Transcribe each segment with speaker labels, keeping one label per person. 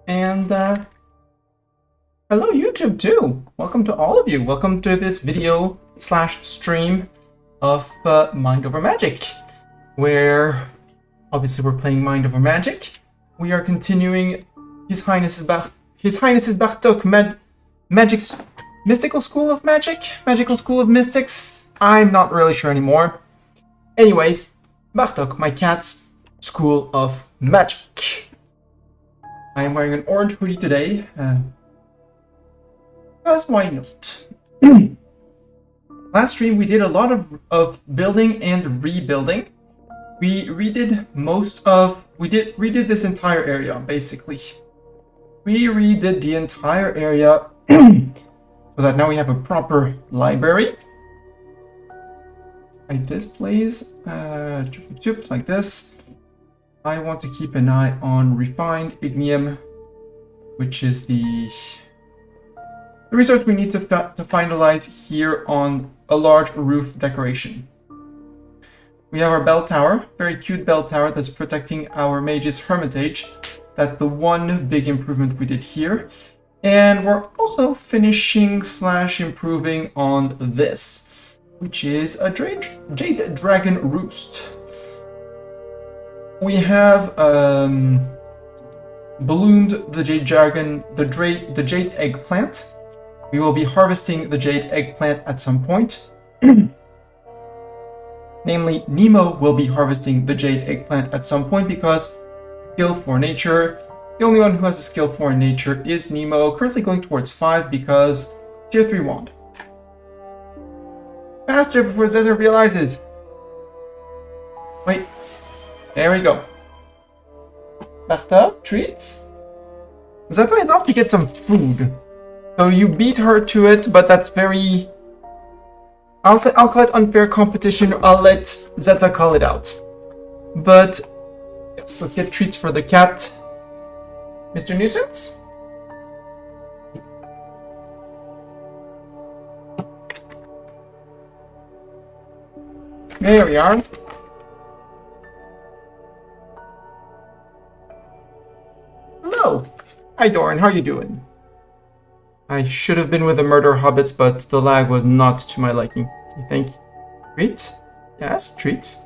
Speaker 1: And hello YouTube too. Welcome to all of you. Welcome to this video slash stream of Mind Over Magic, where obviously we're playing Mind Over Magic. We are continuing His Highness's Bartok Magic's Mystical School of Magic, Magical School of Mystics. I'm not really sure anymore. Anyways, Bartok, my cat's School of Magic. I am wearing an orange hoodie today, because why not? Last stream we did a lot of building and rebuilding. We redid redid this entire area, basically. We redid the entire area so that now we have a proper library. Like this, please. Like this. I want to keep an eye on refined ignium, which is the resource we need to finalize here on a large roof decoration. We have our bell tower, very cute bell tower that's protecting our mage's hermitage. That's the one big improvement we did here. And we're also finishing / improving on this, which is a jade dragon roost. We have ballooned the jade dragon, the jade eggplant. We will be harvesting the jade eggplant at some point. Namely, Nemo will be harvesting the jade eggplant at some point because skill 4 nature. The only one who has a skill 4 in nature is Nemo, currently going towards 5 because tier 3 wand. Faster before Zeta realizes. Wait. There we go. Bertha, treats. Zeta is off to get some food. So you beat her to it, but that's very... I'll call it unfair competition. I'll let Zeta call it out. But yes, let's get treats for the cat. Mr. Nuisance? There we are. Hello. Hi, Doran. How are you doing? I should have been with the murder hobbits, but the lag was not to my liking. Thank you. Treats? Yes, treats.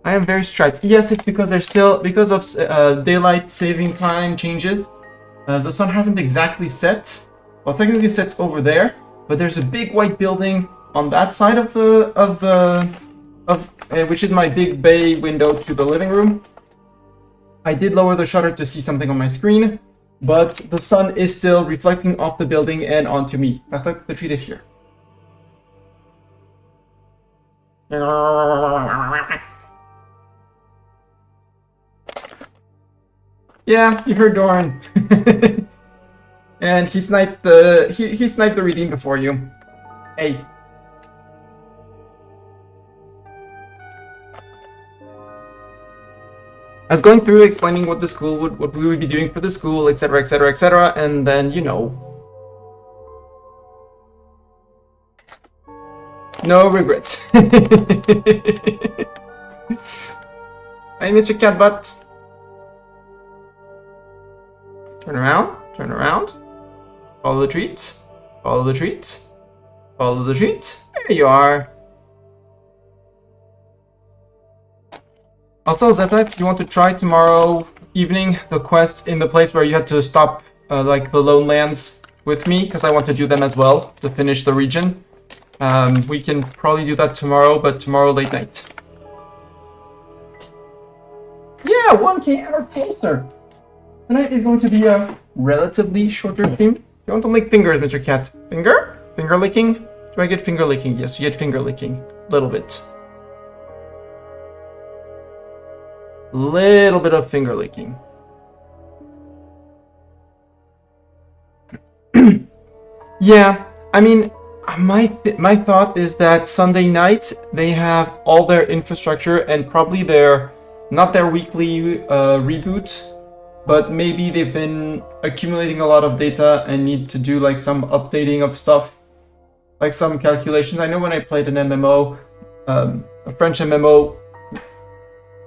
Speaker 1: I am very striped. Yes, it's because they're still because of daylight saving time changes. The sun hasn't exactly set. Well, technically it sets over there, but there's a big white building on that side of which is my big bay window to the living room. I did lower the shutter to see something on my screen, but the sun is still reflecting off the building and onto me. The treat is here. Yeah, you heard Doran. And he sniped the redeem before you. Hey. I was going through explaining what we would be doing for the school, etc., etc., etc., and then, you know, no regrets. Hey, Mr. Catbutt. Turn around, turn around. Follow the treat, follow the treat, follow the treat. There you are. Also, Zeta, if you want to try tomorrow evening the quests in the place where you had to stop like the lone lands with me, because I want to do them as well to finish the region. We can probably do that tomorrow, but tomorrow late night. Yeah, 1K or closer. Tonight is going to be a relatively shorter stream. You want to lick fingers, Mr. Cat? Finger? Finger licking? Do I get finger licking? Yes, you get finger licking. A little bit. Little bit of finger licking. Yeah, I mean, my thought is that Sunday night they have all their infrastructure and probably not their weekly reboot, but maybe they've been accumulating a lot of data and need to do like some updating of stuff, like some calculations. I know when I played an MMO, a French MMO,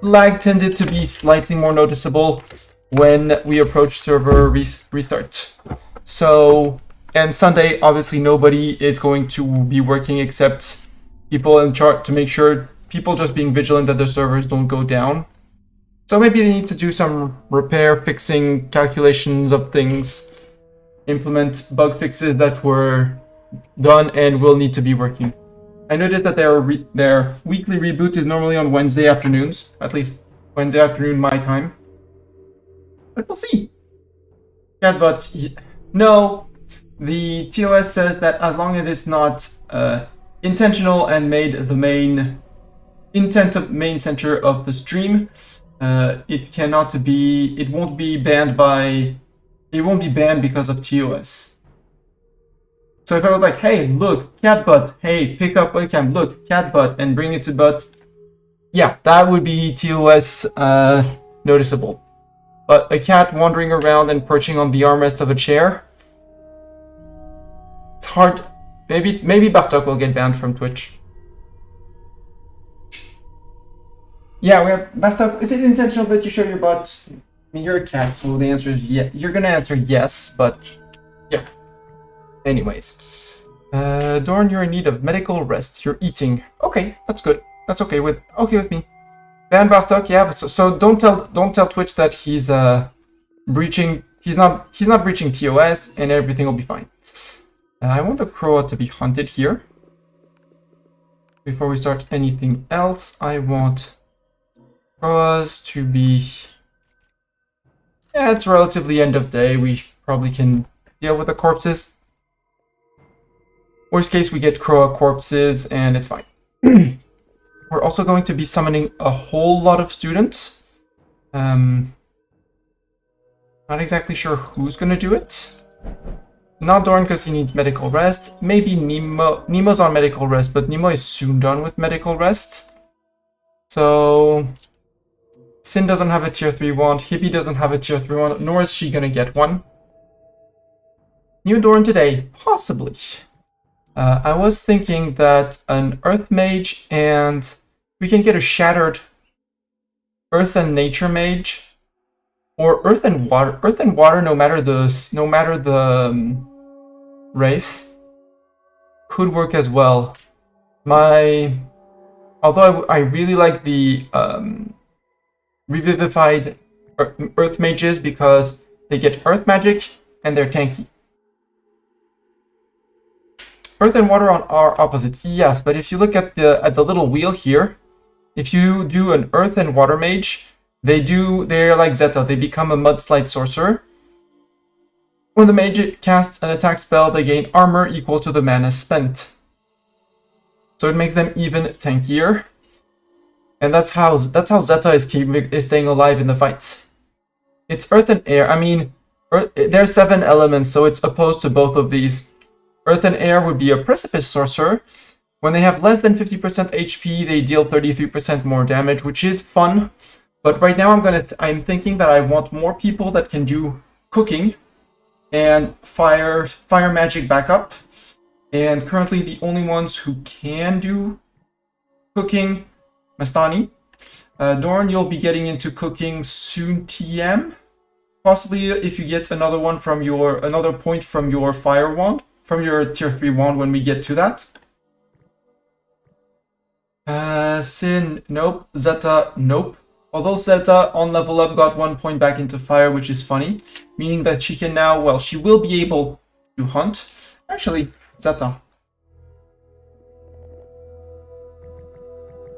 Speaker 1: lag tended to be slightly more noticeable when we approach server restart. So, and Sunday, obviously nobody is going to be working except people in charge to make sure people just being vigilant that the servers don't go down. So maybe they need to do some repair, fixing, calculations of things, implement bug fixes that were done and will need to be working. I noticed that their weekly reboot is normally on Wednesday afternoons, at least Wednesday afternoon my time. But we'll see. Yeah, but no, the TOS says that as long as it's not intentional and made the main intent of main center of the stream, it cannot be. It won't be banned by. It won't be banned because of TOS. So if I was like, hey, look, cat butt, hey, pick up webcam, look, cat butt, and bring it to butt, yeah, that would be TOS noticeable. But a cat wandering around and perching on the armrest of a chair, it's hard. Maybe Bartok will get banned from Twitch. Yeah, we have Bartok. Is it intentional that you show your butt? I mean, you're a cat, so the answer is yeah. You're gonna answer yes, but yeah. Anyways, Dorn, you're in need of medical rest. You're eating. Okay, that's good. That's okay with me. Ban Bartok, yeah. So don't tell Twitch that he's breaching. He's not breaching TOS, and everything will be fine. I want the Croa to be hunted here. Before we start anything else, I want Croas to be. Yeah, it's relatively end of day. We probably can deal with the corpses. Worst case, we get Croa corpses, and it's fine. We're also going to be summoning a whole lot of students. Not exactly sure who's going to do it. Not Dorn because he needs medical rest. Maybe Nemo. Nemo's on medical rest, but Nemo is soon done with medical rest. So Sin doesn't have a tier 3 wand. Hippie doesn't have a tier 3 wand, nor is she going to get one. New Dorn today? Possibly. I was thinking that an Earth Mage and we can get a Shattered Earth and Nature Mage, or Earth and Water. Earth and Water, no matter the race, could work as well. Although I really like the Revivified Earth Mages because they get Earth Magic and they're tanky. Earth and water are opposites, yes, but if you look at the little wheel here, if you do an earth and water mage, they're like Zeta, they become a mudslide sorcerer. When the mage casts an attack spell, they gain armor equal to the mana spent. So it makes them even tankier. And that's how Zeta is staying alive in the fights. It's earth and air. I mean, there are 7 elements, so it's opposed to both of these. Earth and air would be a precipice sorcerer. When they have less than 50% HP, they deal 33% more damage, which is fun. But right now I'm thinking that I want more people that can do cooking and fire magic backup. And currently the only ones who can do cooking, Mastani. Dorn, you'll be getting into cooking soon, TM. Possibly if you get another point from your fire wand. From your tier 3 wand when we get to that. Sin, nope. Zeta, nope. Although Zeta on level up got 1 point back into fire, which is funny. Meaning that she can now, well, she will be able to hunt. Actually, Zeta.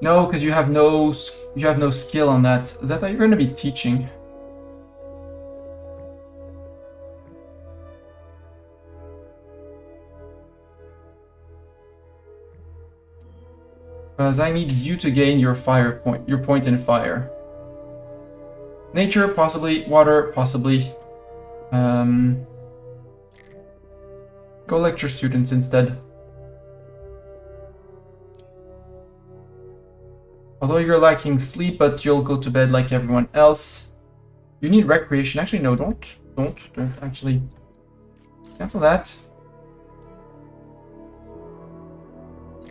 Speaker 1: No, because you have no skill on that. Zeta, you're going to be teaching. Because I need you to gain your point in fire. Nature, possibly. Water, possibly. Go lecture students instead. Although you're lacking sleep, but you'll go to bed like everyone else. You need recreation. Actually, no, don't actually. Cancel that.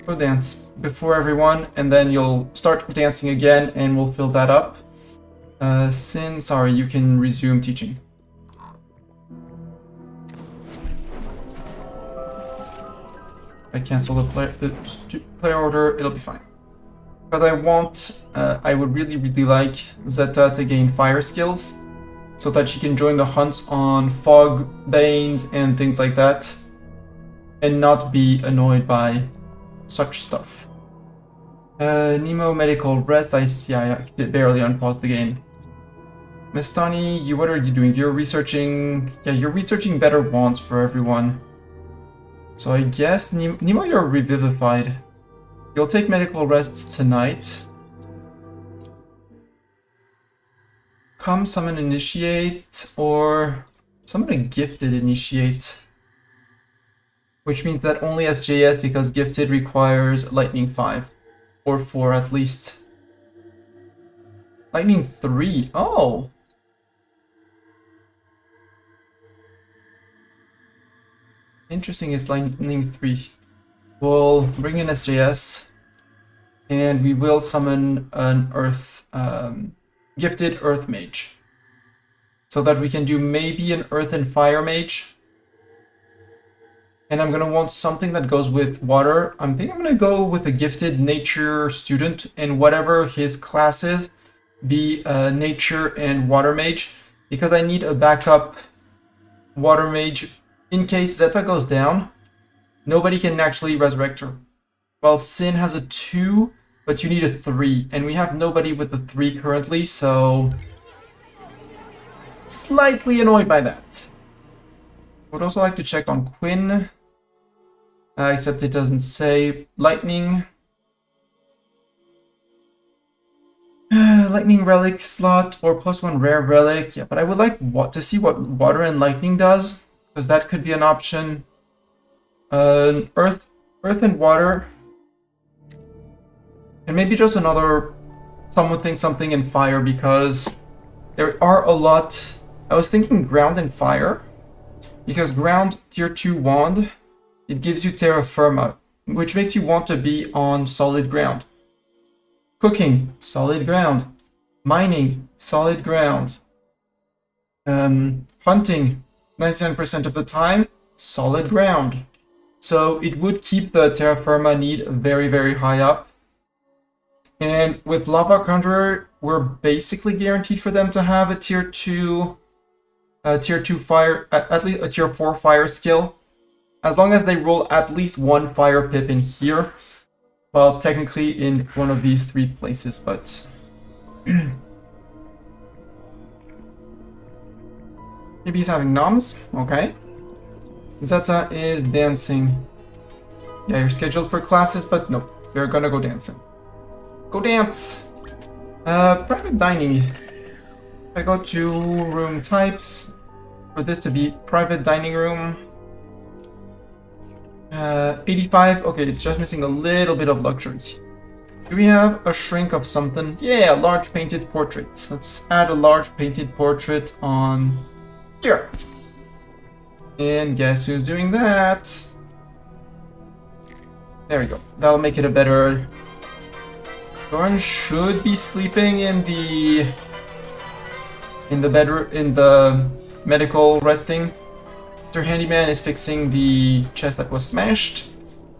Speaker 1: Go dance before everyone, and then you'll start dancing again, and we'll fill that up. Sin, sorry, you can resume teaching. I cancel the player order, it'll be fine. Because I would really like Zeta to gain fire skills so that she can join the hunts on fog banes and things like that and not be annoyed by such stuff. Nemo medical rest, I did barely unpause the game. Mistani, what are you doing? You're researching, you're researching better wands for everyone. So I guess, Nemo, you're revivified. You'll take medical rests tonight. Come summon initiate, or summon a gifted initiate. Which means that only SJS because gifted requires lightning 5. Or 4 at least. Lightning 3, oh! Interesting, it's lightning 3. We'll bring in SJS, and we will summon an Earth, gifted Earth Mage. So that we can do maybe an Earth and Fire Mage. And I'm gonna want something that goes with water. I think I'm gonna go with a gifted Nature student, and whatever his class is, be Nature and Water Mage, because I need a backup Water Mage in case Zeta goes down. Nobody can actually resurrect her. Well, Sin has a 2, but you need a 3. And we have nobody with a 3 currently, so... slightly annoyed by that. Would also like to check on Quinn. Except it doesn't say lightning. Lightning relic slot or +1 rare relic. Yeah, but I would like to see what water and lightning does, because that could be an option. Earth and water, and maybe just another something in fire, because there are a lot. I was thinking ground and fire, because ground tier 2 wand, it gives you terra firma, which makes you want to be on solid ground. Cooking, solid ground. Mining, solid ground. Hunting, 99% of the time, solid ground. So it would keep the terra firma need very high up. And with Lava Conjurer, we're basically guaranteed for them to have a tier 2 fire, at least a tier 4 fire skill. As long as they roll at least 1 fire pip in here. Well, technically in one of these 3 places, but... Maybe he's having noms, okay. Zeta is dancing. Yeah, you're scheduled for classes, but no, you're gonna go dancing. Go dance! Private dining. If I go to room types, for this to be private dining room. 85, okay, it's just missing a little bit of luxury. Do we have a shrink of something? Yeah, a large painted portrait. Let's add a large painted portrait on here. And guess who's doing that? There we go. That'll make it a better... Doran should be sleeping in the bedroom, in the medical resting. Mr. Handyman is fixing the chest that was smashed.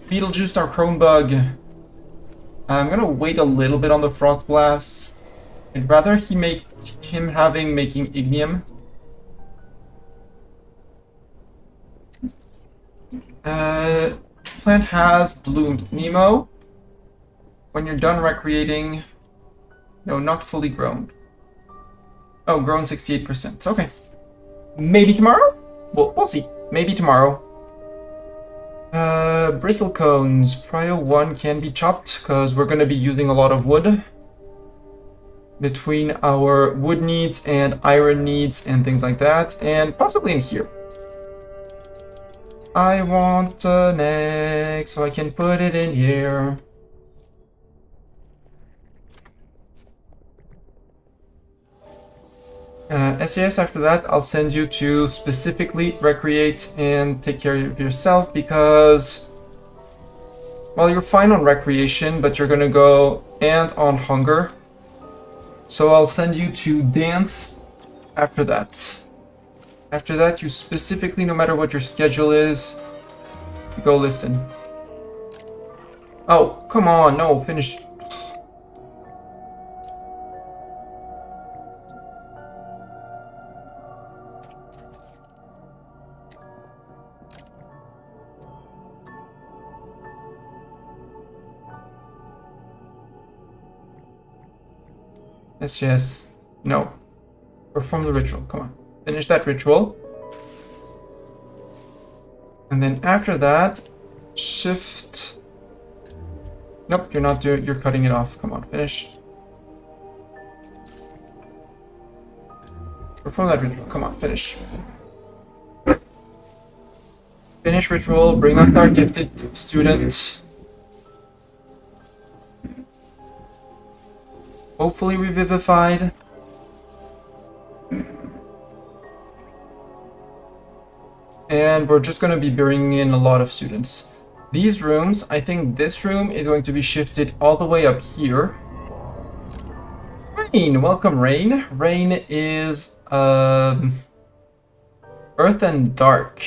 Speaker 1: Beetlejuice, our Cronebug. I'm gonna wait a little bit on the Frost Glass. I'd rather making Ignium. Plant has bloomed. Nemo, when you're done recreating... No, not fully grown. Oh, grown 68%. Okay. Maybe tomorrow? We'll see. Maybe tomorrow. Bristle cones. Prio 1 can be chopped, because we're going to be using a lot of wood. Between our wood needs and iron needs and things like that. And possibly in here. I want an egg, so I can put it in here. SJS, after that, I'll send you to specifically recreate and take care of yourself, because, well, you're fine on recreation, but you're gonna go and on hunger. So I'll send you to dance after that. After that, you specifically, no matter what your schedule is, go listen. Oh, come on, no, finish. Yes. No. Perform the ritual. Come on. Finish that ritual. And then after that, shift. Nope, you're not doing. You're cutting it off. Come on, finish. Perform that ritual. Come on, finish. Finish ritual. Bring us our gifted student. Hopefully revivified. And we're just going to be bringing in a lot of students. These rooms, I think this room is going to be shifted all the way up here. Rain, welcome Rain. Rain is Earth and Dark.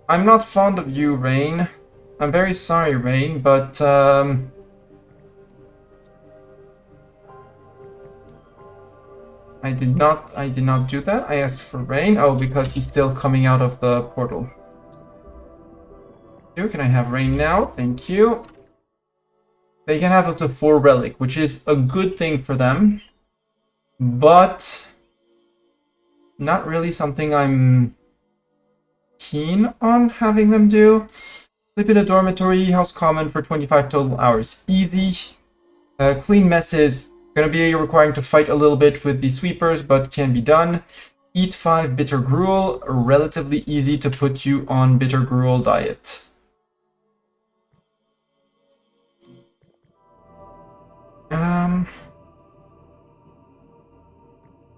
Speaker 1: I'm not fond of you, Rain. I'm very sorry, Rain, but I did not do that. I asked for Rain. Oh, because he's still coming out of the portal. Here, can I have Rain now? Thank you. They can have up to 4 relic, which is a good thing for them. But not really something I'm keen on having them do. Sleep in a dormitory, house common for 25 total hours. Easy. Clean messes. Gonna be requiring to fight a little bit with the sweepers, but can be done. Eat 5 bitter gruel. Relatively easy to put you on bitter gruel diet.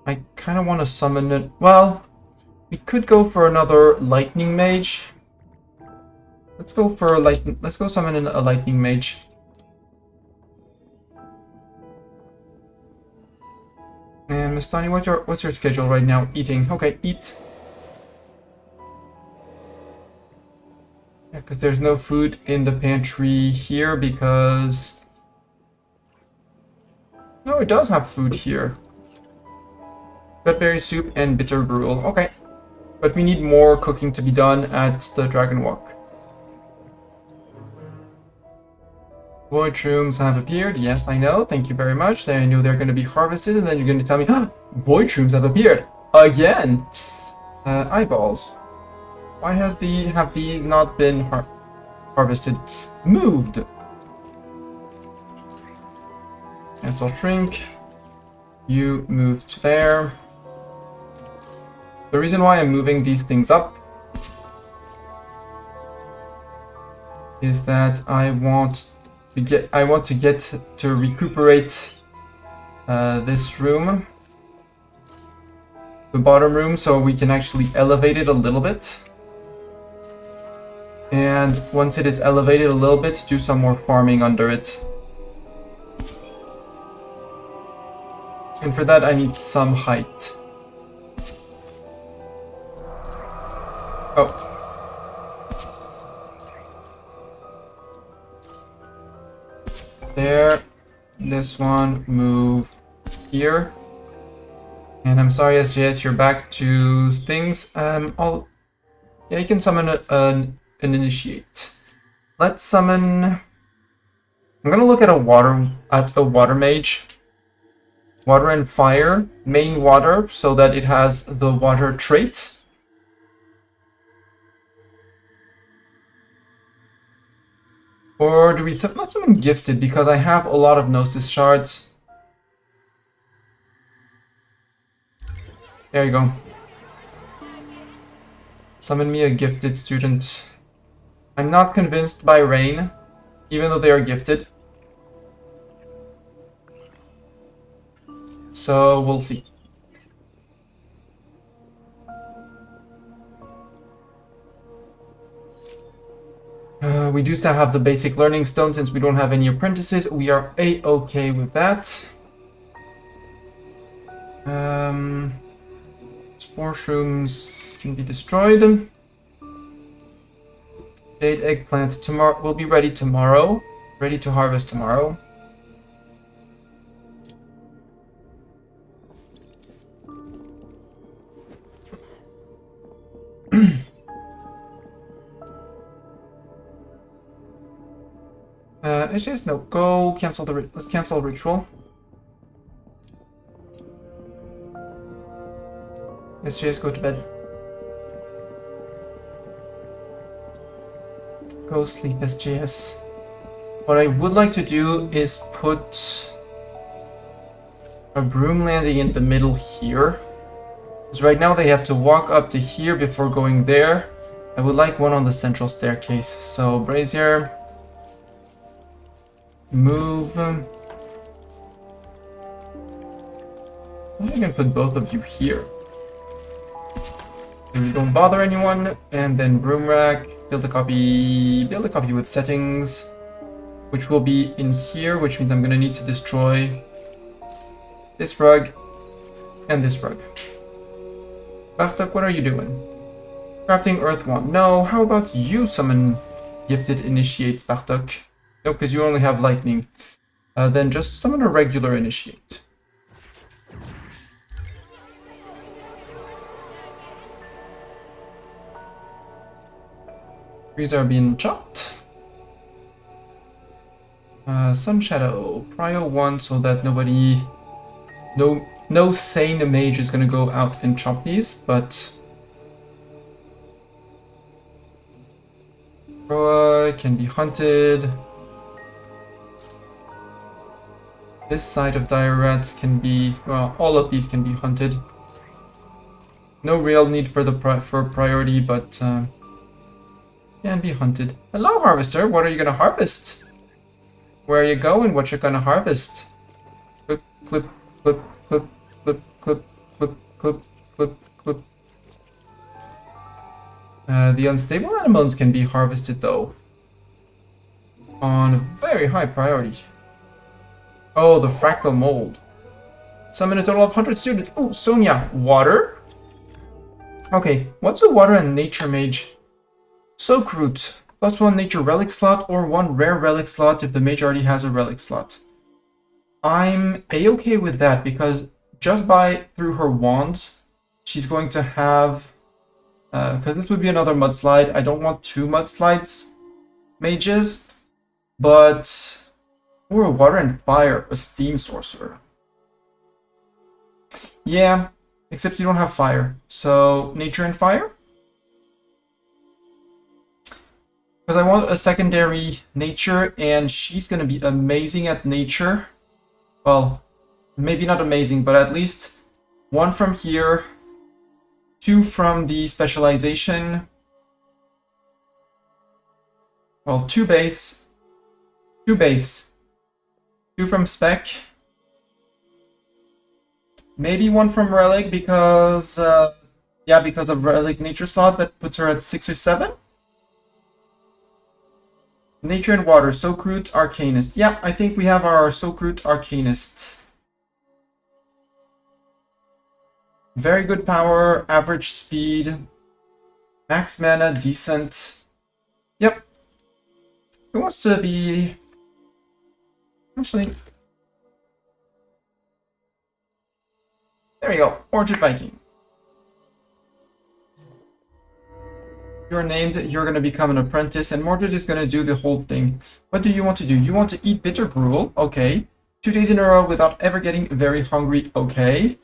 Speaker 1: I kind of want to summon it. Well, we could go for another lightning mage. Let's go for lightning. Let's go summon a lightning mage. And Mustani, what's your schedule right now? Eating. Okay, eat. Yeah, because there's no food in the pantry here because... No, it does have food here. Cutberry soup and bitter gruel. Okay. But we need more cooking to be done at the Dragon Walk. Void shrooms have appeared. Yes, I know. Thank you very much. Then I knew they're going to be harvested, and then you're going to tell me, void shrooms have appeared again. Eyeballs. Why have these not been harvested? Moved. Cancel shrink. You moved there. The reason why I'm moving these things up is that I want to get to recuperate this room, the bottom room, so we can actually elevate it a little bit. And once it is elevated a little bit, do some more farming under it. And for that I need some height. Oh. There. This one, move here. And I'm sorry, SJS, you're back to things. Yeah, you can summon an initiate. Let's summon... I'm gonna look at a water mage. Water and fire, main water, so that it has the water trait. Or do we not summon gifted, because I have a lot of Gnosis shards. There you go. Summon me a gifted student. I'm not convinced by Rain, even though they are gifted. So we'll see. We do still have the basic learning stone since we don't have any apprentices. We are a-okay with that. Spore shrooms can be destroyed. Jade eggplant tomorrow will be ready tomorrow. Ready to harvest tomorrow. SJS, no, go cancel let's cancel ritual. SJS, go to bed. Go sleep, SJS. What I would like to do is put a broom landing in the middle here. Because right now they have to walk up to here before going there. I would like one on the central staircase. So, Brazier. Move. I'm gonna put both of you here. And you don't bother anyone. And then broom rack. Build a copy with settings. Which will be in here, which means I'm gonna need to destroy this rug and this rug. Bartok, what are you doing? Crafting Earth Wand. No, how about you summon Gifted Initiates, Bartok? No, because you only have lightning. Then just summon a regular initiate. Trees are being chopped. Sun Shadow, Prio 1 so that no sane mage is gonna go out and chop these, but Proa can be hunted. This side of Dire Rats can be, well, all of these can be hunted. No real need for priority, but can be hunted. Hello, Harvester. What are you gonna harvest? Where are you going? What you gonna harvest? Clip, clip, clip, clip, clip, clip, clip, clip, clip, clip. The unstable animals can be harvested though. On a very high priority. Oh, the fractal mold. Summon a total of 100 students. Oh, Sonia. Water? Okay, what's a water and nature mage? Soak root. +1 nature relic slot or 1 rare relic slot if the mage already has a relic slot. I'm a-okay with that because just through her wands, she's going to have... because this would be another mudslide. I don't want 2 mudslides mages, but... Or a water and fire, a steam sorcerer. Yeah, except you don't have fire. So, nature and fire? Because I want a secondary nature, and she's going to be amazing at nature. Well, maybe not amazing, but at least 1 from here, 2 from the specialization. Well, 2 base, 2 base. 2 from spec. Maybe 1 from relic because, yeah, because of relic nature slot that puts her at 6 or 7. Nature and water, Soak Root, Arcanist. Yeah, I think we have our Soak Root, Arcanist. Very good power, average speed, max mana, decent. Yep. Who wants to be... Actually, there we go. Orchard Viking. You're named, you're going to become an apprentice, and Mordred is going to do the whole thing. What do you want to do? You want to eat bitter gruel? Okay. 2 days in a row without ever getting very hungry? Okay.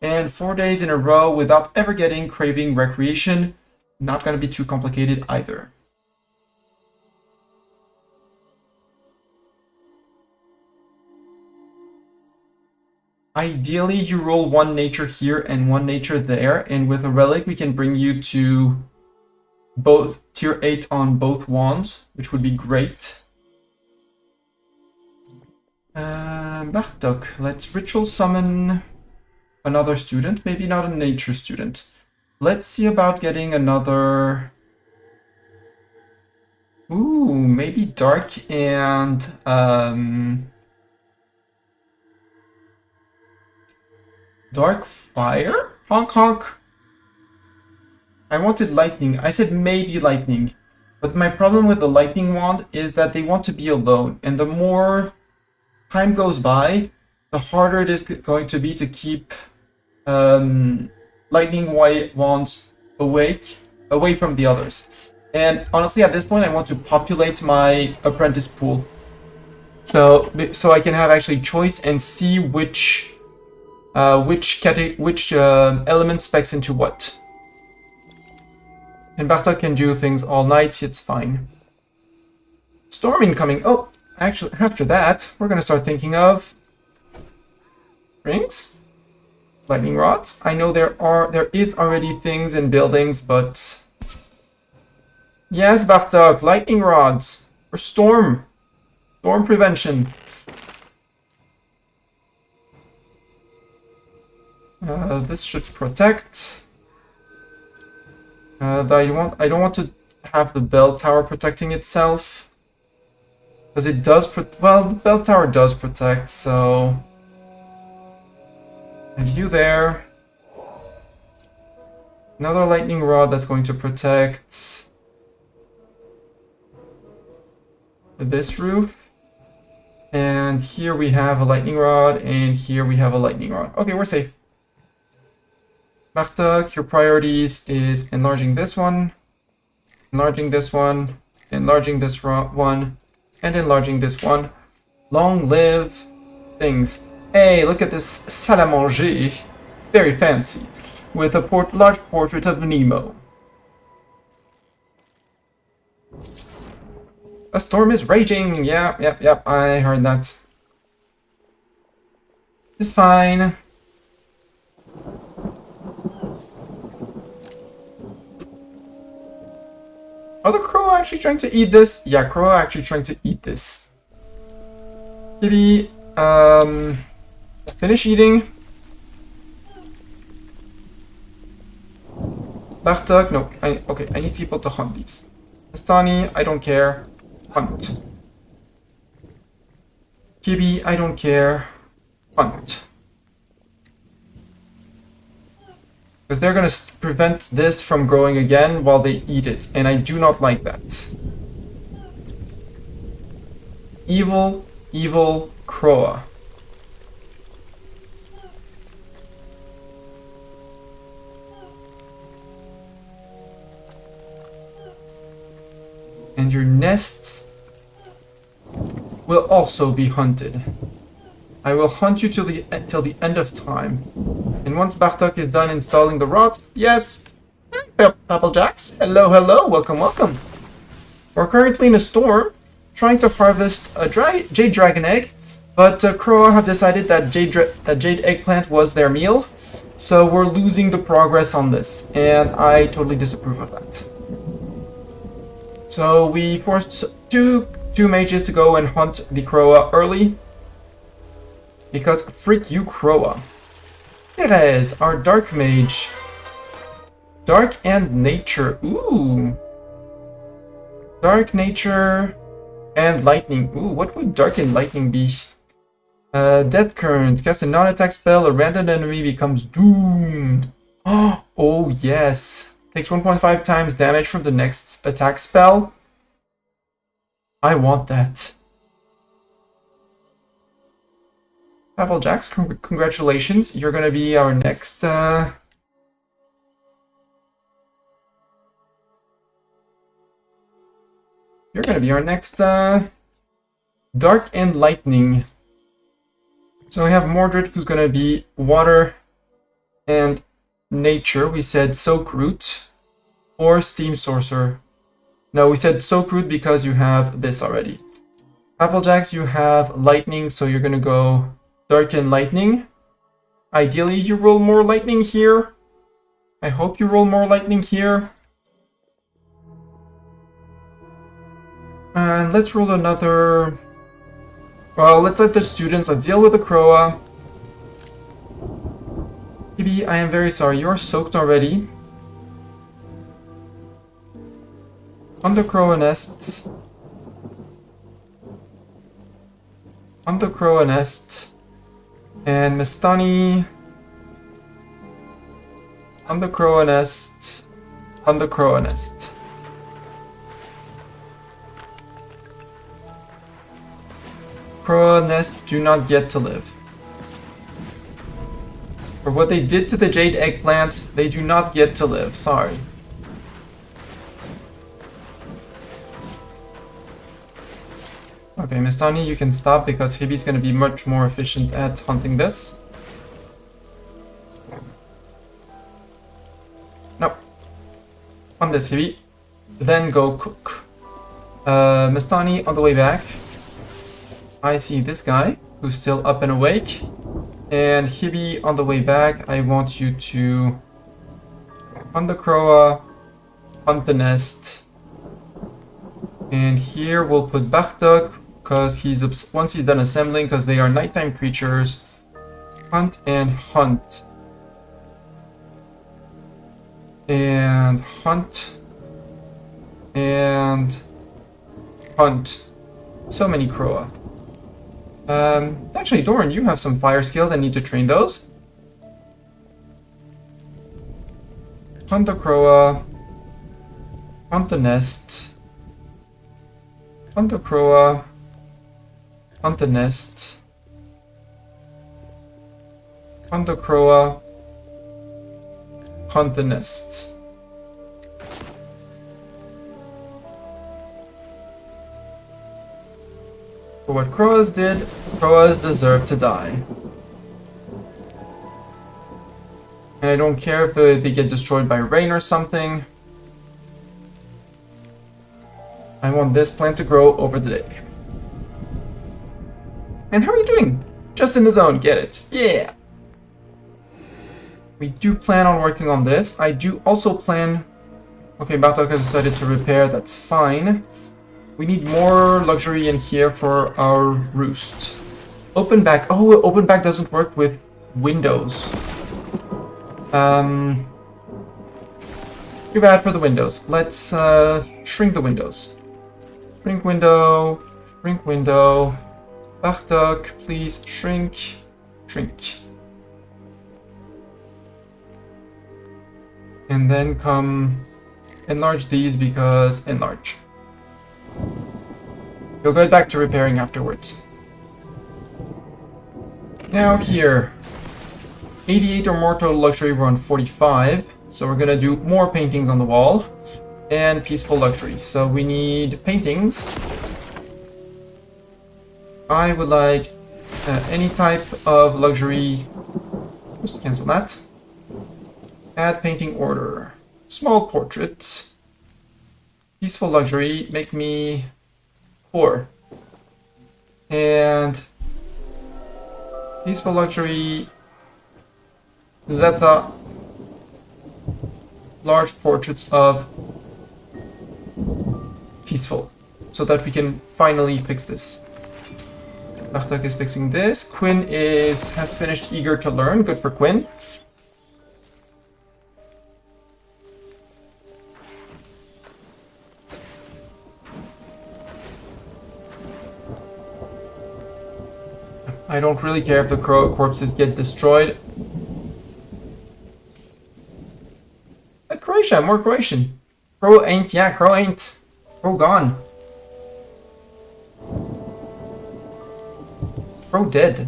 Speaker 1: And 4 days in a row without ever getting craving recreation? Not going to be too complicated either. Ideally, you roll 1 nature here and 1 nature there, and with a relic, we can bring you to both tier 8 on both wands, which would be great. Bartok, let's ritual summon another student, maybe not a nature student. Let's see about getting another... Ooh, maybe dark and... Dark fire? Honk honk. I wanted lightning. I said maybe lightning. But my problem with the lightning wand is that they want to be alone. And the more time goes by, the harder it is going to be to keep lightning wands away from the others. And honestly, at this point, I want to populate my apprentice pool. So I can have actually choice and see which element specs into what. And Bartok can do things all night, it's fine. Storm incoming. Oh, actually, after that, we're gonna start thinking of rings, lightning rods. I know there is already things in buildings, but yes, Bartok, lightning rods for storm prevention. This should protect. I don't want to have the bell tower protecting itself, because it does. Well, the bell tower does protect, so. And you there. Another lightning rod that's going to protect this roof. And here we have a lightning rod, and here we have a lightning rod. Okay, we're safe. Bartok, your priorities is enlarging this one, enlarging this one, enlarging this one, and enlarging this one. Long live things. Hey, look at this salle à manger. Very fancy. With a large portrait of Nemo. A storm is raging. Yep, I heard that. It's fine. Are the crow actually trying to eat this? Yeah, crow actually trying to eat this. Maybe, finish eating. Bartok, no. Okay, I need people to hunt these. Stani, I don't care. Hunt. Kibi, I don't care. Hunt. Because they're going to prevent this from growing again while they eat it. And I do not like that. Evil, evil Croa. And your nests will also be hunted. I will hunt you till the end of time. And once Bartok is done installing the rods, yes, Pappeljacks, hello, welcome. We're currently in a storm, trying to harvest a jade dragon egg, but Croa have decided that jade eggplant was their meal, so we're losing the progress on this, and I totally disapprove of that. So we forced two mages to go and hunt the Croa early. Because freak you, Croa. Perez, our dark mage. Dark and nature. Ooh. Dark nature and lightning. Ooh, what would dark and lightning be? Death current. Cast a non-attack spell. A random enemy becomes doomed. Oh, yes. Takes 1.5 times damage from the next attack spell. I want that. Pappeljacks, congratulations. You're gonna be our next, You're gonna be our next, Dark and Lightning. So we have Mordred, who's gonna be Water and Nature. We said Soak Root or Steam Sorcerer. No, we said Soak Root because you have this already. Pappeljacks, you have Lightning, so you're gonna go Dark and Lightning. Ideally, you roll more lightning here. I hope you roll more lightning here. And let's roll another... Well, let's let the students deal with the Croa. Kibi, I am very sorry. You're soaked already. On the Croa nests. On the Croa nest. And Mistani, On the crow nest. On the crow nest. Crow nest do not get to live. For what they did to the jade eggplant, they do not get to live. Sorry. Okay, Mistani, you can stop because Hibi's going to be much more efficient at hunting this. No. On this, Hibi. Then go cook. Mistani, on the way back, I see this guy who's still up and awake. And Hibi, on the way back, I want you to hunt the Croa, hunt the nest. And here we'll put Bartok, because once he's done assembling, because they are nighttime creatures. Hunt and hunt. And hunt. And hunt. So many Croa. Actually, Doran, you have some fire skills. I need to train those. Hunt the Croa. Hunt the nest. Hunt the Croa. Hunt the nest. Hunt the Croa. Hunt the nest. For what Croas did, Croas deserve to die. And I don't care if they get destroyed by rain or something. I want this plant to grow over the day. And how are you doing? Just in the zone, get it. Yeah! We do plan on working on this. I do also plan... Okay, Bartok has decided to repair, that's fine. We need more luxury in here for our roost. Open back. Oh, open back doesn't work with windows. Too bad for the windows. Let's shrink the windows. Shrink window. Shrink window. Bartok, please shrink. Shrink. And then come enlarge these because enlarge. You'll go back to repairing afterwards. Now here, 88 or more total luxury, we're on 45. So we're gonna do more paintings on the wall and peaceful luxury. So we need paintings. I would like any type of luxury. Just cancel that. Add painting order. Small portrait. Peaceful luxury, make me 4. And peaceful luxury, Zeta, large portraits of peaceful, so that we can finally fix this. Bartok is fixing this. Quinn has finished Eager to Learn. Good for Quinn. I don't really care if the corpses get destroyed. But Croatia, more Croatian. Crow ain't, yeah, Crow ain't. Crow gone. Crow dead.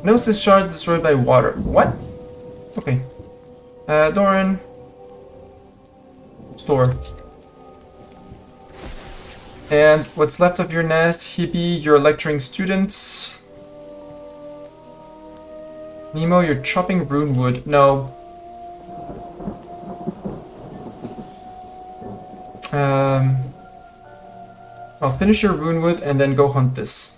Speaker 1: Gnosis shard destroyed by water. What? Okay. Doran. Store. And what's left of your nest? Hippie, you're lecturing students. Nemo, you're chopping rune wood. No. I'll finish your rune wood and then go hunt this.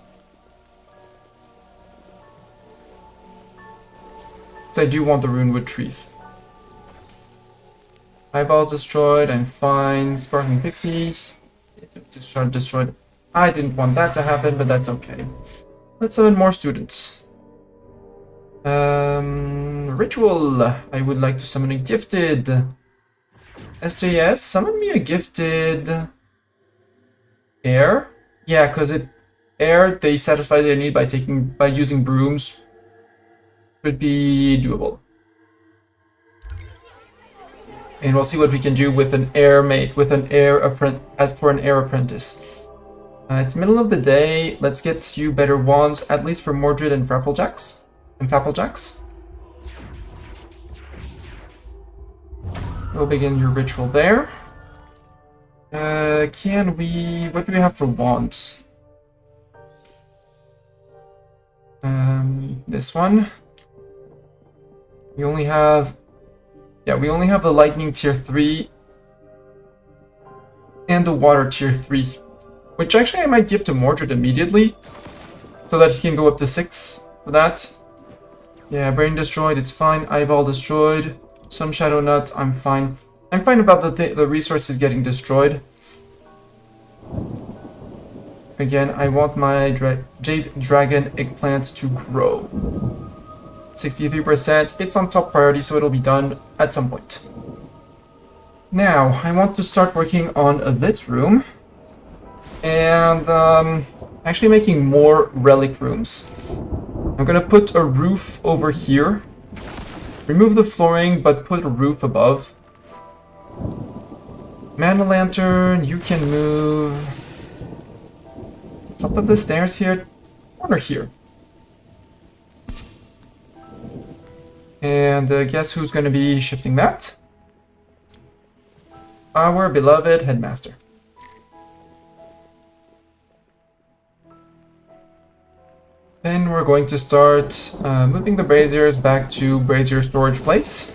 Speaker 1: So I do want the rune wood trees. Eyeballs destroyed, I'm fine. Sparkling pixie. Destroyed. I didn't want that to happen, but that's okay. Let's summon more students. Ritual. I would like to summon a gifted. SJS, summon me a gifted air. Yeah, because air they satisfy their need by using brooms. Could be doable. And we'll see what we can do with an air mate, with an air apprentice, as for an air apprentice. It's middle of the day. Let's get you better wands, at least for Mordred and Fapplejax. We'll begin your ritual there. Can we... What do we have for wands? This one. We only have... Yeah, we only have the lightning tier 3 and the water tier 3, which actually I might give to Mordred immediately so that he can go up to 6 for that. Yeah, brain destroyed, it's fine. Eyeball destroyed. Sun Shadow Nut, I'm fine. I'm fine about the resources getting destroyed. Again, I want my Jade Dragon Eggplant to grow. 63%. It's on top priority, so it'll be done at some point. Now, I want to start working on this room. And actually making more relic rooms. I'm gonna put a roof over here. Remove the flooring, but put a roof above. Mana Lantern, you can move... Top of the stairs here, corner here. And guess who's going to be shifting that? Our beloved headmaster. Then we're going to start moving the braziers back to brazier storage place.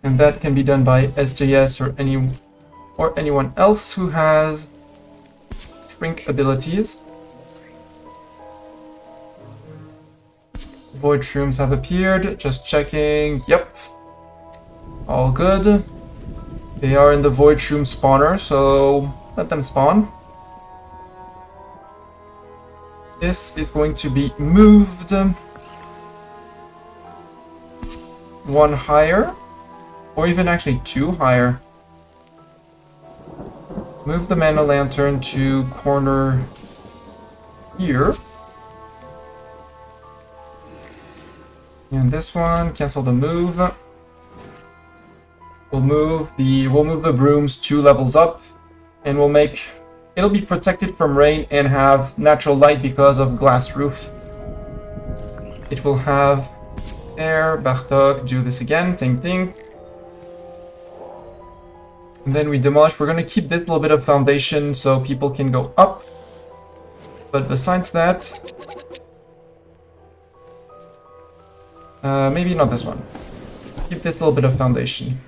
Speaker 1: And that can be done by SJS or anyone else who has shrink abilities. Void shrooms have appeared. Just checking. Yep. All good. They are in the void shroom spawner, so let them spawn. This is going to be moved one higher, or even actually 2 higher. Move the Mana Lantern to corner here. And this one, cancel the move. We'll move the brooms 2 levels up, and it'll be protected from rain and have natural light because of glass roof. It will have air. Bartok, do this again, same thing. And then we demolish. We're gonna keep this little bit of foundation so people can go up. But besides that, maybe not this one. Keep this little bit of foundation.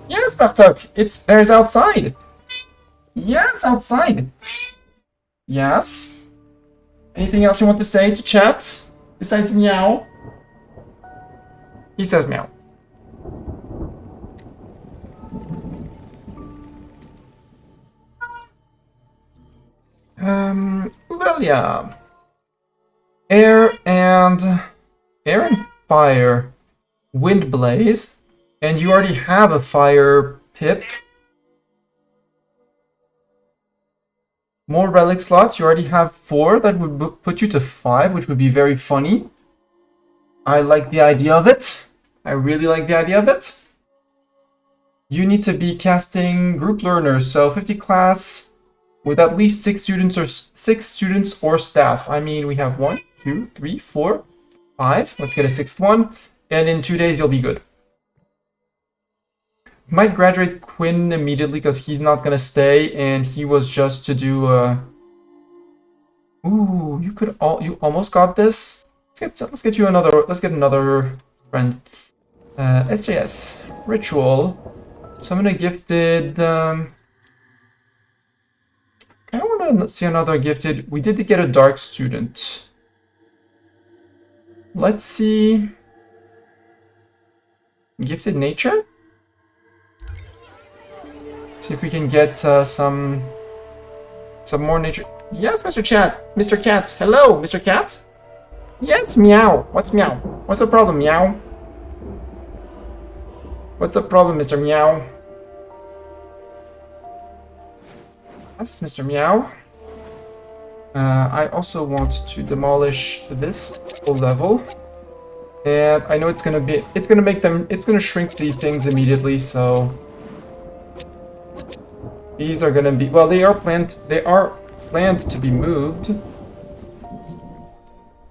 Speaker 1: Yes, Bartok, there's outside. Yes, outside. Yes. Anything else you want to say to chat besides meow? He says meow. Well, yeah. Air and fire. Wind blaze. And you already have a fire pip. More relic slots. You already have 4. That would put you to 5, which would be very funny. I like the idea of it. I really like the idea of it. You need to be casting group learners, so 50 class with at least 6 students or staff. I mean, we have 1, 2, 3, 4, 5. Let's get a 6th one, and in 2 days you'll be good. Might graduate Quinn immediately because he's not gonna stay, and he was just to do. Ooh, you almost got this. Let's get you another. Let's get another friend. SJS ritual. Summon a gifted. I want to see another gifted. We did get a dark student. Let's see. Gifted nature. See if we can get some more nature. Yes, Mr. Chat. Mr. Cat. Hello, Mr. Cat. Yes, meow. What's meow? What's the problem, meow? What's the problem, Mr. Meow? Yes, Mr. Meow. I also want to demolish this whole level. And I know it's gonna shrink the things immediately, so these are gonna be, well, they are planned to be moved.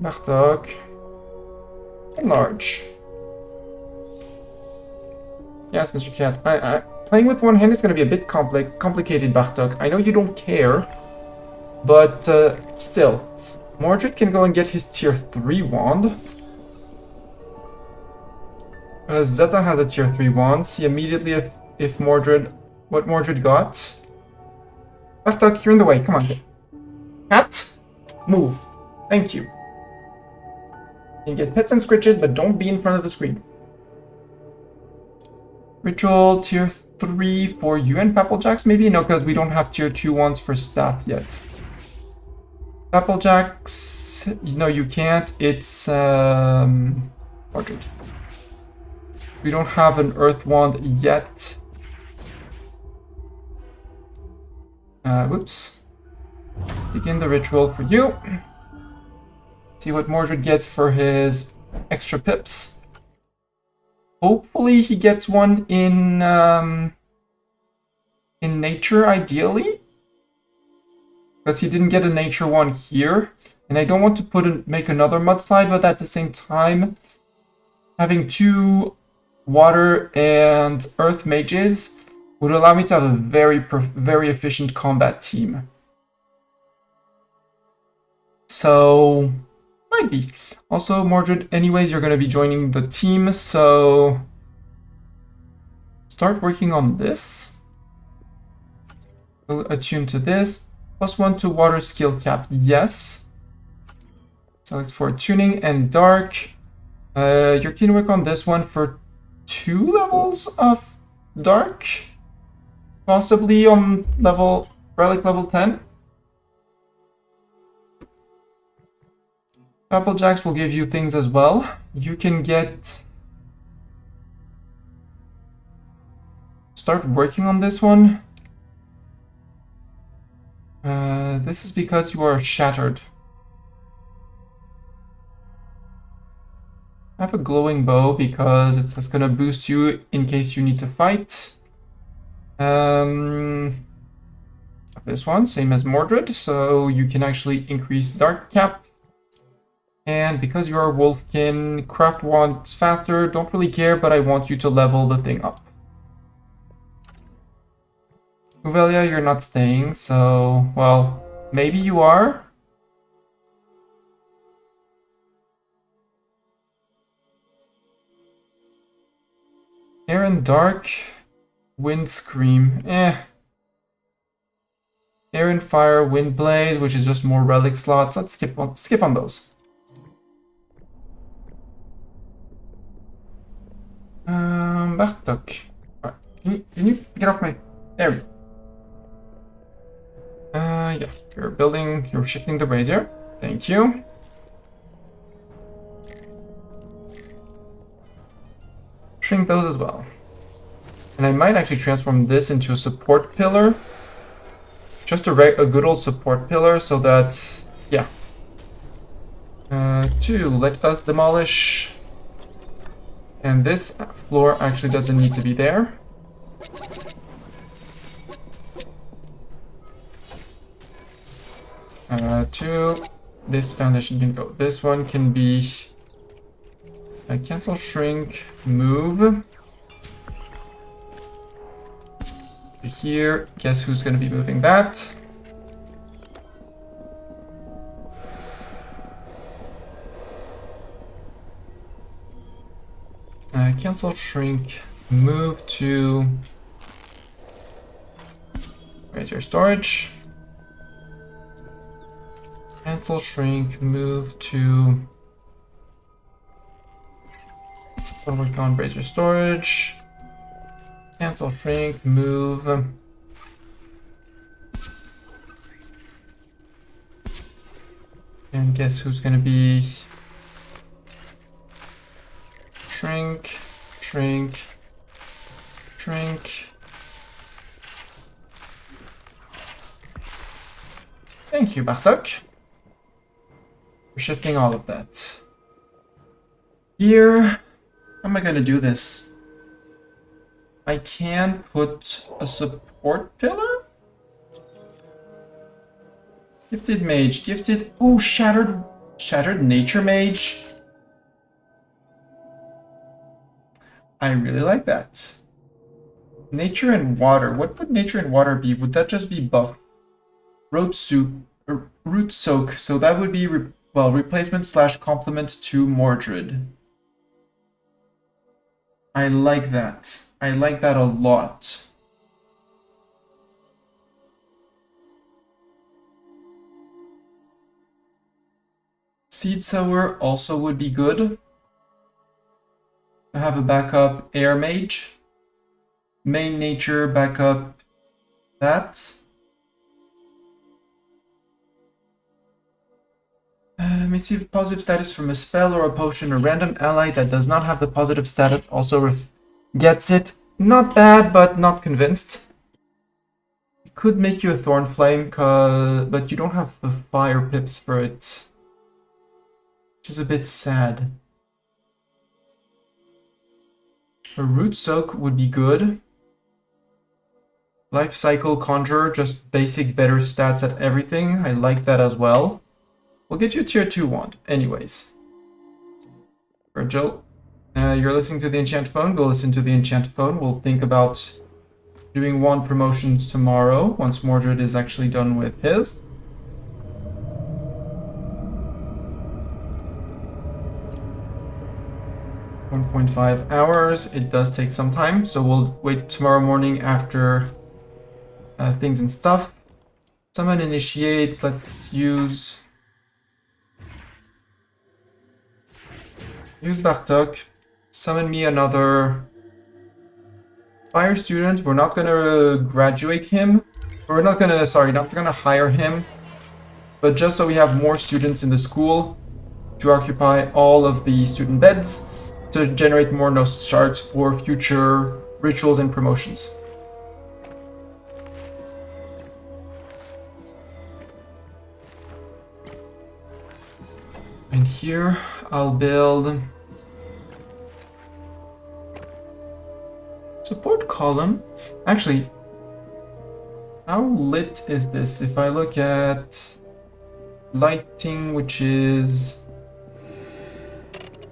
Speaker 1: Bartok. Enlarge. Yes, Mr. Cat. Playing with one hand is gonna be a bit complicated, Bartok. I know you don't care, but still. Mordred can go and get his tier 3 wand. Zeta has a tier 3 wand. See immediately if what Mordred got. Bartok, you're in the way. Come on. Cat, move. Thank you. You can get pets and scritches, but don't be in front of the screen. Ritual tier 3 for you and Papplejacks, maybe? No, because we don't have tier 2 ones for staff yet. Papplejacks, no, you can't. It's Mordred. We don't have an Earth Wand yet. Whoops. Begin the ritual for you. See what Mordred gets for his extra pips. Hopefully he gets one in nature, ideally. Because he didn't get a nature one here. And I don't want to make another mudslide, but at the same time, having 2 water and earth mages would allow me to have a very efficient combat team. So, might be. Also, Mordred, anyways, you're going to be joining the team, so start working on this. We'll attune to this. +1 to water skill cap, yes. Select for tuning and dark. You're keen to work on this one for 2 levels of dark, possibly on relic level 10. Papplejacks will give you things as well. You can start working on this one. This is because you are shattered. I have a glowing bow because it's gonna boost you in case you need to fight. This one, same as Mordred, so you can actually increase dark cap. And because you are Wolfkin, craft wands faster, don't really care, but I want you to level the thing up. Uvelia, you're not staying, so, well, maybe you are. Air and Dark, Wind Scream, Air and Fire, Wind Blaze, which is just more relic slots. Let's skip on those. Bartok. Right. Can you get off my... There we go. Yeah, you're shifting the brazier. Thank you. Shrink those as well. And I might actually transform this into a support pillar. Just a good old support pillar so that, yeah. 2, let us demolish. And this floor actually doesn't need to be there. Two, this foundation can go. This one can be cancel, shrink, move. Here, guess who's going to be moving that? Cancel, shrink, move to raise your storage. Cancel, shrink, move to work on brazier storage. Cancel, shrink, move. And guess who's gonna be shrink, shrink, shrink. Thank you, Bartok. We're shifting all of that. Here, how am I going to do this? I can put a support pillar? Gifted mage, gifted... Ooh, shattered nature mage. I really like that. Nature and water. What would nature and water be? Would that just be buff? Root soak. So that would be, replacement / complement to Mordred. I like that. I like that a lot. Seed Sower also would be good. I have a backup Air Mage. Main Nature backup that. Let me see if positive status from a spell or a potion. A random ally that does not have the positive status also gets it. Not bad, but not convinced. It could make you a Thorn Flame, but you don't have the fire pips for it. Which is a bit sad. A Root Soak would be good. Life Cycle Conjurer, just basic better stats at everything. I like that as well. We'll get you a tier 2 wand, anyways. Virgil, you're listening to the Enchant Phone. Go listen to the Enchant Phone. We'll think about doing wand promotions tomorrow, once Mordred is actually done with his. .5 hours. It does take some time, so we'll wait tomorrow morning after things and stuff. Summon initiates. Let's use Bartok. Summon me another fire student. We're not gonna graduate him. We're not gonna, not gonna hire him. But just so we have more students in the school to occupy all of the student beds, to generate more Gnosis shards for future rituals and promotions. And here I'll build support column. Actually, how lit is this? If I look at lighting, which is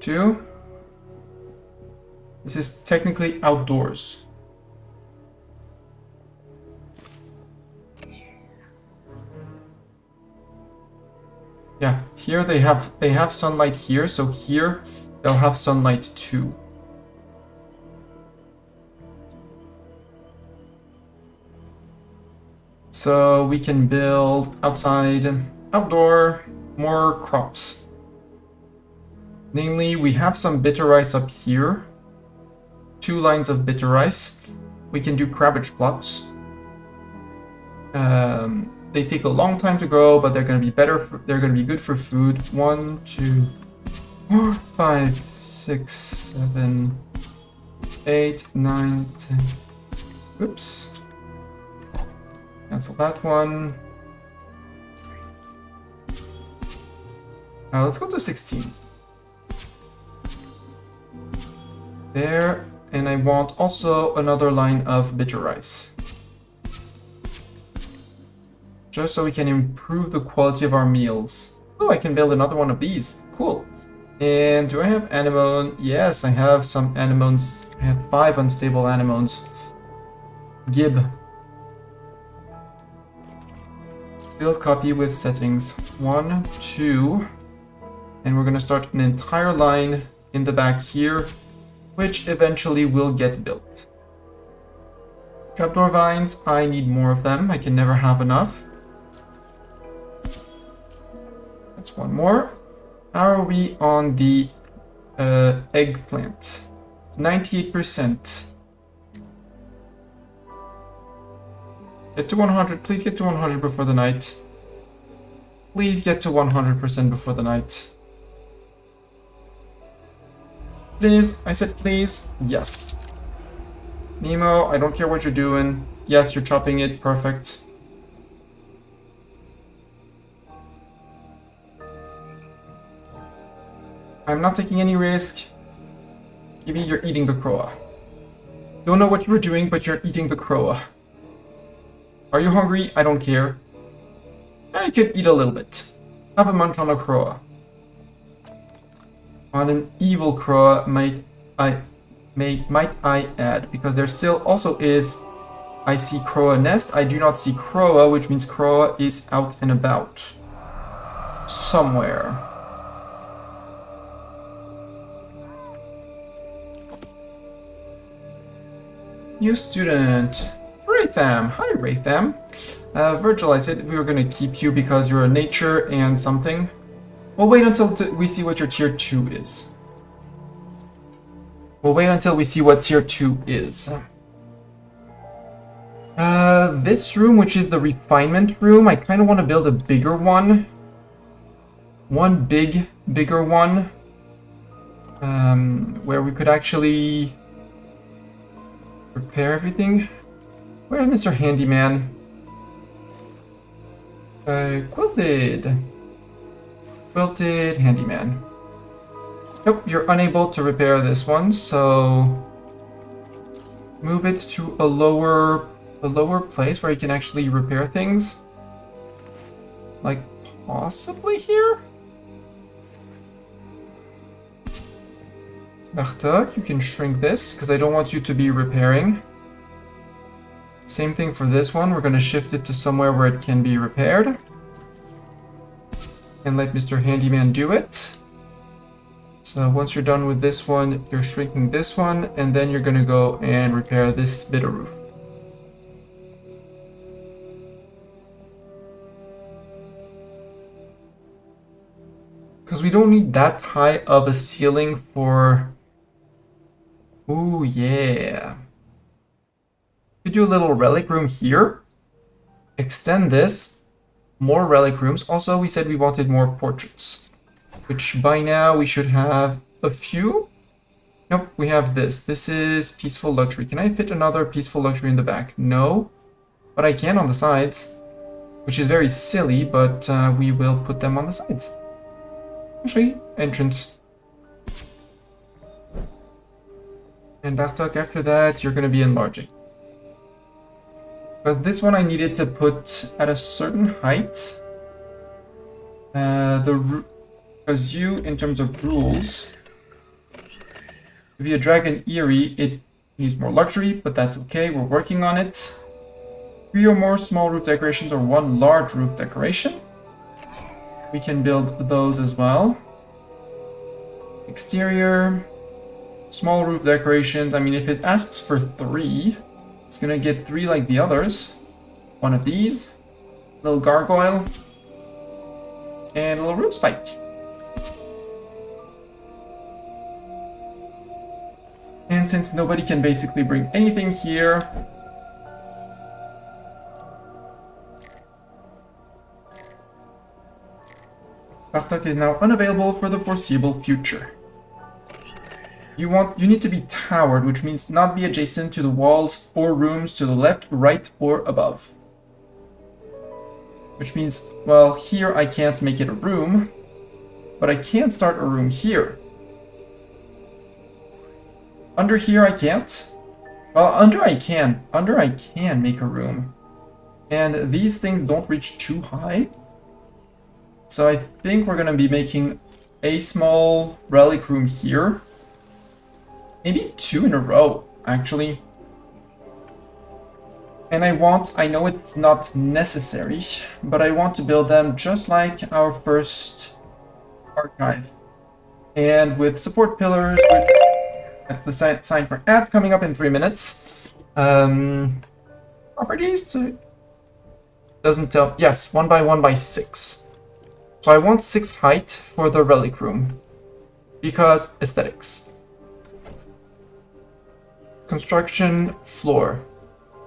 Speaker 1: 2, this is technically outdoors. Yeah, here they have sunlight here, so here they'll have sunlight too. So we can build outside, outdoor, more crops. Namely, we have some bitter rice up here. 2 lines of bitter rice. We can do cabbage plots. They take a long time to grow, but they're going to be they're going to be good for food. 1, 2, 4, 5, 6, 7, 8, 9, 10. Oops. Cancel that one. Let's go to 16. There. And I want also another line of bitter rice. Just so we can improve the quality of our meals. Oh, I can build another one of these. Cool. And do I have anemone? Yes, I have some anemones. I have 5 unstable anemones. Gib. Build copy with settings. 1, 2. And we're going to start an entire line in the back here, which eventually will get built. Trapdoor vines, I need more of them. I can never have enough. That's one more. How are we on the eggplant? 98%. Get to 100. Please get to 100 before the night. Please get to 100% before the night. Please, I said please. Yes. Nemo, I don't care what you're doing. Yes, you're chopping it. Perfect. I'm not taking any risk. Maybe you're eating the Croa. Don't know what you were doing, but you're eating the Croa. Are you hungry? I don't care. You could eat a little bit. Have a munch on a Croa. On an evil Croa, might I add, because there still also is. I see Croa nest. I do not see Croa, which means Croa is out and about somewhere. New student, Ratham. Hi, Ratham. Virgil, I said we were going to keep you because you're a nature and something. We'll wait until we see what your tier 2 is. This room, which is the refinement room, I kind of want to build a bigger one. One bigger one. Where we could actually repair everything. Where's Mr. Handyman? Quilted Handyman. Nope, you're unable to repair this one, so move it to a lower place where you can actually repair things. Like possibly here? Bartok, you can shrink this, because I don't want you to be repairing. Same thing for this one, we're going to shift it to somewhere where it can be repaired. And let Mr. Handyman do it. So once you're done with this one, you're shrinking this one, and then you're going to go and repair this bit of roof. Because we don't need that high of a ceiling for... Ooh, yeah. Could do a little relic room here. Extend this. More relic rooms. Also, we said we wanted more portraits. Which by now we should have a few. Nope, we have this. This is Peaceful Luxury. Can I fit another Peaceful Luxury in the back? No. But I can on the sides. Which is very silly, but we will put them on the sides. Actually, entrance. And Bartok, after that, you're going to be enlarging. Because this one I needed to put at a certain height. Because you, in terms of rules, to be a Dragon Eerie, it needs more luxury, but that's okay, we're working on it. 3 or more small roof decorations or 1 large roof decoration. We can build those as well. Exterior, small roof decorations. I mean, if it asks for 3, it's gonna get 3 like the others. One of these, little gargoyle, and a little roof spike. And since nobody can basically bring anything here, Bartok is now unavailable for the foreseeable future. You need to be towered, which means not be adjacent to the walls or rooms to the left, right, or above. Which means, well, here I can't make it a room, but I can start a room here. Under here I can't. Well, under I can make a room. And these things don't reach too high. So I think we're going to be making a small relic room here. Maybe 2 in a row, actually. And I know it's not necessary, but I want to build them just like our first archive. And with support pillars, that's the sign for ads coming up in 3 minutes. Properties doesn't tell, yes, 1 by 1 by 6. So I want 6 height for the relic room, because aesthetics. Construction floor.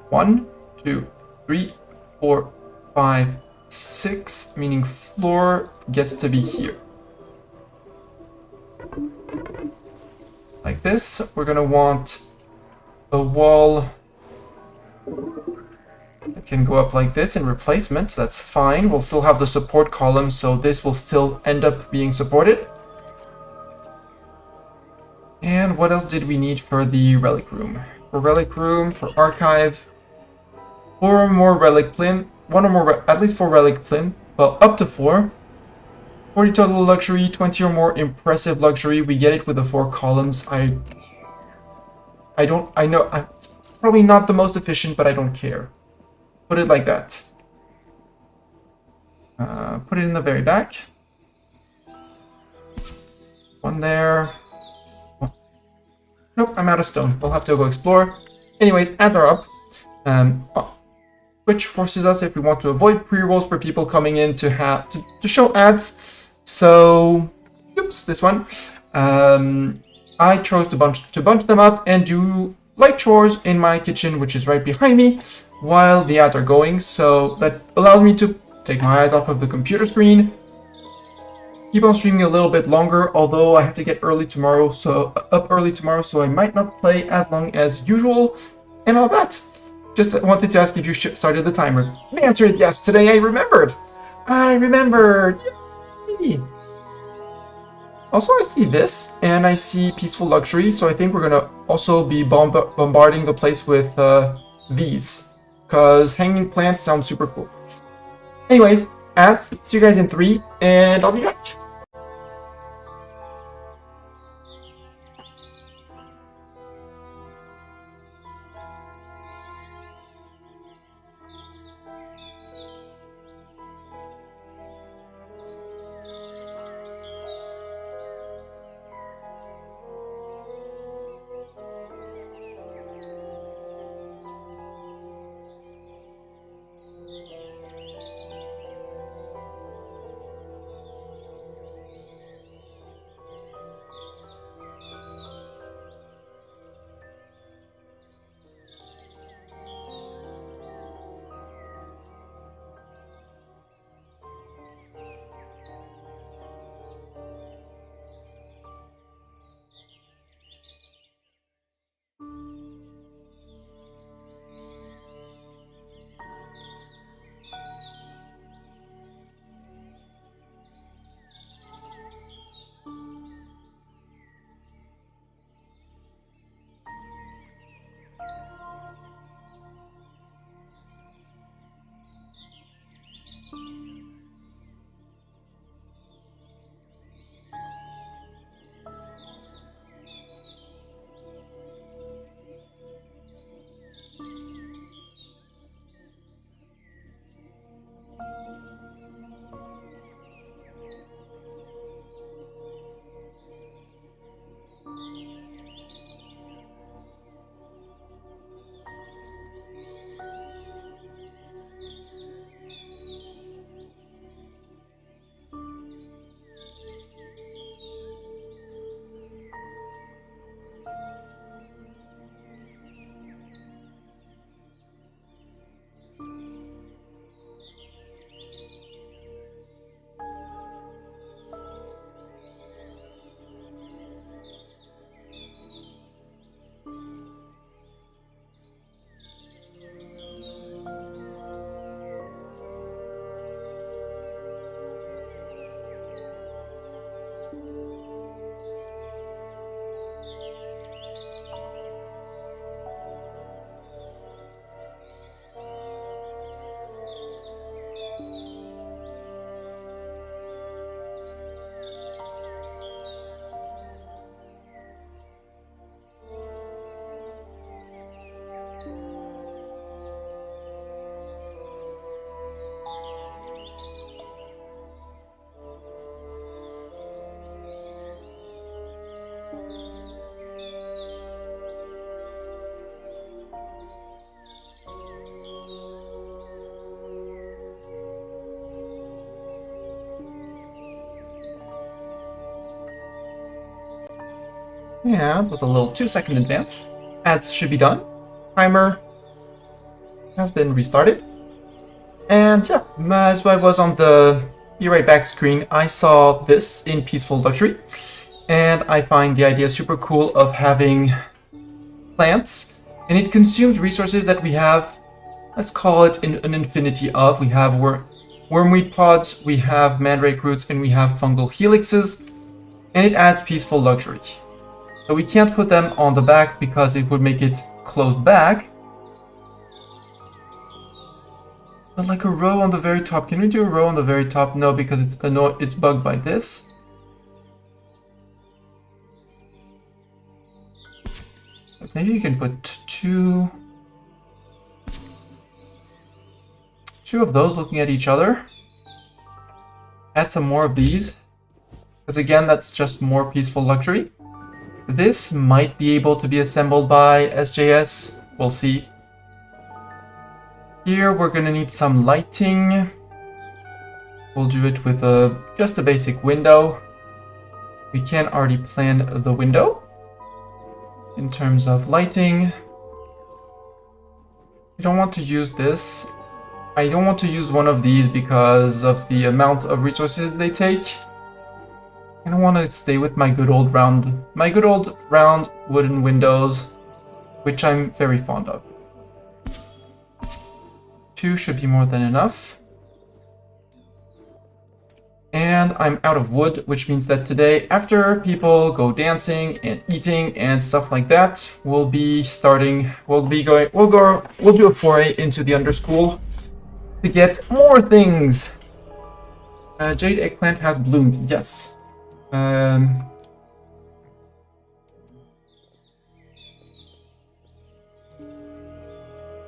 Speaker 1: 1, 2, 3, 4, 5, 6, meaning floor gets to be here. Like this. We're gonna want a wall that can go up like this in replacement. That's fine. We'll still have the support column, so this will still end up being supported. what else did we need for the relic room? For relic room, for archive, 4 more relic plinth, 1 or more, at least 4 relic plinth, well, up to 4. 40 total luxury, 20 or more impressive luxury. We get it with the 4 columns. I know it's probably not the most efficient, but I don't care. Put it like that. Put it in the very back. 1 there. Nope, I'm out of stone. We'll have to go explore. Anyways, ads are up. Which forces us, if we want to avoid pre-rolls for people coming in, to have to show ads. So, oops, this one. I chose to bunch them up and do light chores in my kitchen, which is right behind me, while the ads are going. So that allows me to take my eyes off of the computer screen, keep on streaming a little bit longer, although I have to get up early tomorrow, so I might not play as long as usual, and all that. Just wanted to ask if you started the timer. The answer is yes. Today I remembered. Yay! Also, I see this, and I see Peaceful Luxury, so I think we're gonna also be bombarding the place with these, because hanging plants sound super cool. Anyways, ads, see you guys in 3, and I'll be back. Yeah, with a little 2-second advance. Ads should be done. Timer has been restarted. And yeah, as I was on the Be Right Back screen, I saw this in Peaceful Luxury. And I find the idea super cool of having plants. And it consumes resources that we have, let's call it an infinity of. We have wormweed pods, we have mandrake roots, and we have fungal helixes. And it adds Peaceful Luxury. So we can't put them on the back because it would make it closed back. But like a row on the very top. Can we do a row on the very top? No, because it's bugged by this. But maybe you can put two of those looking at each other. Add some more of these. Because again, that's just more peaceful luxury. This might be able to be assembled by SJS. We'll see. Here we're gonna need some lighting. We'll do it with just a basic window. We can already plan the window in terms of lighting. We don't want to use this. I don't want to use one of these because of the amount of resources they take. I don't want to stay with my good old round wooden windows, which I'm very fond of. 2 should be more than enough. And I'm out of wood, which means that today, after people go dancing and eating and stuff like that, we'll do a foray into the underschool to get more things. Jade eggplant has bloomed, yes.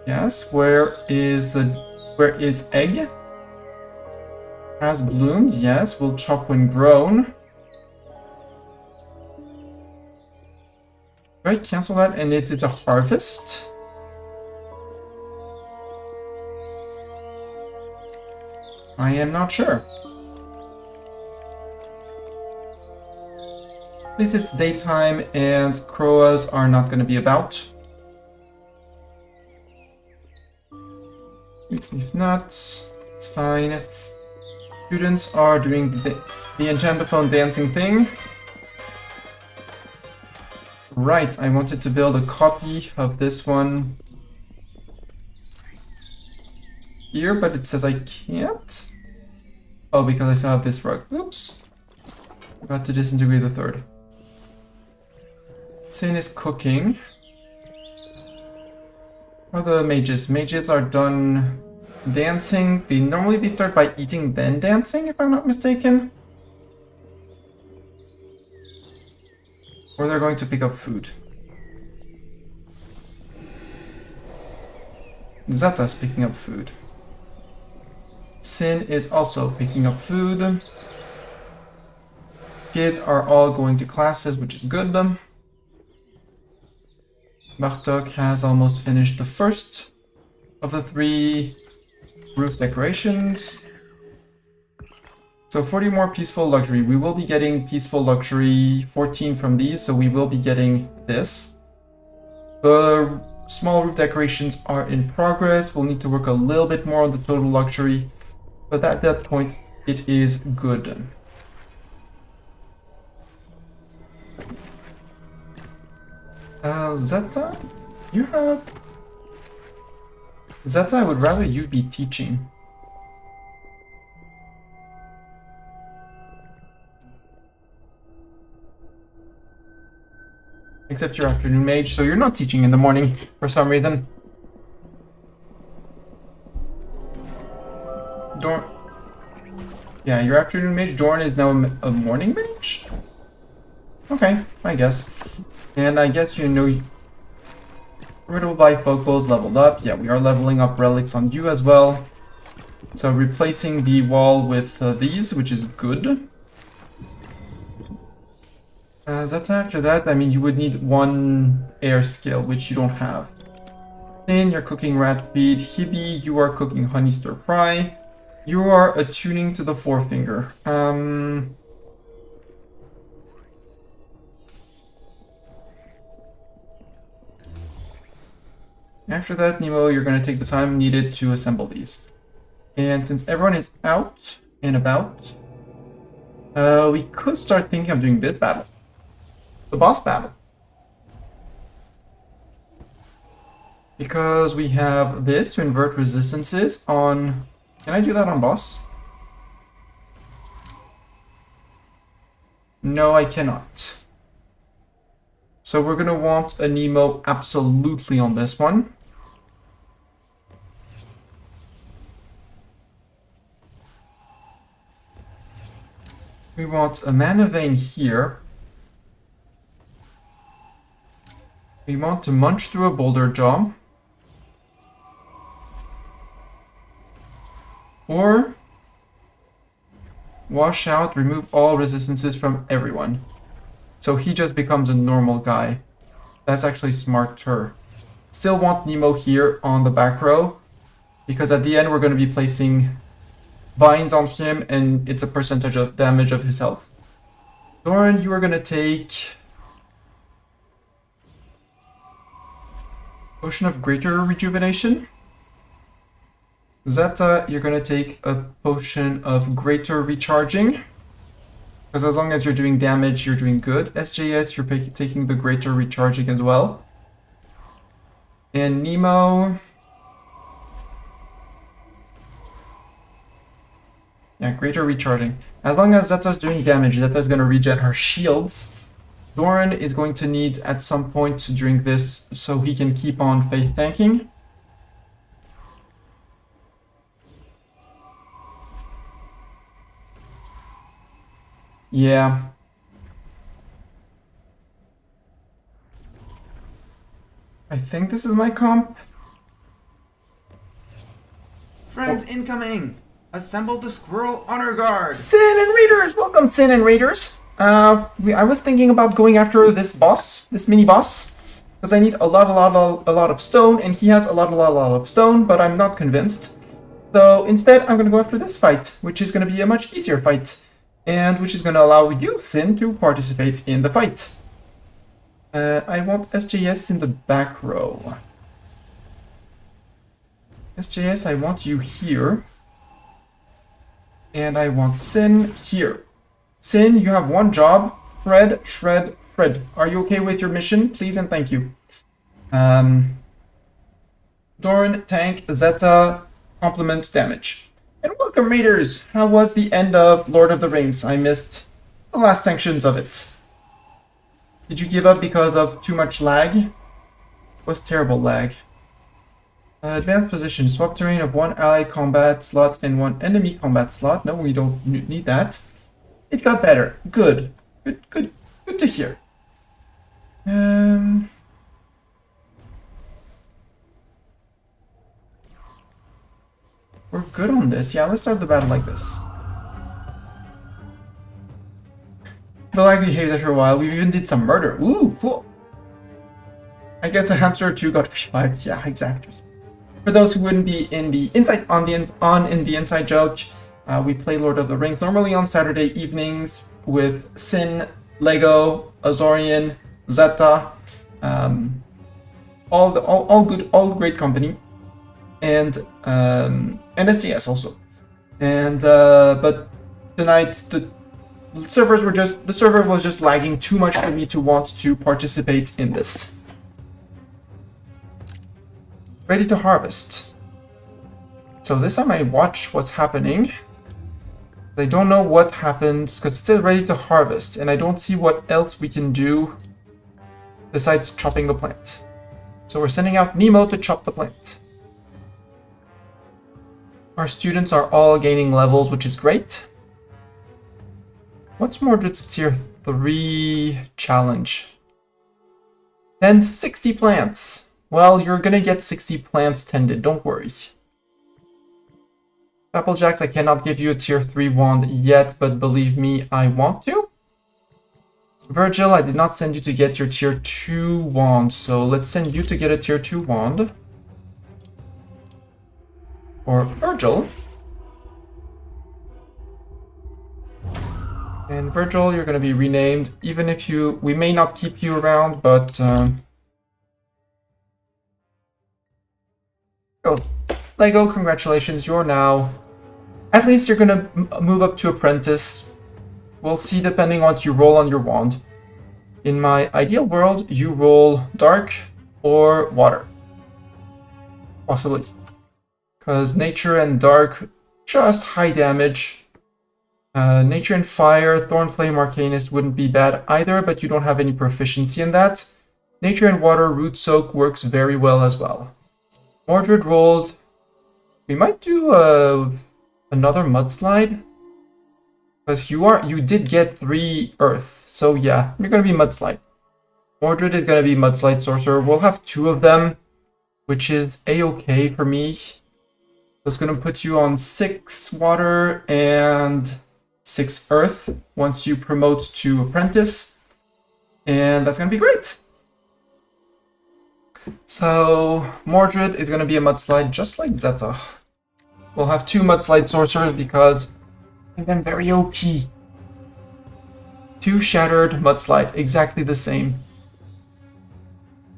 Speaker 1: Yes, where is egg? Has bloomed, yes, will chop when grown. Do I cancel that and is it a harvest? I am not sure. At least it's daytime and croas are not going to be about. If not, it's fine. Students are doing the enchantment dancing thing. Right, I wanted to build a copy of this one here, but it says I can't. Oh, because I still have this rug. Oops. Forgot to disintegrate the third. Sin is cooking. Or the mages. Mages are done dancing. Normally they start by eating then dancing, if I'm not mistaken. Or they're going to pick up food. Zata's picking up food. Sin is also picking up food. Kids are all going to classes, which is good. Bartok has almost finished the first of the 3 roof decorations. So 40 more peaceful luxury. We will be getting peaceful luxury 14 from these, so we will be getting this. The small roof decorations are in progress. We'll need to work a little bit more on the total luxury, but at that point it is good. Zeta, you have... Zeta, I would rather you be teaching. Except you're afternoon mage, so you're not teaching in the morning for some reason. Dorn... Yeah, your afternoon mage. Dorn is now a morning mage? Okay, I guess. And I guess you know... Formidable bifocals leveled up. Yeah, we are leveling up relics on you as well. So replacing the wall with these, which is good. Zeta, after that, I mean, you would need 1 air skill, which you don't have. Then you're cooking rat feed. Hibi, you are cooking honey stir fry. You are attuning to the forefinger. After that, Nemo, you're going to take the time needed to assemble these. And since everyone is out and about, we could start thinking of doing this battle. The boss battle. Because we have this to invert resistances on... Can I do that on boss? No, I cannot. So we're going to want a Nemo absolutely on this one. We want a Mana Vein here. We want to munch through a Boulder Jaw. Or wash out, remove all resistances from everyone. So he just becomes a normal guy. That's actually smarter. Still want Nemo here on the back row, because at the end we're going to be placing vines on him and it's a percentage of damage of his health. Doran, you are going to take Potion of Greater Rejuvenation. Zeta, you're going to take a Potion of Greater Recharging. Because as long as you're doing damage, you're doing good. SJS, you're taking the Greater Recharging as well. And Nemo... yeah, Greater Recharging. As long as Zeta's doing damage, Zeta's going to regen her shields. Doran is going to need at some point to drink this so he can keep on face tanking. Yeah. I think this is my comp.
Speaker 2: Friends incoming! Assemble the squirrel honor guard!
Speaker 1: Sin and Raiders! Welcome, Sin and Raiders! I was thinking about going after this boss, this mini boss, because I need a lot of stone, and he has a lot of stone, but I'm not convinced. So instead, I'm gonna go after this fight, which is gonna be a much easier fight, and which is gonna allow you, Sin, to participate in the fight. I want SJS in the back row. SJS, I want you here. And I want Sin here. Sin, you have one job. Shred, shred, shred. Are you okay with your mission? Please and thank you. Doran, tank, Zeta, complement, damage. And welcome, Raiders! How was the end of Lord of the Rings? I missed the last sections of it. Did you give up because of too much lag? It was terrible lag. Advanced position. Swap terrain of one allied combat slot and one enemy combat slot. No, we don't need that. It got better. Good. Good to hear. We're good on this. Yeah, let's start the battle like this. The lag behaved after a while. We even did some murder. Ooh, cool. I guess a hamster or two got revived. Yeah, exactly. For those who wouldn't be in the inside inside joke, we play Lord of the Rings normally on Saturday evenings with Sin, Lego, Azorian, Zeta, all great company, and SGS also. And but tonight the server was just lagging too much for me to want to participate in this. Ready to harvest. So this time I watch what's happening. I don't know what happens because it says ready to harvest and I don't see what else we can do besides chopping the plant. So we're sending out Nemo to chop the plant. Our students are all gaining levels, which is great. What's Mordred's tier 3 challenge? Then 60 plants. Well, you're gonna get 60 plants tended, don't worry. Applejacks, I cannot give you a tier 3 wand yet, but believe me, I want to. Virgil, I did not send you to get your tier 2 wand, so let's send you to get a tier 2 wand. Or Virgil. And Virgil, you're gonna be renamed, even if we may not keep you around, but oh, Lego, congratulations, you're now... At least you're gonna move up to apprentice. We'll see depending on what you roll on your wand. In my ideal world, you roll dark or water. Possibly. Because nature and dark, just high damage. Nature and fire, Thorn Flame Arcanist wouldn't be bad either, but you don't have any proficiency in that. Nature and water root soak works very well as well. Mordred rolled. We might do another mudslide. Because you did get 3 earth. So yeah, you're gonna be mudslide. Mordred is gonna be mudslide sorcerer. We'll have 2 of them, which is a-okay for me. So it's gonna put you on 6 water and 6 earth once you promote to apprentice. And that's gonna be great. So Mordred is gonna be a mudslide just like Zeta. We'll have 2 mudslide sorcerers because I think them very OP. 2 shattered mudslide, exactly the same.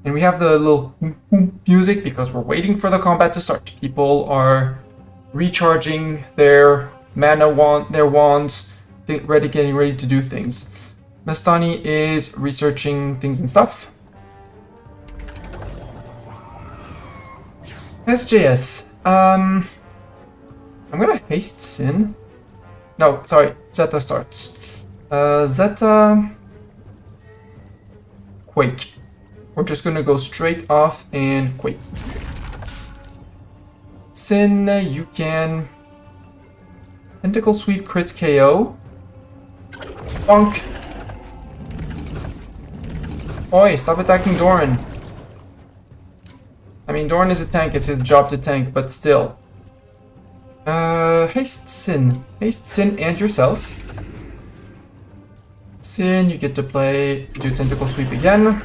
Speaker 1: And we have the little music because we're waiting for the combat to start. People are recharging their mana their wands, getting ready to do things. Mastani is researching things and stuff. SJS. I'm gonna haste Sin. No, sorry, Zeta starts. Zeta... Quake. We're just gonna go straight off and Quake. Sin, you can... Tentacle Sweep crits KO. Bonk! Oi, stop attacking Doran. I mean, Doran is a tank, it's his job to tank, but still. Haste Sin. Haste Sin and yourself. Sin, you get to do Tentacle Sweep again.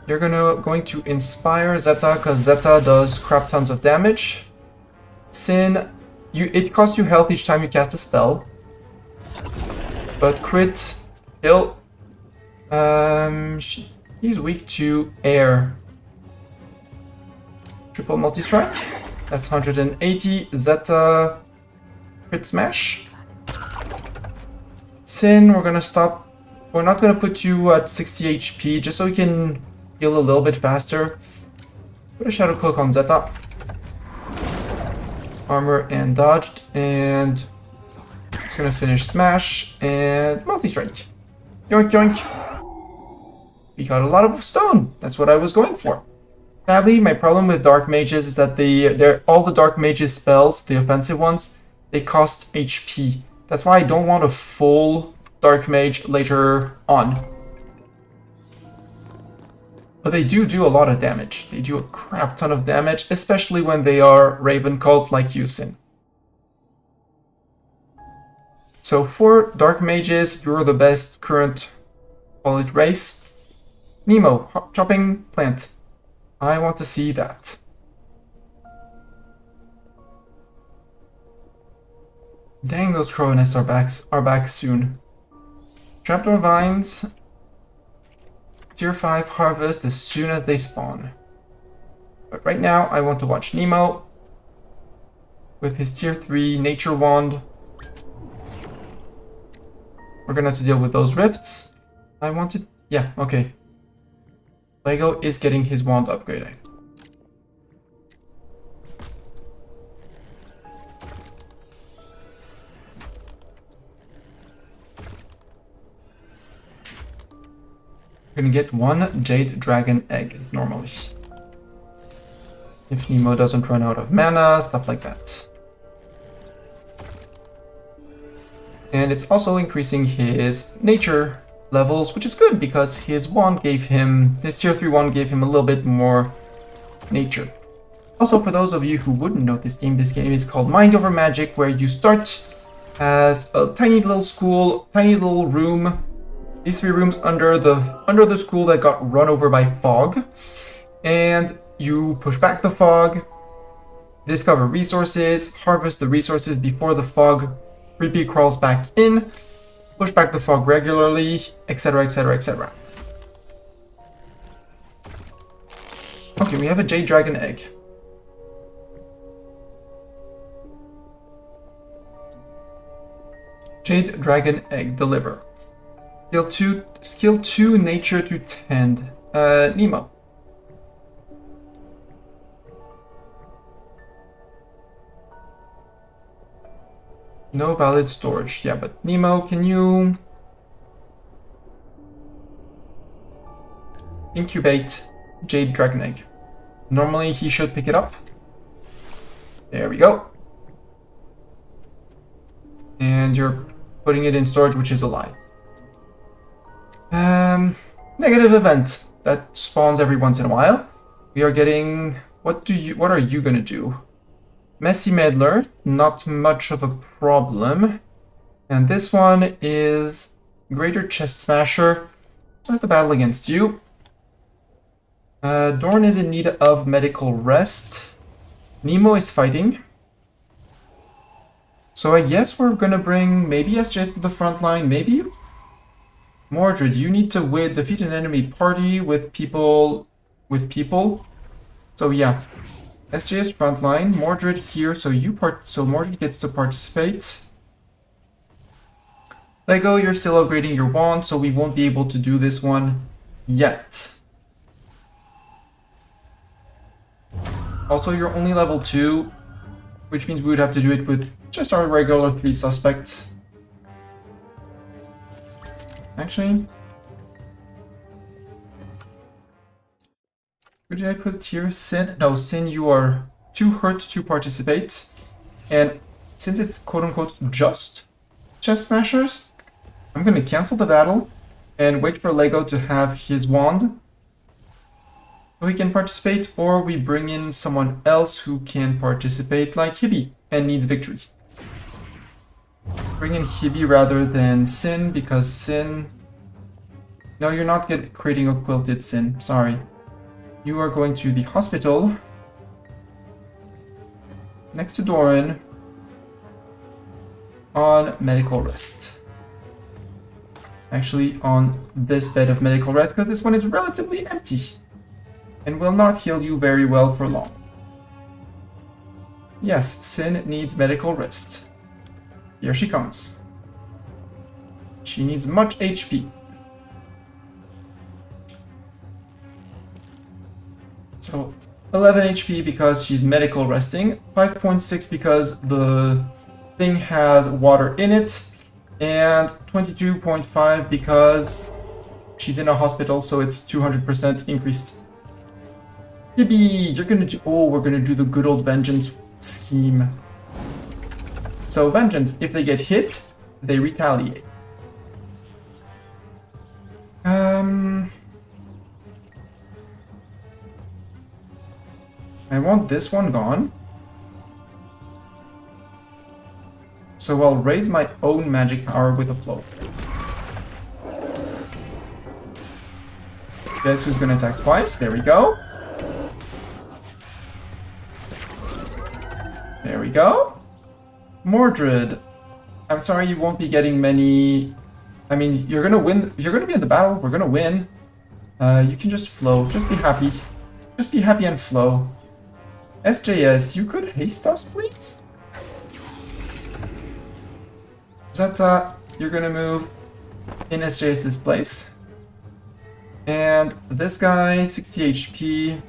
Speaker 1: You're going to inspire Zeta, because Zeta does crap tons of damage. Sin, it costs you health each time you cast a spell. But crit, kill. He's weak to air. Triple multi-strike. That's 180. Zeta, crit smash. Sin, we're gonna stop. We're not gonna put you at 60 HP, just so we can heal a little bit faster. Put a Shadow Cloak on Zeta. Armor and dodged, and it's gonna finish smash and multi-strike. Yoink yoink. We got a lot of stone. That's what I was going for. Sadly, my problem with Dark Mages is that all the Dark Mages spells, the offensive ones, they cost HP. That's why I don't want a full Dark Mage later on. But they do a lot of damage. They do a crap ton of damage, especially when they are Raven Cult like you, Sin. So for Dark Mages, you're the best current, call it race. Nemo, chopping plant. I want to see that. Dang, those crow nests are back soon. Trapdoor vines. Tier 5 harvest as soon as they spawn. But right now, I want to watch Nemo with his tier 3 nature wand. We're gonna have to deal with those rifts. I wanted... yeah, okay. Lego is getting his wand upgraded. We're gonna get 1 Jade Dragon Egg, normally. If Nemo doesn't run out of mana, stuff like that. And it's also increasing his nature levels, which is good because his tier 3 wand gave him a little bit more nature. Also, for those of you who wouldn't know this game is called Mind Over Magic, where you start as a tiny little school, tiny little room. These 3 rooms under the school that got run over by fog. And you push back the fog, discover resources, harvest the resources before the fog creepy crawls back in, push back the fog regularly, etc, etc, etc. Okay, we have a Jade Dragon Egg. Jade Dragon Egg, deliver. Skill 2, nature to tend. Nemo. No valid storage. Yeah, but Nemo, can you... incubate Jade Dragon Egg. Normally he should pick it up. There we go. And you're putting it in storage, which is a lie. Negative event that spawns every once in a while. We are getting... What are you gonna do? Messy Meddler, not much of a problem. And this one is Greater Chest Smasher. Start the battle against you. Dorn is in need of medical rest. Nemo is fighting. So I guess we're gonna bring maybe SJS to the front line, maybe? Mordred, you need to defeat an enemy party with people. So yeah, SJS front line, Mordred here, so Mordred gets to participate. Lego, you're still upgrading your wand, so we won't be able to do this one yet. Also, you're only level 2, which means we would have to do it with just our regular 3 suspects. Actually, who did I put here? Sin? No, Sin, you are too hurt to participate. And since it's quote-unquote just chest smashers, I'm going to cancel the battle and wait for Lego to have his wand so he can participate, or we bring in someone else who can participate, like Hibby, and needs victory. Bring in Hibby rather than Sin, because Sin... No, you're not creating a quilted Sin, sorry. You are going to the hospital next to Doran on medical rest. Actually, on this bed of medical rest, because this one is relatively empty and will not heal you very well for long. Yes, Sin needs medical rest. Here she comes. She needs much HP. So 11 HP because she's medical resting, 5.6 because the thing has water in it, and 22.5 because she's in a hospital, so it's 200% increased. Yippee! You're gonna do... Oh, we're gonna do the good old vengeance scheme. So vengeance, if they get hit, they retaliate. I want this one gone. So I'll raise my own magic power with a flow. Guess who's gonna attack twice? There we go. There we go. Mordred. I'm sorry you won't be getting many... I mean, you're gonna win. You're gonna be in the battle. We're gonna win. You can just flow. Just be happy. Just be happy and flow. SJS, you could haste us, please? Zeta, you're gonna move in SJS's place. And this guy, 60 HP.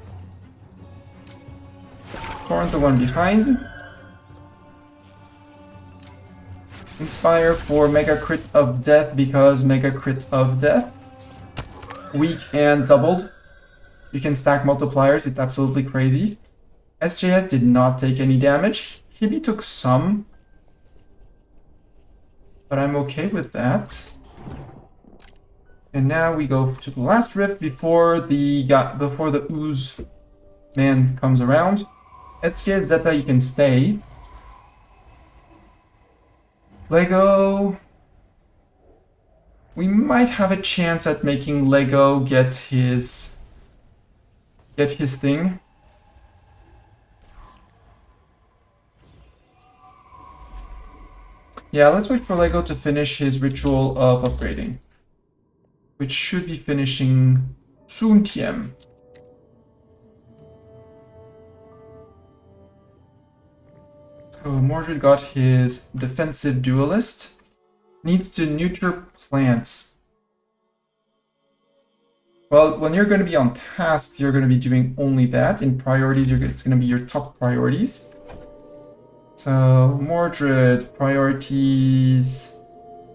Speaker 1: Torrent, the one behind. Inspire for Mega Crit of Death because Mega Crit of Death. Weak and doubled. You can stack multipliers, it's absolutely crazy. SJS did not take any damage. Hibby took some. But I'm okay with that. And now we go to the last rift before the ooze man comes around. SJS Zeta, you can stay. Lego. We might have a chance at making Lego get his thing. Yeah, let's wait for Lego to finish his ritual of upgrading, which should be finishing soon, TM. So Mordred got his defensive duelist. Needs to neuter plants. Well, when you're going to be on tasks, you're going to be doing only that. In priorities, it's going to be your top priorities. So, Mordred, priorities,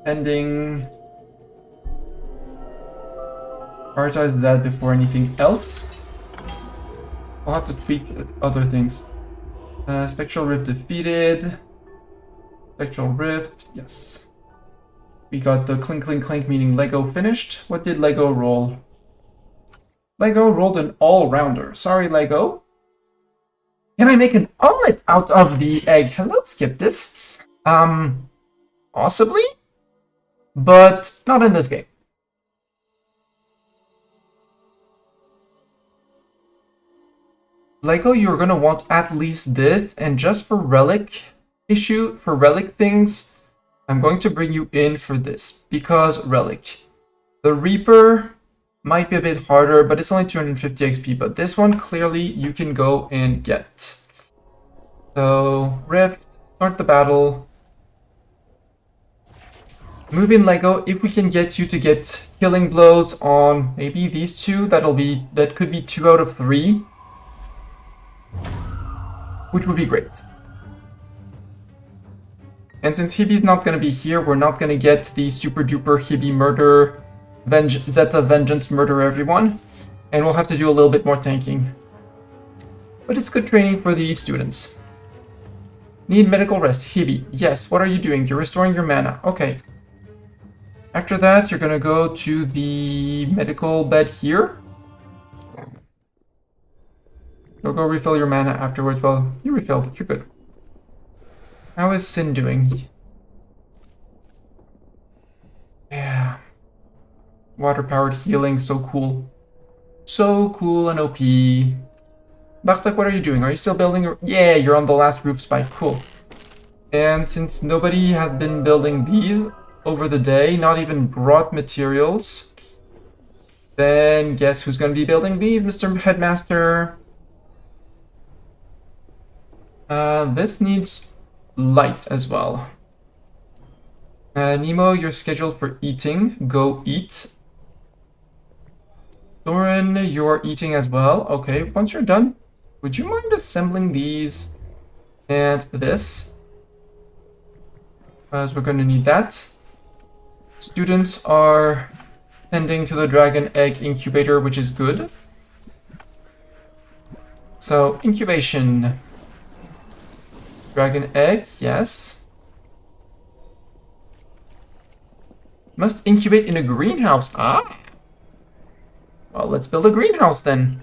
Speaker 1: pending. prioritize that before anything else. I'll have to tweak other things. Spectral Rift defeated. Spectral Rift, yes. We got the clink clink clink, meaning Lego finished. What did Lego roll? Lego rolled an all-rounder. Sorry, Lego. Can I make an omelet out of the egg? Hello, Skiptis. Possibly, but not in this game. Lego, you're gonna want at least this, and just for relic things, I'm going to bring you in for this, because relic. The Reaper might be a bit harder, but it's only 250 XP, but this one, clearly, you can go and get. So, Rift, start the battle. Move in, Lego. If we can get you to get killing blows on maybe these two, that could be 2 out of 3. Which would be great. And since Hibi's not going to be here, we're not going to get the super duper Hibi murder, Zeta Vengeance murder everyone. And we'll have to do a little bit more tanking. But it's good training for the students. Need medical rest. Hibi, yes, what are you doing? You're restoring your mana. Okay. After that, you're going to go to the medical bed here. You'll go refill your mana afterwards. Well, you refilled. You're good. How is Sin doing? Yeah. Water-powered healing. So cool. So cool and OP. Bartek, what are you doing? Are you still building? Yeah, you're on the last roof spike. Cool. And since nobody has been building these over the day, not even brought materials, then guess who's going to be building these, Mr. Headmaster? This needs light as well. Nemo, you're scheduled for eating. Go eat. Doran, you're eating as well. Okay, once you're done, would you mind assembling these and this? As we're going to need that. Students are tending to the dragon egg incubator, which is good. So, incubation. Dragon egg, yes. Must incubate in a greenhouse. Ah! Well, let's build a greenhouse then.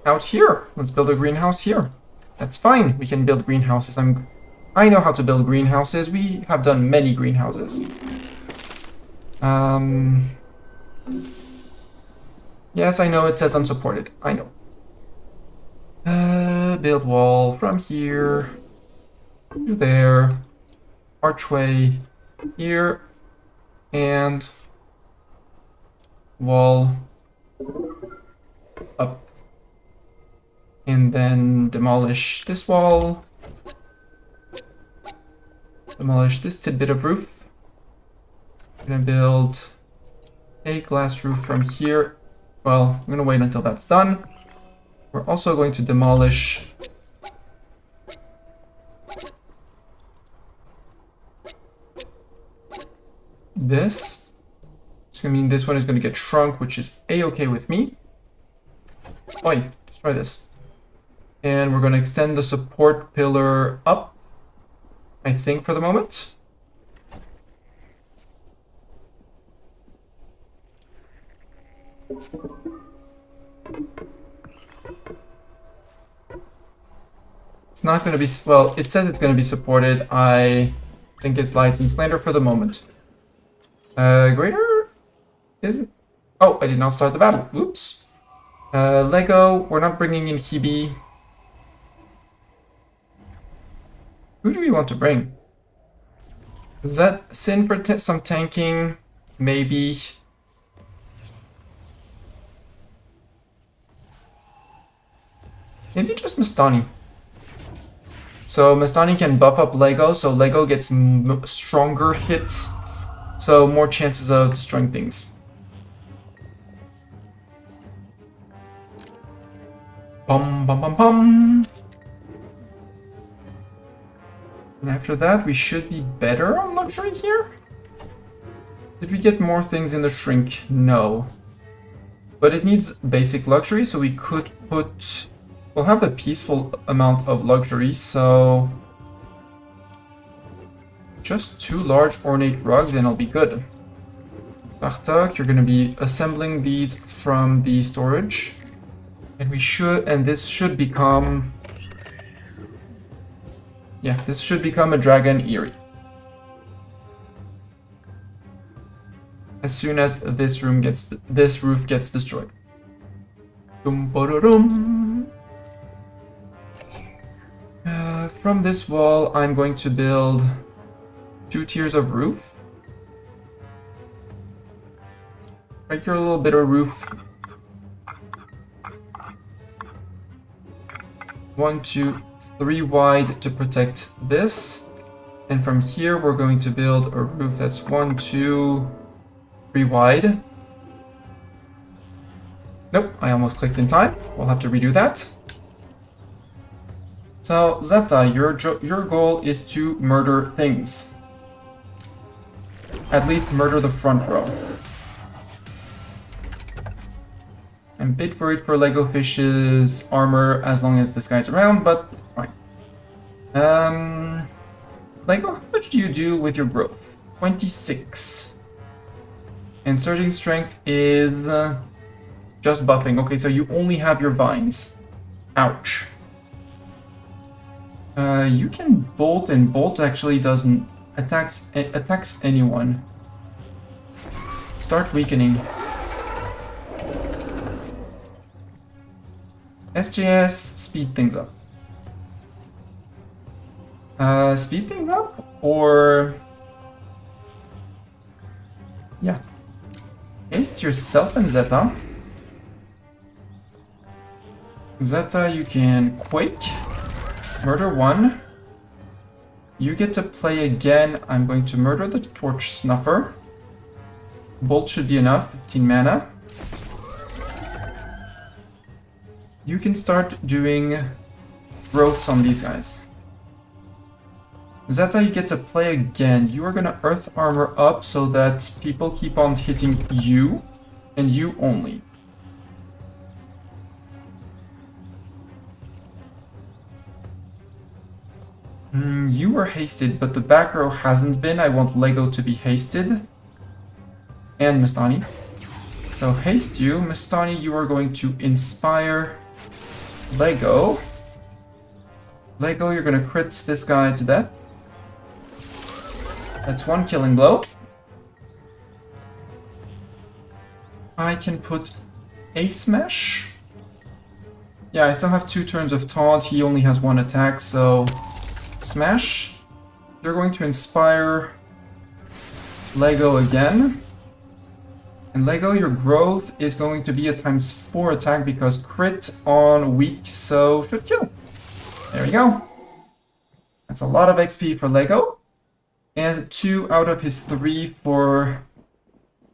Speaker 1: Out here. Let's build a greenhouse here. That's fine. We can build greenhouses. I know how to build greenhouses. We have done many greenhouses. Yes, I know it says unsupported. I know. Build wall from here to there. Archway here. And wall up. And then demolish this wall. Demolish this tidbit of roof. I'm gonna build a glass roof from here. Well, I'm gonna wait until that's done. We're also going to demolish this. It's gonna mean this one is gonna get shrunk, which is a-okay with me. Oi, destroy this. And we're gonna extend the support pillar up, I think, for the moment. It's not going to be, well, it says it's going to be supported. I think it's Lights and Slander for the moment. Greater? Isn't? Oh, I did not start the battle. Oops. Lego, we're not bringing in Hibi. Who do we want to bring? Is that Sin for some tanking? Maybe. Maybe just Mastani. So Mastani can buff up Lego, so Lego gets stronger hits, so more chances of destroying things. Bum bum bum bum. And after that, we should be better on luxury here. Did we get more things in the shrink? No. But it needs basic luxury, so we could put... We'll have the peaceful amount of luxury, so... Just 2 large ornate rugs and it'll be good. Bartok, you're going to be assembling these from the storage. And we should... And this should become... Yeah, this should become a dragon Eerie. As soon as this roof gets destroyed. From this wall, I'm going to build 2 tiers of roof. Regular little bit of roof. 1, 2, 3 wide to protect this. And from here, we're going to build a roof that's 1, 2, 3 wide. Nope, I almost clicked in time. We'll have to redo that. So, Zeta, your goal is to murder things. At least murder the front row. I'm a bit worried for Lego Fish's armor as long as this guy's around, but it's fine. Lego, how much do you do with your growth? 26. And surging strength is just buffing. Okay, so you only have your vines. Ouch. You can bolt, and bolt actually doesn't attacks anyone. Start weakening. SJS, speed things up. Speed things up, or yeah. Haste yourself and Zeta. Zeta, you can Quake. Murder 1. You get to play again. I'm going to murder the Torch Snuffer. Bolt should be enough. 15 mana. You can start doing growths on these guys. Zeta, you get to play again. You are going to Earth Armor up so that people keep on hitting you, and you only. You were hasted, but the back row hasn't been. I want Lego to be hasted. And Mastani. So haste you. Mastani, you are going to inspire Lego. Lego, you're going to crit this guy to death. That's 1 killing blow. I can put a smash. Yeah, I still have 2 turns of taunt. He only has 1 attack, so smash. You're going to inspire Lego again. And Lego, your growth is going to be a ×4 attack because crit on weak, so should kill. There we go. That's a lot of XP for Lego. And 2 out of his 3 for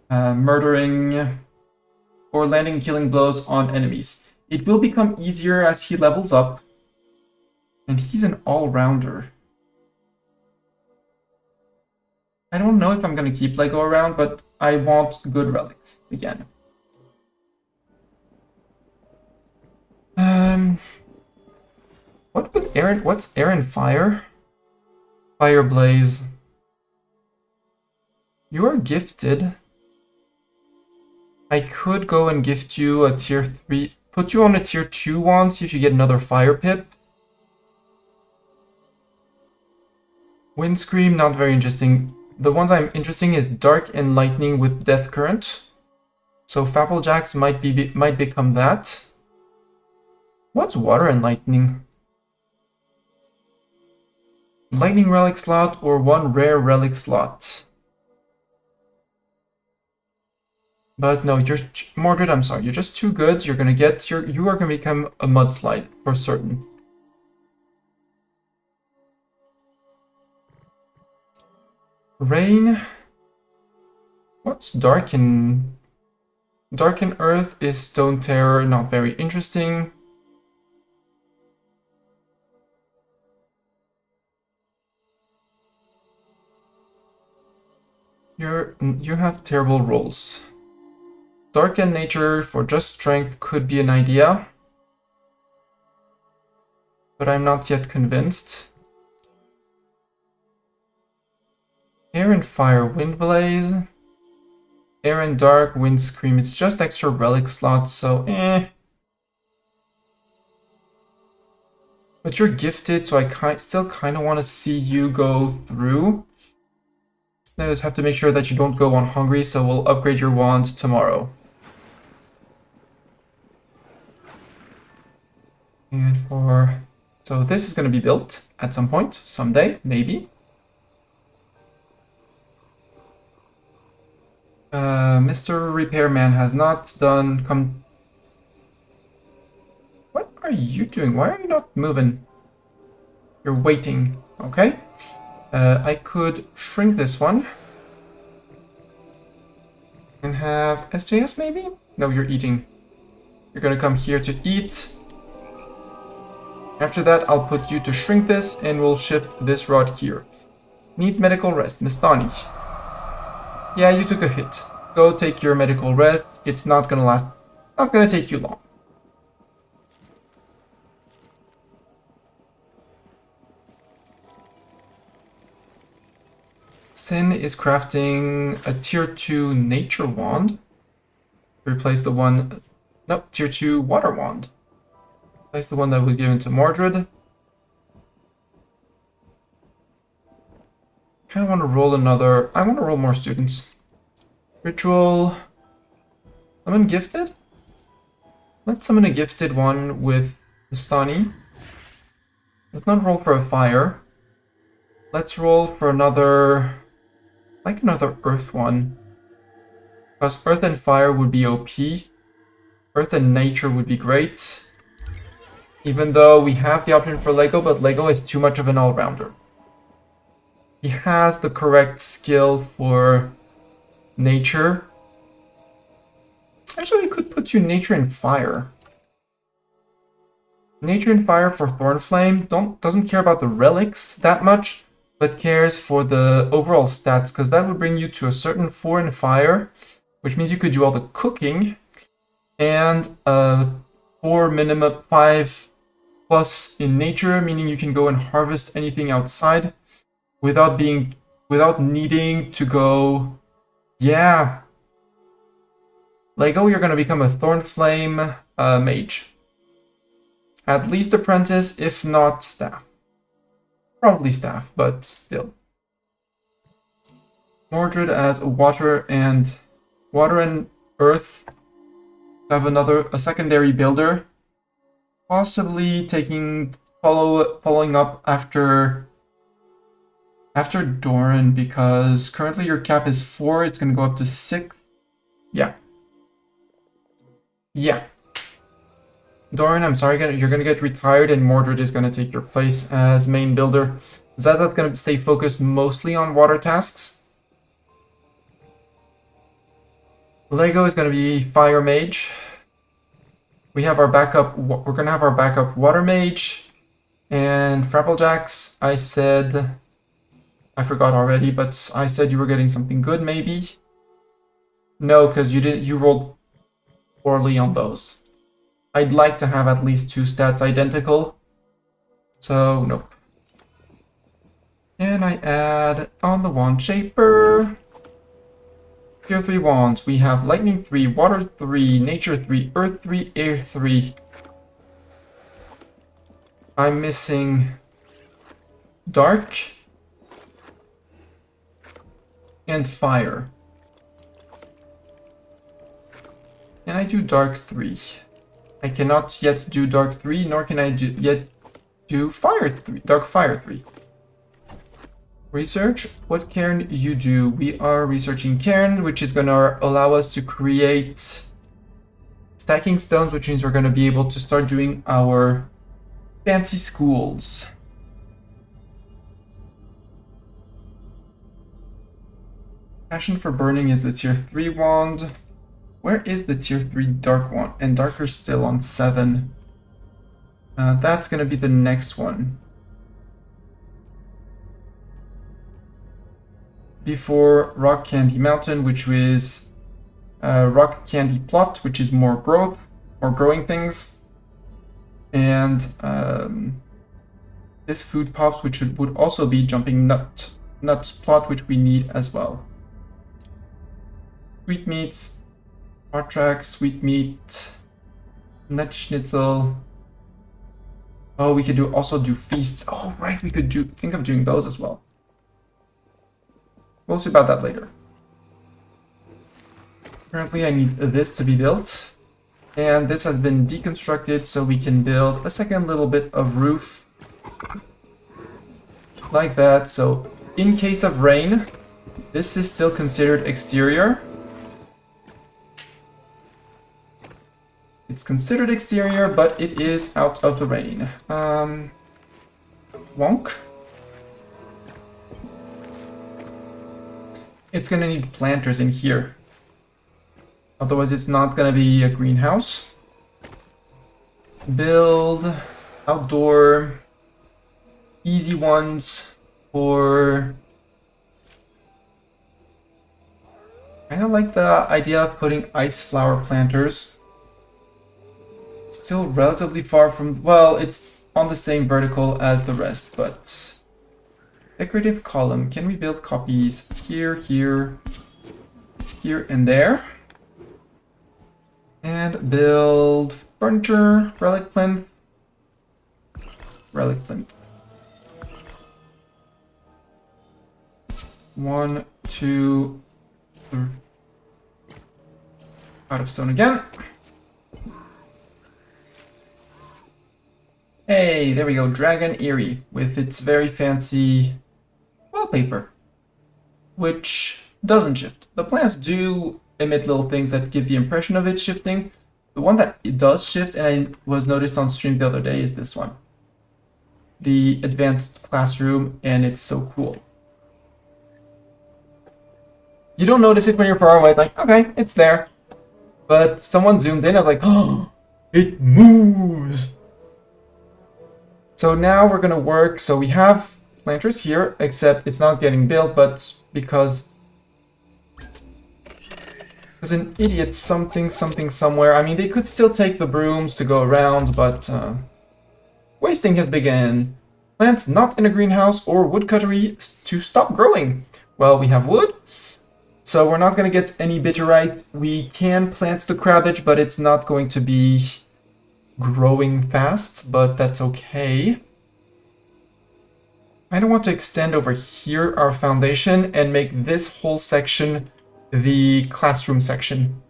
Speaker 1: murdering or landing killing blows on enemies. It will become easier as he levels up. And he's an all-rounder. I don't know if I'm going to keep Lego around, but I want good relics again. What would Aaron... What's Aaron Fire? Fire Blaze. You are gifted. I could go and gift you a tier 3... Put you on a tier 2 one, see if you get another Fire Pip. Windscream, not very interesting. The ones I'm interested in is Dark and Lightning with Death Current. So Fapplejacks might become that. What's Water and Lightning? Lightning Relic slot or 1 Rare Relic slot. But no, you're Mordred, I'm sorry, you're just too good. You're gonna get you are gonna become a mudslide for certain. Rain. What's Darken? Darken Earth is Stone Terror, not very interesting. You have terrible rolls. Darken Nature for just strength could be an idea, but I'm not yet convinced. Air and Fire, Wind Blaze. Air and Dark, Wind Scream. It's just extra relic slots, so eh. But you're gifted, so I still kind of want to see you go through. I just have to make sure that you don't go on hungry, so we'll upgrade your wand tomorrow. And so this is going to be built at some point, someday, maybe. Mr. Repairman has not done. What are you doing? Why are you not moving? You're waiting. Okay. I could shrink this one. And have SJS maybe? No, you're eating. You're gonna come here to eat. After that, I'll put you to shrink this and we'll shift this rod here. Needs medical rest. Mistani. Yeah, you took a hit. Go take your medical rest. It's not gonna last. Not gonna take you long. Sin is crafting a tier 2 nature wand. Replace the one. Nope, tier 2 water wand. Replace the one that was given to Mordred. Kind of want to roll another. I want to roll more students. Ritual. Summon gifted? Let's summon a gifted one with Mistani. Let's not roll for a fire. Let's roll for another. Like another earth one. Because earth and fire would be OP. Earth and nature would be great. Even though we have the option for Lego, but Lego is too much of an all-rounder. He has the correct skill for nature. Actually, we could put you nature and fire. Nature and fire for Thornflame. Doesn't care about the relics that much, but cares for the overall stats, because that would bring you to a certain 4 in fire, which means you could do all the cooking, and 4 minimum 5 plus in nature, meaning you can go and harvest anything outside without needing to go. Yeah. Lego, you're gonna become a Thornflame mage. At least apprentice, if not staff. Probably staff, but still. Mordred as a water and earth. Have a secondary builder. Possibly following up after Doran, because currently your cap is 4, it's gonna go up to 6. Yeah. Yeah. Doran, I'm sorry, you're gonna get retired and Mordred is gonna take your place as main builder. Zata's gonna stay focused mostly on water tasks. Lego is gonna be fire mage. We have our backup. We're gonna have our backup water mage and Frapplejacks. I forgot already, but I said you were getting something good, maybe. No, because you rolled poorly on those. I'd like to have at least 2 stats identical. So, nope. Can I add on the wand shaper? Tier 3 wands. We have lightning 3, water 3, nature 3, earth 3, air 3. I'm missing dark and fire. Can I do dark 3? I cannot yet do dark 3, nor can I yet do fire 3, dark fire 3. Research. What cairn you do? We are researching cairn, which is going to allow us to create stacking stones, which means we're going to be able to start doing our fancy schools. Passion for Burning is the tier 3 wand. Where is the tier 3 dark wand? And darker's still on 7. That's going to be the next one. before Rock Candy Mountain, which is Rock Candy Plot, which is more growth or growing things, and this Food Pops, which would also be Jumping Nuts Plot, which we need as well. Sweetmeats, Art Tracks, Sweetmeat, Nutty Schnitzel. Oh, we could also do feasts. Oh, right, we could think of doing those as well. We'll see about that later. Currently, I need this to be built. And this has been deconstructed so we can build a second little bit of roof. Like that. So, in case of rain, this is still considered exterior. It's considered exterior, but it is out of the rain. Wonk. It's gonna need planters in here. Otherwise, it's not gonna be a greenhouse. Build outdoor easy ones for... I don't like the idea of putting ice flower planters. Still relatively far from... Well, it's on the same vertical as the rest, but... Decorative column. Can we build copies here, here, here, and there? And build furniture, relic plinth, relic plinth. 1, 2, 3. Out of stone again. Hey, there we go, Dragon Eerie, with its very fancy wallpaper, which doesn't shift. The plants do emit little things that give the impression of it shifting. The one that it does shift, and I was noticed on stream the other day, is this one. The advanced classroom, and it's so cool. You don't notice it when you're far away, like, okay, it's there. But someone zoomed in, I was like, oh, it moves! So now we're gonna work, so we have planters here, except it's not getting built, but because an idiot something somewhere. I mean, they could still take the brooms to go around, but wasting has begun. Plants not in a greenhouse or woodcuttery to stop growing. Well, we have wood, so we're not gonna get any bitter rice. We can plant the cabbage, but it's not going to be growing fast, but that's okay. I don't want to extend over here our foundation and make this whole section the classroom section.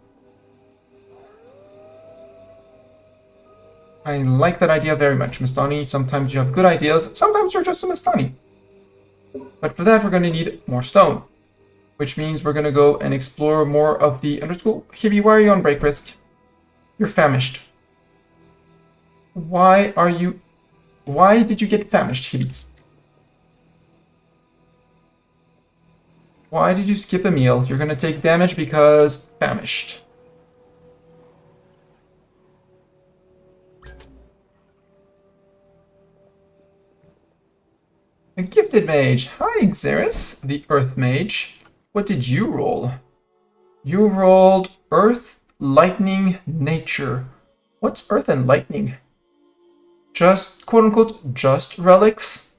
Speaker 1: I like that idea very much, Mistani. Sometimes you have good ideas, sometimes you're just a Mistani. But for that, we're going to need more stone, which means we're going to go and explore more of the underschool. Hibi, why are you on break risk? You're famished. Why did you get famished, Hibi? Why did you skip a meal? You're gonna take damage because famished. A gifted mage. Hi, Xeris, the earth mage. What did you roll? You rolled earth, lightning, nature. What's earth and lightning? Just, quote-unquote, just relics?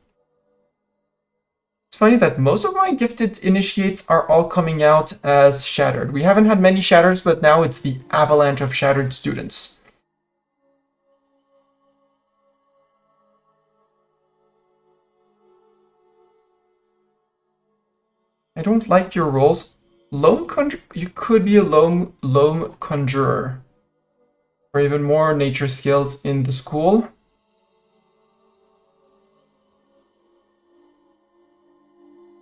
Speaker 1: It's funny that most of my gifted initiates are all coming out as shattered. We haven't had many shatters, but now it's the avalanche of shattered students. I don't like your rolls. Loam conjure. You could be a loam conjurer. Or even more nature skills in the school.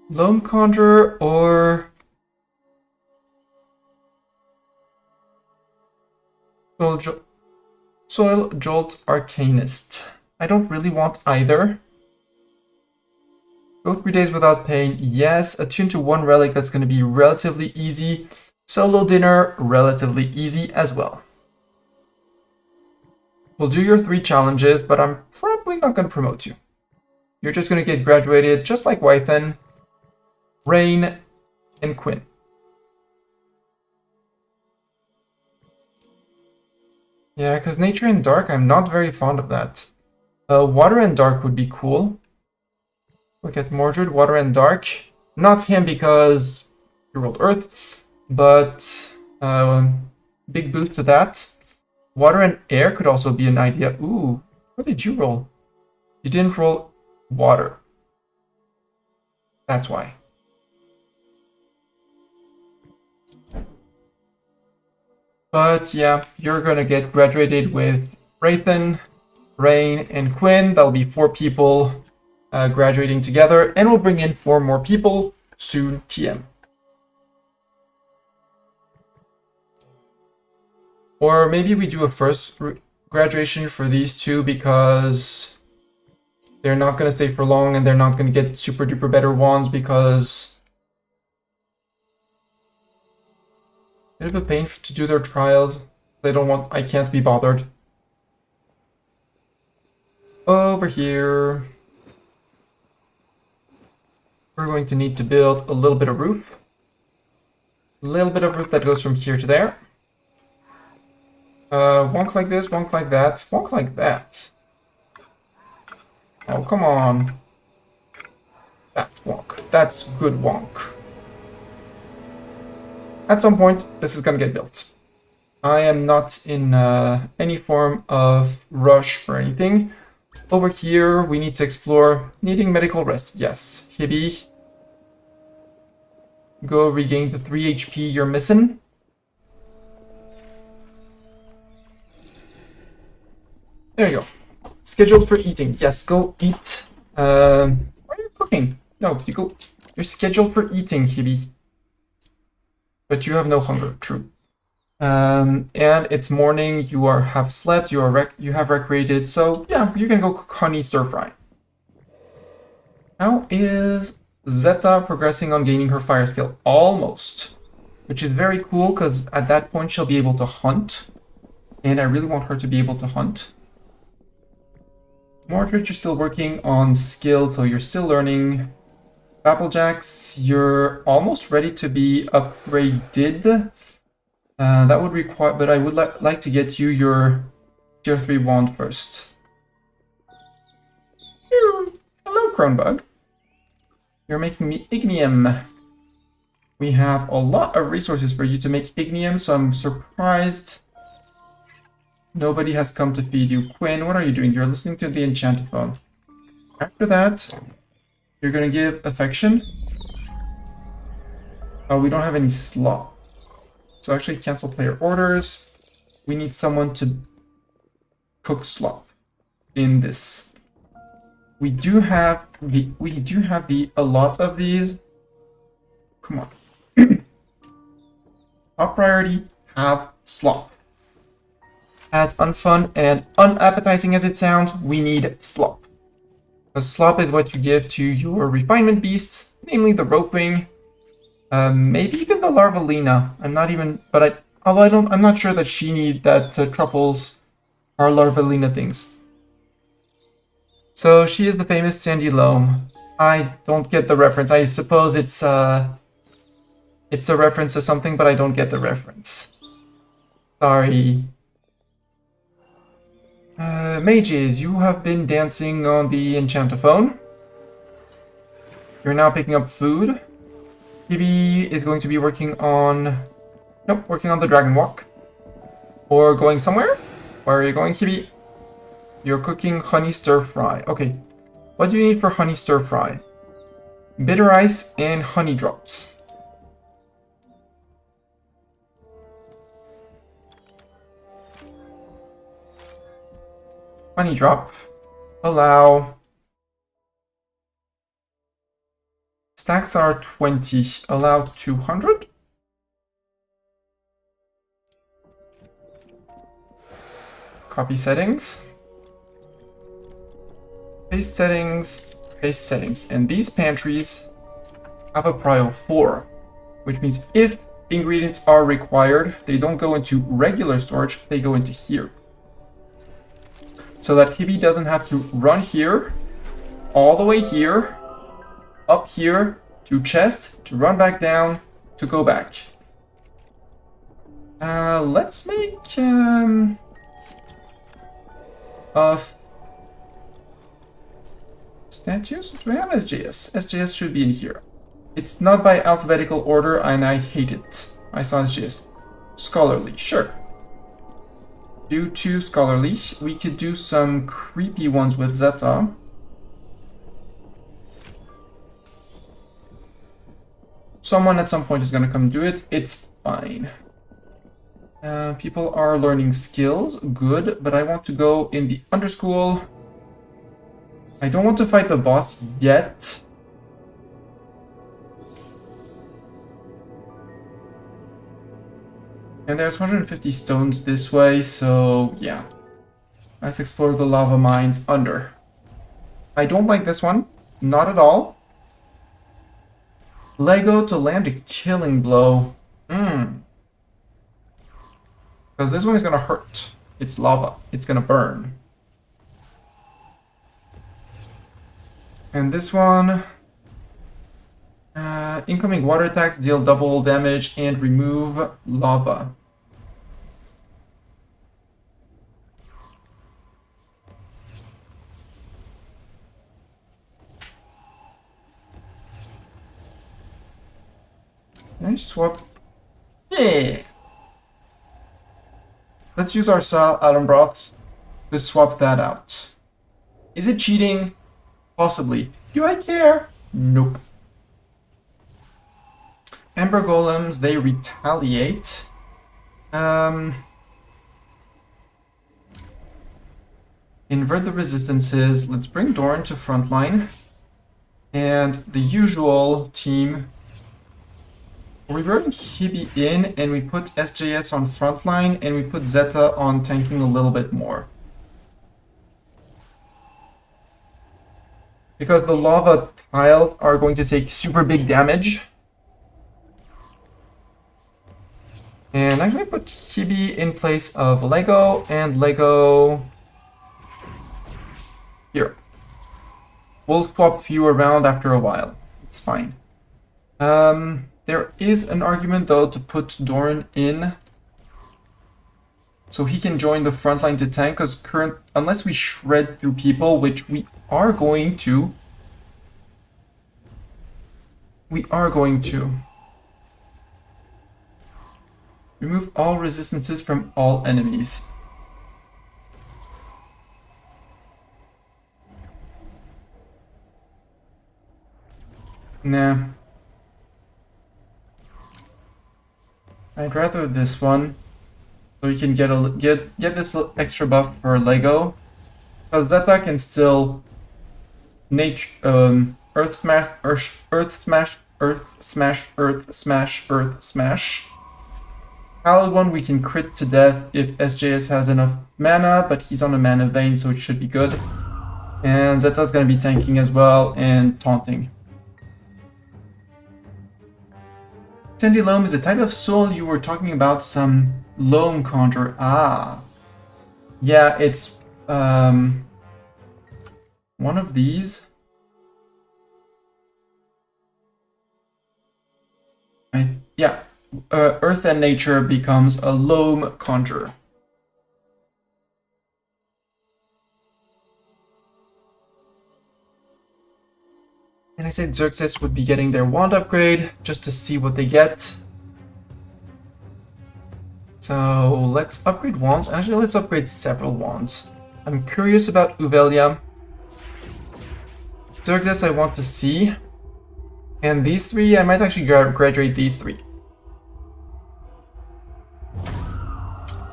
Speaker 1: Loam Conjurer or Soil Jolt Arcanist. I don't really want either. Go 3 days without pain. Yes, attune to one relic. That's going to be relatively easy. Solo dinner, relatively easy as well. We'll do your 3 challenges, but I'm probably not going to promote you. You're just going to get graduated just like Wythen. Rain, and Quinn. Yeah, because nature and dark, I'm not very fond of that. Water and dark would be cool. Look at Mordred, water and dark. Not him because he rolled earth, but big boost to that. Water and air could also be an idea. Ooh, what did you roll? You didn't roll water. That's why. But yeah, you're gonna get graduated with Wraithen, Rain, and Quinn. That'll be 4 people graduating together, and we'll bring in 4 more people soon, TM. Or maybe we do a first graduation for these 2 because they're not going to stay for long and they're not going to get super duper better wands because bit of a pain to do their trials. I can't be bothered. Over here, we're going to need to build a little bit of roof. A little bit of roof that goes from here to there. Wonk like this, wonk like that, wonk like that. Oh, come on. That wonk. That's good wonk. At some point, this is gonna get built. I am not in any form of rush or anything. Over here, we need to explore needing medical rest. Yes, Hibby. Go regain the 3 HP you're missing. There you go. Scheduled for eating. Yes, go eat. Why are you cooking? No, you're scheduled for eating, Hibby. But you have no hunger, true. And it's morning, you have slept, you have recreated, so yeah, you can go cook honey stir fry. How is Zeta progressing on gaining her fire skill? Almost. Which is very cool, because at that point she'll be able to hunt. And I really want her to be able to hunt. Mordred, you're still working on skill, so you're still learning. Applejacks, you're almost ready to be upgraded. That would require, but I would like to get you your tier 3 wand first. Hello, Cronebug. You're making me ignium. We have a lot of resources for you to make ignium, so I'm surprised nobody has come to feed you. Quinn, what are you doing? You're listening to the enchantophone. After that, you're gonna give affection. Oh, we don't have any slot. So actually cancel player orders. We need someone to cook slop in this. We do have a lot of these. Come on. Top priority, have slop. As unfun and unappetizing as it sounds, we need slop. The slop is what you give to your refinement beasts, namely the ropewing. Maybe even the Larvalina. I'm not sure that she needs that truffles are Larvalina things. So she is the famous Sandy Loam. I don't get the reference. I suppose it's a reference to something, but I don't get the reference. Sorry. Mages, you have been dancing on the enchantophone. You're now picking up food. Hibby is going to be working on the dragon walk. Or going somewhere? Where are you going, Hibby? You're cooking honey stir fry. Okay. What do you need for honey stir fry? Bitter ice and honey drops. Honey drop. Allow. Stacks are 20. Allow 200. Copy settings. Paste settings. Paste settings. And these pantries have a prio 4, which means if ingredients are required, they don't go into regular storage, they go into here. So that Hibby doesn't have to run here, all the way here, up here, to chest, to run back down, to go back. Let's make of statues. Do I have SJS? SJS should be in here. It's not by alphabetical order, and I hate it. I saw SJS. Scholarly, sure. Do 2 scholarly. We could do some creepy ones with Zeta. Someone at some point is gonna come do it. It's fine. People are learning skills. Good, but I want to go in the underschool. I don't want to fight the boss yet. And there's 150 stones this way, so yeah. Let's explore the lava mines under. I don't like this one. Not at all. Lego to land a killing blow. Because this one is gonna hurt. It's lava. It's gonna burn. And this one... incoming water attacks deal double damage and remove lava. Can I swap? Yeah! Let's use our Sal Atom Broths to swap that out. Is it cheating? Possibly. Do I care? Nope. Ember Golems, they retaliate. Invert the resistances. Let's bring Dorn to frontline. And the usual team. We bring Hibi in and we put SJS on frontline and we put Zeta on tanking a little bit more. Because the lava tiles are going to take super big damage. And I'm going to put Hibi in place of Lego and Lego here. We'll swap you around after a while. It's fine. There is an argument though to put Doran in so he can join the front line to tank, because unless we shred through people, which we are going to. Remove all resistances from all enemies. Nah. I'd rather this one, so you can get this extra buff for Lego. Because Zeta can still Earth Smash, Earth Smash, Earth Smash, Earth Smash, Earth Smash. Pallid one we can crit to death if SJS has enough mana, but he's on a mana vein, so it should be good. And Zeta's gonna be tanking as well and taunting. Sandy Loam is a type of soul you were talking about, some loam conjure. Ah. Yeah, it's one of these. Yeah. Earth and nature becomes a loam conjure. And I said Xerxes would be getting their wand upgrade just to see what they get. So let's upgrade wands. Actually, let's upgrade several wands. I'm curious about Uvelia. Xerxes I want to see. And these three, I might actually graduate these three.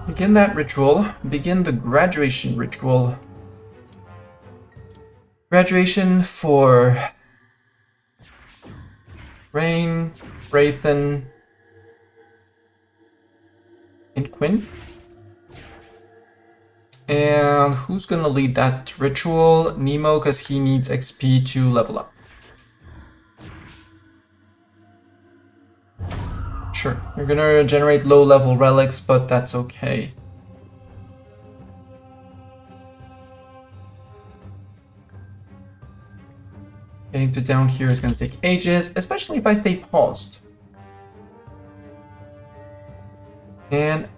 Speaker 1: Begin that ritual. Begin the graduation ritual. Graduation for Rain, Wraithen, and Quinn. And who's gonna lead that ritual? Nemo, because he needs XP to level up. Sure, you're gonna generate low-level relics, but that's okay. Getting to down here is gonna take ages, especially if I stay paused. And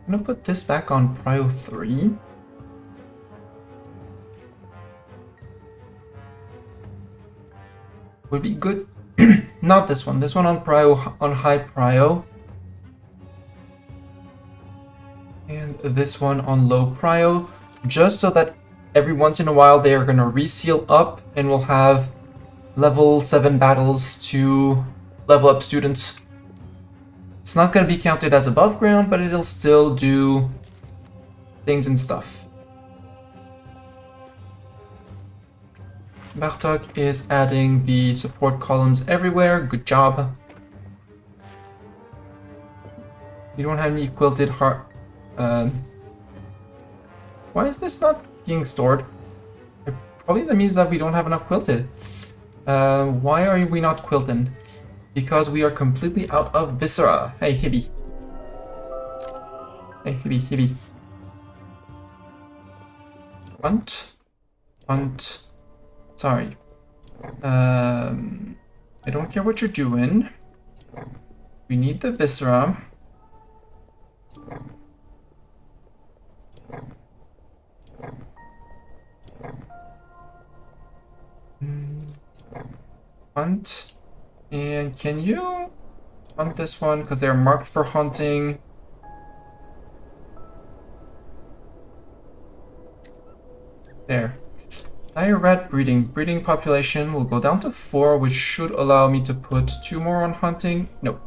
Speaker 1: I'm gonna put this back on Prio 3. Would be good. Not this one. This one on Prio, on high Prio. And this one on low Prio. Just so that every once in a while they are gonna reseal up and we'll have level 7 battles to level up students. It's not going to be counted as above ground, but it'll still do things and stuff. Bartok is adding the support columns everywhere. Good job. You don't have any quilted heart. Why is this not being stored? Probably that means that we don't have enough quilted. Why are we not quilting? Because we are completely out of viscera. Hey, Hibby. Hey, Hibby, Hibby. Hunt. Sorry. I don't care what you're doing. We need the viscera. Hunt. And can you hunt this one? Because they're marked for hunting. There. Dire rat breeding. Breeding population will go down to 4, which should allow me to put 2 more on hunting. Nope.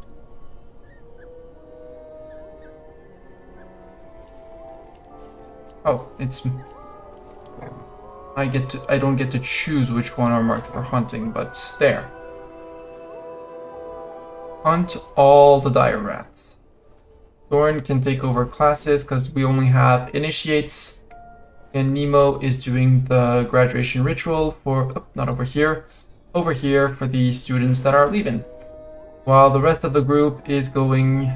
Speaker 1: Oh, it's... I don't get to choose which one are marked for hunting, but there. Hunt all the dire rats. Thorin can take over classes because we only have initiates. And Nemo is doing the graduation ritual for, oh, not over here for the students that are leaving. While the rest of the group is going...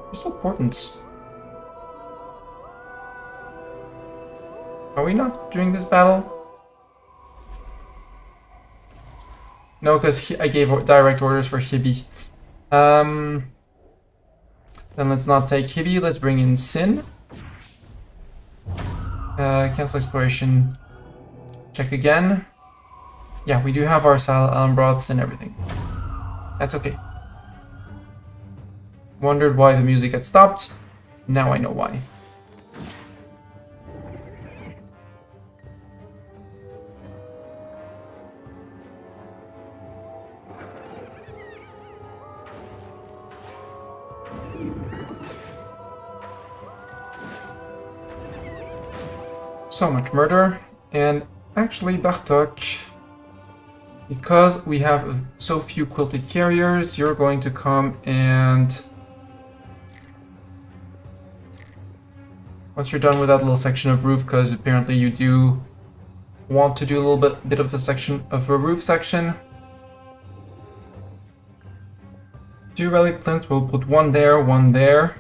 Speaker 1: Where's importance? Are we not doing this battle? No, because I gave direct orders for Hibby. Then let's not take Hibby, let's bring in Sin. Cancel exploration. Check again. Yeah, we do have our Salon broths and everything. That's okay. Wondered why the music had stopped. Now I know why. So much murder, and actually Bartok, because we have so few quilted carriers, you're going to come and once you're done with that little section of roof, because apparently you do want to do a little bit of a section of a roof section. 2 relic plinths, we'll put one there,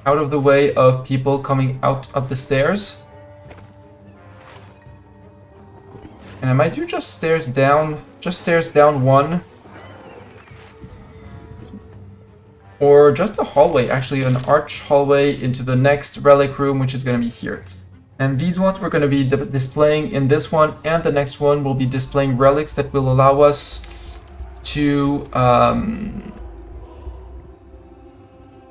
Speaker 1: out of the way of people coming out of the stairs. And I might do just stairs down 1. Or just a hallway, actually an arch hallway into the next relic room, which is going to be here. And these ones we're going to be displaying in this one, and the next one will be displaying relics that will allow us to...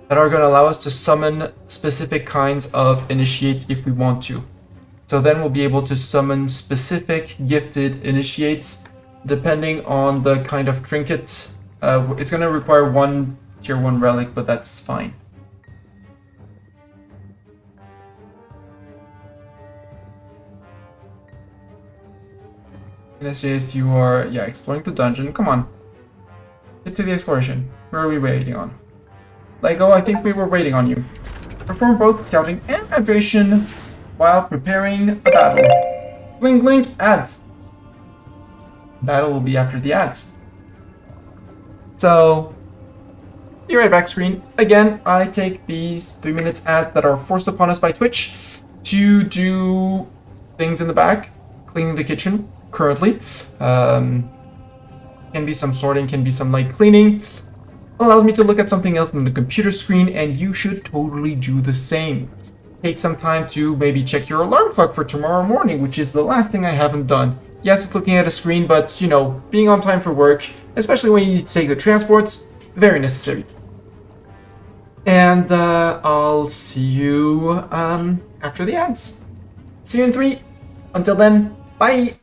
Speaker 1: that are going to allow us to summon specific kinds of initiates if we want to. So then we'll be able to summon specific gifted initiates depending on the kind of trinket. It's going to require 1 tier 1 relic, but that's fine. Yes, you are, yeah, exploring the dungeon. Come on. Get to the exploration. Where are we waiting on? Lego, I think we were waiting on you. Perform both scouting and hydration while preparing a battle. Blink, blink, ads. Battle will be after the ads. So, be right back, screen. Again, I take these 3 minutes ads that are forced upon us by Twitch to do things in the back, cleaning the kitchen currently. Can be some sorting, can be some light cleaning. allows me to look at something else than the computer screen, and you should totally do the same. Take some time to maybe check your alarm clock for tomorrow morning, which is the last thing I haven't done. Yes, it's looking at a screen, but, you know, being on time for work, especially when you need to take the transports, very necessary. And I'll see you after the ads. See you in 3. Until then, bye!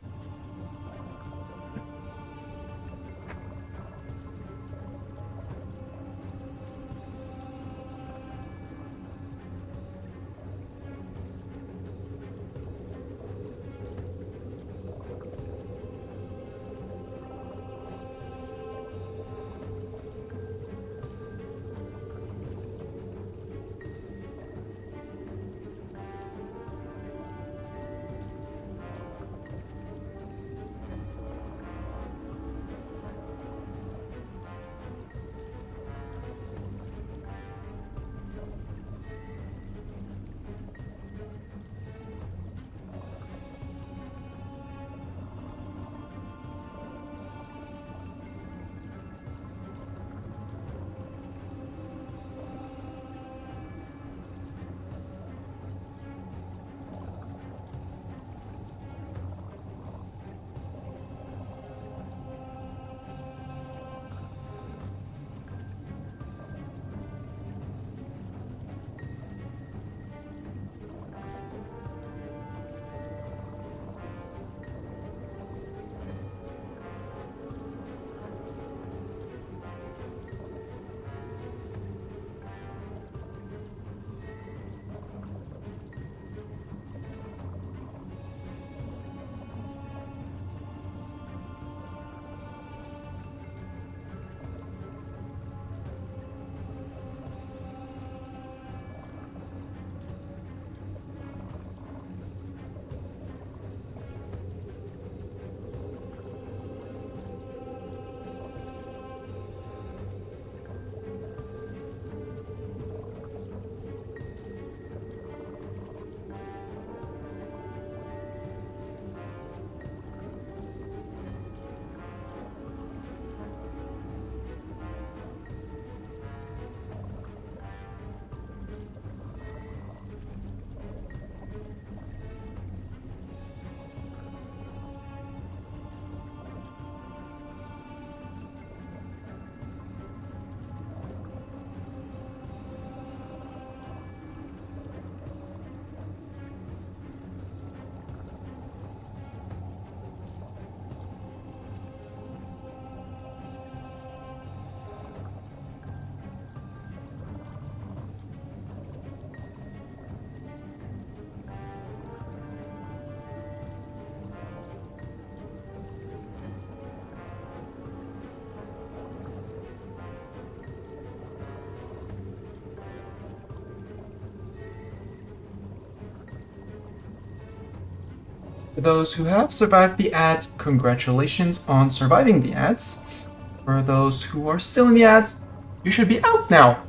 Speaker 1: For those who have survived the ads, congratulations on surviving the ads. For those who are still in the ads, you should be out now.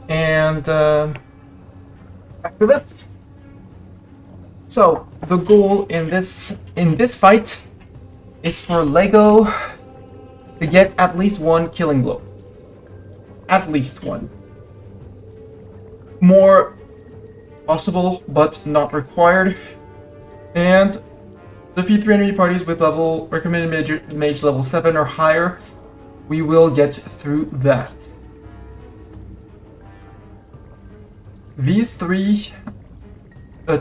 Speaker 1: And back to this. So the goal in this fight is for Lego to get at least one killing blow. At least one. More possible, but not required. And defeat 3 enemy parties with recommended mage level 7 or higher. We will get through that. These 3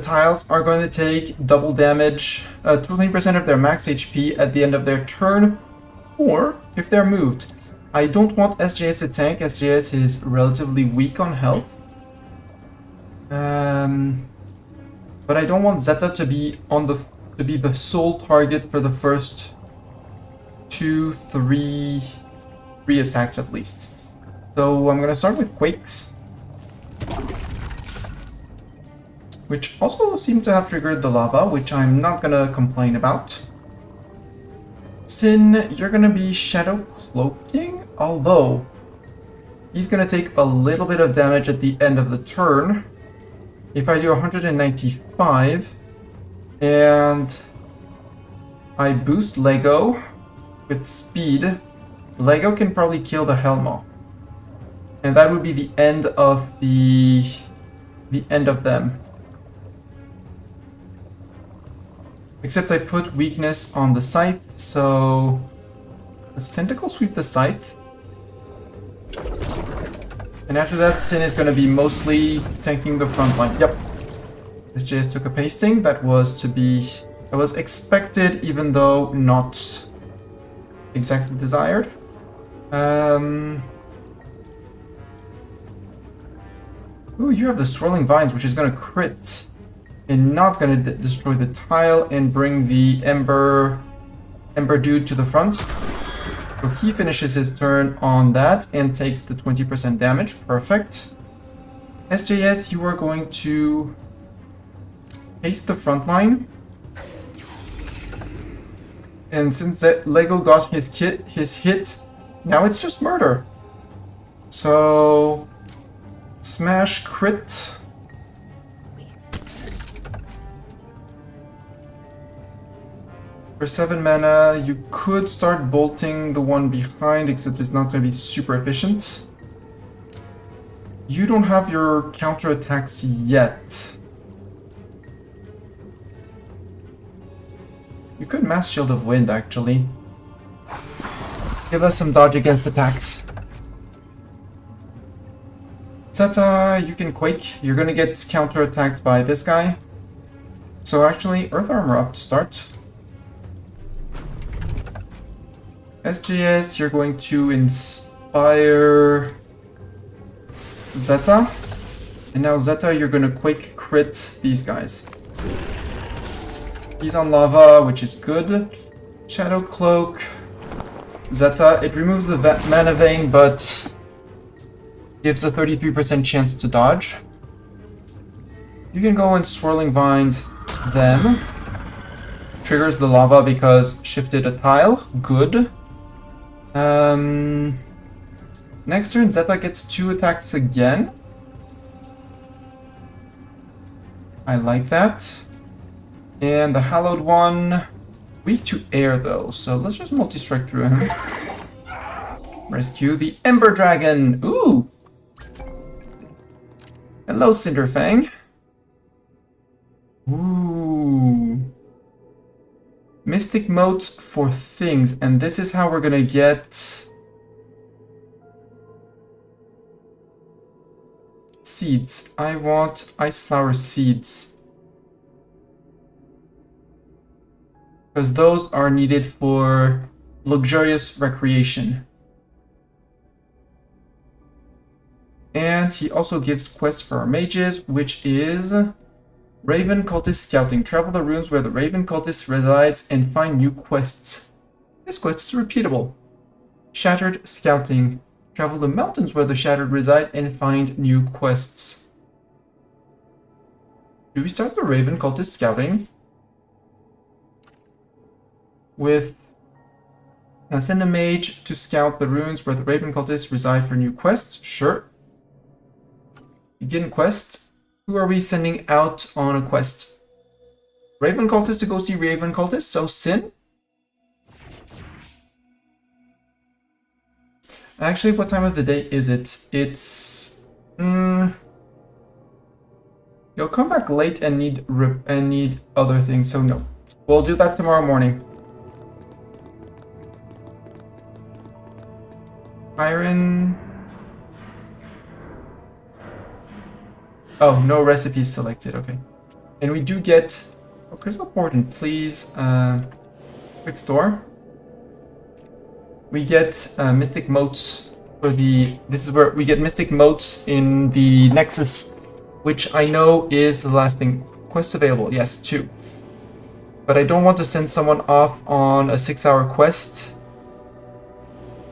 Speaker 1: tiles are going to take double damage, 20% of their max HP at the end of their turn, or if they're moved. I don't want SJS to tank. SJS is relatively weak on health. But I don't want Zeta to be the sole target for the first 3 attacks at least. So I'm gonna start with Quakes, which also seem to have triggered the lava, which I'm not gonna complain about. Sin, you're gonna be Shadow Cloaking, although he's gonna take a little bit of damage at the end of the turn. If I do 195 and I boost Lego with speed, Lego can probably kill the Helma. And that would be the end of the end of them. Except I put weakness on the scythe, so let's tentacle sweep the scythe. And after that, Sin is going to be mostly tanking the front line. Yep. SJS took a pasting. That was expected, even though not exactly desired. Ooh, you have the Swirling Vines, which is going to crit. And not going to destroy the tile and bring the Ember Dude to the front. So he finishes his turn on that and takes the 20% damage. Perfect. SJS, you are going to haste the front line. And since that Lego got his hit, now it's just murder. So smash, crit. For 7 mana, you could start bolting the one behind, except it's not going to be super efficient. You don't have your counterattacks yet. You could Mass Shield of Wind, actually. Give us some dodge against attacks. Zeta, you can Quake. You're going to get counterattacked by this guy. So actually, Earth Armor up to start. SJS, you're going to inspire Zeta. And now Zeta, you're going to Quake crit these guys. He's on lava, which is good. Shadow Cloak. Zeta, it removes the mana vein, but gives a 33% chance to dodge. You can go and Swirling Vines them. Triggers the lava because shifted a tile. Good. Next turn, Zeta gets 2 attacks again. I like that. And the Hallowed one, weak to air though, so let's just multi-strike through him. Rescue the Ember Dragon. Ooh! Hello, Cinderfang. Ooh. Mystic motes for things, and this is how we're gonna get seeds. I want Ice Flower seeds. Because those are needed for luxurious recreation. And he also gives quests for our mages, which is Raven Cultist Scouting. Travel the runes where the Raven Cultist resides and find new quests. This quest is repeatable. Shattered Scouting. Travel the mountains where the Shattered reside and find new quests. Do we start the Raven Cultist Scouting? With send a mage to scout the runes where the Raven Cultists reside for new quests. Sure. Begin quest. Who are we sending out on a quest? Raven Cultist to go see Raven Cultist, so Sin. Actually, what time of the day is it? It's... You'll come back late and need other things, so no. We'll do that tomorrow morning. Iron... Oh, no recipes selected, okay. And we do get... Oh, Crystal Portent, please. Quick store. We get Mystic Motes for the... This is where we get Mystic Motes in the Nexus, which I know is the last thing. Quests available, yes, 2. But I don't want to send someone off on a 6-hour quest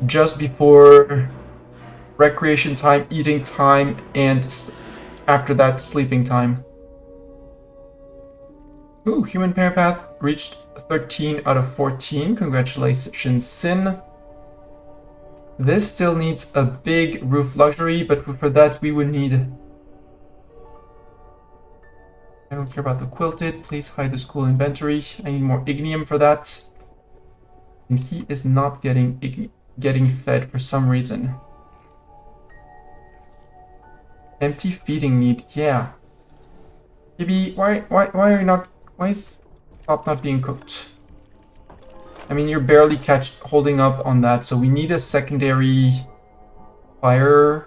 Speaker 1: just before recreation time, eating time, and after that, sleeping time. Ooh, Human Parapath reached 13 out of 14. Congratulations, Sin. This still needs a big roof luxury, but for that we would need... I don't care about the quilted. Please hide the school inventory. I need more ignium for that. And he is not getting ignium. getting fed for some reason. Empty feeding need, yeah. Maybe, why are you not, why is top not being cooked? I mean, you're barely holding up on that, so we need a secondary fire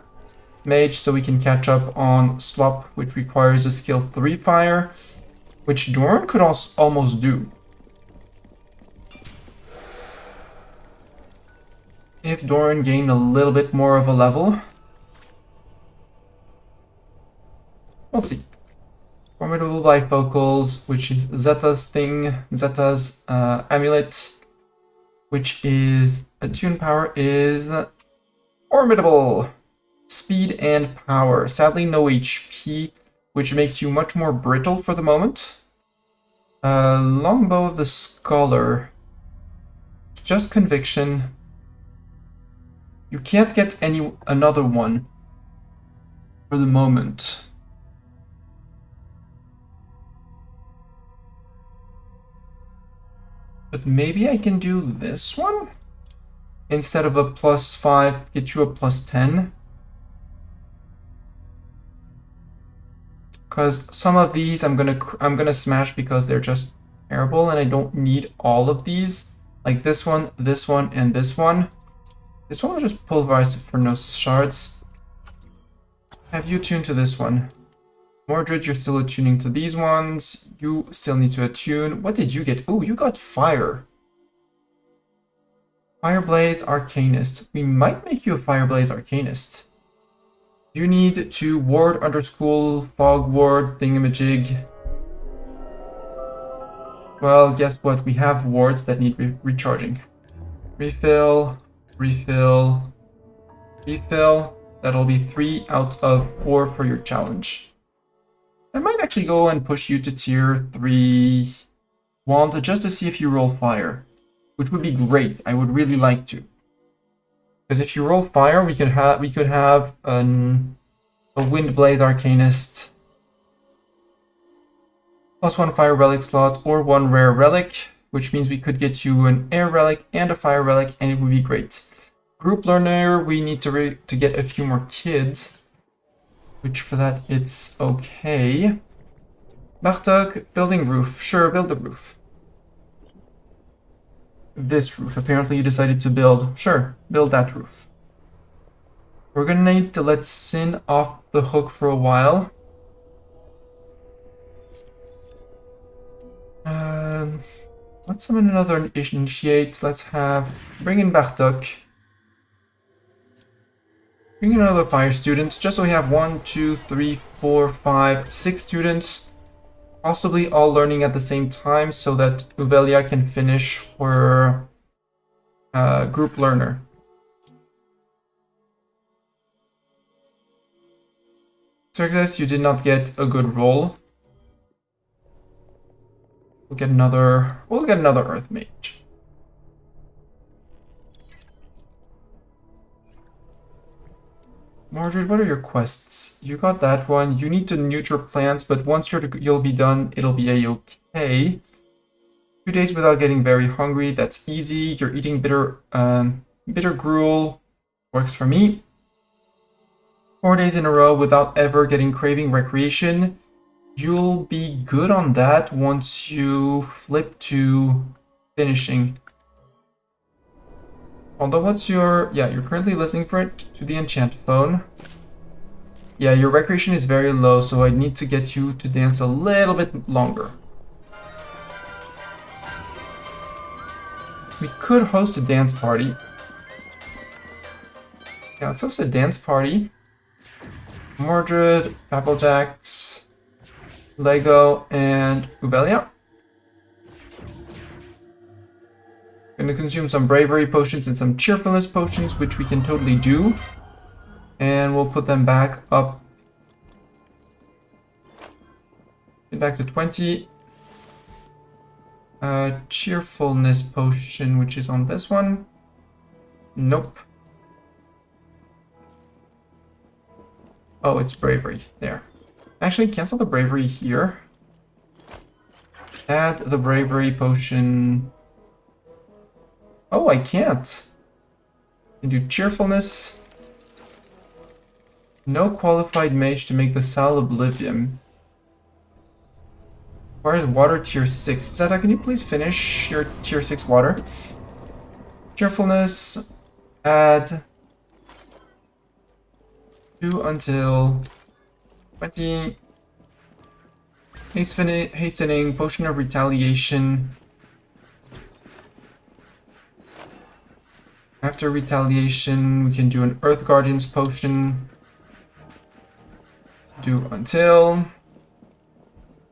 Speaker 1: mage so we can catch up on Slop, which requires a skill 3 fire, which Doran could also almost do. If Doran gained a little bit more of a level. We'll see. Formidable bifocals, which is Zeta's thing, Zeta's amulet, which is attune power is formidable. Speed and power. Sadly, no HP, which makes you much more brittle for the moment. Longbow of the Scholar. It's just conviction. You can't get another one for the moment. But maybe I can do this one? Instead of a +5, get you a +10. Because some of these I'm gonna smash because they're just terrible and I don't need all of these. Like this one, and this one. This one will just pulverize the Phronosis shards. Have you tuned to this one? Mordred, you're still attuning to these ones. You still need to attune. What did you get? Oh, you got fire. Fireblaze Arcanist. We might make you a Fireblaze Arcanist. You need to ward under school, fog ward, thingamajig. Well, guess what? We have wards that need recharging. Refill, refill, refill. That'll be 3 out of 4 for your challenge. I might actually go and push you to tier 3 wand just to see if you roll fire, which would be great. I would really like to, because if you roll fire, we could have a Wind Blaze Arcanist, +1 fire relic slot or 1 rare relic, which means we could get you an air relic and a fire relic, and it would be great. Group learner, we need to get a few more kids. Which for that, it's okay. Bartok, building roof. Sure, build the roof. This roof. Apparently you decided to build. Sure, build that roof. We're gonna need to let Sin off the hook for a while. Let's summon another initiate. Let's bring in Bartok. Bring another fire student, just so we have 1, 2, 3, 4, 5, 6 students, possibly all learning at the same time, so that Uvelia can finish her group learner. Xerxes, you did not get a good roll. We'll get another Earth Mage. Mordred, what are your quests? You got that one. You need to neuter plants, but once you'll be done, it'll be a-okay. 2 days without getting very hungry, that's easy. You're eating bitter gruel, works for me. 4 days in a row without ever getting craving recreation. You'll be good on that once you flip to finishing. Although what's your... Yeah, you're currently listening for it to the enchant phone. Yeah, your recreation is very low, so I need to get you to dance a little bit longer. We could host a dance party. Yeah, let's host a dance party. Mordred, Applejacks, Lego, and Uvelia. Gonna consume some bravery potions and some cheerfulness potions, which we can totally do. And we'll put them back up. Get back to 20. Cheerfulness potion, which is on this one. Nope. Oh, it's bravery. There. Actually, cancel the bravery here. Add the bravery potion. Oh, I can't. can do cheerfulness. No qualified mage to make the Sal Oblivion. Requires water tier 6. Zeta, can you please finish your tier 6 water? Cheerfulness. Add. Do until 20. Hastening. Potion of Retaliation. After Retaliation, we can do an Earth Guardian's Potion. Do until.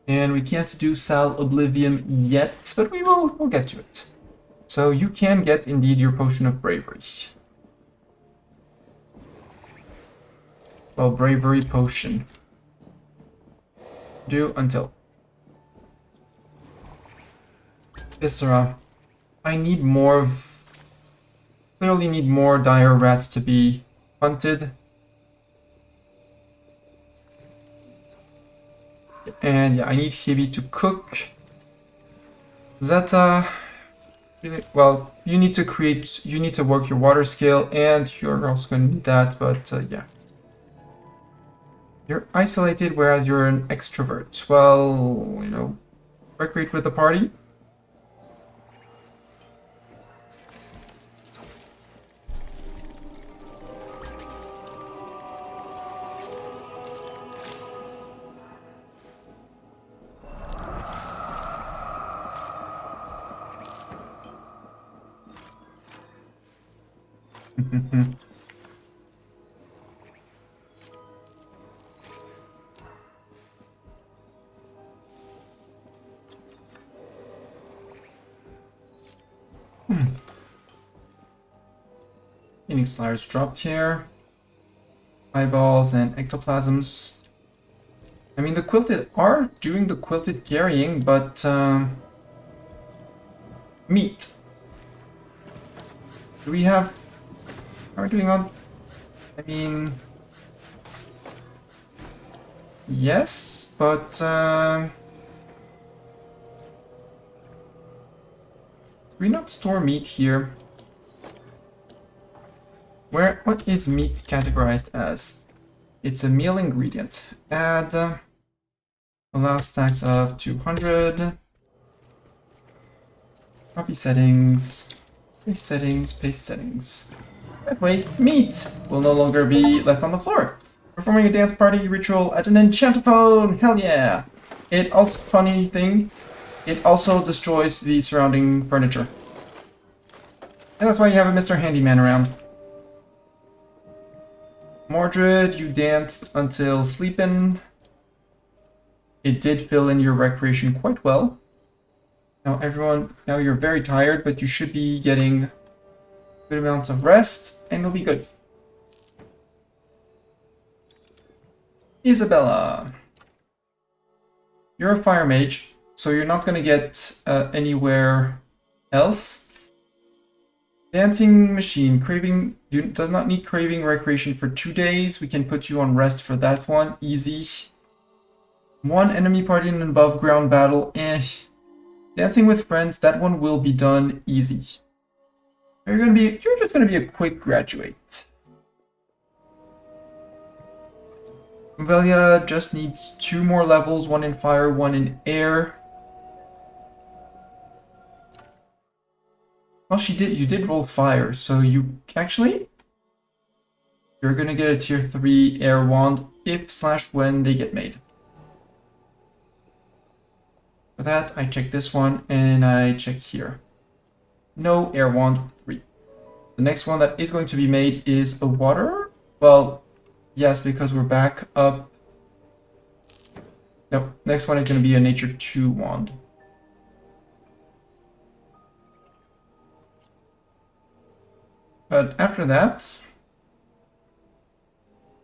Speaker 1: And we can't do Sal Oblivion yet, but we'll get to it. So you can get indeed your Potion of Bravery. Well, Bravery Potion. Do until. Viscera. I need more of... Clearly need more dire rats to be hunted. And yeah, I need Hibby to cook. Zeta, really, well, you need to work your water skill, and you're also going to need that, but yeah. You're isolated, whereas you're an extrovert. Well, you know, recreate with the party. Phoenix Flyers dropped here. Eyeballs and ectoplasms. I mean, the quilted are doing the quilted carrying, but meat. Do we have... How are we doing on... I mean... Yes, but... Do we not store meat here? What is meat categorized as? It's a meal ingredient. Add... allow stacks of 200. Copy settings. Paste settings, paste settings. That way, meat will no longer be left on the floor. Performing a dance party ritual at an enchantophone! Hell yeah! It also, funny thing, it also destroys the surrounding furniture. And that's why you have a Mr. Handyman around. Mordred, you danced until sleeping. It did fill in your recreation quite well. Now everyone, now you're very tired, but you should be getting good amounts of rest, and it'll be good. Isabella. You're a fire mage, so you're not going to get anywhere else. Dancing machine, craving, does not need craving recreation for 2 days. We can put you on rest for that one, easy. One enemy party in an above ground battle, Dancing with friends, that one will be done easy. You're just gonna be a quick graduate. Novelia just needs 2 more levels, 1 in fire, 1 in air. Well, you did roll fire, so you actually, you're gonna get a tier 3 air wand if/when they get made. For that, I check this one, and I check here. No air wand 3. The next one that is going to be made is a water? Well, yes, because we're back up. No, next one is going to be a nature 2 wand. But after that,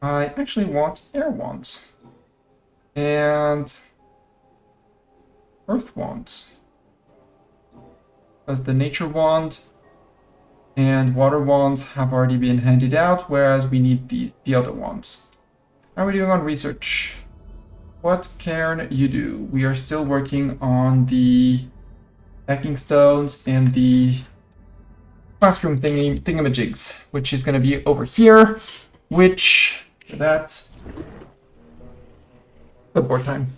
Speaker 1: I actually want air wands. And earth wands. As the nature wand and water wands have already been handed out, whereas we need the other wands. How are we doing on research? What can you do? We are still working on the stacking stones and the classroom thingamajigs, which is going to be over here, which, so that's the board time.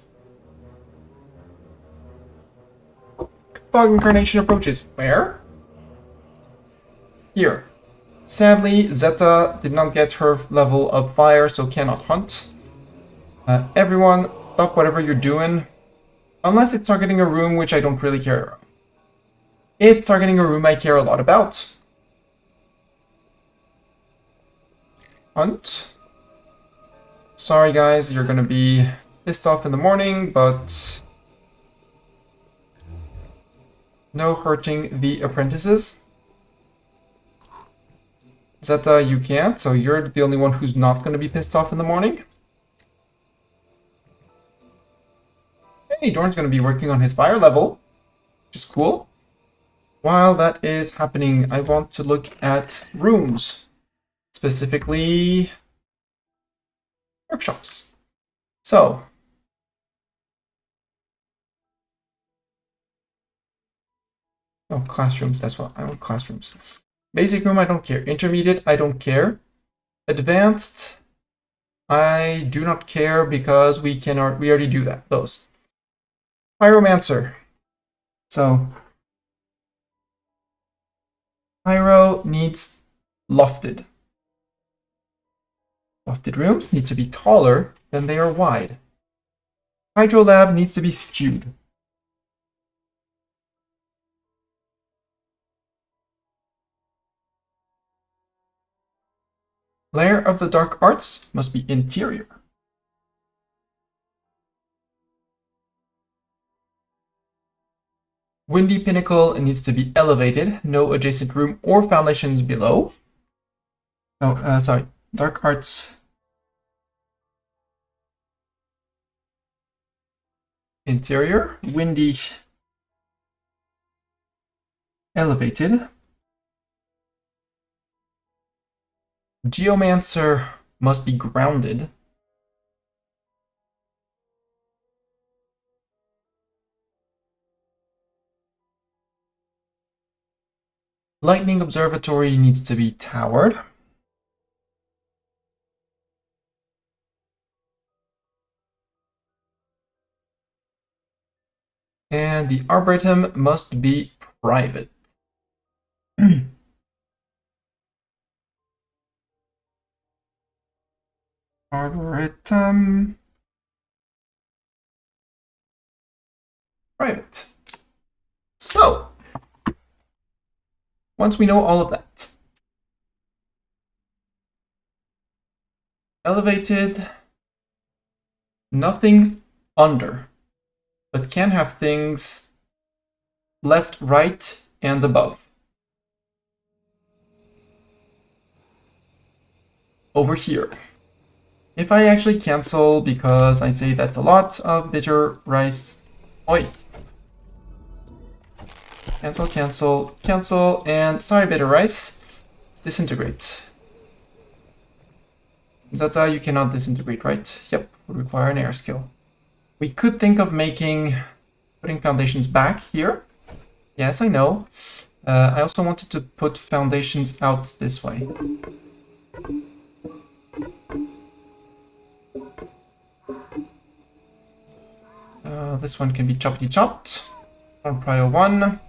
Speaker 1: Fog incarnation approaches. Where? Here. Sadly, Zeta did not get her level of fire, so cannot hunt. Everyone, stop whatever you're doing. Unless it's targeting a room, which I don't really care about. It's targeting a room I care a lot about. Hunt. Sorry guys, you're gonna be pissed off in the morning, but no hurting the apprentices. Zeta, you can't, so you're the only one who's not gonna be pissed off in the morning. Hey, Dorn's gonna be working on his fire level, which is cool. While that is happening, I want to look at rooms. Specifically, workshops. So, oh, classrooms, that's what I want, classrooms. Basic room, I don't care. Intermediate, I don't care. Advanced, I do not care because we already do that, those. Pyromancer. So, Pyro needs lofted. Lofted rooms need to be taller than they are wide. Hydro lab needs to be skewed. Lair of the dark arts must be interior. Windy pinnacle needs to be elevated. No adjacent room or foundations below. Oh, sorry. Dark arts. Interior. Windy. Elevated. Geomancer must be grounded. Lightning observatory needs to be towered. And the arboretum must be private. Arboretum. Private. So, once we know all of that, elevated, nothing under, but can have things left, right, and above. Over here. If I actually cancel, because I say that's a lot of bitter rice. Oi. Cancel, cancel, cancel, and sorry, bitter rice. Disintegrate. That's how you cannot disintegrate, right? Yep, would require an air skill. We could think of putting foundations back here. Yes, I know. I also wanted to put foundations out this way. This one can be choppity chopped on prio 1.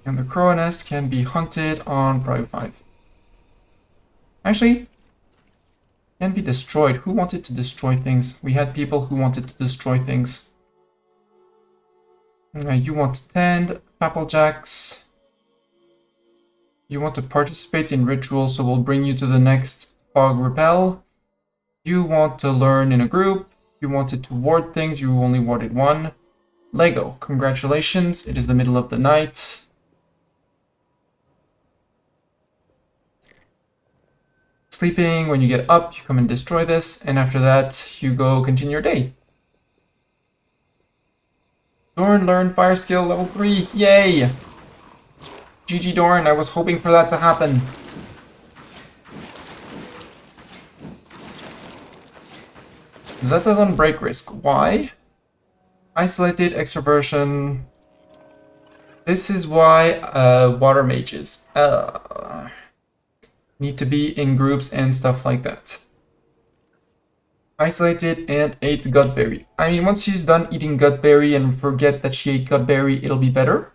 Speaker 1: And the crow nest can be hunted on prio 5. Actually, can be destroyed. Who wanted to destroy things? We had people who wanted to destroy things. You want to tend, Papplejacks. You want to participate in rituals, so we'll bring you to the next fog repel. You want to learn in a group. You wanted to ward things, you only warded one. Lego, congratulations, it is the middle of the night. Sleeping, when you get up, you come and destroy this, and after that, you go continue your day. Dorn learned fire skill level 3, yay! GG Dorn, I was hoping for that to happen. Zeta's on break risk. Why? Isolated extroversion. This is why water mages need to be in groups and stuff like that. Isolated and ate gutberry. I mean, once she's done eating gutberry and forget that she ate gutberry, it'll be better.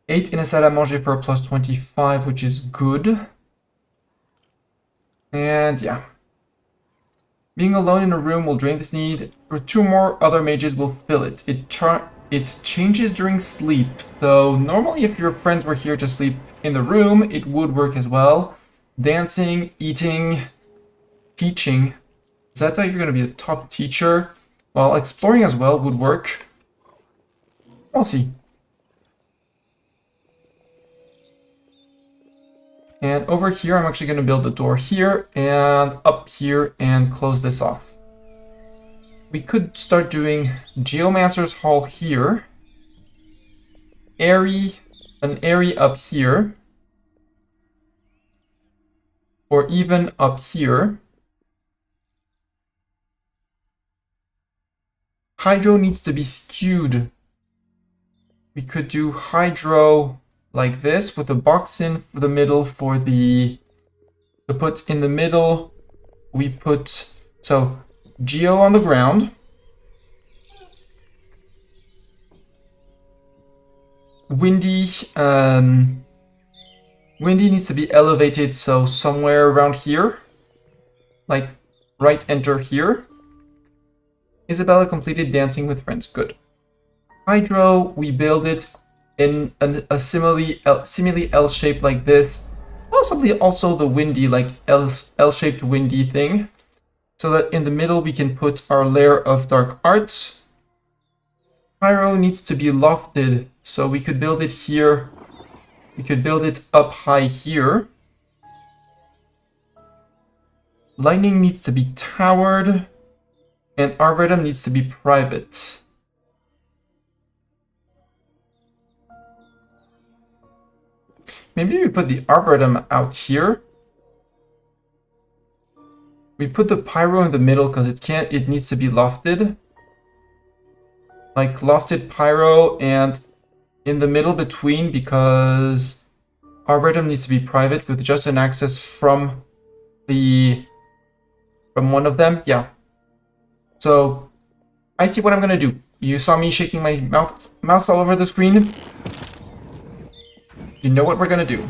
Speaker 1: 8 in a salle à manger for a plus 25, which is good. And yeah. Being alone in a room will drain this need, or 2 more other mages will fill it. It changes during sleep, so normally if your friends were here to sleep in the room, it would work as well. Dancing, eating, teaching. Zeta, you're going to be a top teacher, while exploring as well would work. We'll see. And over here, I'm actually going to build a door here and up here and close this off. We could start doing Geomancer's Hall here. An area up here. Or even up here. Hydro needs to be skewed. We could do Hydro like this with a box in the middle for the... To put in the middle, we put... So, Geo on the ground. Windy needs to be elevated, so somewhere around here. Like, right enter here. Isabella completed dancing with friends. Good. Hydro, we build it in a similarly L shape like this. Possibly also the windy, like L-shaped windy thing. So that in the middle we can put our layer of dark arts. Pyro needs to be lofted, so we could build it here. We could build it up high here. Lightning needs to be towered. And Arboretum needs to be private. Maybe we put the Arboretum out here. We put the Pyro in the middle because it needs to be lofted. Like lofted Pyro and in the middle between, because Arboretum needs to be private with just an access from one of them. Yeah. So I see what I'm gonna do. You saw me shaking my mouth all over the screen. You know what we're gonna do.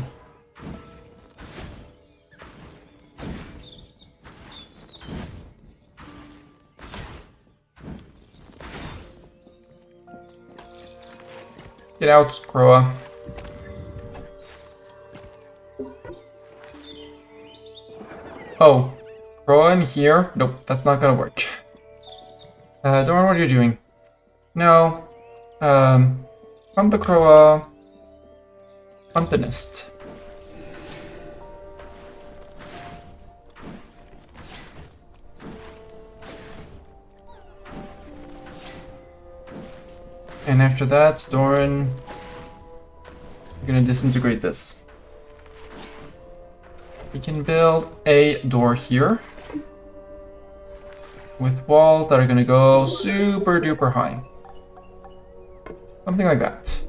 Speaker 1: Get out, Croa. Oh, Croa in here? Nope, that's not gonna work. Doran, what are you doing? No. Hunt the Croa. Hunt the nest. And after that, Doran, we're gonna disintegrate this. We can build a door here with walls that are gonna go super duper high. Something like that.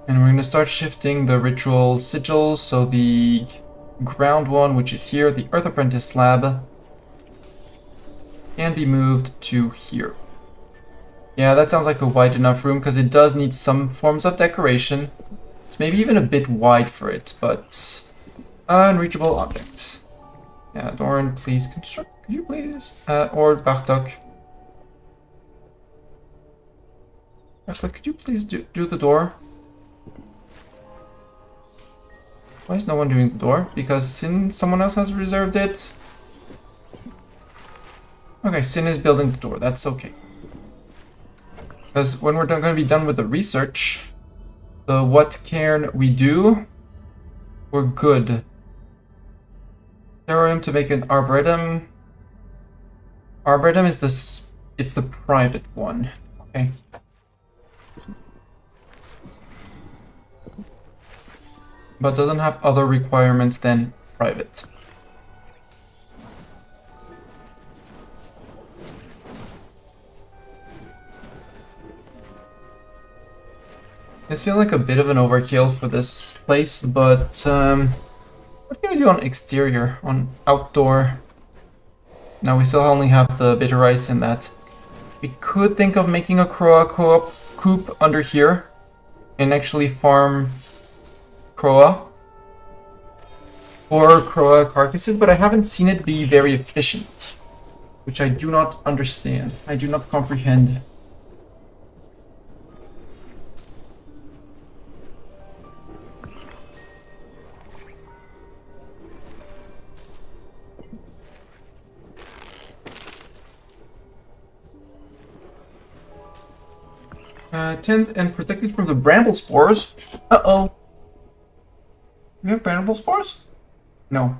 Speaker 1: And we're gonna start shifting the ritual sigils, so the ground one, which is here, the Earth Apprentice slab, can be moved to here. Yeah, that sounds like a wide enough room, because it does need some forms of decoration. It's maybe even a bit wide for it, but... unreachable object. Yeah, Doran, please construct. Could you please? Or Bartok. Actually, could you please do the door? Why is no one doing the door? Because someone else has reserved it? Okay, Sin is building the door. That's okay. Because when we're going to be done with the research, the what cairn we do, we're good. Terrarium to make an Arboretum. Arboretum is it's the private one. Okay. But doesn't have other requirements than private. This feels like a bit of an overkill for this place, but what can we do on exterior, on outdoor? Now we still only have the bitter ice in that. We could think of making a Croa coop under here and actually farm Croa or Croa carcasses, but I haven't seen it be very efficient, which I do not understand. I do not comprehend. 10th and protected from the bramble spores. Uh-oh. We have bramble spores? No.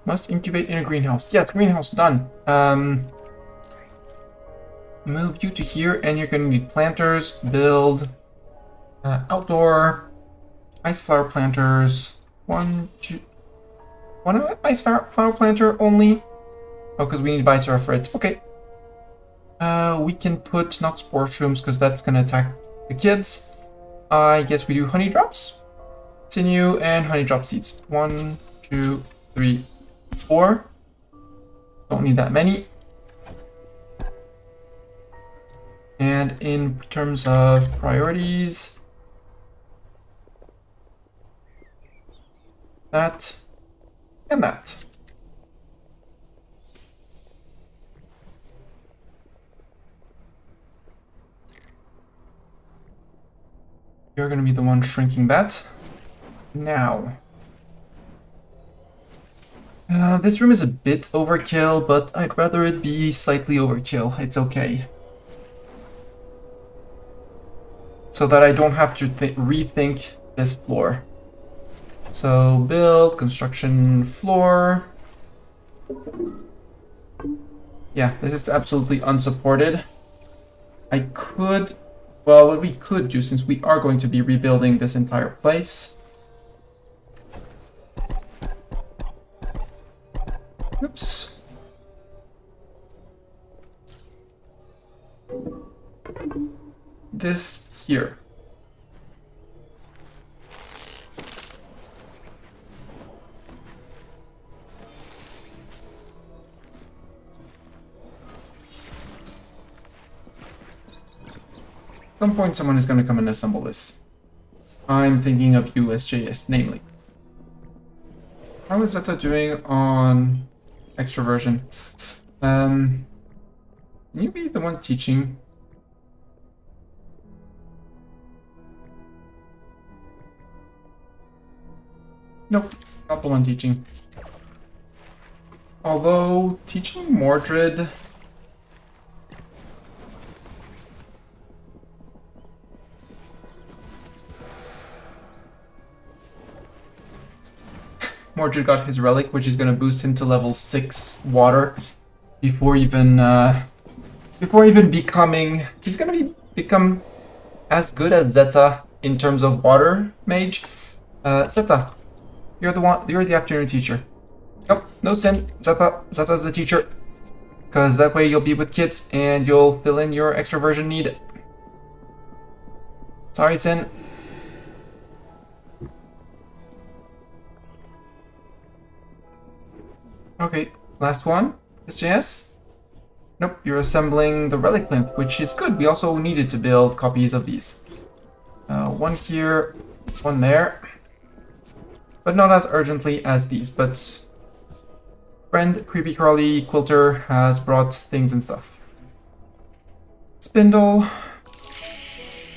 Speaker 1: Must incubate in a greenhouse. Yes, greenhouse done. Move you to here, and you're going to need planters. Build outdoor ice flower planters. One ice flower planter only. Oh, because we need Viscera for it. Okay. We can put not spore shrooms because that's going to attack the kids. I guess we do honey drops, sinew, and honey drop seeds. 1, 2, 3, 4. Don't need that many. And in terms of priorities, that and that. You're going to be the one shrinking that. Now. This room is a bit overkill, but I'd rather it be slightly overkill. It's okay. So that I don't have to rethink this floor. So build, construction, floor. Yeah, this is absolutely unsupported. I could... Well, what we could do, since we are going to be rebuilding this entire place... Oops. This here. At some point someone is going to come and assemble this. I'm thinking of you, SJS, namely. How is Zeta doing on extroversion? Can you be the one teaching? Nope, not the one teaching. Although, teaching Mordred... Mordred got his relic, which is going to boost him to level 6 water before even becoming... He's going to become as good as Zeta in terms of water mage. Zeta, you're the afternoon teacher. Nope, no sin. Zeta's the teacher. Because that way you'll be with kids and you'll fill in your extroversion need. Sorry, Sin. Okay, last one. SJS? Nope, you're assembling the relic plinth, which is good. We also needed to build copies of these. One here, one there. But not as urgently as these, but... Friend Creepy Crawly Quilter has brought things and stuff. Spindle.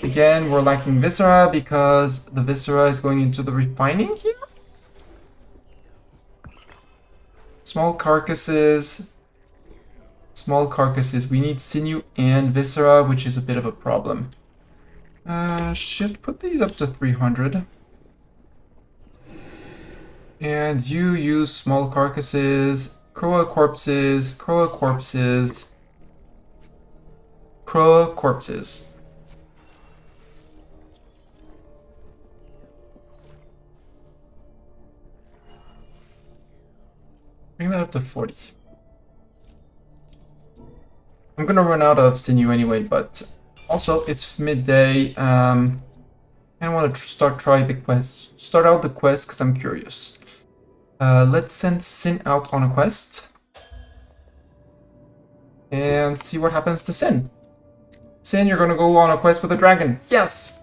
Speaker 1: Again, we're lacking Viscera because the Viscera is going into the refining here? Small carcasses. Small carcasses. We need sinew and viscera, which is a bit of a problem. Shift, put these up to 300. And you use small carcasses, Croa corpses, Croa corpses, Croa corpses. Bring that up to 40. I'm gonna run out of sinew anyway, but Also, it's midday. I want to try the quest. Start out the quest because I'm curious. Let's send Sin out on a quest. And see what happens to Sin. Sin, you're gonna go on a quest with a dragon. Yes!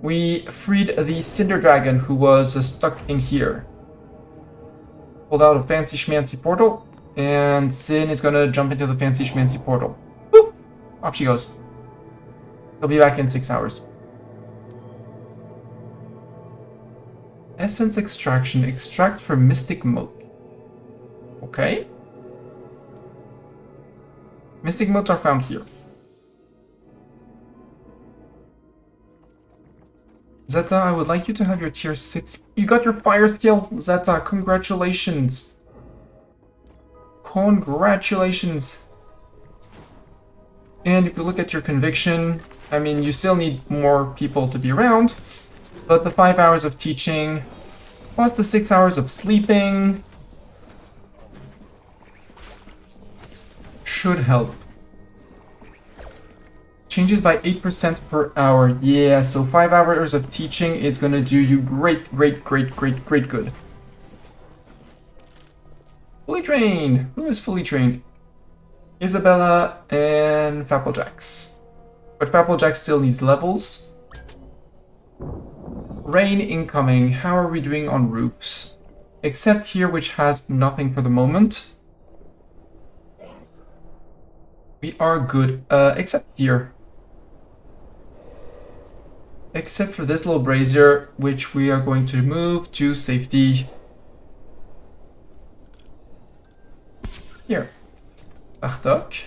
Speaker 1: We freed the Cinder Dragon who was stuck in here. Pulled out a fancy schmancy portal. And Sin is gonna jump into the fancy schmancy portal. Woo! Off she goes. He'll be back in 6 hours. Essence extraction. Extract from Mystic Mote. Okay. Mystic Motes are found here. Zeta, I would like you to have your tier 6. You got your fire skill, Zeta. Congratulations. Congratulations. And if you look at your conviction, I mean, you still need more people to be around. But the 5 hours of teaching, plus the 6 hours of sleeping, should help. Changes by 8% per hour. Yeah, so 5 hours of teaching is gonna do you great good. Fully trained. Who is fully trained? Isabella and Fapplejax. But Fapplejax still needs levels. Rain incoming. How are we doing on roofs? Except here, which has nothing for the moment. We are good, except here. Except for this little brazier, which we are going to move to safety. Here. Bartok.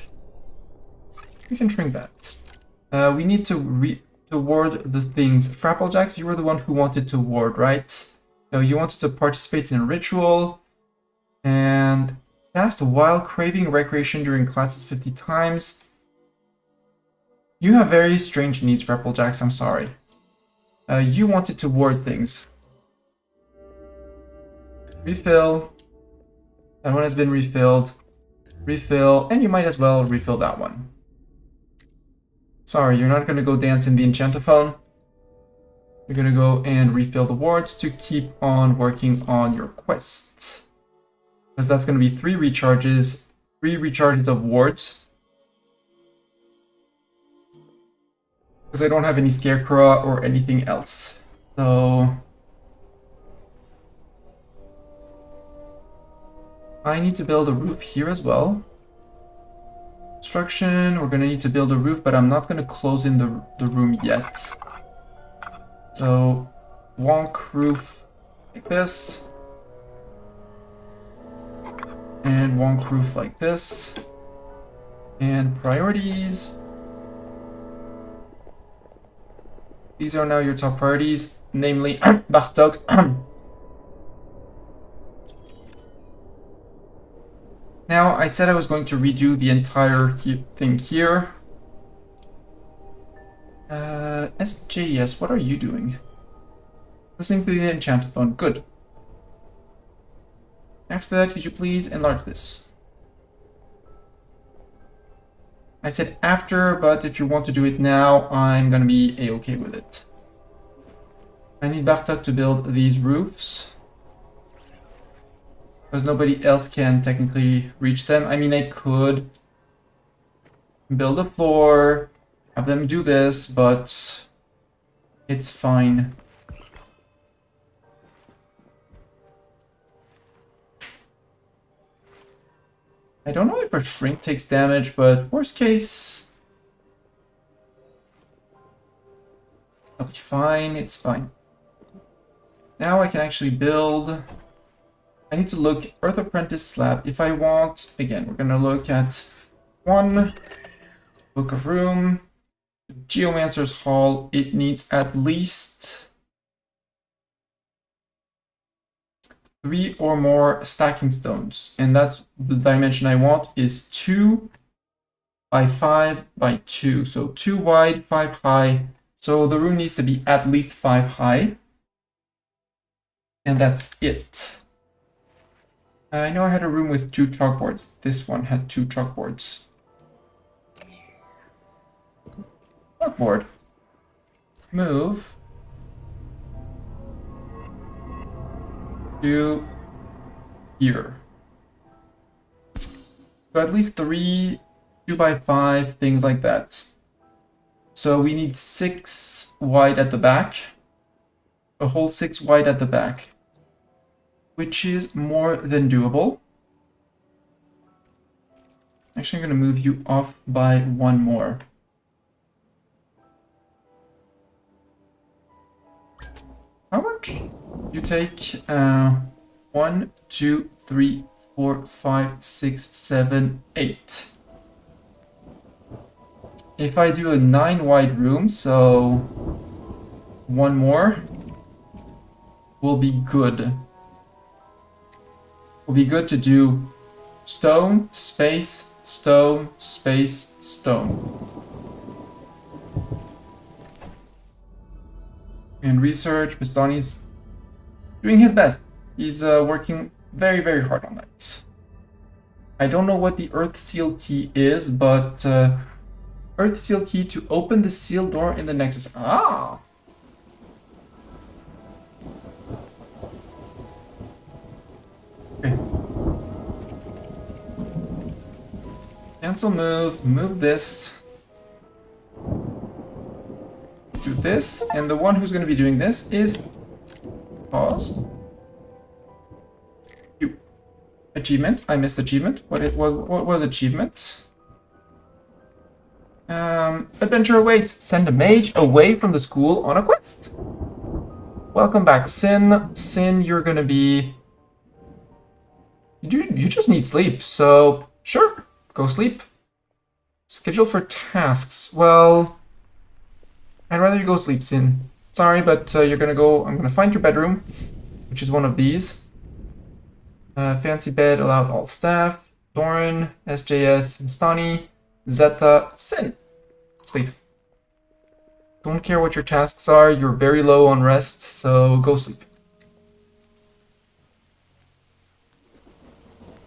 Speaker 1: We can shrink that. We need to ward the things. Frapplejax, you were the one who wanted to ward, right? No, you wanted to participate in a ritual. And cast while craving recreation during classes 50 times. You have very strange needs, Frapplejax, I'm sorry. You wanted to ward things. Refill. That one has been refilled. Refill, and you might as well refill that one. Sorry, you're not going to go dance in the Enchantophone. You're going to go and refill the wards to keep on working on your quests. Because that's going to be 3 recharges. 3 recharges of wards. Because I don't have any Scarecrow or anything else. So I need to build a roof here as well. Construction, we're going to need to build a roof, but I'm not going to close in the room yet. So, wonk roof like this. And wonk roof like this. And priorities. These are now your top priorities, namely Bartok. Now, I said I was going to redo the entire thing here. SJS, what are you doing? Listening to the Enchantophone. Good. After that, could you please enlarge this? I said after, but if you want to do it now, I'm gonna be a-okay with it. I need Bartok to build these roofs. Because nobody else can technically reach them. I mean, I could build a floor, have them do this, but it's fine. I don't know if a shrink takes damage, but worst case, I'll be fine, it's fine. Now I can actually build. I need to look Earth Apprentice slab. If I want, again, we're gonna look at 1 Book of Room, Geomancer's Hall. It needs at least 3 or more stacking stones, and that's the dimension I want is 2 by 5 by 2. So 2 wide, 5 high. So the room needs to be at least 5 high, and that's it. I know I had a room with 2 chalkboards. This one had 2 chalkboards. Chalkboard. Move to here. So at least 3 2x5 things like that. So we need 6 wide at the back. A whole 6 wide at the back, which is more than doable. Actually, I'm going to move you off by 1 more. How much? You take 1, 2, 3, 4, 5, 6, 7, 8. If I do a 9 wide room, so 1 more, will be good. Will be good to do stone, space, stone, space, stone. In research, Bastani's doing his best. He's working very, very hard on that. I don't know what the Earth Seal key is, but Earth Seal key to open the seal door in the Nexus. Ah! Okay. Cancel move, move this. Do this, and the one who's going to be doing this is pause. You. Achievement. I missed achievement. What was achievement? Adventure awaits. Send a mage away from the school on a quest. Welcome back, Sin. Sin, you're going to be... You just need sleep, so sure, go sleep. Schedule for tasks. Well, I'd rather you go sleep, Sin. Sorry, but you're gonna go. I'm gonna find your bedroom, which is one of these. Fancy bed, allowed all staff. Doran, SJS, Stani, Zeta, Sin. Sleep. Don't care what your tasks are. You're very low on rest, so go sleep.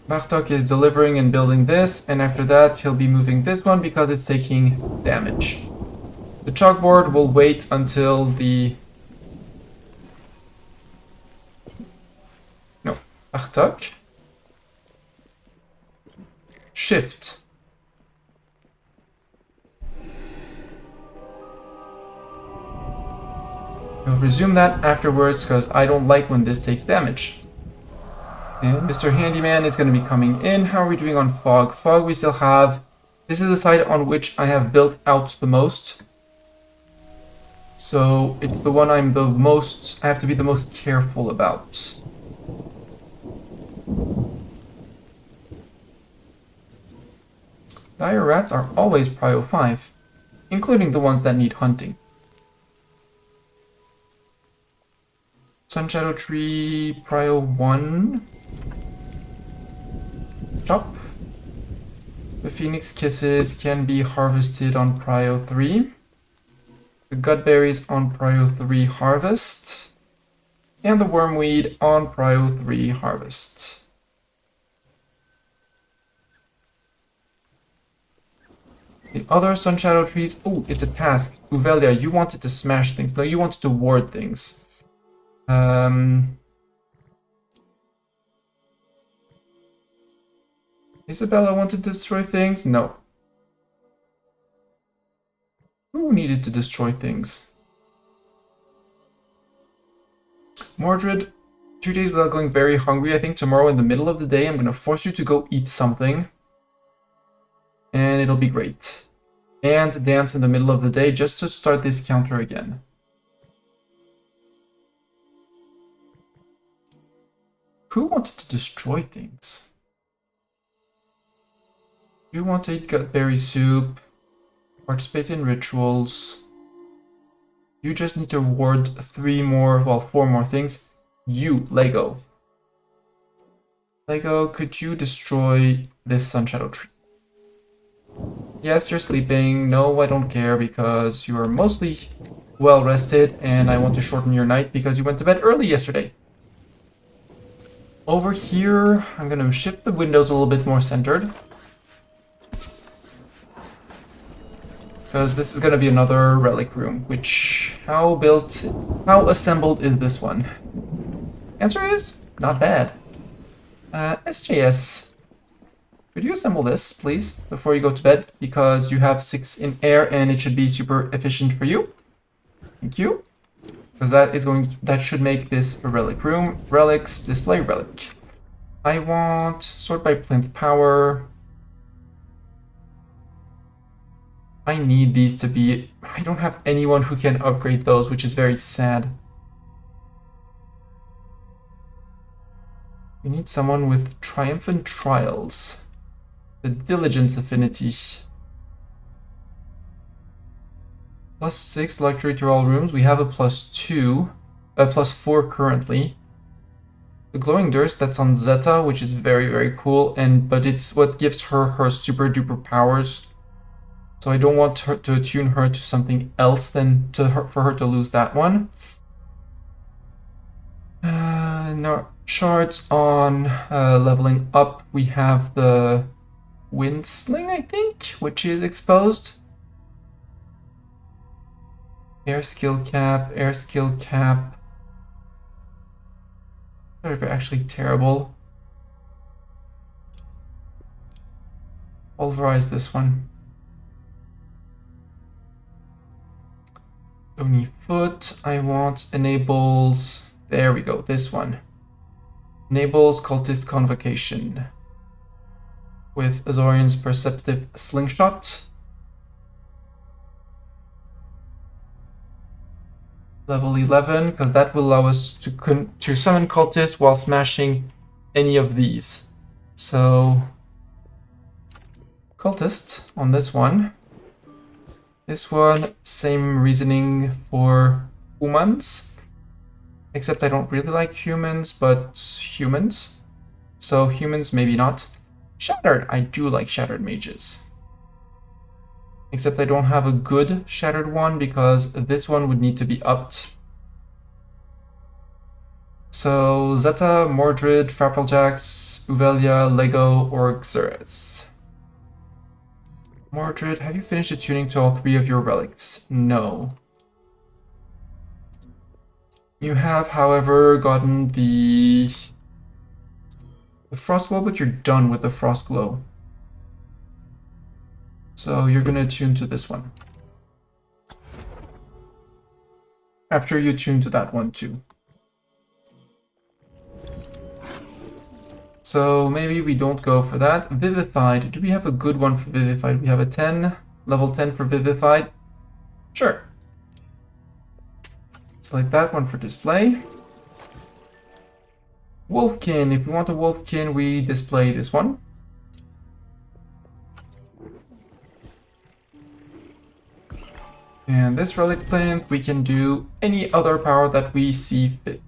Speaker 1: Bartok is delivering and building this, and after that he'll be moving this one because it's taking damage. The chalkboard will wait until the... No, Bartok. Shift. We'll resume that afterwards because I don't like when this takes damage. And Mr. Handyman is going to be coming in. How are we doing on fog? Fog we still have. This is the side on which I have built out the most. So it's the one I have to be the most careful about. Dire rats are always prio 5, including the ones that need hunting. Sun Shadow Tree, prio 1. Chop. The Phoenix Kisses can be harvested on prio 3. The Gutberries on prio 3 harvest. And the Wormweed on prio 3 harvest. The other Sun Shadow Trees... Oh, it's a task. Uvelia, you wanted to smash things. No, you wanted to ward things. Isabella wanted to destroy things? No. Who needed to destroy things? Mordred, 2 days without going very hungry. I think tomorrow in the middle of the day I'm going to force you to go eat something. And it'll be great. And dance in the middle of the day just to start this counter again. Who wanted to destroy things? You want to eat gutberry soup, participate in rituals. You just need to ward 4 more things. You, Lego. Lego, could you destroy this Sun Shadow Tree? Yes, you're sleeping. No, I don't care because you are mostly well rested and I want to shorten your night because you went to bed early yesterday. Over here, I'm going to shift the windows a little bit more centered. because this is gonna be another relic room, which how assembled is this one? Answer is not bad. SJS, could you assemble this, please, before you go to bed? Because you have 6 in air and it should be super efficient for you. Thank you. Because that should make this a relic room. Relics, display relic. I want sort by plinth power. I need these to be... I don't have anyone who can upgrade those, which is very sad. We need someone with triumphant trials. The diligence affinity. +6 luxury to all rooms. We have a +2, +4 currently. The glowing durst, that's on Zeta, which is very, very cool, but it's what gives her super duper powers. So I don't want to attune her to something else than for her to lose that one. No shards on leveling up. We have the wind sling, I think, which is exposed. Air skill cap, air skill cap. They're actually terrible. Pulverize this one. Stony foot. I want enables. There we go. This one enables cultist convocation with Azorian's perceptive slingshot. Level 11, because that will allow us to summon cultists while smashing any of these. So, cultist on this one. This one, same reasoning for humans. Except I don't really like humans, but humans. So humans, maybe not. Shattered, I do like shattered mages. Except I don't have a good shattered one because this one would need to be upped. So Zeta, Mordred, Frapplejax, Uvelia, Lego, or Xerez. Mordred, have you finished attuning to all 3 of your relics? No. You have, however, gotten the Frost Glow, but you're done with the Frost Glow. So you're going to attune to this one. After you attune to that one too. So maybe we don't go for that. Vivified. Do we have a good one for Vivified? We have a 10. Level 10 for Vivified. Sure. Select that one for display. Wolfkin. If we want a Wolfkin, we display this one. And this relic plinth, we can do any other power that we see fit.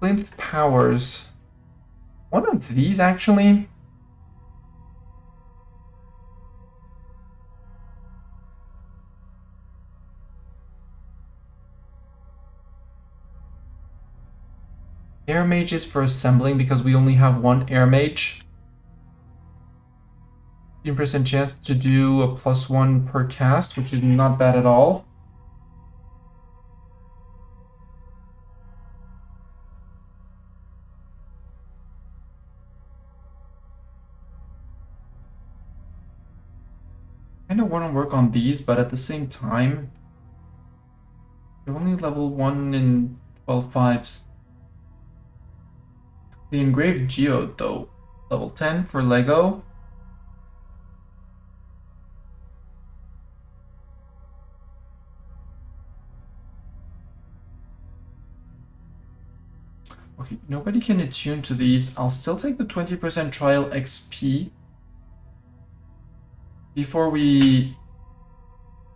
Speaker 1: Plinth powers. One of these, actually. Air mages for assembling, because we only have one air mage. 15% chance to do a +1 per cast, which is not bad at all. I kind of want to work on these, but at the same time, they're only level 1 in 12 5s. The engraved geode, though, level 10 for Lego. Okay, nobody can attune to these. I'll still take the 20% trial XP before we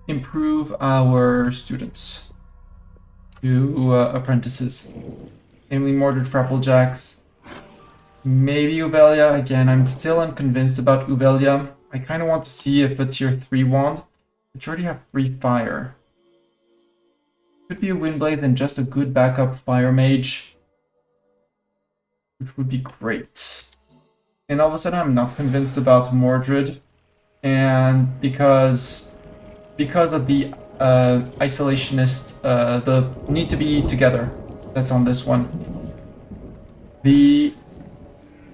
Speaker 1: improve our students to apprentices. Namely Mordred, Frapplejax, maybe Uvelia. Again, I'm still unconvinced about Uvelia. I kind of want to see if a tier 3 wand, which already have free fire. Could be a Windblaze and just a good backup fire mage, which would be great. And all of a sudden I'm not convinced about Mordred. And because of the isolationist, the need to be together, that's on this one. The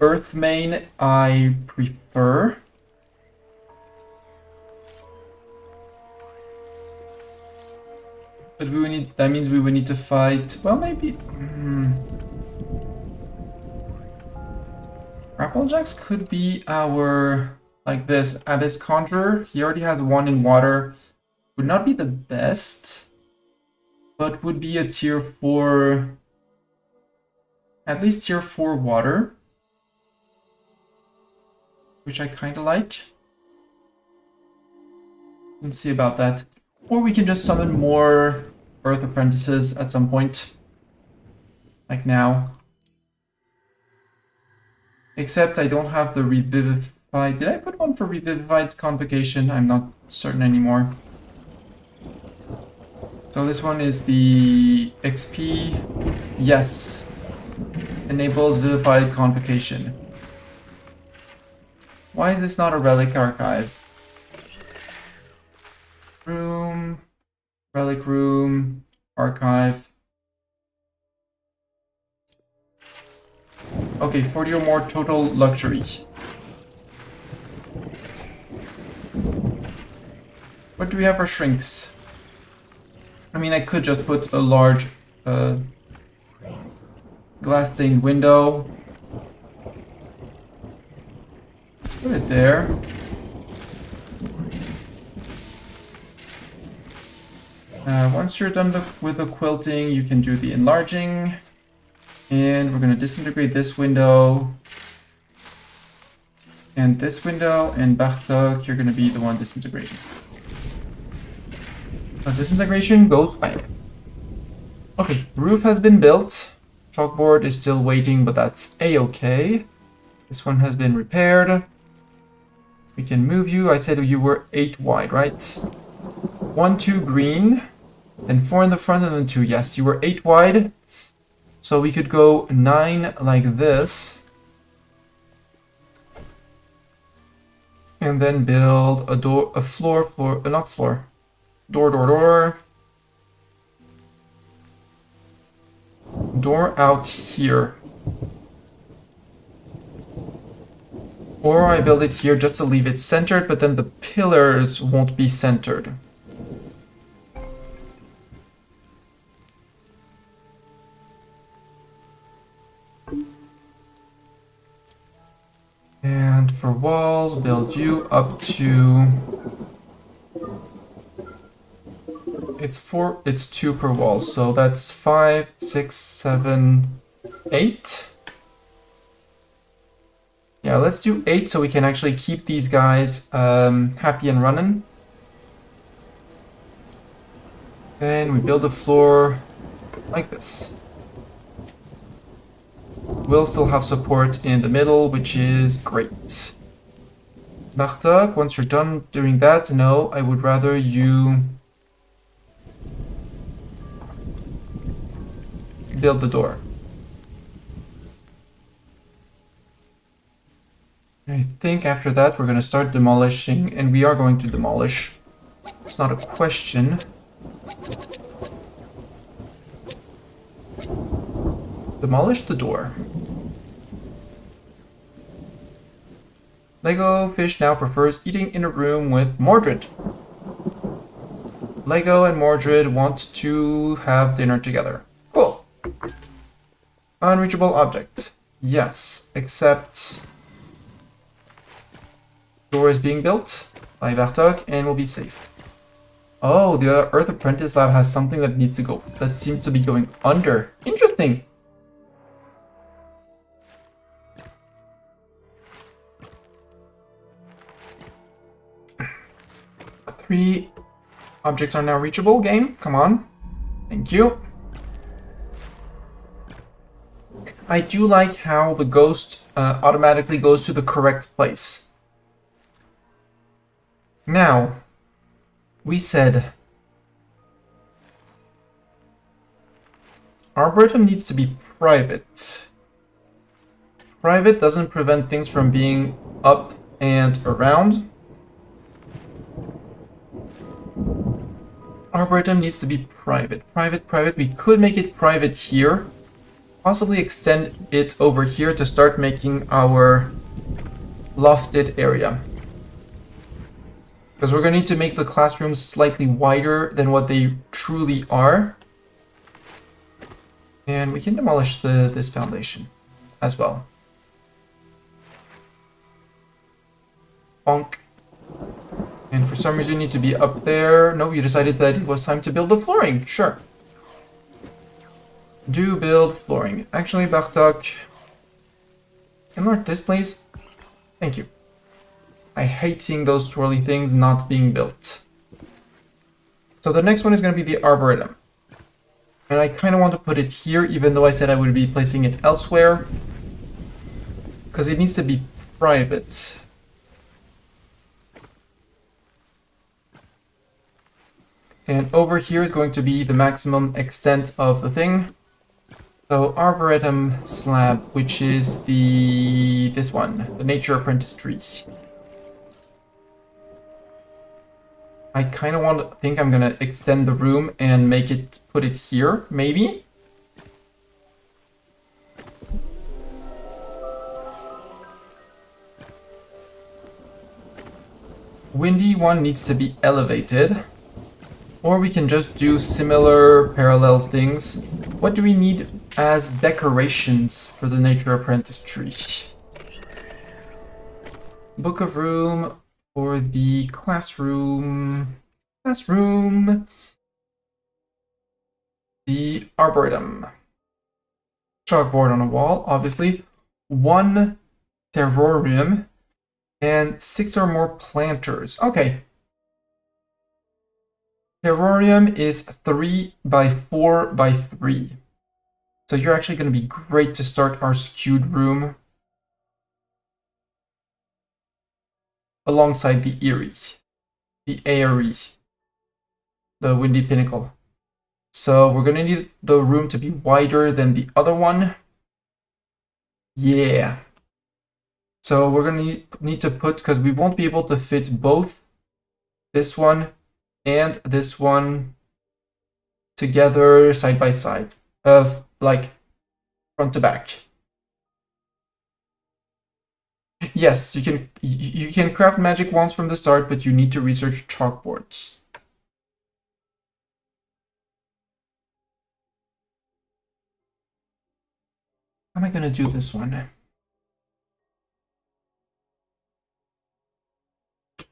Speaker 1: Earth main I prefer. But we would need, that means we would need to fight, well, maybe... Rapplejacks could be our, like this, Abyss Conjurer. He already has one in water. Would not be the best, but would be a tier 4, at least tier 4 water. Which I kind of like. Let's see about that. Or we can just summon more Earth Apprentices at some point. Like now. Except I don't have the Revivified. Did I put one for Revivified Convocation? I'm not certain anymore. So this one is the XP. Yes. Enables Vivified Convocation. Why is this not a Relic Archive? Room, Relic Room, Archive. Okay, 40 or more total luxury. What do we have for shrinks? I mean, I could just put a large glass stained window. Put it there. Once you're done with the quilting, you can do the enlarging. And we're going to disintegrate this window. And this window. And Bartok, you're going to be the one disintegrating. So disintegration goes fine. Okay, roof has been built. Chalkboard is still waiting, but that's a-okay. This one has been repaired. We can move you. I said you were 8 wide, right? 1, 2 green. Then 4 in the front and then 2. Yes, you were 8 wide. So we could go 9 like this. And then build a door, a floor, not floor. Door. Door out here. Or I build it here just to leave it centered, but then the pillars won't be centered. And for walls, build you up to... It's 2 per wall, so that's 5, 6, 7, 8. Yeah, let's do 8 so we can actually keep these guys happy and running. Then we build a floor like this. We'll still have support in the middle, which is great. Bartok, once you're done doing that, no, I would rather you build the door. I think after that we're going to start demolishing, and we are going to demolish. It's not a question. Demolish the door. Lego Fish now prefers eating in a room with Mordred. Lego and Mordred want to have dinner together. Cool. Unreachable object. Yes, except... Door is being built by Bartok and will be safe. Oh, the Earth Apprentice Lab has something that needs to go. That seems to be going under. Interesting. Three objects are now reachable. Game, come on. Thank you. I do like how the ghost automatically goes to the correct place. Now, we said Arboretum needs to be private. private doesn't prevent things from being up and around. Arboretum needs to be private. Private. We could make it private here. Possibly extend it over here to start making our lofted area. Because we're going to need to make the classrooms slightly wider than what they truly are. And we can demolish this foundation as well. Bonk. And for some reason you need to be up there. No, you decided that it was time to build the flooring. Sure. Do build flooring. Actually, Bartok, can mark this, please? Thank you. I hate seeing those swirly things not being built. So the next one is going to be the Arboretum. And I kind of want to put it here, even though I said I would be placing it elsewhere. Because it needs to be private. And over here is going to be the maximum extent of the thing. So Arboretum slab, which is this one, the Nature Apprentice tree. I kind of think I'm gonna extend the room and put it here, maybe. Windy one needs to be elevated. Or we can just do similar parallel things. What do we need as decorations for the Nature Apprentice tree? Book of Room for the classroom. The Arboretum. Chalkboard on a wall, obviously. 1 terrarium and 6 or more planters. Okay. Terrarium is 3 by 4 by 3. So you're actually going to be great to start our skewed room alongside the Eyrie, the Windy Pinnacle. So we're going to need the room to be wider than the other one. Yeah. So we're going to need to put, because we won't be able to fit both this one and this one together side by side, of like front to back. Yes, you can craft magic wands from the start, but you need to research chalkboards. How am I gonna do this one?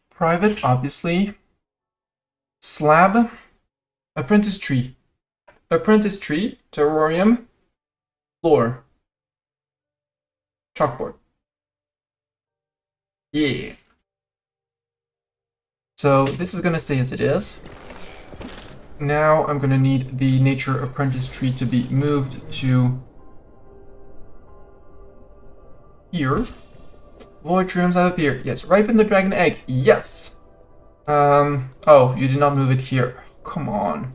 Speaker 1: Private, obviously. Slab, apprentice tree, terrarium, floor, chalkboard. Yeah. So this is gonna stay as it is. Now I'm gonna need the Nature Apprentice tree to be moved to here. Void rooms have appeared. Yes, ripen the dragon egg. Yes. Oh, you did not move it here. Come on.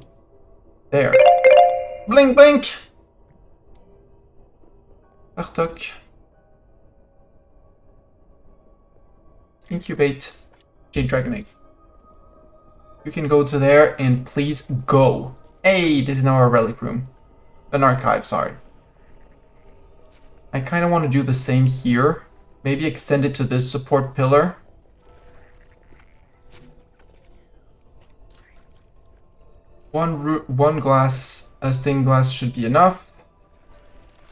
Speaker 1: There. Blink, blink! Bartok. Incubate Jade Dragon Egg. You can go to there and please go. Hey, this is now our relic room. An archive, sorry. I kind of want to do the same here. Maybe extend it to this support pillar. One glass, stained glass should be enough.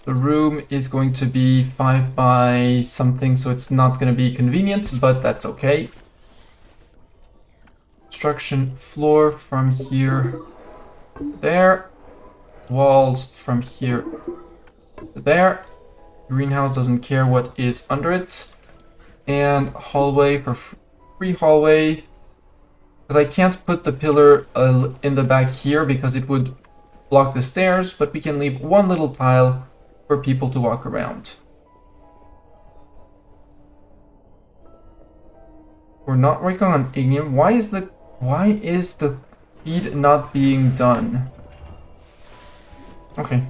Speaker 1: The room is going to be 5 by something, so it's not going to be convenient, but that's okay. Construction floor from here to there. Walls from here to there. Greenhouse doesn't care what is under it. And hallway for free hallway. Because I can't put the pillar in the back here because it would block the stairs, but we can leave one little tile for people to walk around. We're not working on ignium. Why is the feed not being done? Okay.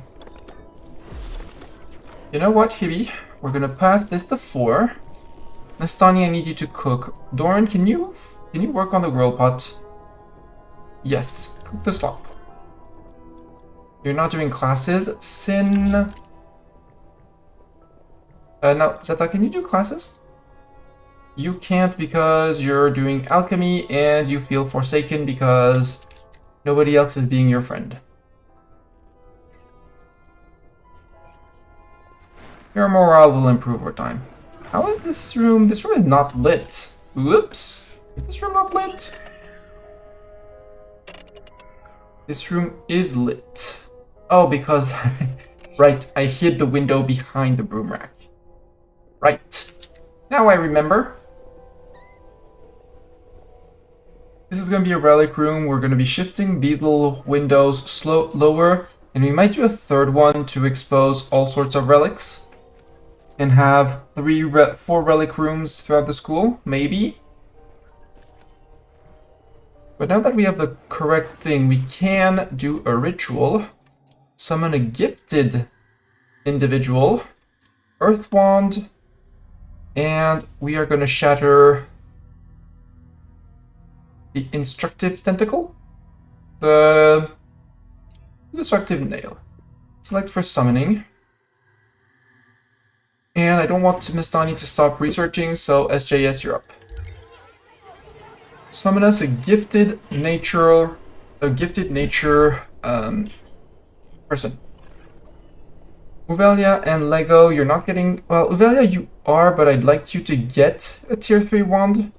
Speaker 1: You know what, Hibby? we're gonna pass this to 4. Nastani, I need you to cook. Doran, can you work on the grill pot? Yes, cook the slop. You're not doing classes. Sin. No, Zeta, can you do classes? You can't because you're doing alchemy and you feel forsaken because nobody else is being your friend. Your morale will improve over time. How is this room? This room is not lit. Whoops. Is this room not lit? This room is lit. Oh, because... right, I hid the window behind the broom rack. Right. Now I remember. This is going to be a relic room. We're going to be shifting these little windows lower. And we might do a third one to expose all sorts of relics. And have 4 relic rooms throughout the school, maybe. But now that we have the correct thing, we can do a ritual. Summon a gifted individual. Earth Wand. And we are going to shatter the instructive tentacle. The destructive nail. Select for summoning. And I don't want Miss Donnie to stop researching, so SJS, you're up. Summon us a gifted nature person. Uvelia and Lego, you're not getting... Well, Uvelia, you are, but I'd like you to get a tier 3 wand.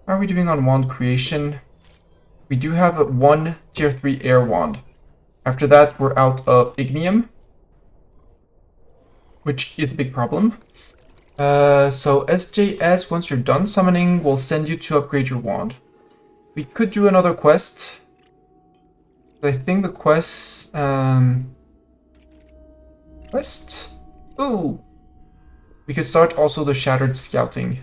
Speaker 1: How are we doing on wand creation? We do have one tier 3 air wand. After that, we're out of ignium, which is a big problem. So SJS, once you're done summoning, will send you to upgrade your wand. We could do another quest. I think the quest... Ooh! We could start also the Shattered Scouting.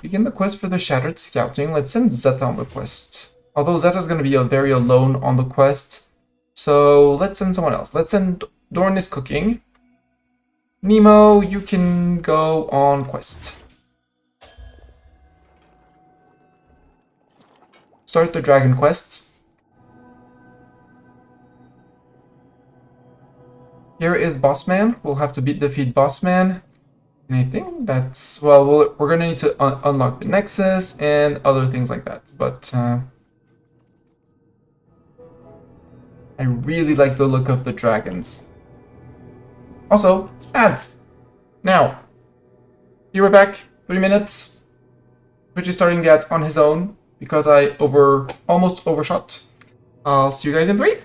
Speaker 1: Begin the quest for the Shattered Scouting. Let's send Zeta on the quest. Although Zeta's going to be very alone on the quest. So let's send someone else. Let's send... Dorn is cooking. Nemo, you can go on quest. Start the dragon quests. Here is Bossman. We'll have to defeat Bossman. And I think that's... Well, we're going to need to unlock the Nexus and other things like that. But I really like the look of the dragons. Also, ads. Now, you were back. 3 minutes. Which is starting the ads on his own because I almost overshot. I'll see you guys in 3.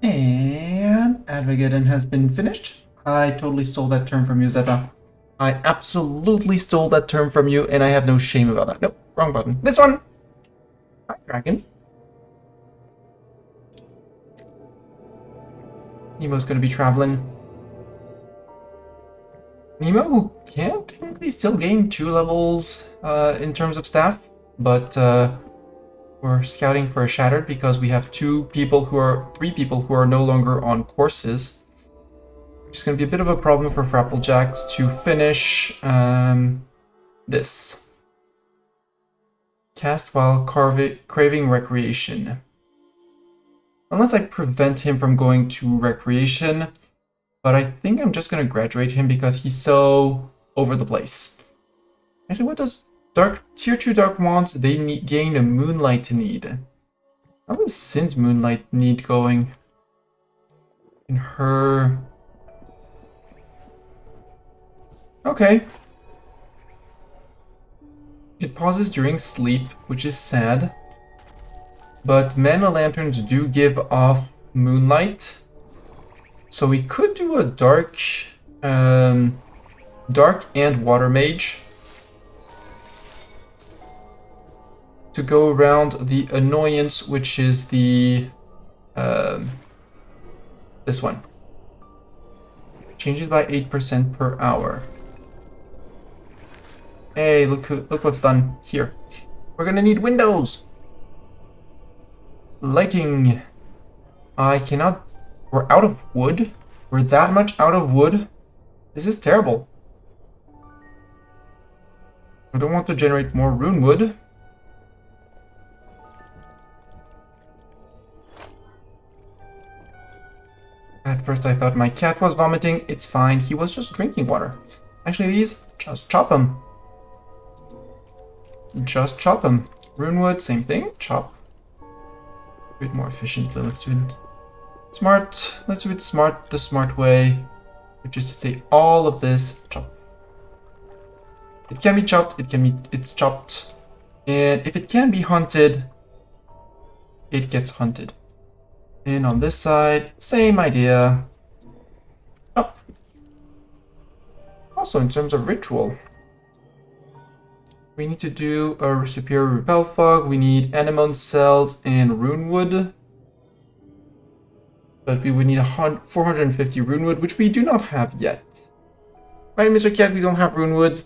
Speaker 1: And Advocaten has been finished. I totally stole that term from you, Zeta. I absolutely stole that term from you, and I have no shame about that. Nope, wrong button. This one! Hi, Dragon. Nemo's gonna be traveling. Nemo, who can technically still gain 2 levels in terms of staff, but we're scouting for a Shattered because we have 3 people who are no longer on courses. It's going to be a bit of a problem for Frapplejacks to finish this. Cast while craving recreation. Unless I prevent him from going to recreation, but I think I'm just going to graduate him because he's so over the place. Actually, what does Tier 2 Dark Wands, they gain a Moonlight need. How is Sin's Moonlight need going? In her... Okay. It pauses during sleep, which is sad. But Mana Lanterns do give off Moonlight. So we could do a Dark and Water Mage to go around the annoyance, which is the this one. Changes by 8% per hour. Hey, look what's done here. We're gonna need windows. Lighting. I cannot. We're out of wood. We're that much out of wood. This is terrible. I don't want to generate more rune wood. At first I thought my cat was vomiting. It's fine. He was just drinking water. Actually, these, just chop them. Just chop them. Runewood, same thing. Chop. A bit more efficiently. Let's do it smart. Let's do it smart, the smart way. Which is to say all of this. Chop. It can be chopped. It's chopped. And if it can be hunted, it gets hunted. And on this side, same idea. Chop. Also, in terms of ritual, we need to do a superior repel fog. We need anemone cells and runewood. But we would need 450 runewood, which we do not have yet. Right, Mr. Cat, we don't have runewood.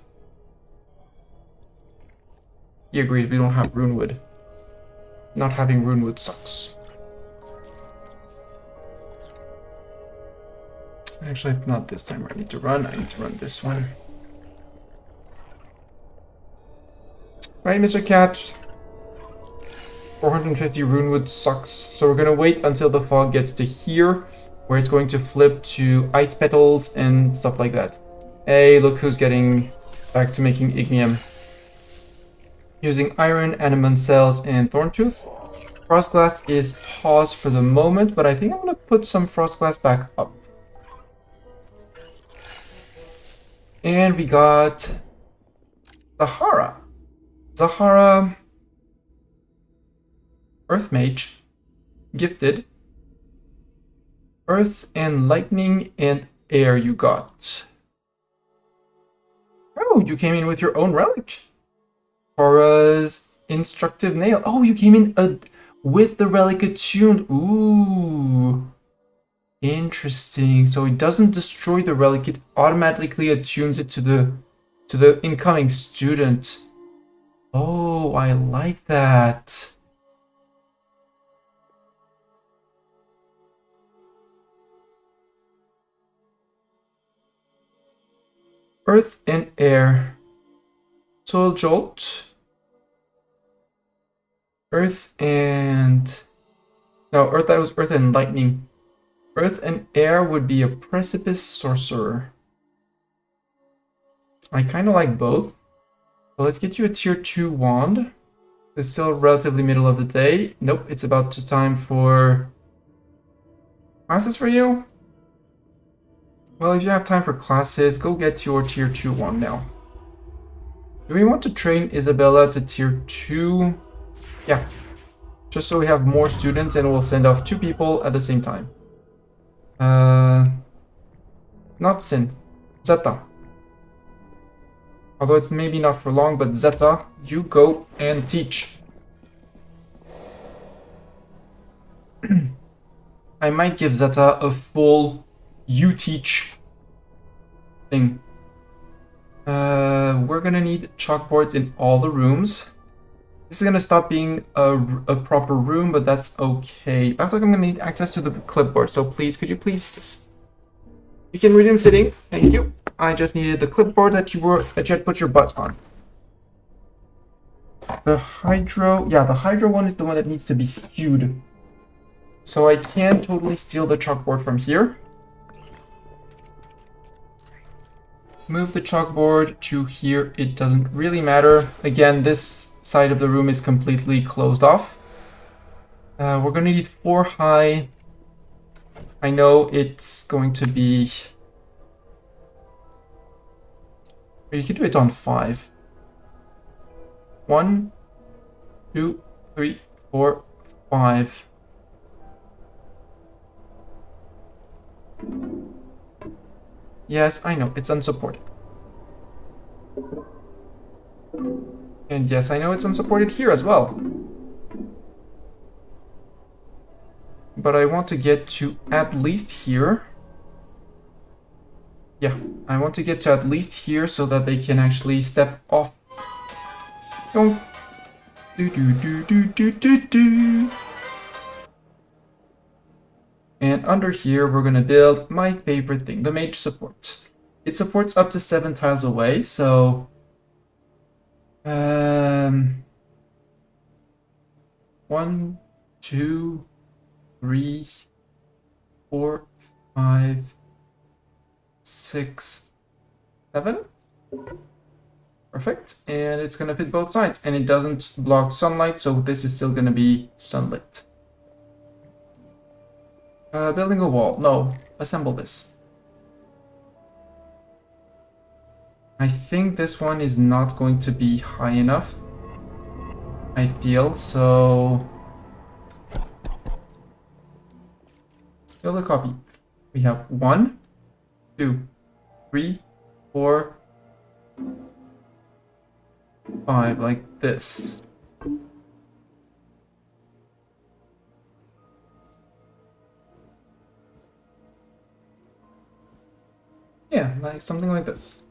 Speaker 1: He agrees, we don't have runewood. Not having runewood sucks. Actually, not this time I need to run. I need to run this one. Right, Mr. Cat. 450 runewood sucks. So we're gonna wait until the fog gets to here, where it's going to flip to ice petals and stuff like that. Hey, look who's getting back to making ignium. Using iron, anemone cells, and thorntooth. Frostglass is paused for the moment, but I think I'm gonna put some frostglass back up. And we got Zahara. Zahara, Earth Mage, gifted. Earth and lightning and air you got. Oh, you came in with your own relic. Hora's instructive nail. Oh, you came in with the relic attuned. Ooh. Interesting. So it doesn't destroy the relic, it automatically attunes it to the incoming student. Oh, I like that. Earth and air. Soil jolt. Earth and... No, Earth, that was Earth and lightning. Earth and air would be a precipice sorcerer. I kind of like both. So let's get you a tier 2 wand. It's still relatively middle of the day. Nope, it's about time for classes for you. Well, if you have time for classes, go get your tier 2 wand now. Do we want to train Isabella to tier 2? Yeah. Just so we have more students and we'll send off 2 people at the same time. Not Sin. Zeta. Although it's maybe not for long, but Zeta, you go and teach. I might give Zeta a full you teach thing. We're gonna need chalkboards in all the rooms. This is gonna stop being a proper room, but that's okay. I feel like I'm gonna need access to the clipboard, so please, could you please... You can resume sitting, thank you. I just needed the clipboard that you had put your butt on. The hydro, yeah, the hydro one is the one that needs to be skewed. So I can totally steal the chalkboard from here. Move the chalkboard to here, it doesn't really matter. Again, this side of the room is completely closed off. We're gonna need 4 high. I know it's going to be... You can do it on 5. 1, 2, 3, 4, 5. Yes, I know, it's unsupported. And yes, I know it's unsupported here as well. But I want to get to at least here. Yeah, I want to get to at least here so that they can actually step off. Don't. Do do do do do do do. And under here, we're gonna build my favorite thing, the mage support. It supports up to 7 tiles away, so 1, 2, 3, 4, 5, 6, 7. Perfect. And it's gonna fit both sides, and it doesn't block sunlight, so this is still gonna be sunlit. Building a wall. No, assemble this. I think this one is not going to be high enough. I feel, so... Build a copy. We have 1, 2, 3, 4, 5, like this. Yeah, like something like this.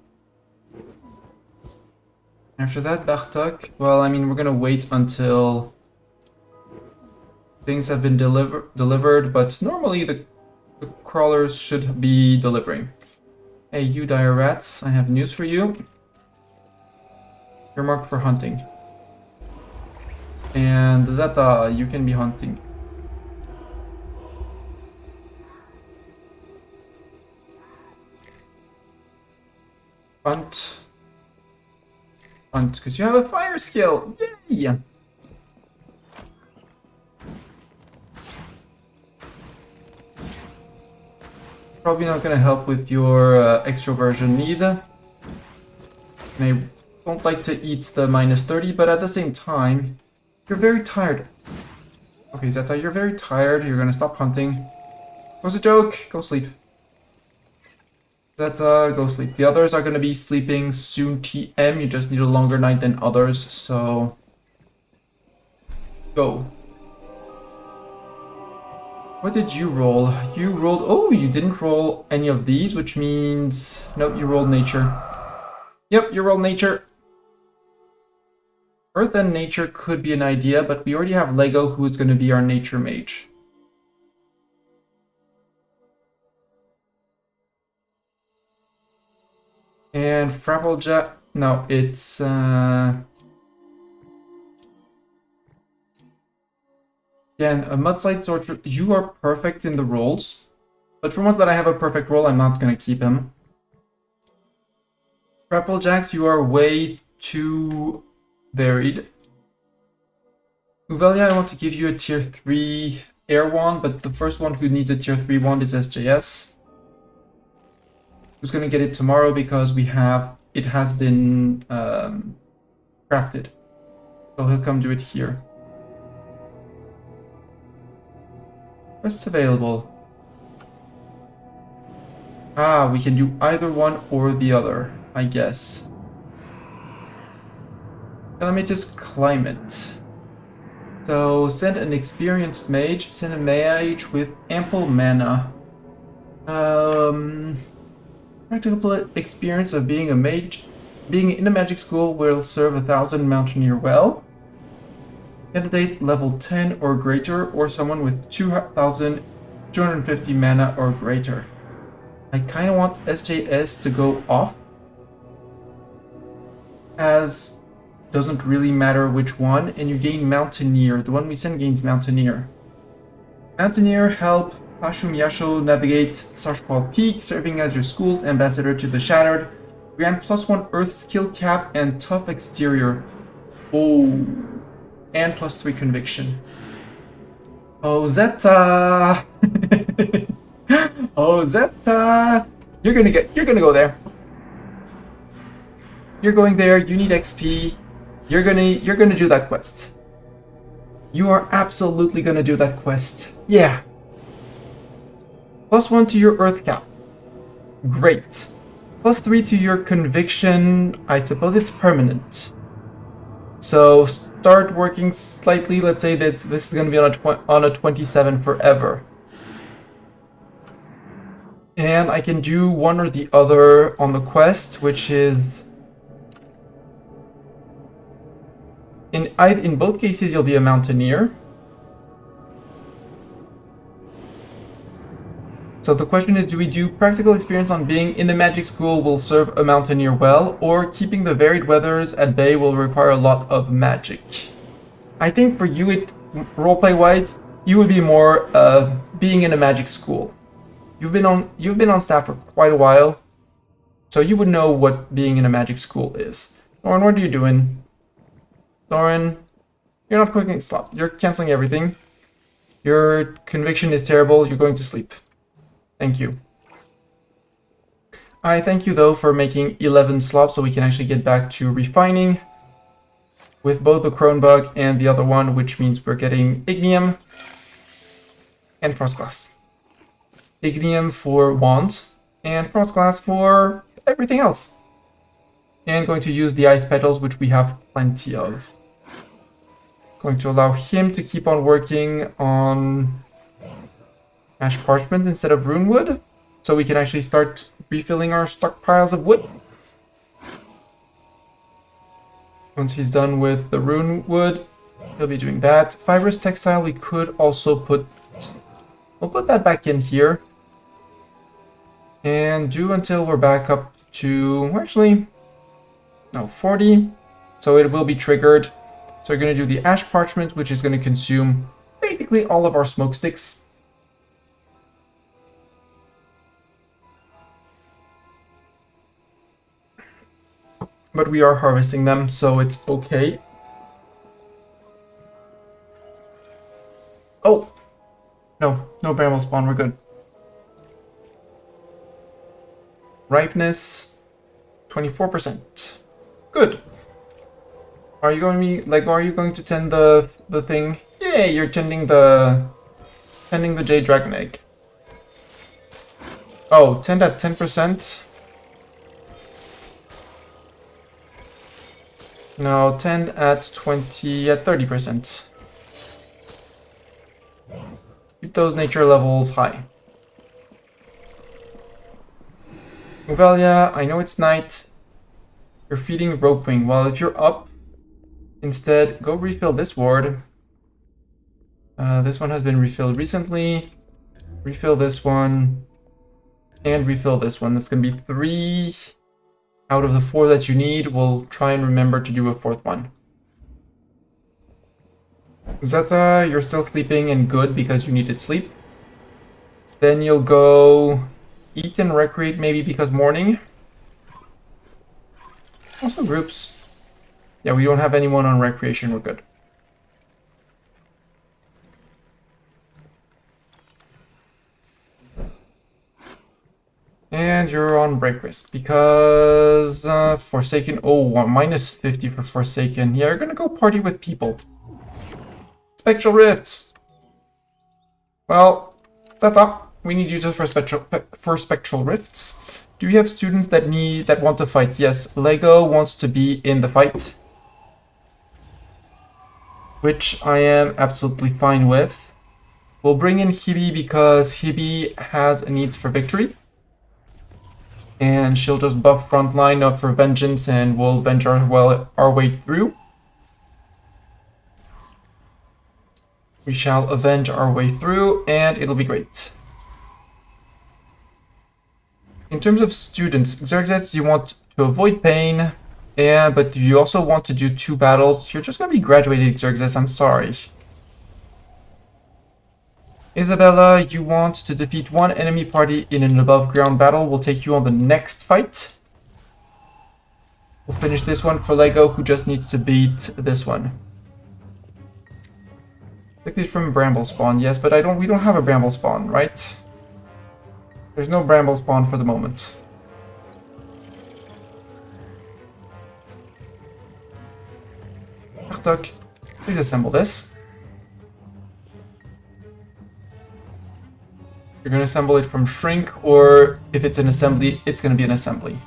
Speaker 1: After that, Bartok, well, I mean, we're gonna wait until things have been delivered, but normally the crawlers should be delivering. Hey, you dire rats, I have news for you. You're marked for hunting. And Zeta, you can be hunting. Hunt. Hunt, because you have a fire skill. Yay! Probably not going to help with your extroversion need. I don't like to eat the -30, but at the same time, you're very tired. Okay, Zeta, you're very tired. You're going to stop hunting. It was a joke. Go sleep. Zeta, go sleep. The others are going to be sleeping soon TM. You just need a longer night than others, so... Go. What did you roll? You rolled... Oh, you didn't roll any of these, which means... Nope, you rolled nature. Yep, you rolled nature. Earth and nature could be an idea, but we already have Lego, who is going to be our nature mage. And Frapplejack... No, it's... Again, a Mudslide Sorcerer, you are perfect in the rolls. But for once that I have a perfect roll, I'm not going to keep him. Frapplejacks, you are way too varied. Uvelia, I want to give you a tier 3 air wand, but the first one who needs a tier 3 wand is SJS. Who's going to get it tomorrow because we have... It has been crafted. So he'll come do it here. Quests available. Ah, we can do either one or the other, I guess. Let me just climb it. So, send an experienced mage, send a mage with ample mana. Practical experience of being a mage. Being in a magic school will serve 1,000 mountaineer well. Candidate level 10 or greater, or someone with 2,250 mana or greater. I kind of want SJS to go off, as doesn't really matter which one, and you gain Mountaineer. The one we send gains Mountaineer. Mountaineer help Pashum Yasho navigate Sarshpal Peak, serving as your school's ambassador to the Shattered. Grant +1 Earth skill cap and tough exterior. Oh, and +3 conviction. Oh, Zeta! Oh, Zeta! You're gonna go there. You're going there, you need XP. You're gonna do that quest. You are absolutely gonna do that quest. Yeah. +1 to your Earth cap. Great. +3 to your conviction. I suppose it's permanent. So start working slightly. Let's say that this is gonna be on a 27 forever. And I can do one or the other on the quest, which is... In both cases, you'll be a Mountaineer. So the question is, do we do practical experience on being in a magic school will serve a Mountaineer well, or keeping the varied weathers at bay will require a lot of magic? I think for you, roleplay-wise, you would be more being in a magic school. You've been on staff for quite a while, so you would know what being in a magic school is. Thorin, what are you doing? Thorin, you're not cooking. Stop. You're canceling everything. Your conviction is terrible. You're going to sleep. Thank you. I thank you, though, for making 11 slops so we can actually get back to refining with both the Cronebug and the other one, which means we're getting Ignium and Frostglass. Ignium for wands and Frostglass for everything else. And going to use the Ice Petals, which we have plenty of. Going to allow him to keep on working on Ash Parchment instead of Rune Wood, so we can actually start refilling our stockpiles of wood. Once he's done with the Rune Wood, he'll be doing that. Fibrous Textile, we could also put... We'll put that back in here. And do until we're back up to... Actually, no, 40. So it will be triggered. So we're going to do the Ash Parchment, which is going to consume basically all of our smoke sticks. But we are harvesting them, so it's okay. Oh! No barrel spawn, we're good. Ripeness, 24%. Good. Are you going to tend the thing? Yay, you're tending the Jade Dragon Egg. Oh, tend at 10%. No, tend at 30%. Keep those nature levels high. Uvelia, I know it's night. You're feeding Ropewing. Well, if you're up, instead, go refill this ward. This one has been refilled recently. Refill this one. And refill this one. That's going to be 3 out of the 4 that you need. We'll try and remember to do a 4th one. Zeta, you're still sleeping and good because you needed sleep. Then you'll go eat and recreate maybe because morning. Also groups. Yeah, we don't have anyone on recreation, we're good. And you're on break risk because Forsaken, minus 50 for Forsaken. Yeah, you're gonna go party with people. Spectral Rifts. Well, that's up. we need you to for spectral rifts. Do you have students that want to fight? Yes, Lego wants to be in the fight, which I am absolutely fine with. We'll bring in Hibi because Hibi has a need for victory. And she'll just buff frontline up for vengeance and we'll avenge our way through. We shall avenge our way through and it'll be great. In terms of students, Xerxes, you want to avoid pain, but you also want to do 2 battles. You're just going to be graduated, Xerxes, I'm sorry. Isabella, you want to defeat 1 enemy party in an above ground battle. We'll take you on the next fight. We'll finish this one for Lego, who just needs to beat this one. Clicked from Bramble Spawn, yes, but we don't have a Bramble Spawn, right? There's no Bramble Spawn for the moment. Artuk, please assemble this. You're going to assemble it from shrink, or if it's an assembly, it's going to be an assembly.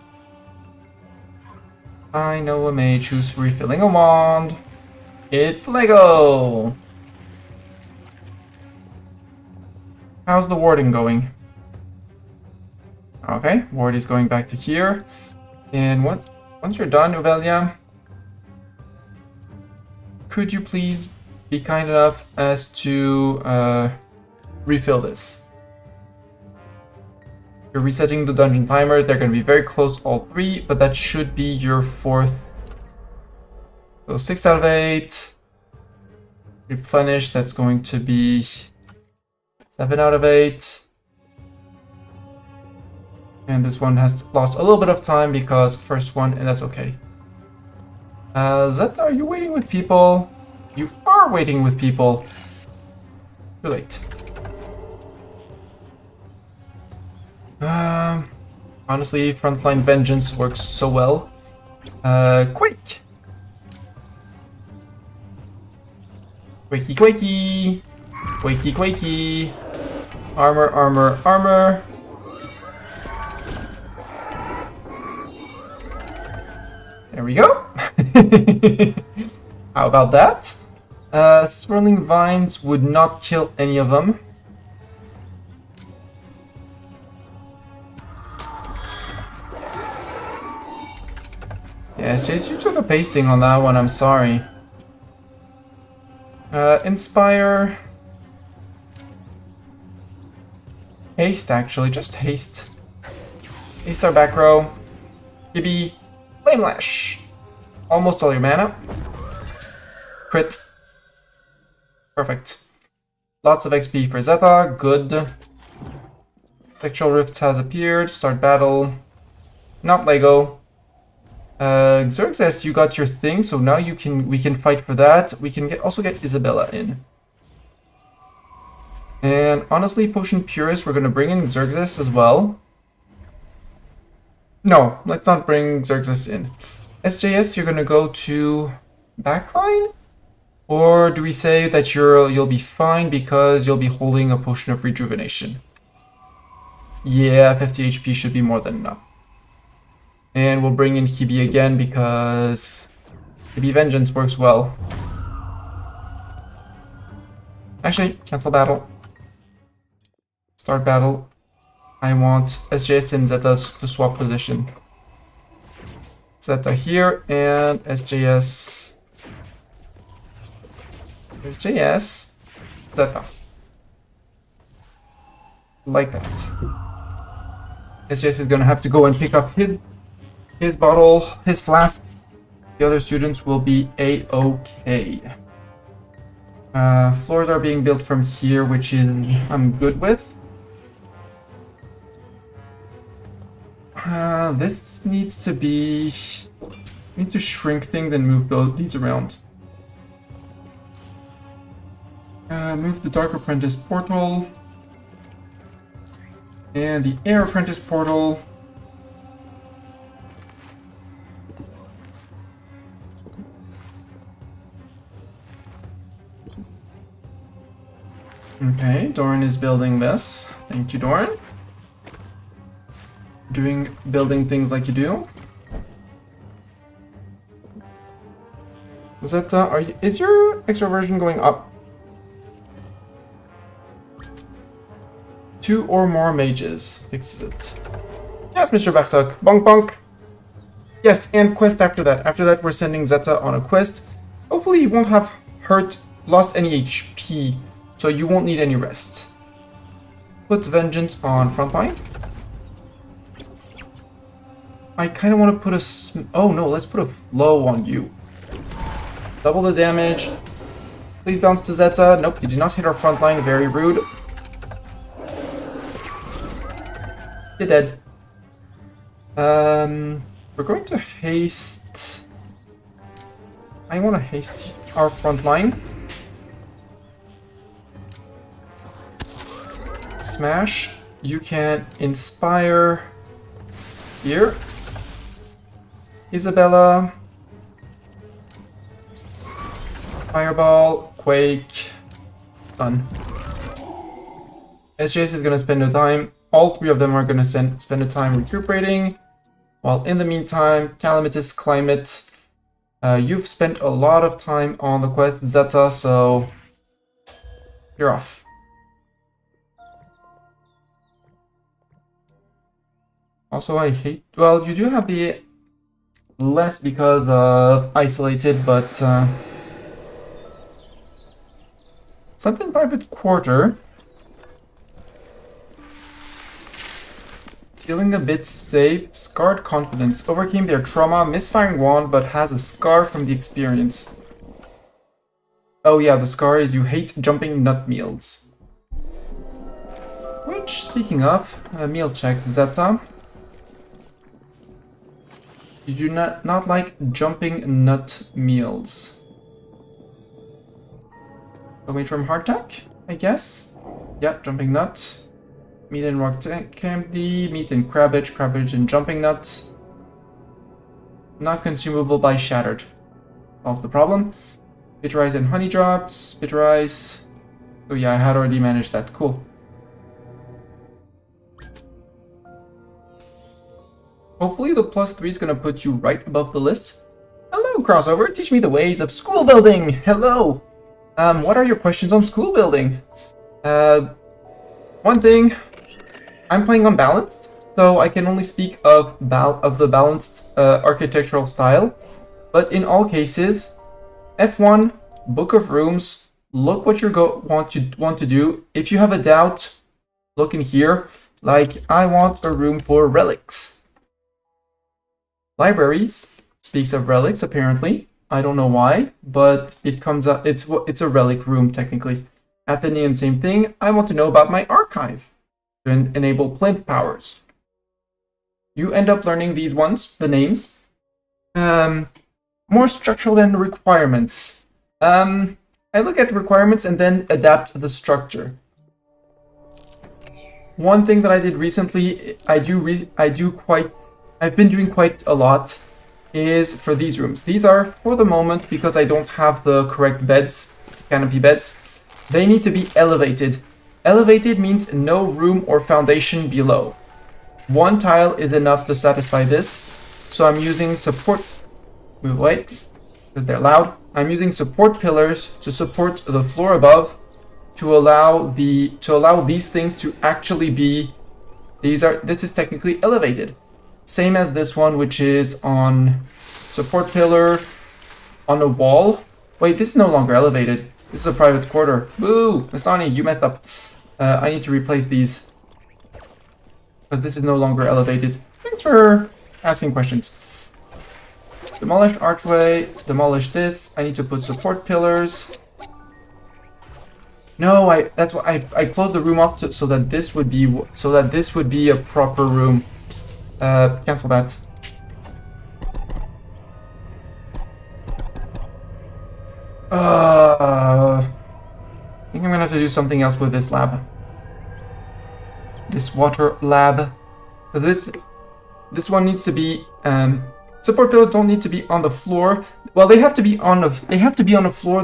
Speaker 1: I know a mage who's refilling a wand. It's Lego! How's the warding going? Okay, ward is going back to here. And once you're done, Uvelia, could you please be kind enough as to refill this? You're resetting the dungeon timer. They're going to be very close, all 3, but that should be your 4th. So 6 out of 8. Replenish, that's going to be 7 out of 8. And this one has lost a little bit of time because first one, and that's okay. Zeta, are you waiting with people? You are waiting with people. Too late. Honestly, frontline vengeance works so well. Quake! Quakey, quakey! Quakey, quakey! Armor, armor, armor! There we go! How about that? Swirling vines would not kill any of them. Yes, Chase, you took a pasting on that one, I'm sorry. Inspire. Haste, actually, just haste. Haste our back row. Gibby, Flame Lash. Almost all your mana. Crit. Perfect. Lots of XP for Zeta, good. Spectral Rift has appeared, start battle. Not Lego. Xerxes, you got your thing, so now we can fight for that. We can also get Isabella in. And honestly, Potion Purist, we're gonna bring in Xerxes as well. No, let's not bring Xerxes in. SJS, you're gonna go to backline? Or do we say that you'll be fine because you'll be holding a Potion of Rejuvenation? Yeah, 50 HP should be more than enough. And we'll bring in Hibi again because Hibi Vengeance works well. Actually, cancel battle. Start battle. I want SJS and Zeta to swap position. Zeta here and SJS. SJS. Zeta. Like that. SJS is gonna have to go and pick up his bottle, his flask. The other students will be A-okay. Floors are being built from here, which is I'm good with. This needs to be... We need to shrink things and move these around. Move the Dark Apprentice portal. And the Air Apprentice portal. Okay, Doran is building this. Thank you, Doran. Building things like you do. Is that, is your extroversion going up? 2 or more mages fixes it. Yes, Mr. Bartok. Bonk bonk. Yes, and quest after that. After that, we're sending Zeta on a quest. Hopefully, you won't have lost any HP, so you won't need any rest. Put Vengeance on frontline. I kind of want to put a... Oh no, let's put a flow on you. Double the damage. Please bounce to Zeta. Nope, you did not hit our front line. Very rude. You're dead. We're going to haste... I want to haste our front line. Smash. You can inspire here. Isabella. Fireball, Quake, done. SJS is gonna spend the time. All 3 of them are gonna spend the time recuperating. While in the meantime, Calamitous, Climate. You've spent a lot of time on the quest, Zeta, so you're off. Also, I hate... Well, you do have the less because isolated, but... Something private quarter. Feeling a bit safe. Scarred confidence. Overcame their trauma. Misfiring wand, but has a scar from the experience. Oh yeah, the scar is you hate jumping nut meals. Which, speaking of, meal check, Zeta. You do not like jumping nut meals. Going from hardtack, I guess. Yeah, jumping nut. Meat and rock candy, meat and cabbage and jumping nut. Not consumable by shattered. Solve the problem. Bitter ice and honey drops. Bitter ice. Oh yeah, I had already managed that. Cool. Hopefully the +3 is gonna put you right above the list. Hello, crossover. Teach me the ways of school building. Hello. What are your questions on school building? One thing, I'm playing unbalanced, so I can only speak of the balanced architectural style. But in all cases, F1, Book of Rooms, look what you want to do. If you have a doubt, look in here. Like, I want a room for relics. Libraries speaks of relics, apparently. I don't know why, but it comes up. It's a relic room technically. Athenaeum, same thing. I want to know about my archive to enable plinth powers. You end up learning these ones, the names. More structural than requirements. I look at requirements and then adapt the structure. One thing that I did recently, I've been doing quite a lot, is for these rooms. These are, for the moment, because I don't have the correct beds, canopy beds, they need to be elevated. Elevated means no room or foundation below. 1 tile is enough to satisfy this, so I'm using support... Move away, because they're loud. I'm using support pillars to support the floor above, to allow these things to actually be... This is technically elevated. Same as this one, which is on support pillar on a wall. Wait, this is no longer elevated. This is a private quarter. Boo! Masani, you messed up. I need to replace these. Because this is no longer elevated. Thanks for asking questions. Demolish archway. Demolish this. I need to put support pillars. No, that's why I closed the room off so that this would be a proper room. Cancel that. I think I'm gonna have to do something else with this lab. This water lab. Because this one needs to be support pillars don't need to be on the floor. Well, they have to be on a floor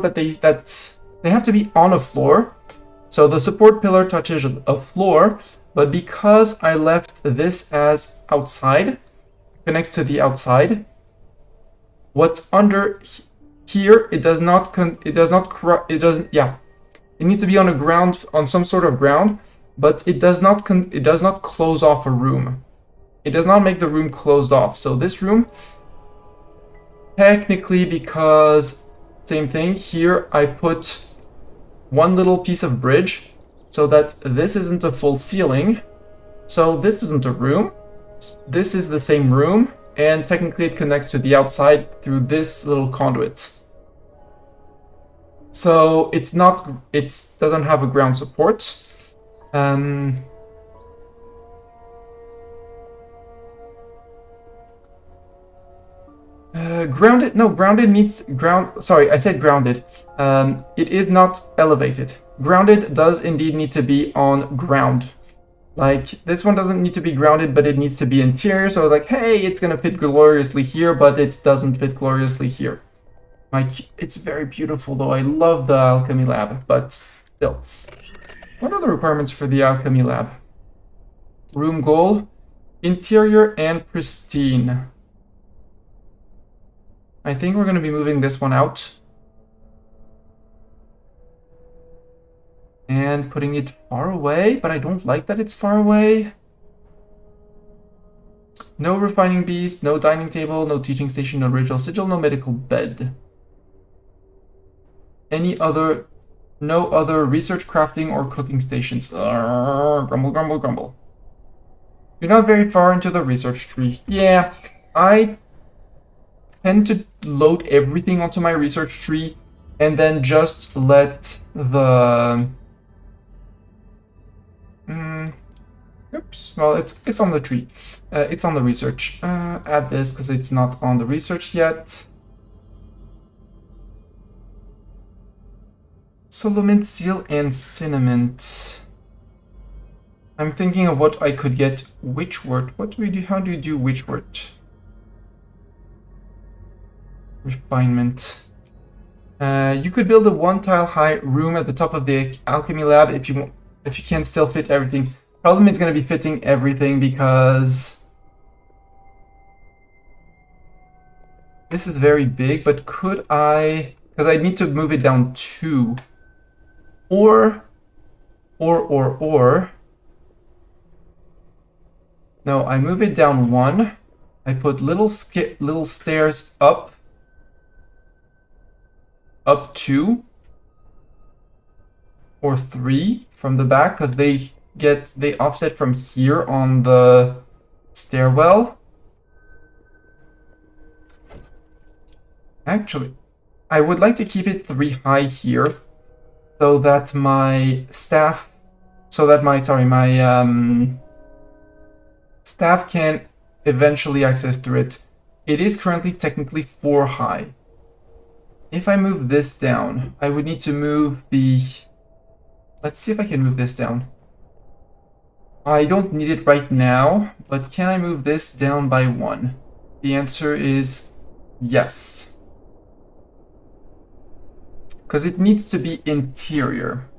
Speaker 1: So the support pillar touches a floor, but because I left this as outside, connects to the outside, what's under here, it needs to be on a ground, on some sort of ground, but it does not close off a room. It does not make the room closed off. So this room, technically, because same thing here, I put one little piece of bridge so that this isn't a full ceiling. So this isn't a room. This is the same room, and technically it connects to the outside through this little conduit. So it doesn't have a ground support. Grounded, no, grounded needs ground. Sorry, I said grounded. It is not elevated. Grounded does indeed need to be on ground. Like, this one doesn't need to be grounded, but it needs to be interior. So I was like, hey, it's gonna fit gloriously here, but it doesn't fit gloriously here. Like, it's very beautiful though. I love the alchemy lab, but still. What are the requirements for the alchemy lab? Room goal, interior and pristine. I think we're gonna be moving this one out. And putting it far away, but I don't like that it's far away. No refining beast, no dining table, no teaching station, no ritual sigil, no medical bed. No other research, crafting, or cooking stations. Grumble, grumble, grumble. You're not very far into the research tree. Yeah, I tend to load everything onto my research tree and then just let the... oops, well, it's on the tree. It's on the research. Add this because it's not on the research yet. Solomint seal and cinnamon. I'm thinking of what I could get. Witchwort. What do we do? How do you do witchwort? Refinement. You could build a 1-tile high room at the top of the alchemy lab if you want. If you can still fit everything. Problem is going to be fitting everything because this is very big, but could I, because I need to move it down 2 or no, I move it down 1. I put little stairs up 2 or 3 from the back because they offset from here on the stairwell. Actually, I would like to keep it 3 high here so that my staff can eventually access through it. It is currently technically 4 high. If I move this down, I would need to move the... Let's see if I can move this down. I don't need it right now, but can I move this down by 1? The answer is yes. Because it needs to be interior.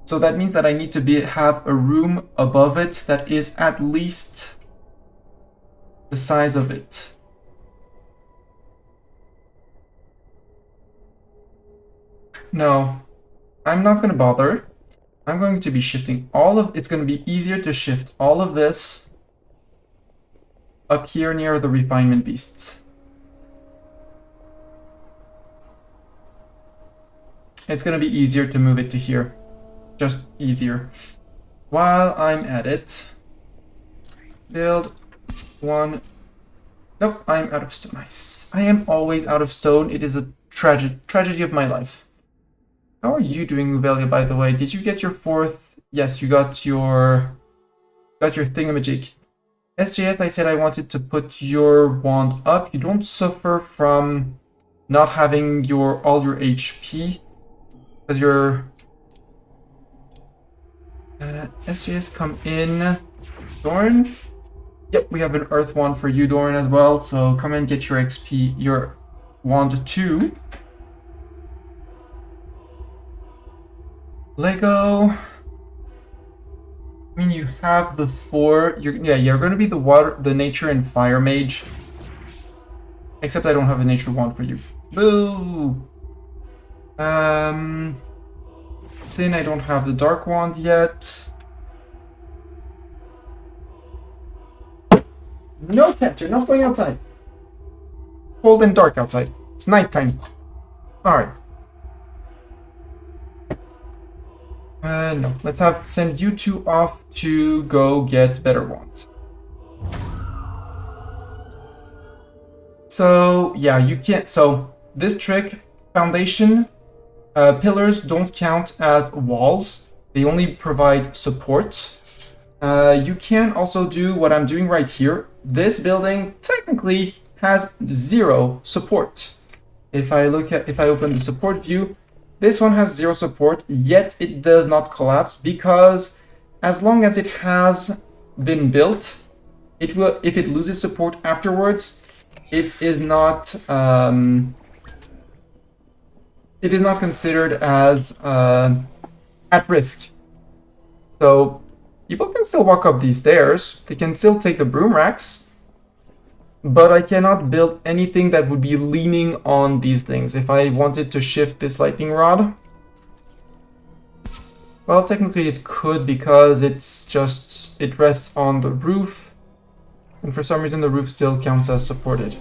Speaker 1: So that means that I need to have a room above it that is at least the size of it. No, I'm not going to bother. I'm going to be shifting it's going to be easier to shift all of this up here near the refinement beasts. It's going to be easier to move it to here. Just easier. While I'm at it, build 1. Nope, I'm out of stone. Nice. I am always out of stone. It is a tragedy of my life. How are you doing, Uvelia, by the way? Did you get your 4th? Yes, you got your thingamajig. SJS, I said I wanted to put your wand up. You don't suffer from not having all your HP. Because your SJS come in. Doran? Yep, we have an earth wand for you, Doran, as well. So come and get your XP, your wand too. Lego. I mean, you have the 4. You're going to be the water, the nature and fire mage. Except I don't have a nature wand for you. Boo! Sin, I don't have the dark wand yet. No, cat, you're not going outside. Cold and dark outside. It's nighttime. Alright. No. Let's send you two off to go get better wands. So, yeah, you can't... So, this trick, foundation, pillars don't count as walls. They only provide support. You can also do what I'm doing right here. This building technically has 0 support. If I open the support view, this one has 0 support, yet it does not collapse because as long as it has been built, it will. If it loses support afterwards, it is not considered as at risk. So people can still walk up these stairs. They can still take the broom racks. But I cannot build anything that would be leaning on these things. If I wanted to shift this lightning rod, well, technically it could because it rests on the roof. And for some reason the roof still counts as supported.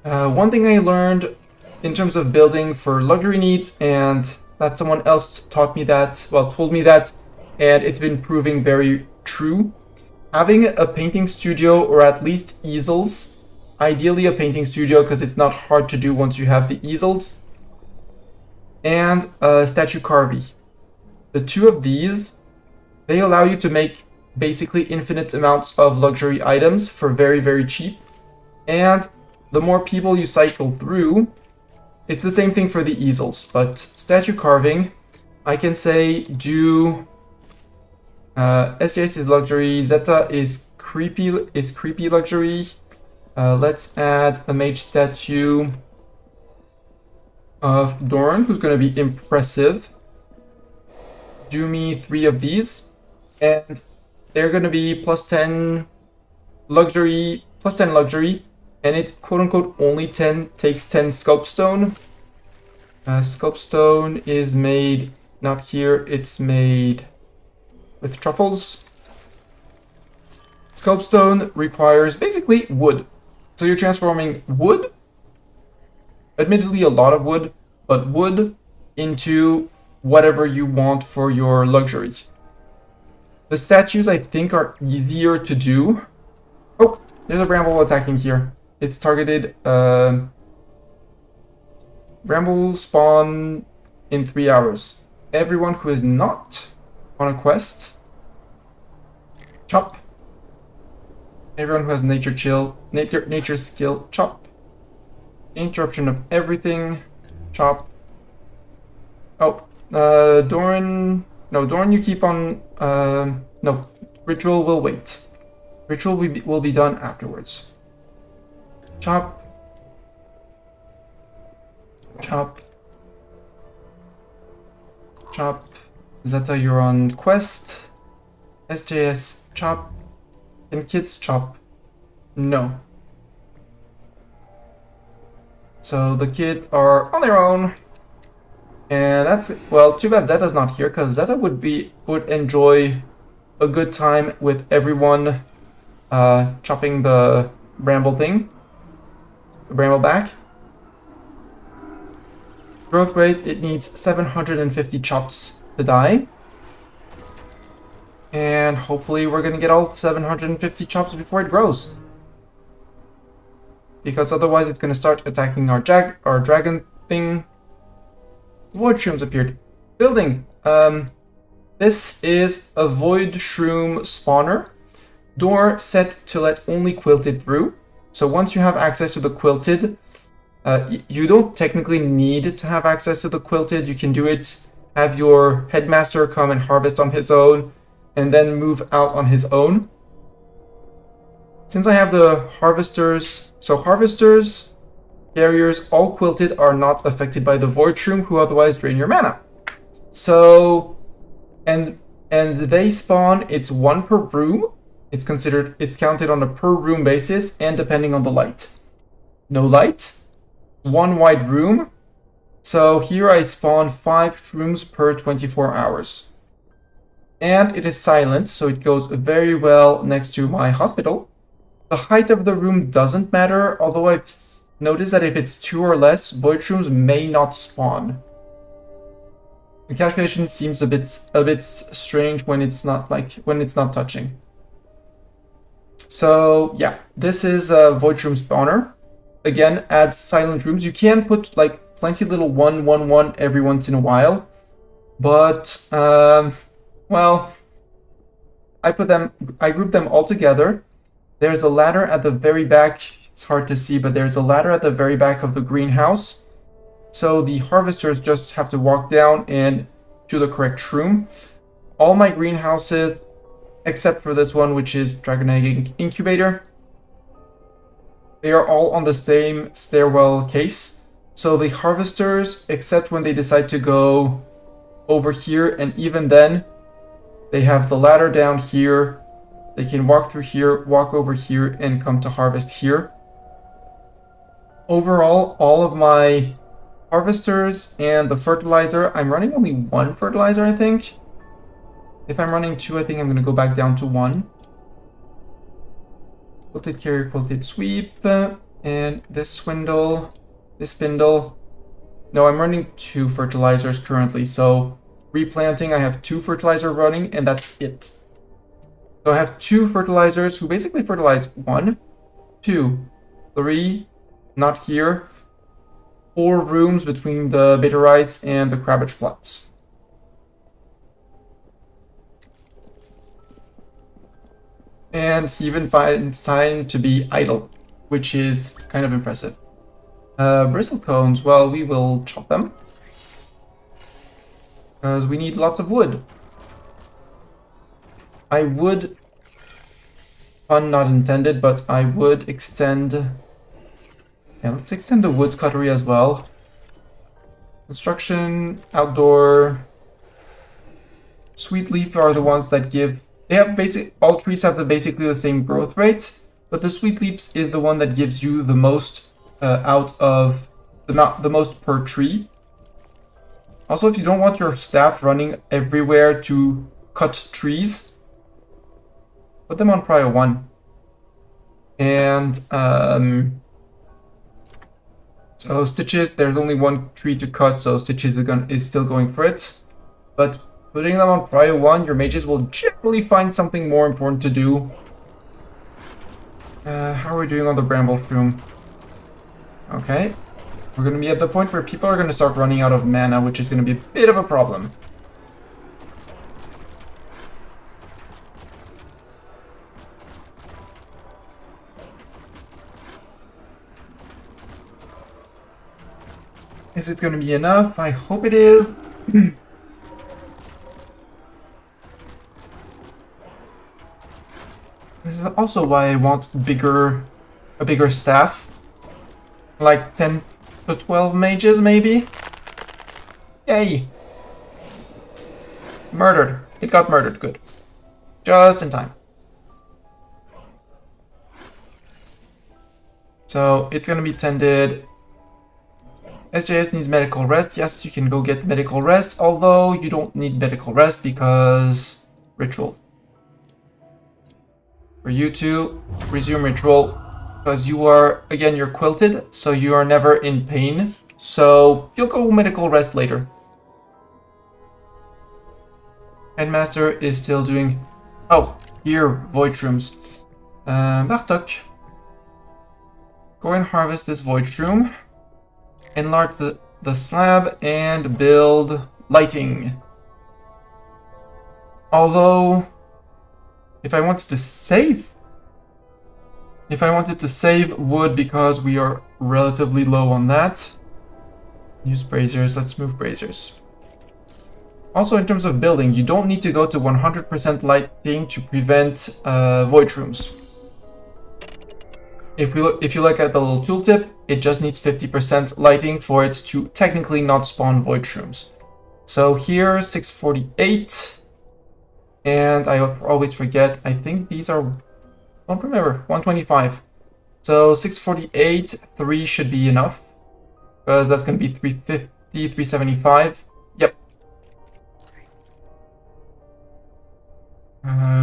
Speaker 1: One thing I learned in terms of building for luxury needs, and that someone else told me that, and it's been proving very true. Having a painting studio, or at least easels, ideally a painting studio because it's not hard to do once you have the easels, and a statue carving. The two of these, they allow you to make basically infinite amounts of luxury items for very, very cheap. And the more people you cycle through, it's the same thing for the easels, but statue carving, I can say do... SJS is luxury, Zeta is creepy luxury. Let's add a mage statue of Dorn, who's going to be impressive. Do me 3 of these, and they're going to be +10 luxury, and it quote-unquote only takes 10 sculpt stone. Sculpt stone is made, not here, it's made with truffles. Sculpt stone requires basically wood. So you're transforming wood, admittedly a lot of wood, but wood into whatever you want for your luxury. The statues I think are easier to do. Oh, there's a bramble attacking here. It's targeted. Bramble will spawn in 3 hours. Everyone who is not on a quest, chop. Everyone who has nature skill, chop. Interruption of everything, chop. Oh, Doran, no, Doran you keep on, no, ritual will wait. Ritual will be done afterwards. Chop. Chop. Chop. Zeta, you're on quest. SJS, chop. Can kids chop? No. So the kids are on their own. And that's, well, too bad Zeta's not here, because Zeta would enjoy a good time with everyone chopping the bramble thing. The bramble back. Growth rate, it needs 750 chops to die. And hopefully we're gonna get all 750 chops before it grows. Because otherwise it's gonna start attacking our dragon thing. Void shrooms appeared. Building. This is a void shroom spawner. Door set to let only quilted through. So once you have access to the quilted, you don't technically need to have access to the quilted. You can do it, have your headmaster come and harvest on his own, and then move out on his own. Since I have the harvesters, so harvesters carriers, all quilted, are not affected by the Void Shroom, who otherwise drain your mana. So, and they spawn, it's 1 per room. It's counted on a per room basis and depending on the light. No light, 1 wide room. So here I spawn 5 shrooms per 24 hours. And it is silent, so it goes very well next to my hospital. The height of the room doesn't matter, although I've noticed that if it's 2 or less, Void Shrooms may not spawn. The calculation seems a bit strange when it's not touching. So yeah, this is a Void Shroom spawner. Again, adds silent rooms. You can put like plenty little 1/1/1 every once in a while, but well, I group them all together. There's a ladder at the very back. It's hard to see, but there's a ladder at the very back of the greenhouse. So the harvesters just have to walk down and to the correct room. All my greenhouses, except for this one, which is Dragon Egg Incubator, they are all on the same stairwell case. So the harvesters, except when they decide to go over here, and even then, they have the ladder down here. They can walk through here, walk over here, and come to harvest here. Overall, all of my harvesters and the fertilizer, I'm running only 1 fertilizer, I think. If I'm running 2, I think I'm going to go back down to 1. Quilted carrier, quilted sweep, and this spindle. No, I'm running 2 fertilizers currently, so replanting, I have 2 fertilizer running, and that's it. So I have 2 fertilizers who basically fertilize 1, 2, 3, not here, 4 rooms between the bitter rice and the cabbage floods. And he even finds time to be idle, which is kind of impressive. Bristle cones, well, we will chop them, because we need lots of wood. I would, pun not intended, but I would extend, yeah, let's extend the wood cutlery as well. Construction, outdoor, sweet leaf are the ones that give, they have all trees have basically the same growth rate, but the sweet leaves is the one that gives you the most out of, the most per tree. Also, if you don't want your staff running everywhere to cut trees, put them on prio 1. And so stitches, there's only 1 tree to cut, so stitches is still going for it. But putting them on prio 1, your mages will generally find something more important to do. How are we doing on the bramble shroom? Okay. We're going to be at the point where people are going to start running out of mana, which is going to be a bit of a problem. Is it going to be enough? I hope it is. This is also why I want a bigger staff. Like 10 to 12 mages, maybe? Yay! Murdered. It got murdered. Good. Just in time. So, it's gonna be tended. SJS needs medical rest. Yes, you can go get medical rest, although you don't need medical rest because ritual. For you to resume ritual, because you are, again, you're quilted, so you are never in pain. So you'll go medical rest later. Headmaster is still doing, oh, here, void shrooms. Bartok, go and harvest this void shroom. Enlarge the slab and build lighting. Although, if I wanted to save wood because we are relatively low on that, use braziers. Let's move braziers. Also, in terms of building, you don't need to go to 100% lighting to prevent void rooms. if you look at the little tooltip, it just needs 50% lighting for it to technically not spawn void shrooms. So here, 648, and I always forget, I think these are, don't remember, 125. So 648, 3 should be enough, because that's going to be 350, 375. Yep.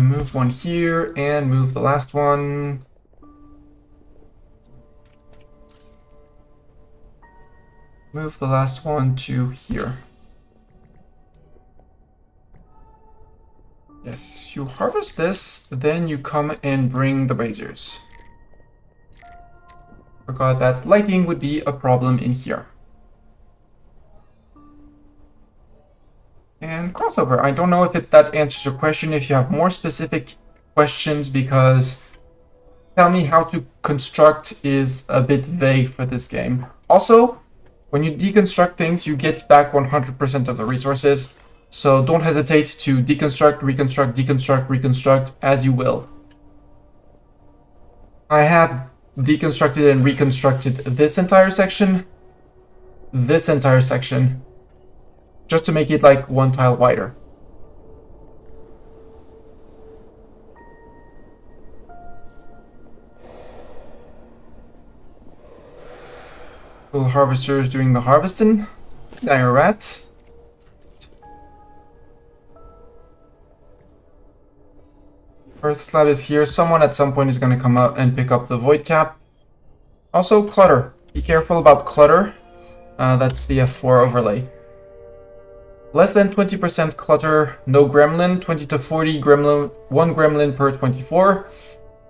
Speaker 1: Move one here, and move the last one. Move the last one to here. Yes, you harvest this, then you come and bring the braziers. Forgot that lighting would be a problem in here. And crossover. I don't know if that answers your question. If you have more specific questions, because tell me how to construct is a bit vague for this game. Also, when you deconstruct things, you get back 100% of the resources. So don't hesitate to deconstruct, reconstruct, deconstruct, reconstruct as you will. I have deconstructed and reconstructed this entire section, just to make it like one tile wider. Little harvesters doing the harvesting. Dire rat. Earth slab is here. Someone at some point is going to come out and pick up the void cap. Also, clutter. Be careful about clutter. That's the F4 overlay. Less than 20% clutter, no gremlin. 20 to 40 gremlin, 1 gremlin per 24.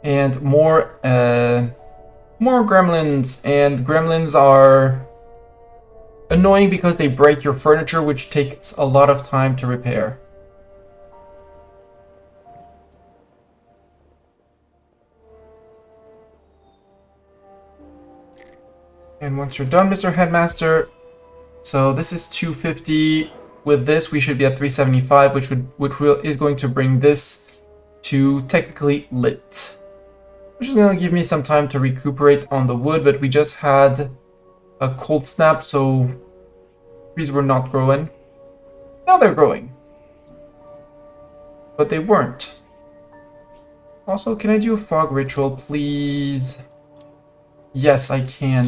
Speaker 1: And more gremlins. And gremlins are annoying because they break your furniture, which takes a lot of time to repair. And once you're done, Mr. Headmaster, so this is 250. With this, we should be at 375, which is going to bring this to technically lit. Which is going to give me some time to recuperate on the wood, but we just had a cold snap, so trees were not growing. Now they're growing. But they weren't. Also, can I do a fog ritual, please? Yes, I can.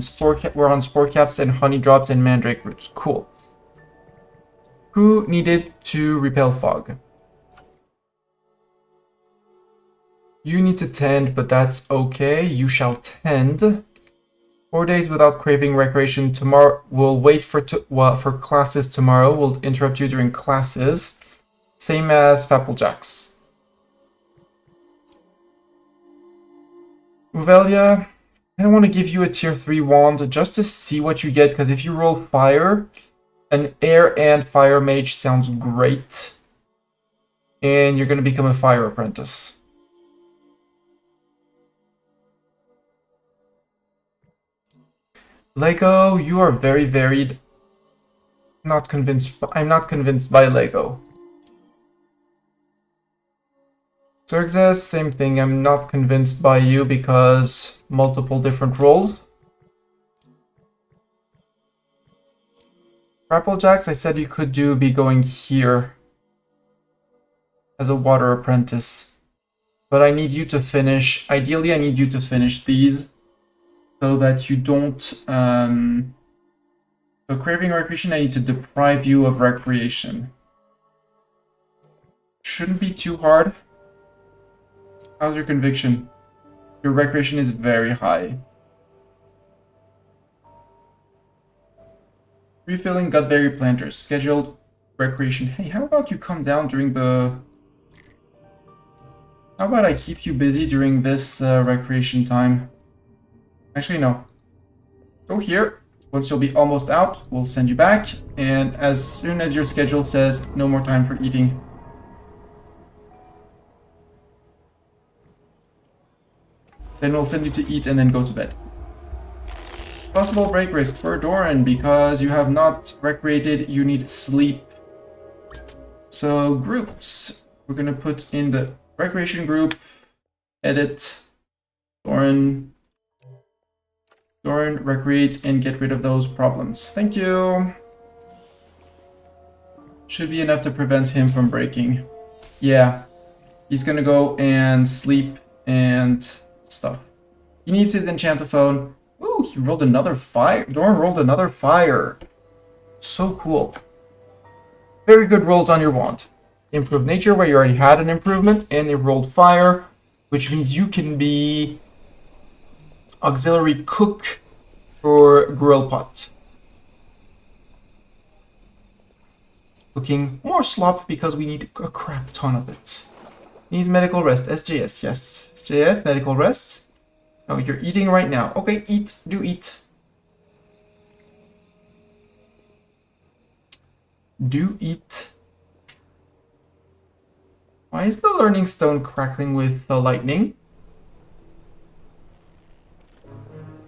Speaker 1: We're on spore caps and honey drops and mandrake roots. Cool. Who needed to repel fog? You need to tend, but that's okay. You shall tend. 4 days without craving recreation. Tomorrow we'll wait for classes tomorrow. We'll interrupt you during classes. Same as Fapplejacks. Uvelia, I want to give you a tier 3 wand just to see what you get, because if you roll fire, an air and fire mage sounds great. And you're going to become a fire apprentice. Lego, you are very varied. Not convinced. I'm not convinced by Lego. Xerxes, same thing. I'm not convinced by you because multiple different roles. Rapplejacks, I said you could be going here as a water apprentice. But I need you to finish, ideally I need you to finish these so that you don't, so craving recreation, I need to deprive you of recreation. Shouldn't be too hard. How's your conviction? Your recreation is very high. Refilling gutberry planters. Scheduled recreation. Hey, how about you come down during the... How about I keep you busy during this recreation time? Actually, no. Go here. Once you'll be almost out, we'll send you back. And as soon as your schedule says no more time for eating, then we'll send you to eat and then go to bed. Possible break risk for Doran, because you have not recreated, you need sleep. So groups, we're gonna put in the recreation group, edit, Doran, Doran, recreate, and get rid of those problems. Thank you. Should be enough to prevent him from breaking. Yeah. He's gonna go and sleep and stuff. He needs his enchantophone. Ooh, he rolled another fire. Doran rolled another fire. So cool. Very good rolls on your wand. Improved nature, where you already had an improvement, and it rolled fire, which means you can be auxiliary cook for grill pot. Cooking more slop because we need a crap ton of it. Needs medical rest. SJS, yes. SJS, medical rest. Oh, you're eating right now. Okay, eat. Do eat. Do eat. Why is the learning stone crackling with the lightning?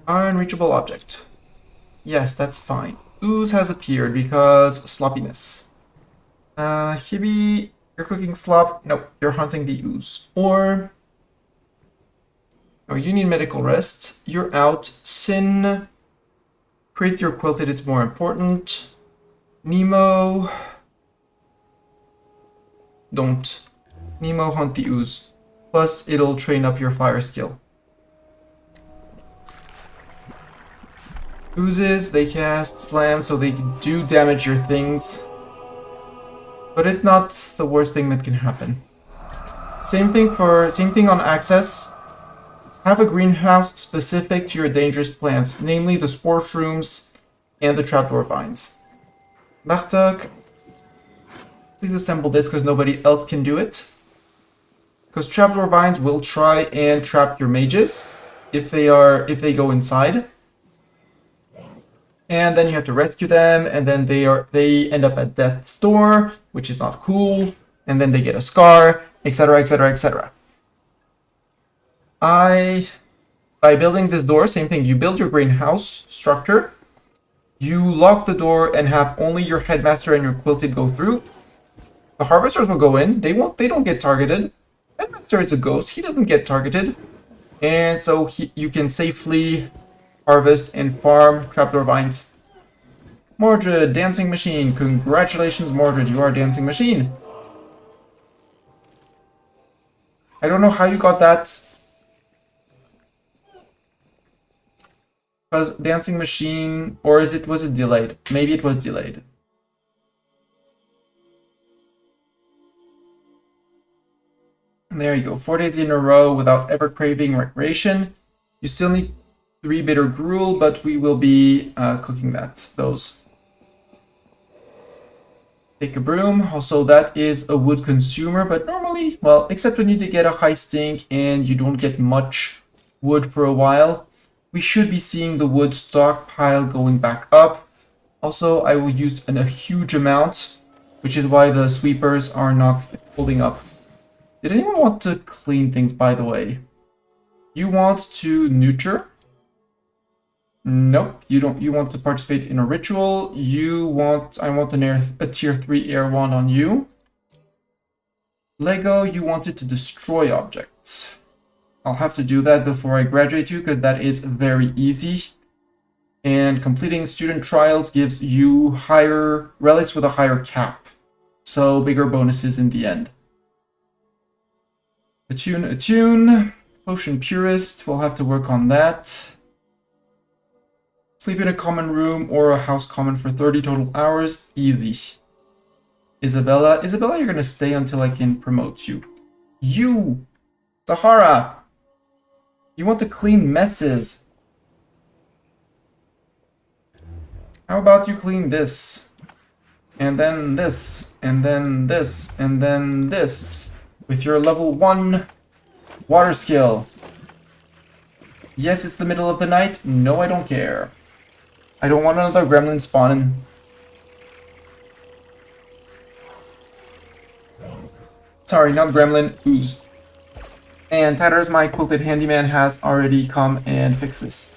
Speaker 1: Unreachable object. Yes, that's fine. Ooze has appeared because sloppiness. Hibby, you're cooking slop. Nope, you're hunting the ooze. Or... oh, you need medical rest. You're out. Sin. Create your quilted, it's more important. Nemo. Don't. Nemo, hunt the ooze. Plus, it'll train up your fire skill. Oozes, they cast slam, so they do damage your things. But it's not the worst thing that can happen. Same thing on access. Have a greenhouse specific to your dangerous plants, namely the spore shrooms and the trapdoor vines. Martuk, please assemble this because nobody else can do it. Because trapdoor vines will try and trap your mages if they go inside. And then you have to rescue them, and then they end up at death's door, which is not cool, and then they get a scar, etc, etc, etc. By building this door, same thing, you build your greenhouse structure, you lock the door and have only your headmaster and your quilted go through. The harvesters will go in, they don't get targeted. Headmaster is a ghost, he doesn't get targeted. And so you can safely harvest and farm trapdoor vines. Mordred, dancing machine. Congratulations, Mordred, you are a dancing machine. I don't know how you got that. Because dancing machine, or was it delayed? Maybe it was delayed. And there you go, 4 days in a row without ever craving recreation. You still need 3 bitter gruel, but we will be cooking those. Take a broom. Also, that is a wood consumer, but normally, well, except when you get a high stink and you don't get much wood for a while, we should be seeing the wood stockpile going back up. Also, I will use a huge amount, which is why the sweepers are not holding up. Did anyone want to clean things, by the way? You want to nurture? Nope, you don't. You want to participate in a ritual. I want a tier 3 air wand on you. Lego, you wanted to destroy objects. I'll have to do that before I graduate you because that is very easy. And completing student trials gives you higher relics with a higher cap. So bigger bonuses in the end. Attune. Potion purist, we'll have to work on that. Sleep in a common room or a house common for 30 total hours. Easy. Isabella, you're gonna stay until I can promote you. You! Sahara! You want to clean messes. How about you clean this? And then this, and then this, and then this. With your level 1 water skill. Yes, it's the middle of the night. No, I don't care. I don't want another gremlin spawning. Sorry, not gremlin, ooze. And Tatters, my quilted handyman, has already come and fixed this.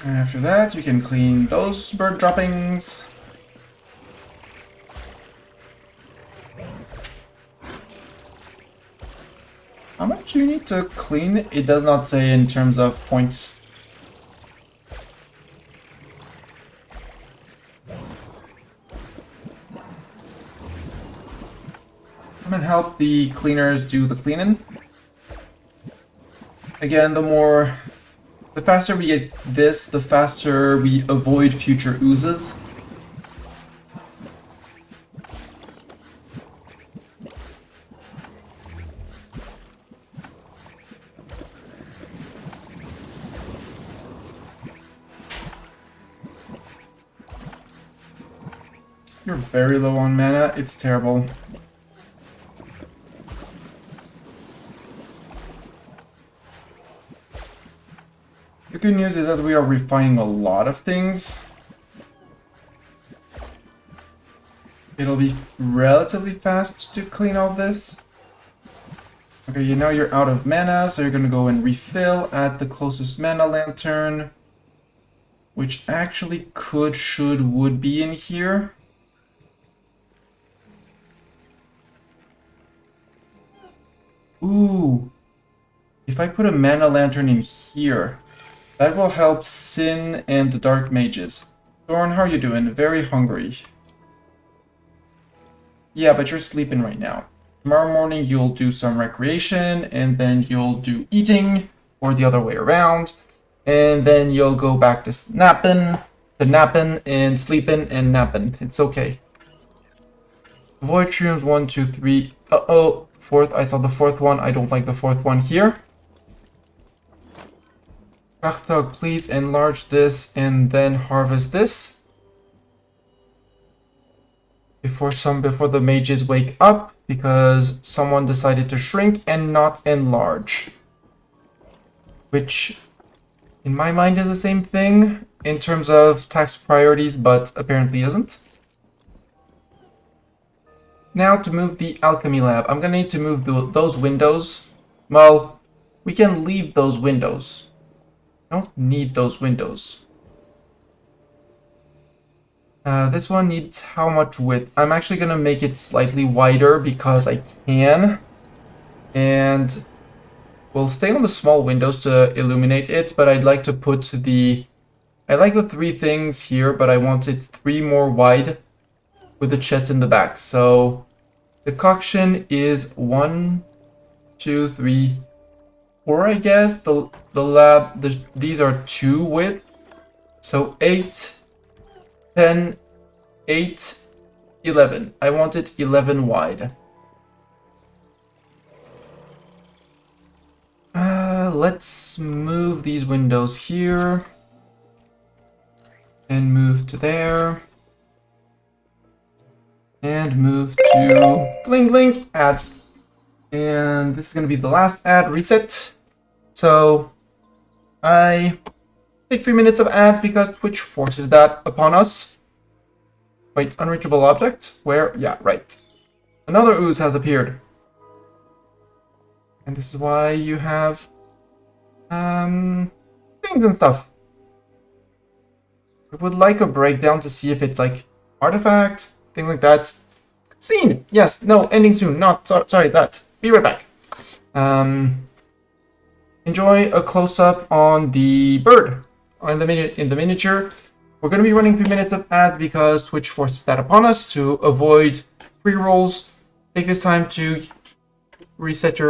Speaker 1: And after that, you can clean those bird droppings. How much do you need to clean? It does not say in terms of points. Come and help the cleaners do the cleaning. Again, the faster we get this, the faster we avoid future oozes. You're very low on mana, it's terrible. The good news is that we are refining a lot of things. It'll be relatively fast to clean all this. Okay, you know you're out of mana, so you're gonna go and refill at the closest mana lantern. Which actually could, should, would be in here. Ooh. If I put a mana lantern in here, that will help Sin and the Dark Mages. Thorn, how are you doing? Very hungry. Yeah, but you're sleeping right now. Tomorrow morning you'll do some recreation, and then you'll do eating, or the other way around. And then you'll go back to napping, and sleeping, and napping. It's okay. Avoid triumphs 1, 2, 3. Uh-oh. Fourth, I saw the fourth one. I don't like the fourth one here. Bachthog, please enlarge this and then harvest this. Before the mages wake up, because someone decided to shrink and not enlarge. Which, in my mind, is the same thing in terms of task priorities, but apparently isn't. Now to move the alchemy lab, I'm gonna need to move those windows. Well, we can leave those windows. I don't need those windows. This one needs how much width? I'm actually gonna make it slightly wider because I can. And we'll stay on the small windows to illuminate it, but I'd like to put I like the 3 things here, but I want it 3 more wide with the chest in the back. So decoction is 1, 2, 3, 4, I guess. The lab, these are 2 width. So 8, 10, 8, 11. I want it 11 wide. Let's move these windows here. And move to there. And move to Blink Blink ads. And this is going to be the last ad reset. So I take 3 minutes of ads because Twitch forces that upon us. Wait, unreachable object? Where? Yeah, right. Another ooze has appeared. And this is why you have things and stuff. I would like a breakdown to see if it's like artifact, things like that. Scene! Yes, no, ending soon. Not, sorry, that. Be right back. Enjoy a close-up on the bird in the miniature. We're going to be running 3 minutes of ads because Twitch forces that upon us to avoid pre-rolls. Take this time to set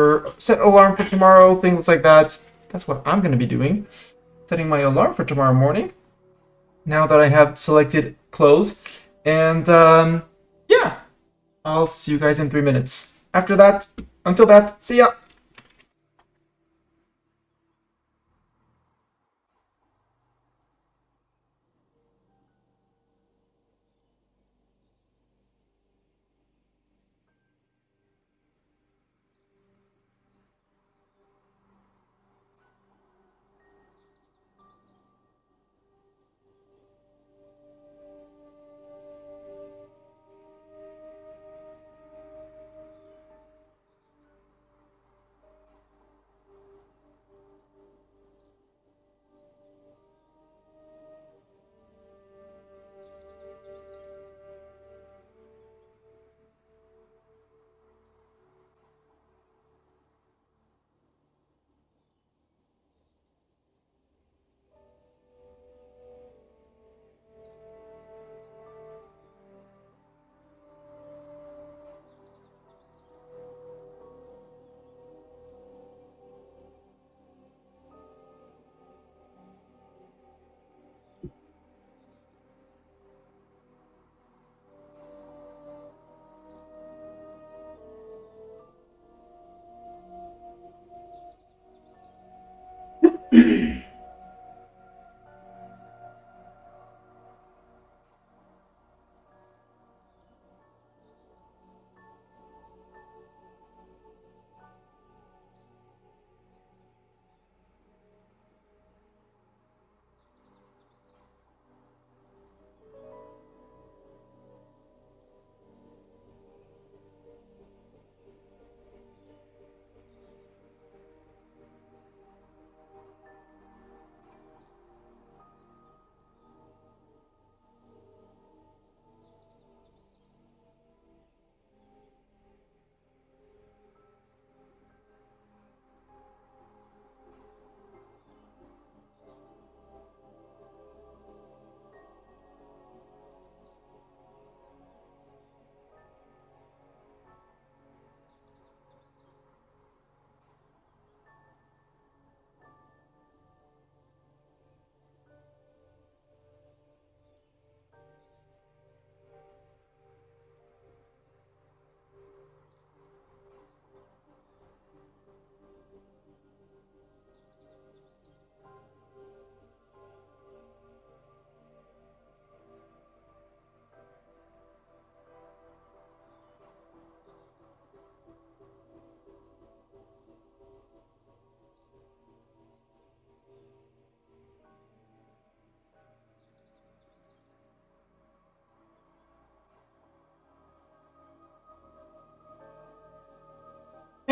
Speaker 1: alarm for tomorrow, things like that. That's what I'm going to be doing. Setting my alarm for tomorrow morning. Now that I have selected close. And yeah, I'll see you guys in 3 minutes. After that, until that, see ya!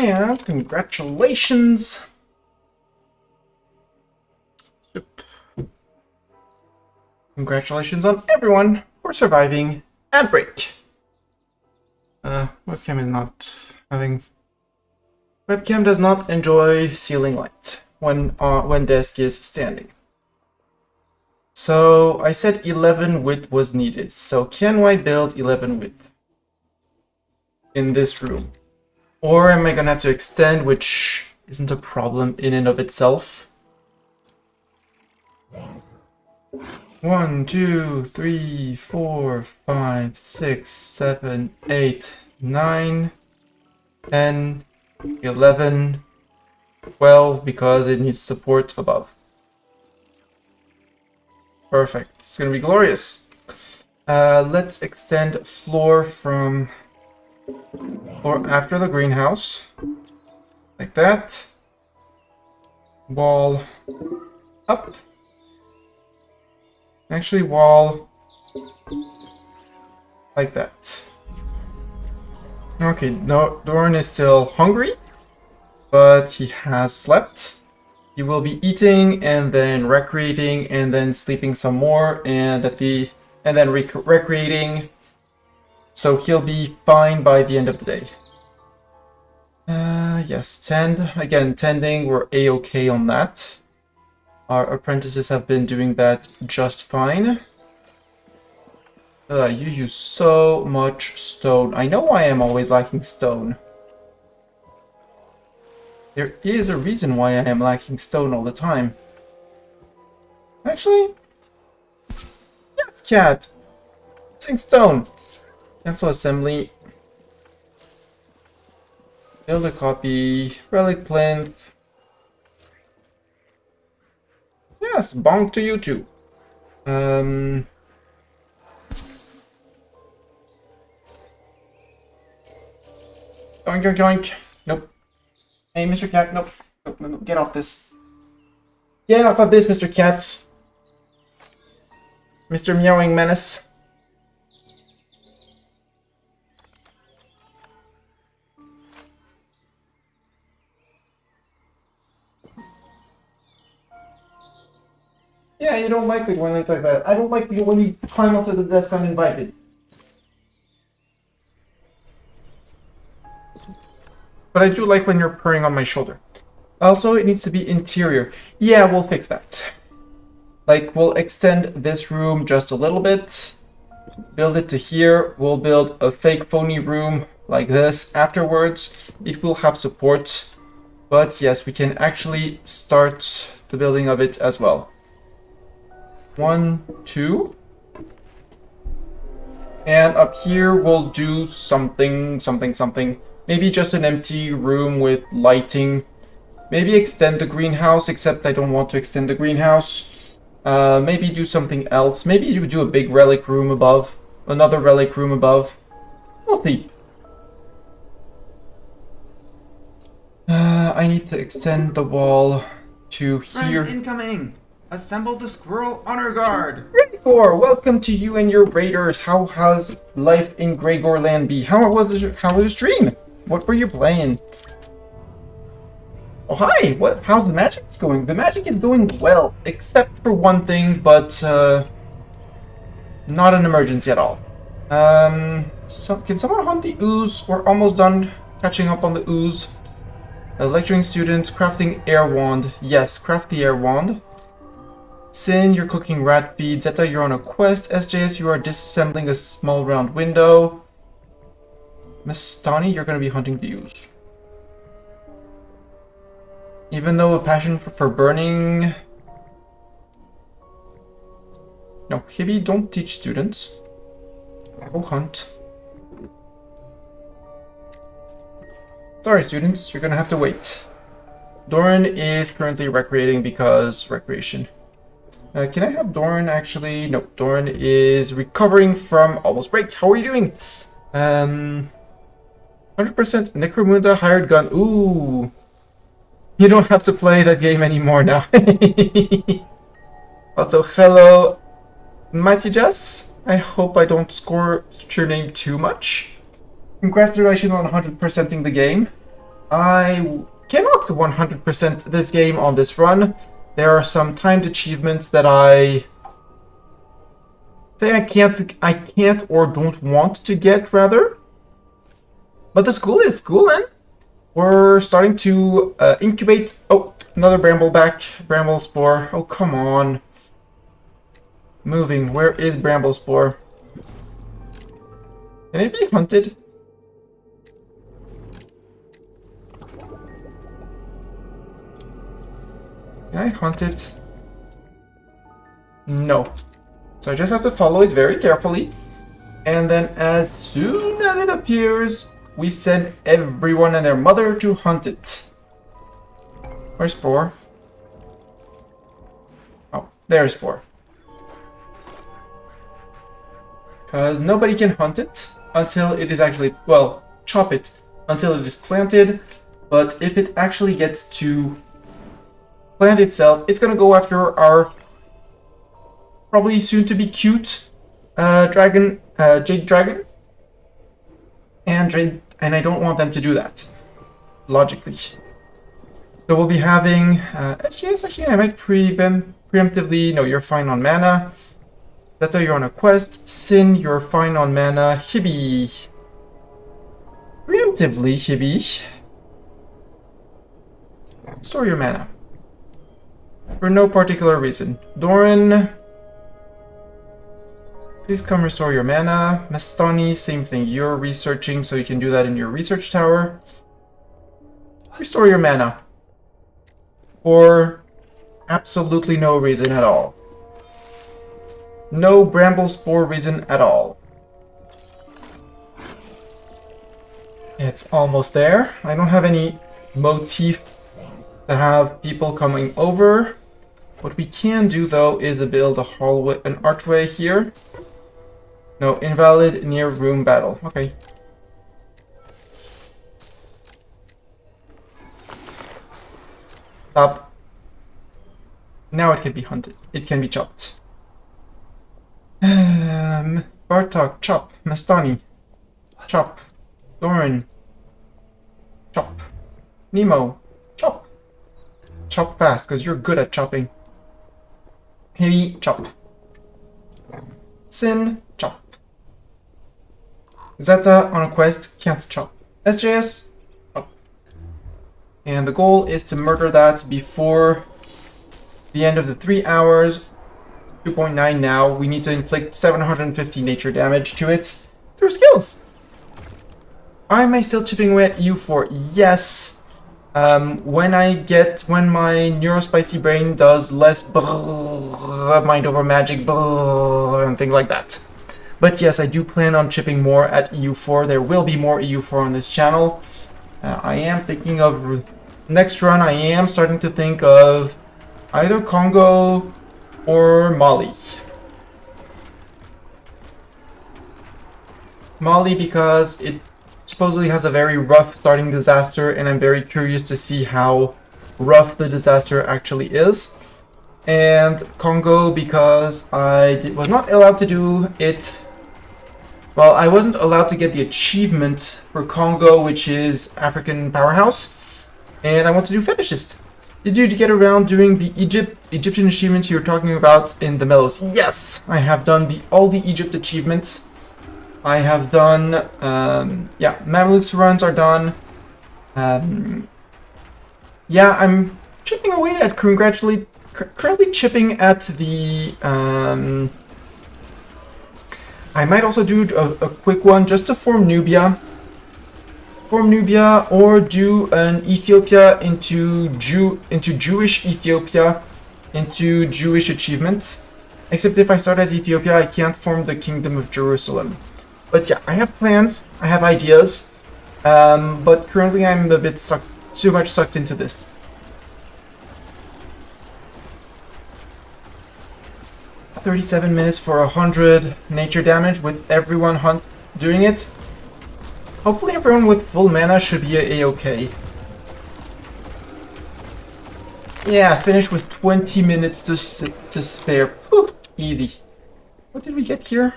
Speaker 1: And congratulations. Yep. Congratulations on everyone for surviving ad break. Webcam is not having... Webcam does not enjoy ceiling light when desk is standing. So I said 11 width was needed. So can I build 11 width in this room? Or am I gonna have to extend, which isn't a problem in and of itself? 1, 2, 3, 4, 5, 6, 7, 8, 9, 10, 11, 12, because it needs support above. Perfect. It's gonna be glorious. Let's extend floor from floor after the greenhouse, like that. Wall up. Actually, wall like that. Okay, no, Doran is still hungry, but he has slept. He will be eating and then recreating and then sleeping some more and then recreating. So he'll be fine by the end of the day. Yes, tend. Again, tending, we're a-okay on that. Our apprentices have been doing that just fine. You use so much stone. I know why I'm always lacking stone. There is a reason why I am lacking stone all the time. Actually, yes, cat. Missing stone. Cancel assembly. Build a copy. Relic plinth. Yes, bonk to you too. Yoink, yoink, yoink. Nope. Hey, Mr. Cat, nope. Nope, nope, nope. Get off this. Get off of this, Mr. Cat. Mr. Meowing Menace. Yeah, you don't like it when it's like that. I don't like it when you climb up to the desk uninvited. But I do like when you're purring on my shoulder. Also, it needs to be interior. Yeah, we'll fix that. Like, we'll extend this room just a little bit. Build it to here. We'll build a fake phony room like this afterwards. It will have support. But yes, we can actually start the building of it as well. 1, 2. And up here, we'll do something. Maybe just an empty room with lighting. Maybe extend the greenhouse, except I don't want to extend the greenhouse. Maybe do something else. Maybe you do a big relic room above. Another relic room above. We'll see. I need to extend the wall to here.
Speaker 2: Friends incoming! Assemble the squirrel honor guard!
Speaker 1: Gregor, welcome to you and your raiders. How has life in Gregorland be? How was your stream? What were you playing? Oh hi! How's the magic going? The magic is going well, except for one thing, but not an emergency at all. So can someone hunt the ooze? We're almost done catching up on the ooze. Lecturing students, crafting air wand. Yes, craft the air wand. Sin, you're cooking rat feed. Zeta, you're on a quest. SJS, you are disassembling a small round window. Miss Tani, you're going to be hunting the ooze. Even though a passion for burning... No, Hibby, don't teach students. Go hunt. Sorry, students, you're going to have to wait. Doran is currently recreating because recreation. Can I have Doran actually? No, Doran is recovering from almost break. How are you doing? 100% Necromunda hired gun. Ooh. You don't have to play that game anymore now. Also, hello, Matijas. I hope I don't score your name too much. Congratulations on 100%ing the game. I cannot 100% this game on this run. There are some timed achievements that I say I can't or don't want to get, rather. But the school is schooling. We're starting to incubate. Oh, another bramble spore. Oh, come on. Moving. Where is bramble spore? Can it be hunted? Can I hunt it? No. So I just have to follow it very carefully. And then as soon as it appears, we send everyone and their mother to hunt it. Where's Spore? Oh, there's Spore. Because nobody can hunt it until it is actually, well, chop it until it is planted. But if it actually gets to plant itself, it's gonna go after our probably soon to be cute jade dragon. And I don't want them to do that, logically. So we'll be having SGS. Actually, I might preemptively. No, you're fine on mana. Zeta, you're on a quest. Sin, you're fine on mana. Hibby, preemptively, Hibby. Store your mana for no particular reason. Doran, please come restore your mana. Mastani, same thing. You're researching, so you can do that in your research tower. Restore your mana. For absolutely no reason at all. No bramble spore reason at all. It's almost there. I don't have any motif to have people coming over. What we can do, though, is build a hallway, an archway here. No, invalid near room battle. Okay. Stop. Now it can be hunted. It can be chopped. Bartok, chop. Mastani, chop. Doran, chop. Nemo, chop. Chop fast, because you're good at chopping. Heavy, chop. Sin, chop. Zeta on a quest, can't chop. SJS, chop. And the goal is to murder that before the end of the 3 hours. 2.9 now. We need to inflict 750 nature damage to it through skills. Am I still chipping away at EU4? Yes. When my neurospicy brain does less mind over magic and things like that. But yes, I do plan on chipping more at EU4. There will be more EU4 on this channel. I am thinking of next run. I am starting to think of either Congo or Mali. Mali because it supposedly has a very rough starting disaster, and I'm very curious to see how rough the disaster actually is. And Congo because I was not allowed to do it. Well, I wasn't allowed to get the achievement for Congo, which is African Powerhouse, and I want to do Fetishist. Did you get around doing the Egyptian achievements you were talking about in the Mellows? Yes, I have done all the Egypt achievements. I have done, yeah, Mamluks runs are done. Yeah, I'm chipping away at currently chipping at the, I might also do a quick one just to form Nubia. Or do an Ethiopia into Jewish Ethiopia into Jewish achievements. Except if I start as Ethiopia, I can't form the Kingdom of Jerusalem. But yeah, I have plans, I have ideas, but currently I'm a bit too much sucked into this. $37 minutes for 100 nature damage with everyone doing it. Hopefully everyone with full mana should be a-okay. Yeah, finish with 20 minutes to spare. Whew, easy. What did we get here?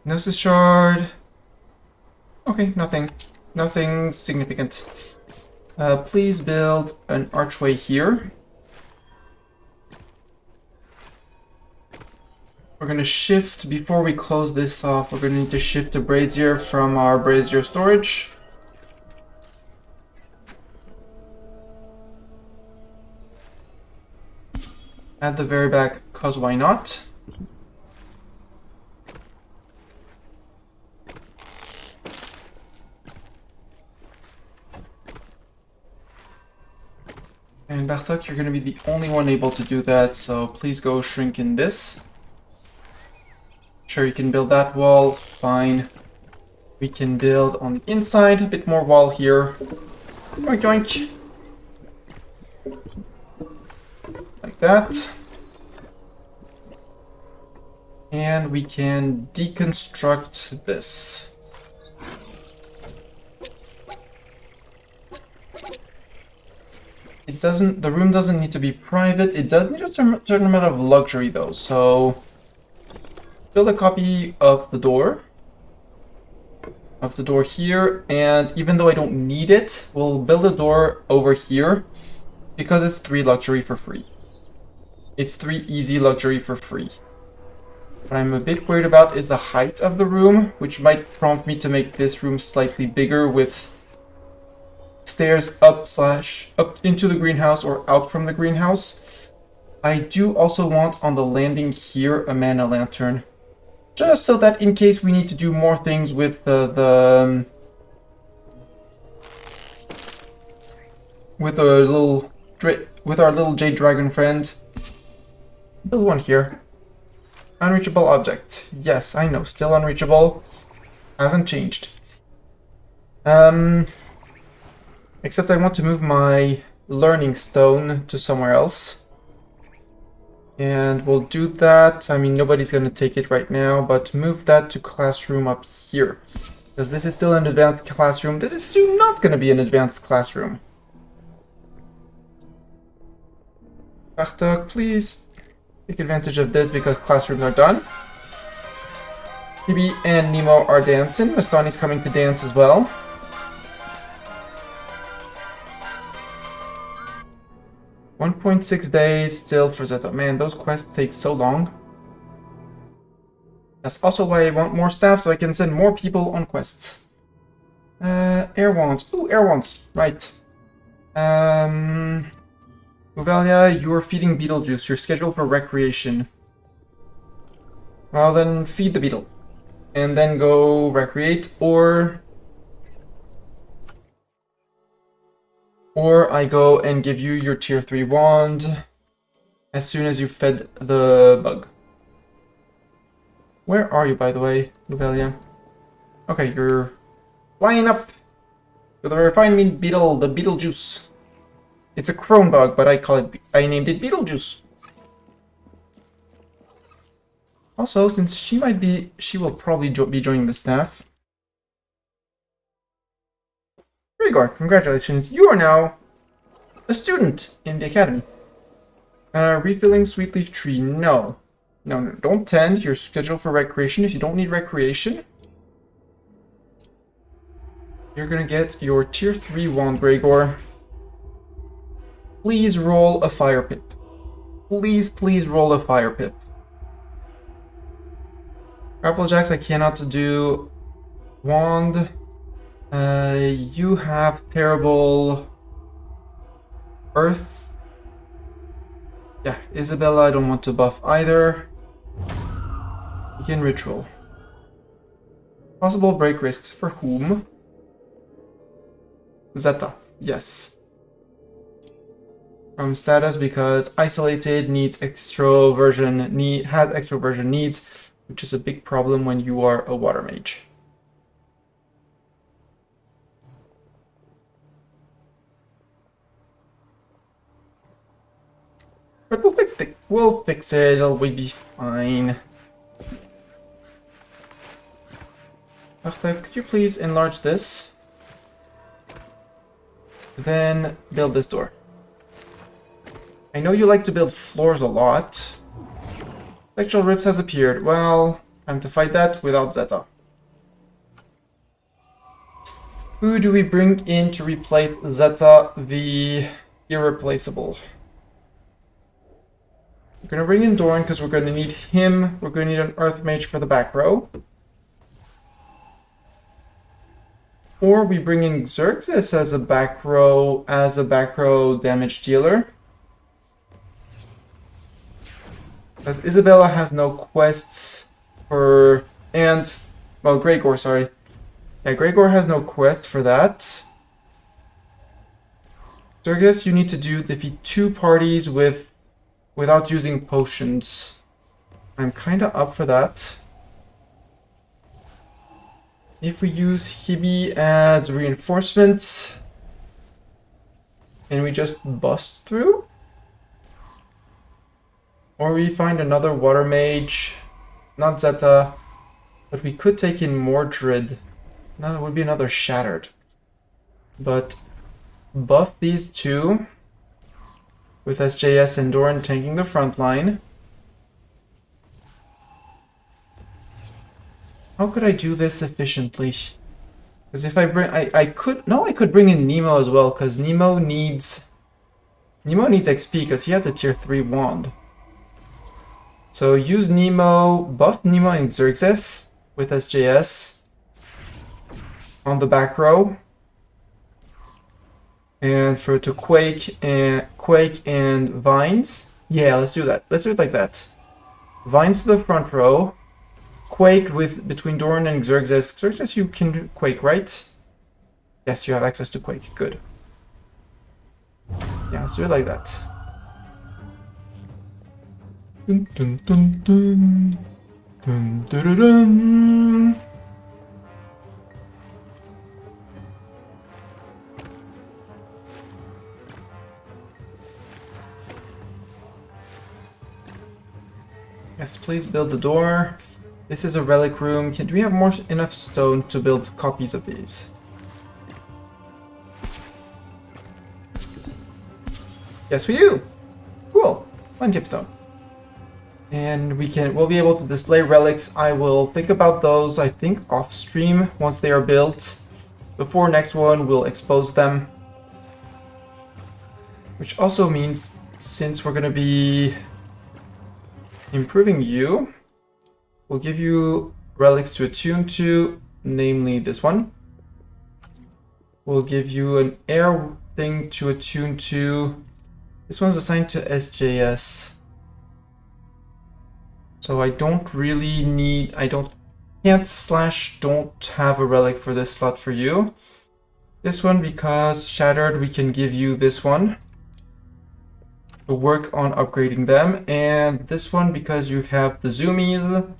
Speaker 1: Gnosis shard. Okay, nothing. Nothing significant. Please build an archway here. We're gonna shift, before we close this off, we're gonna need to shift the brazier from our brazier storage. At the very back, cause why not? And Bartok, you're gonna be the only one able to do that, so please go shrink in this. Sure, you can build that wall, fine. We can build on the inside, a bit more wall here. Oink oink. Like that. And we can deconstruct this. The room doesn't need to be private. It does need a certain amount of luxury though, so build a copy of the door. Here, and even though I don't need it, we'll build a door over here because it's 3 luxury for free. It's 3 easy luxury for free. What I'm a bit worried about is the height of the room, which might prompt me to make this room slightly bigger with stairs up into the greenhouse or out from the greenhouse. I do also want on the landing here a mana lantern. Just so that in case we need to do more things with our little jade dragon friend. Build one here. Unreachable object. Yes, I know, still unreachable. Hasn't changed. Except I want to move my learning stone to somewhere else. And we'll do that. I mean, nobody's going to take it right now, but move that to classroom up here. Because this is still an advanced classroom. This is soon not going to be an advanced classroom. Bartok, please take advantage of this because classrooms are done. Phoebe and Nemo are dancing. Mastani's coming to dance as well. $1.6 days still for Zeta. Man, those quests take so long. That's also why I want more staff so I can send more people on quests. Air wands. Ooh, air wands. Right. Uvalia, you are feeding Beetlejuice. You're scheduled for recreation. Well, then feed the beetle. And then go recreate, or I go and give you your tier 3 wand as soon as you fed the bug. Where are you, by the way, Luvelia? Okay, you're flying up to the refined meat beetle, the Beetlejuice. It's a crone bug, but I named it Beetlejuice. Also, since she will probably be joining the staff. Rigor, congratulations. You are now a student in the academy. Refilling sweet leaf tree. No. No, don't tend. You're scheduled for recreation. If you don't need recreation, you're gonna get your tier 3 wand, Gregor. Please roll a fire pip. Please roll a fire pip. Grapplejacks, I cannot do. Wand. You have terrible earth. Yeah, Isabella, I don't want to buff either. Begin ritual. Possible break risks for whom? Zeta, yes. From status because isolated needs extroversion has extroversion needs, which is a big problem when you are a water mage. But we'll fix it. We'll fix it. It'll be fine. Could you please enlarge this? Then build this door. I know you like to build floors a lot. Sexual rift has appeared. Well, time to fight that without Zeta. Who do we bring in to replace Zeta, the irreplaceable? We're going to bring in Doran because we're going to need him. We're going to need an Earth Mage for the back row. Or we bring in Xerxes as a back row damage dealer. Because Isabella has no quests for... well, Gregor, sorry. Yeah, Gregor has no quest for that. Xerxes, you need to defeat 2 parties without using potions. I'm kind of up for that. If we use Hibi as reinforcements and we just bust through, or we find another water mage, not Zeta, but we could take in Mordred. No, it would be another Shattered. But buff these 2 with SJS and Doran tanking the front line. How could I do this efficiently? Because if I bring... I could bring in Nemo as well, because Nemo needs XP, because he has a tier 3 wand. So use Nemo, buff Nemo and Xerxes with SJS on the back row. And to Quake and Vines. Yeah, let's do that. Let's do it like that. Vines to the front row. Quake between Doran and Xerxes. Xerxes, you can do Quake, right? Yes, you have access to Quake. Good. Yeah, let's do it like that. Dun, dun, dun, dun. Dun, dun, dun, dun. Yes, please build the door. This is a relic room. Do we have enough stone to build copies of these? Yes, we do. Cool. 1 Kipstone. And we'll be able to display relics. I will think about those, I think, off stream once they are built. Before next one, we'll expose them. Which also means, since we're going to be improving you, we'll give you relics to attune to, namely this one. We'll give you an air thing to attune to. This one's assigned to SJS. So I don't really need, don't have a relic for this slot for you. This one, because Shattered, we can give you this one to work on upgrading them. And this one, because you have the zoomies.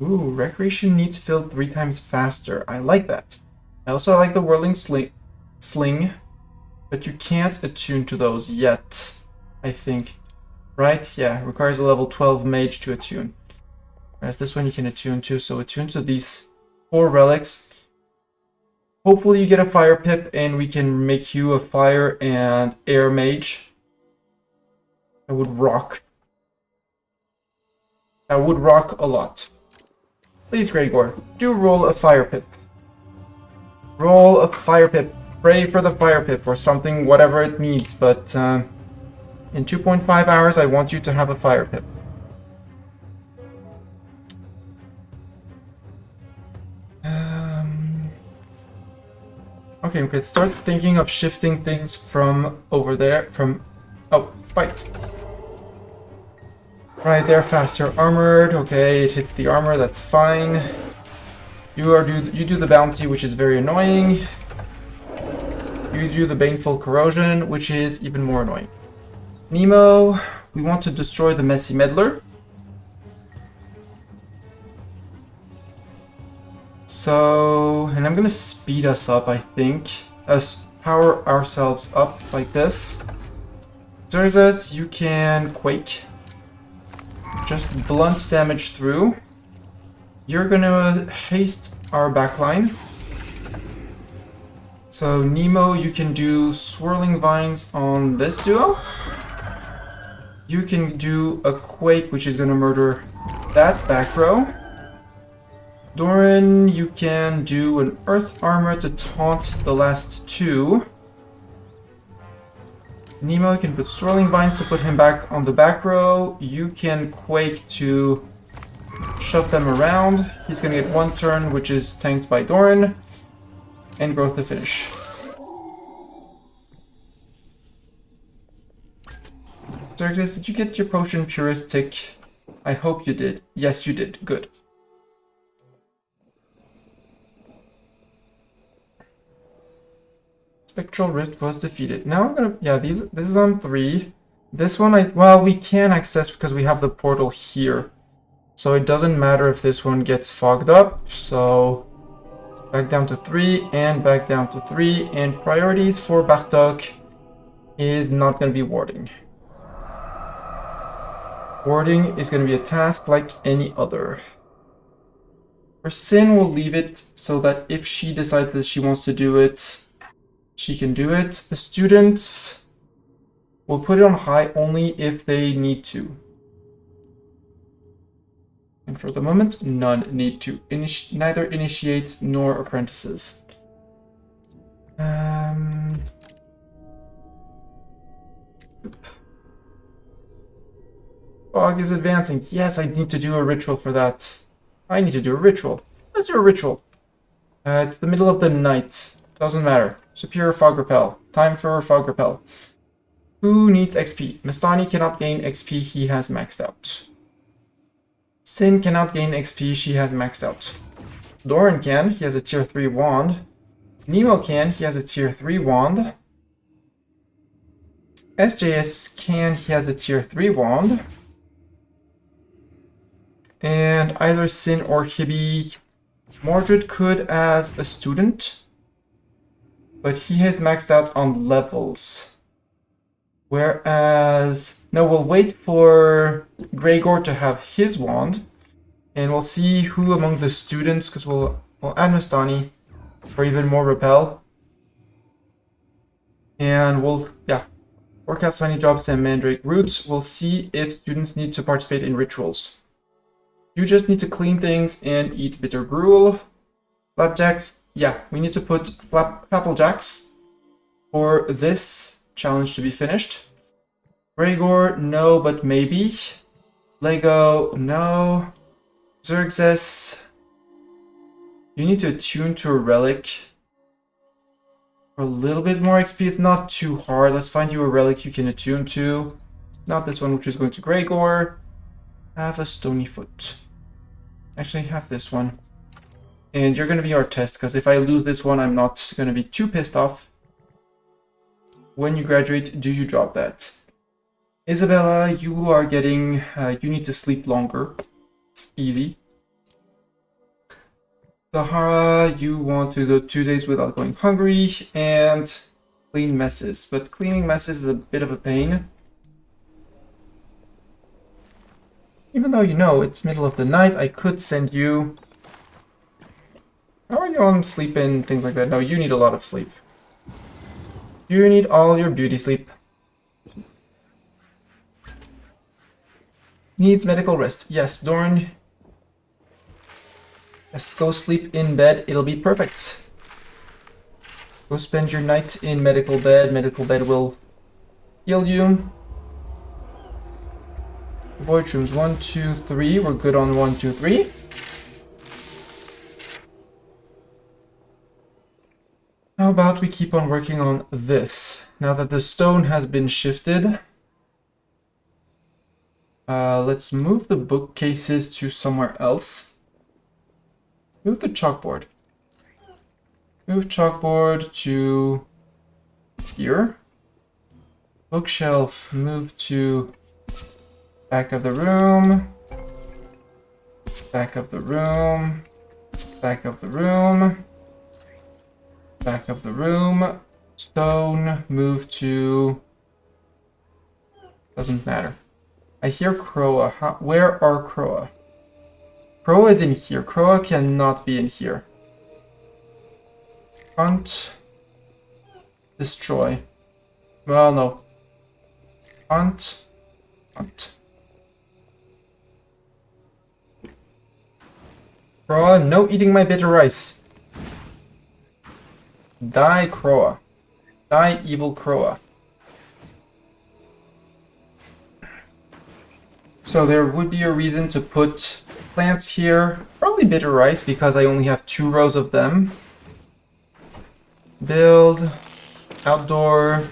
Speaker 1: Ooh, Recreation needs filled 3 times faster. I like that. I also like the Whirling Sling, but you can't attune to those yet, I think. Right? Yeah, requires a level 12 mage to attune. Whereas this one you can attune to, so attune to these 4 relics. Hopefully you get a fire pip and we can make you a fire and air mage. That would rock. That would rock a lot. Please, Gregor, do roll a fire pip. Roll a fire pip. Pray for the fire pip or something, whatever it needs, but in 2.5 hours, I want you to have a fire pip. Okay, we could start thinking of shifting things from over there, oh, fight. Right, they're faster armored. Okay, it hits the armor, that's fine. You do the bouncy, which is very annoying. You do the baneful corrosion, which is even more annoying. Nemo, we want to destroy the messy meddler. So, and I'm gonna speed us up, I think. Power ourselves up like this. Xerxes, you can Quake. Just blunt damage through. You're gonna haste our backline. So Nemo, you can do Swirling Vines on this duo. You can do a Quake, which is gonna murder that back row. Doran, you can do an Earth Armor to taunt the last two. Nemo, you can put Swirling Vines to put him back on the back row. You can Quake to shove them around. He's gonna get one turn, which is tanked by Doran. And Growth to finish. Xerxes, did you get your Potion Purist tick? I hope you did. Yes, you did. Good. Spectral Rift was defeated. Now I'm gonna... Yeah, this is on 3. This one, well, we can access because we have the portal here. So it doesn't matter if this one gets fogged up. So back down to 3 and back down to 3. And priorities for Bartok is not going to be warding. Warding is going to be a task like any other. For Sin, we'll leave it so that if she decides that she wants to do it, she can do it. The students will put it on high only if they need to. And for the moment, none need to. Neither initiates nor apprentices. Fog is advancing. Yes, I need to do a ritual for that. I need to do a ritual. Let's do a ritual. It's the middle of the night. Doesn't matter. Superior Fog Repel. Time for Fog Repel. Who needs XP? Mastani cannot gain XP. He has maxed out. Sin cannot gain XP. She has maxed out. Doran can. He has a tier 3 wand. Nemo can. He has a tier 3 wand. SJS can. He has a tier 3 wand. And either Sin or Hibby. Mordred could as a student. But he has maxed out on levels. Whereas... No, we'll wait for Gregor to have his wand. And we'll see who among the students, because we'll add Mastani for even more repel. And we'll, work out Spiny Jobs and Mandrake Roots. We'll see if students need to participate in rituals. You just need to clean things and eat bitter gruel. Flapjacks, we need to put Flapplejacks for this challenge to be finished. Gregor, no, but maybe. Lego, no. Xerxes, you need to attune to a relic for a little bit more XP. It's not too hard. Let's find you a relic you can attune to. Not this one, which is going to Gregor. Have a stony foot. Actually, have this one. And you're going to be our test, because if I lose this one, I'm not going to be too pissed off. When you graduate, do you drop that? Isabella, you are getting... you need to sleep longer. It's easy. Sahara, you want to go 2 days without going hungry. And clean messes. But cleaning messes is a bit of a pain. Even though you know it's middle of the night, I could send you... How are you on sleep and things like that? No, you need a lot of sleep. You need all your beauty sleep. Needs medical rest. Yes, Doran. Yes, go sleep in bed. It'll be perfect. Go spend your night in medical bed. Medical bed will heal you. Void rooms 1, 2, 3. We're good on 1, 2, 3. How about we keep on working on this? Now that the stone has been shifted, let's move the bookcases to somewhere else. Move the chalkboard. Move chalkboard to here. Bookshelf, move to back of the room. Back of the room. Back of the room. Back of the room. Stone, move to... Doesn't matter. I hear Croa. Where are Croa? Croa is in here. Croa cannot be in here. Hunt. Destroy. Well, no. Hunt. Hunt. Croa, no eating my bitter rice. Die, Croa. Die, evil Croa. So there would be a reason to put plants here. Probably bitter rice because I only have 2 rows of them. Build. Outdoor.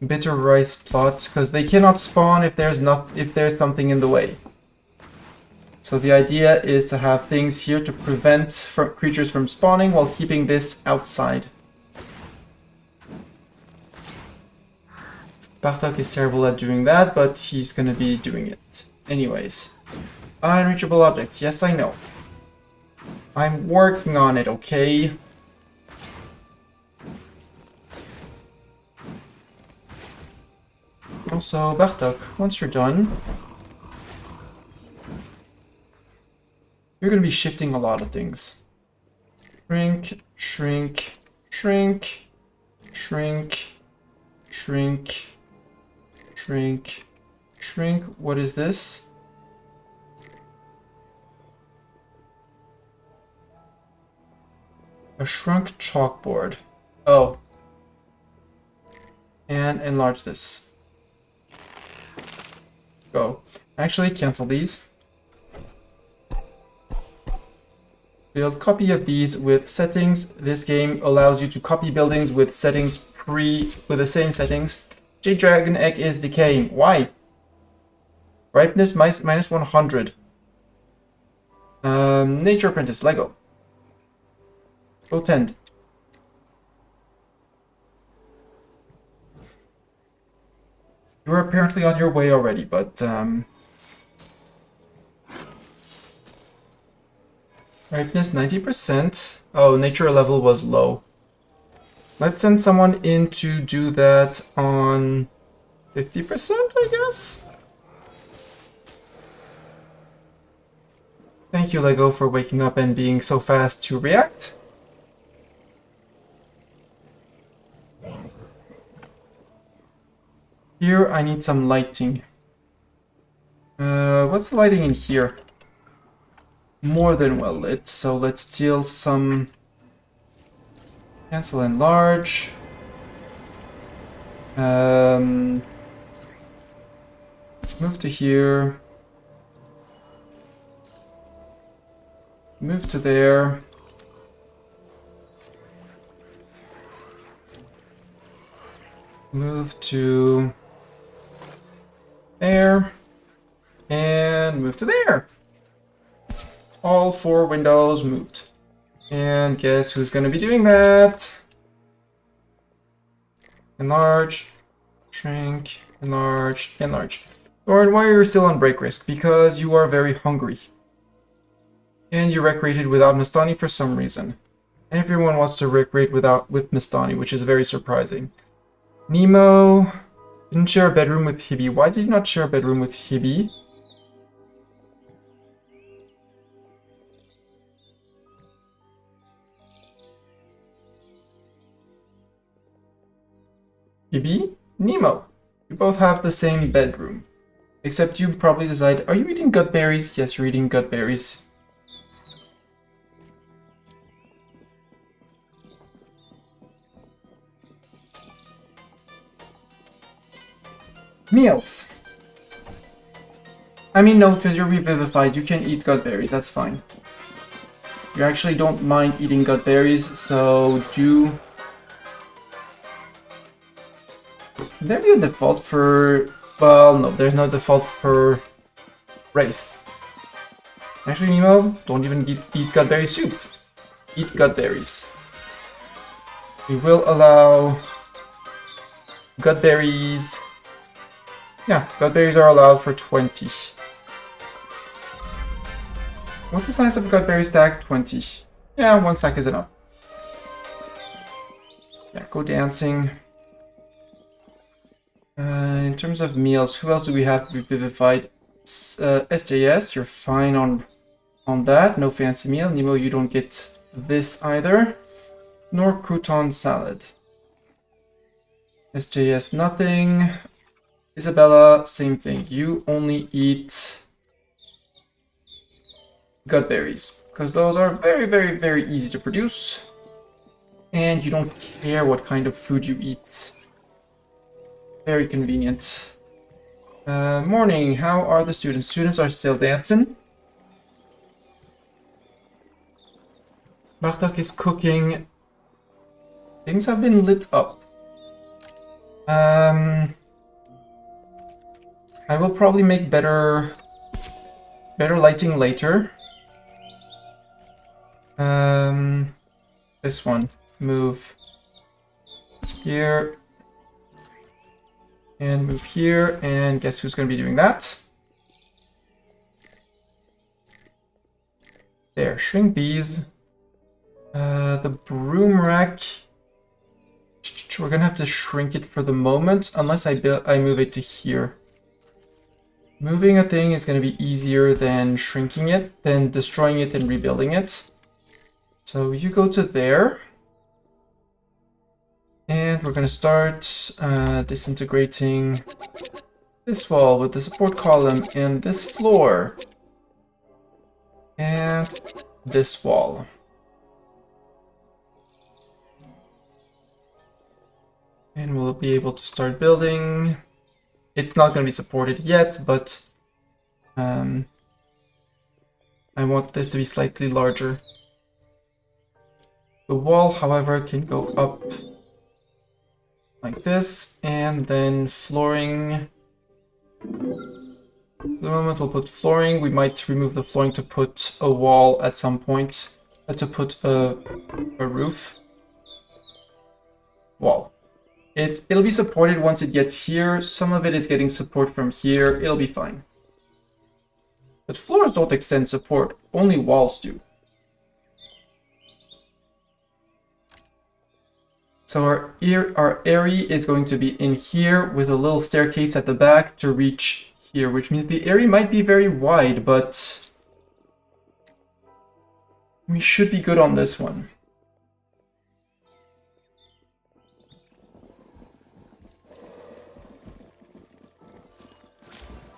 Speaker 1: Bitter rice plot because they cannot spawn if there's something in the way. So the idea is to have things here to prevent creatures from spawning while keeping this outside. Bartok is terrible at doing that, but he's gonna be doing it anyways. Unreachable object. Yes, I know. I'm working on it, okay? Also, Bartok, once you're done, you're going to be shifting a lot of things. Shrink, shrink, shrink, shrink, shrink, shrink, shrink. What is this? A shrunk chalkboard. Oh. And enlarge this. Go. Actually, cancel these. Build copy of these with settings. This game allows you to copy buildings with settings with the same settings. Jade Dragon Egg is decaying. Why? Ripeness minus 100. Nature Apprentice, Lego. Go tend. You are apparently on your way already, but ripeness 90%. Oh, nature level was low. Let's send someone in to do that on 50%, I guess? Thank you, Lego, for waking up and being so fast to react. Here, I need some lighting. What's the lighting in here? More than well lit, so let's steal some. Cancel enlarge. Move to here. Move to there. Move to there. And move to there. All 4 windows moved. And guess who's going to be doing that? Enlarge, shrink, enlarge, enlarge. Lauren, why are you still on break risk? Because you are very hungry. And you recreated without Mistani for some reason. Everyone wants to recreate with Mistani, which is very surprising. Nemo didn't share a bedroom with Hibby. Why did you not share a bedroom with Hibby? Hibby? Nemo. You both have the same bedroom. Except you probably decide, are you eating gut berries? Yes, you're eating gut berries. Meals. I mean, no, because you're revivified. You can eat gut berries. That's fine. You actually don't mind eating gut berries, so do... Would there be a default for... Well, no, there's no default per race. Actually, Nemo, don't even eat gut berry soup. Eat gut berries. We will allow gut berries. Yeah, gut berries are allowed for 20. What's the size of a gut berry stack? 20. Yeah, 1 stack is enough. Yeah, go dancing. In terms of meals, who else do we have revivified? SJS, you're fine on that. No fancy meal. Nemo, you don't get this either. Nor crouton salad. SJS, nothing. Isabella, same thing. You only eat gut berries, because those are very, very, very easy to produce. And you don't care what kind of food you eat. Very convenient. Morning, how are the students? Students are still dancing. Bartok is cooking. Things have been lit up. I will probably make better lighting later. This one. Move here. And move here. And guess who's going to be doing that? There, shrink these. The broom rack. We're gonna have to shrink it for the moment, unless I move it to here. Moving a thing is gonna be easier than shrinking it, than destroying it and rebuilding it. So you go to there. And we're gonna start disintegrating this wall with the support column and this floor. And this wall. And we'll be able to start building. It's not going to be supported yet, but I want this to be slightly larger. The wall, however, can go up like this, and then flooring. The moment we'll put flooring, we might remove the flooring to put a wall at some point, to put a roof. Wall. It'll be supported once it gets here. Some of it is getting support from here. It'll be fine. But floors don't extend support. Only walls do. So our area is going to be in here with a little staircase at the back to reach here, which means the area might be very wide, but we should be good on this one.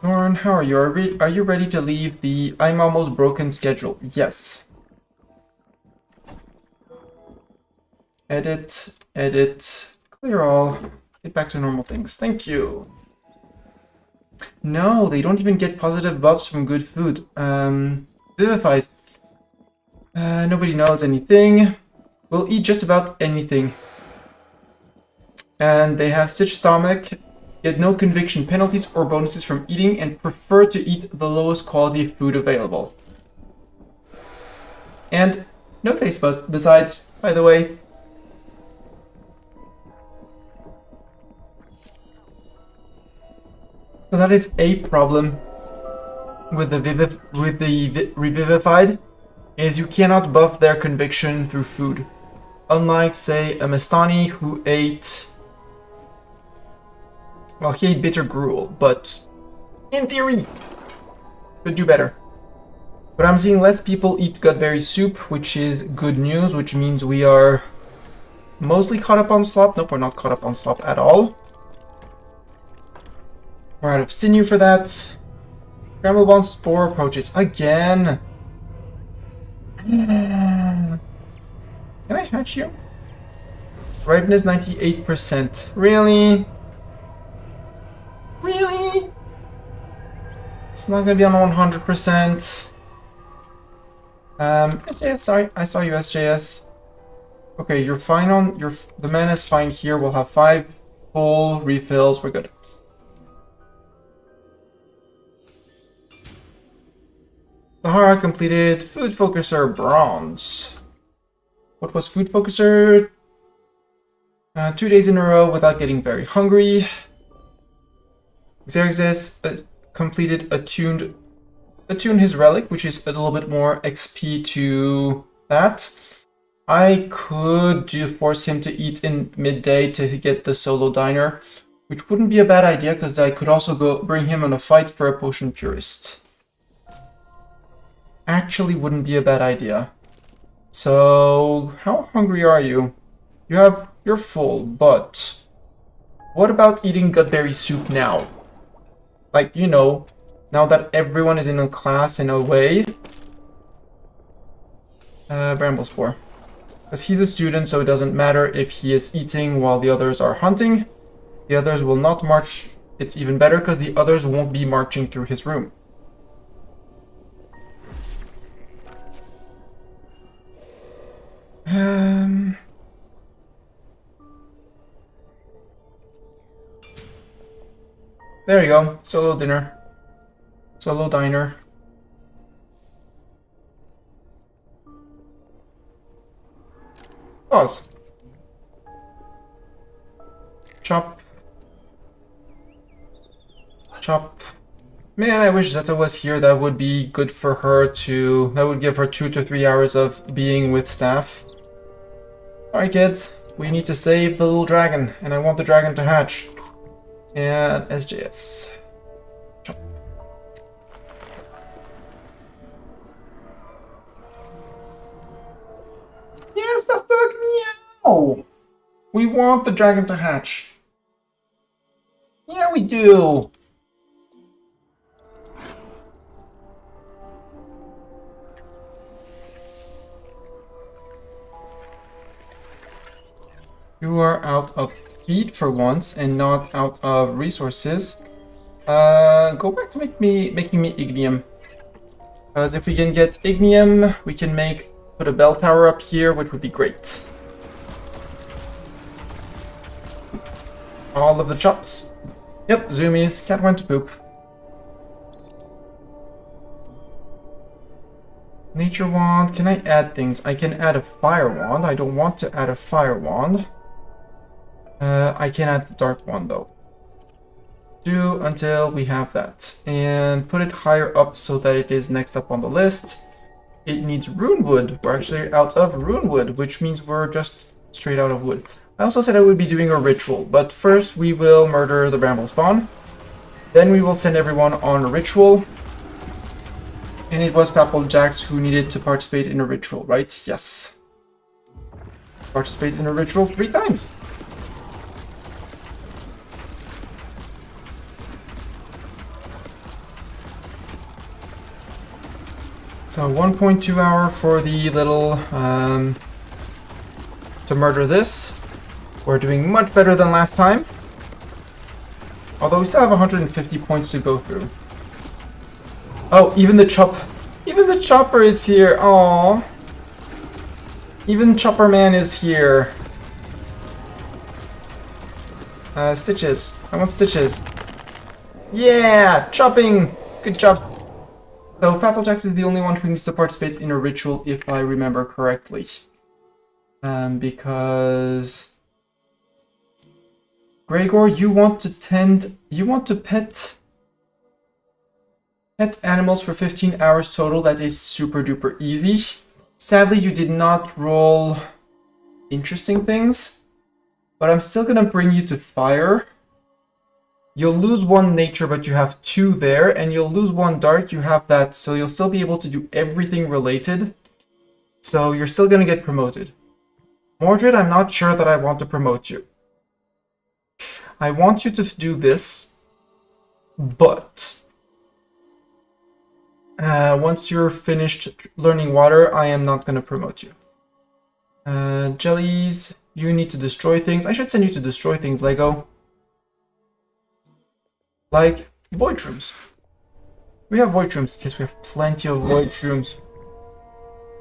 Speaker 1: Lauren, how are you? Are you ready to leave the I'm almost broken schedule? Yes. Edit, clear all, get back to normal things. Thank you. No, they don't even get positive buffs from good food. Vivified. Nobody knows anything. We'll eat just about anything. And they have stitched stomach. Get no conviction penalties or bonuses from eating and prefer to eat the lowest quality food available. And no taste buds besides, by the way. So that is a problem with the revivified, is you cannot buff their conviction through food. Unlike, say, a Mastani who ate... Well, he ate bitter gruel, but in theory, could do better. But I'm seeing less people eat gutberry soup, which is good news, which means we are mostly caught up on slop. Nope, we're not caught up on slop at all. We're out of sinew for that. Bramblebond spore approaches again. Can I hatch you? Ripeness 98%. Really? Really? It's not gonna be on 100%. SJS, sorry, I saw you, SJS. Okay, you're fine on the mana is fine here. We'll have 5 full refills. We're good. Sahara completed. Food Focuser bronze. What was Food Focuser? 2 days in a row without getting very hungry. Xerxes completed attune his relic, which is a little bit more XP to that. I could force him to eat in midday to get the solo diner, which wouldn't be a bad idea because I could also go bring him on a fight for a potion purist. Actually wouldn't be a bad idea. So how hungry are you? You're full, but what about eating gutberry soup now? Like, you know, now that everyone is in a class in a way, Bramble Spore. Because he's a student, so it doesn't matter if he is eating while the others are hunting. The others will not march. It's even better because the others won't be marching through his room. There you go. Solo dinner. Solo diner. Pause. Chop. Chop. Man, I wish Zeta was here. That would be good for her to... That would give her 2 to 3 hours of being with staff. Alright, kids. We need to save the little dragon. And I want the dragon to hatch. And SJS. Chop. Yes, that dog, meow! We want the dragon to hatch. Yeah, we do. You are out of feed for once and not out of resources. Go back to making me ignium. Because if we can get ignium, we can put a bell tower up here, which would be great. All of the chops. Yep, zoomies. Cat went to poop. Nature wand. Can I add things? I can add a fire wand. I don't want to add a fire wand. I can add the dark one though. Do until we have that. And put it higher up so that it is next up on the list. It needs rune wood. We're actually out of rune wood, which means we're just straight out of wood. I also said I would be doing a ritual, but first we will murder the bramble spawn. Then we will send everyone on a ritual. And it was Papaljax who needed to participate in a ritual, right? Yes. Participate in a ritual 3 times. So 1.2 hour for the little, to murder this. We're doing much better than last time. Although we still have 150 points to go through. Oh, even the chopper is here. Aww. Even Chopper Man is here. Stitches. I want stitches. Yeah, chopping. Good job. So Papaljax is the only one who needs to participate in a ritual, if I remember correctly. Because Gregor, you want to pet animals for 15 hours total. That is super duper easy. Sadly, you did not roll interesting things, but I'm still gonna bring you to fire. You'll lose 1 nature, but you have 2 there, and you'll lose 1 dark, you have that, so you'll still be able to do everything related. So you're still gonna get promoted. Mordred, I'm not sure that I want to promote you. I want you to do this, but once you're finished learning water, I am not gonna promote you. Jellies, you need to destroy things. I should send you to destroy things, Lego. Like void rooms. We have void rooms. Yes, we have plenty of void rooms.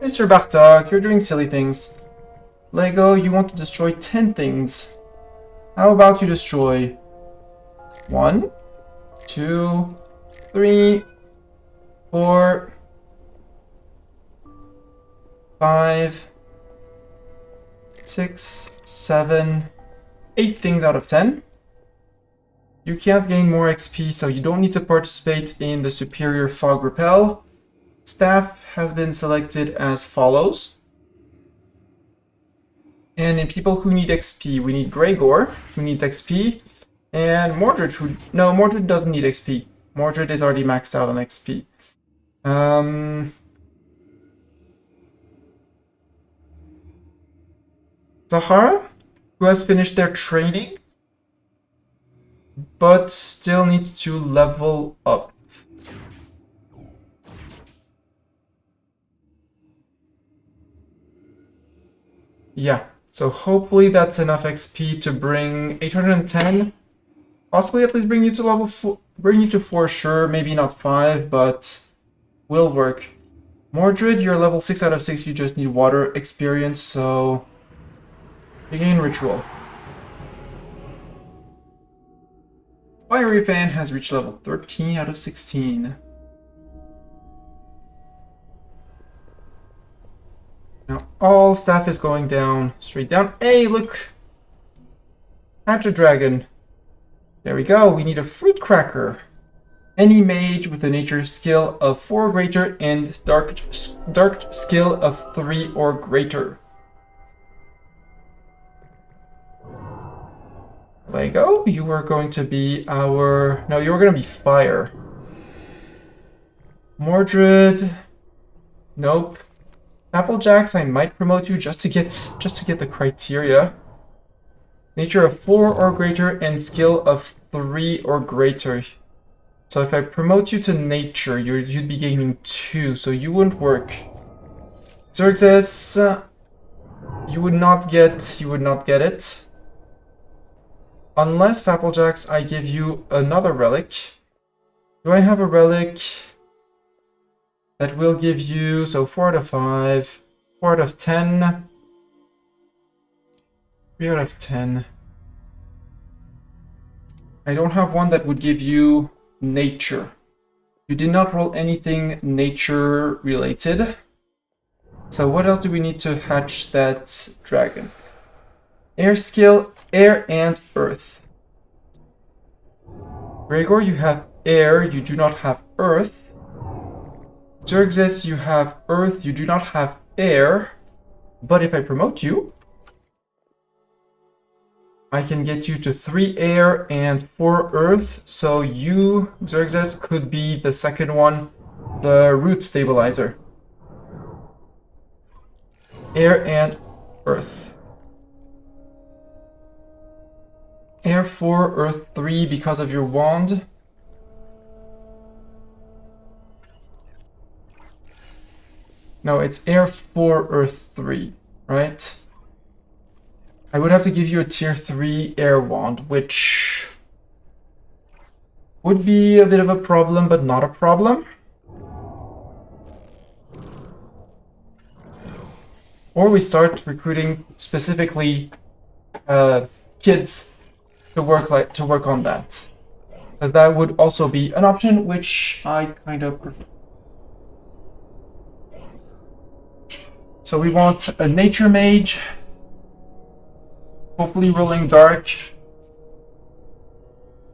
Speaker 1: Mr. Bartok, you're doing silly things. Lego, you want to destroy 10 things. How about you destroy 1, 2, 3, 4, 5, 6, 7, 8 things out of 10. You can't gain more XP, so you don't need to participate in the Superior Fog Repel. Staff has been selected as follows. And in people who need XP, we need Gregor, who needs XP, and Mordred, no, Mordred doesn't need XP. Mordred is already maxed out on XP. Zahara, who has finished their training, but still needs to level up. Yeah, so hopefully that's enough XP to bring 810. Possibly at least bring you to level 4, bring you to 4, sure, maybe not 5, but will work. Mordred, you're level 6 out of 6, you just need water experience, so begin ritual. Fiery Fan has reached level 13 out of 16. Now all staff is going down, straight down. Hey, look! Hatch a dragon. There we go, we need a fruit cracker. Any mage with a nature skill of 4 or greater and dark skill of 3 or greater. Lego, you are going to be our... No, you're going to be fire. Mordred. Nope. Applejacks, I might promote you just to get the criteria. Nature of 4 or greater and skill of 3 or greater. So if I promote you to nature, you'd be gaining 2, so you wouldn't work. Xerxes, you would not get it. Unless Applejacks, I give you another relic. Do I have a relic that will give you, so 4 out of 5, 4 out of 10, 3 out of 10. I don't have one that would give you nature. You did not roll anything nature related. So what else do we need to hatch that dragon? Air skill, air and earth. Gregor, you have air, you do not have earth. Xerxes, you have earth, you do not have air. But if I promote you, I can get you to 3 air and 4 earth, so you, Xerxes, could be the second one, the root stabilizer. Air and earth. Air 4, earth 3 because of your wand. No, it's air 4, earth 3, right? I would have to give you a tier 3 air wand, which would be a bit of a problem, but not a problem. Or we start recruiting specifically kids to work on that, because that would also be an option, which I kind of prefer. So we want a nature mage. Hopefully rolling dark.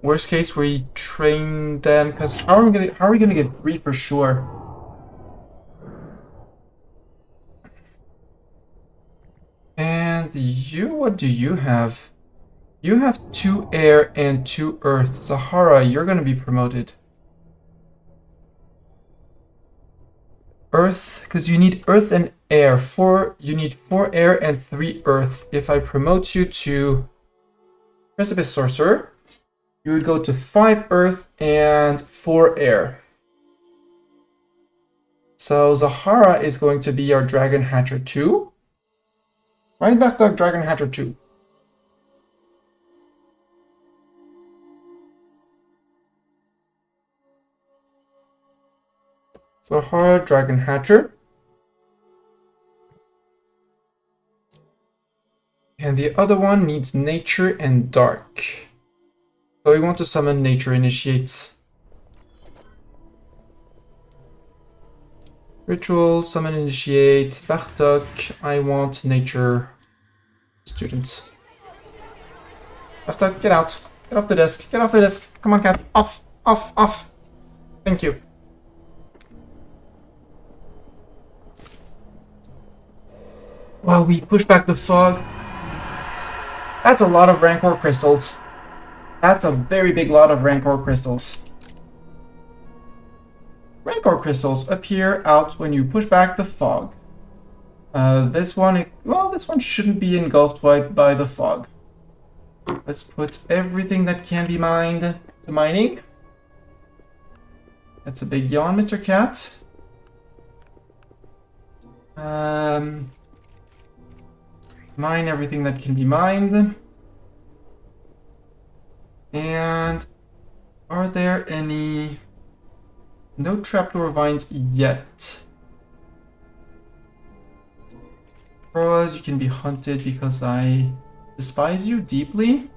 Speaker 1: Worst case, we train them, because how are we gonna get 3 for sure? And you, what do you have? You have 2 air and 2 earth. Zahara, you're gonna be promoted. Earth, because you need earth and air. You need 4 air and 3 earth. If I promote you to Precipice Sorcerer, you would go to 5 earth and 4 air. So Zahara is going to be our Dragon Hatcher 2. Right back to Dragon Hatcher 2. Zahara, Dragon Hatcher. And the other one needs Nature and Dark. So we want to summon Nature Initiates. Ritual, Summon Initiate, Bartok. I want Nature Students. Bartok, get out. Get off the desk. Get off the desk. Come on, cat. Off. Off. Off. Thank you. While we push back the fog. That's a lot of Rancor crystals. That's a very big lot of Rancor crystals. Rancor crystals appear out when you push back the fog. This one shouldn't be engulfed by the fog. Let's put everything that can be mined to mining. That's a big yawn, Mr. Cat. Mine everything that can be mined. And are there any... No trapdoor vines yet. Pros, you can be hunted because I despise you deeply.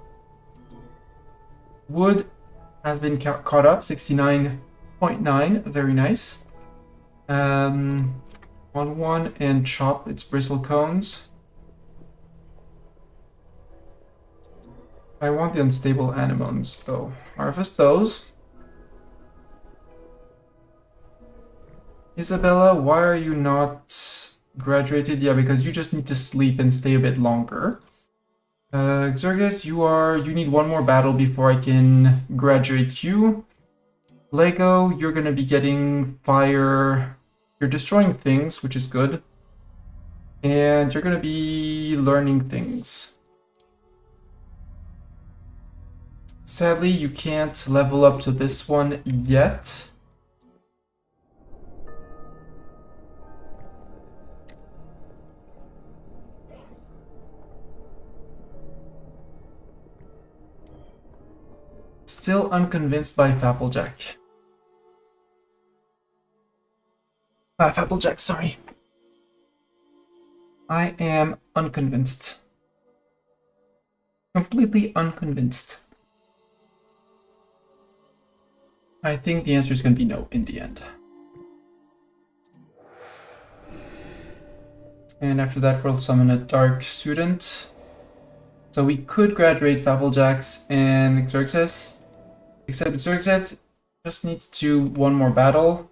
Speaker 1: Wood has been caught up, 69.9, very nice. 1-1 and chop its bristle cones. I want the unstable anemones though. Harvest those. Isabella, why are you not graduated? Yeah, because you just need to sleep and stay a bit longer. Xerxes, you need one more battle before I can graduate you. Lego, you're gonna be getting fire. You're destroying things, which is good. And you're gonna be learning things. Sadly, you can't level up to this one yet. Still unconvinced by Fapplejack. Fapplejack, sorry. I am unconvinced. Completely unconvinced. I think the answer is going to be no in the end. And after that, we'll summon a Dark Student. So we could graduate Fapplejax and Xerxes. Except Xerxes just needs to one more battle.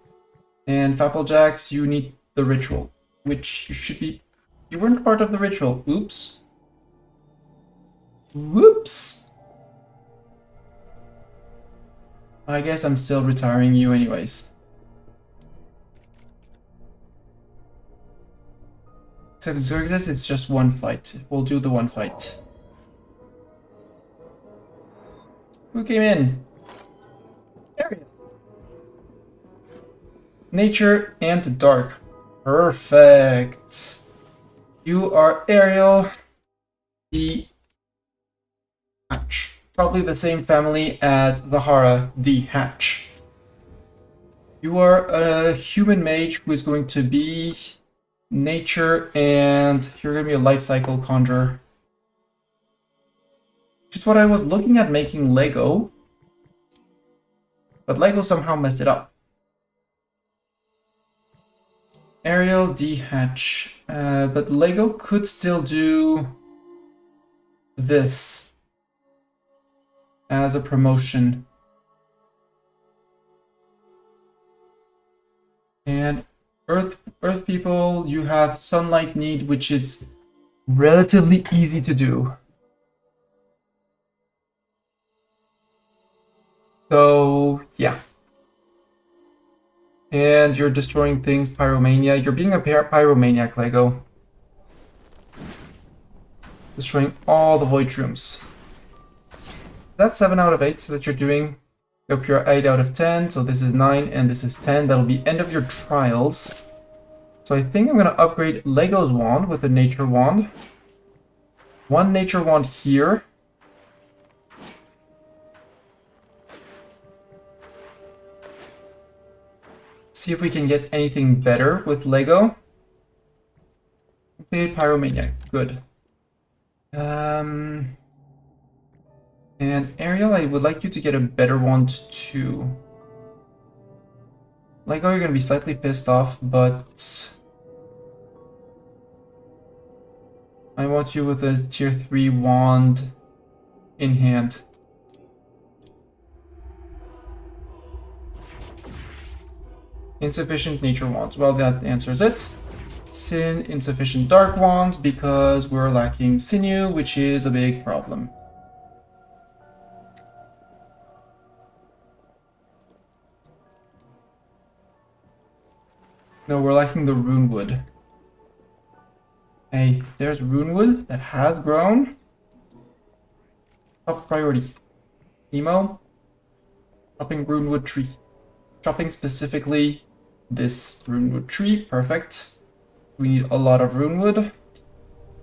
Speaker 1: And Fapplejax, you need the ritual. Which you should be... You weren't part of the ritual. Oops. Whoops. I guess I'm still retiring you anyways. Except Xerxes, it's just one fight. We'll do the one fight. Who came in? Ariel. Nature and dark. Perfect. You are Ariel. The Hatch. Probably the same family as Zahara the Hatch. You are a human mage who is going to be nature, and you're going to be a life cycle conjurer. Which is what I was looking at making Lego, but Lego somehow messed it up. Ariel D. Hatch. But Lego could still do this as a promotion. And Earth people, you have sunlight need, which is relatively easy to do. So, yeah. And you're destroying things, pyromania. You're being a pyromaniac, Lego. Destroying all the void rooms. That's 7 out of 8, so that you're doing... Hope you're 8 out of 10, so this is 9 and this is 10. That'll be end of your trials. So I think I'm going to upgrade Lego's wand with the nature wand. One nature wand here. See if we can get anything better with Lego. Okay, pyromaniac, good. And Ariel, I would like you to get a better wand too. Lego, you're gonna be slightly pissed off, but I want you with a tier 3 wand in hand. Insufficient nature wands. Well, that answers it. Sin, insufficient dark wands because we're lacking sinew, which is a big problem. No, we're lacking the rune wood. Hey, there's rune wood that has grown. Top priority. Emo. Chopping rune wood tree. Chopping specifically this rune wood tree. Perfect. We need a lot of rune wood.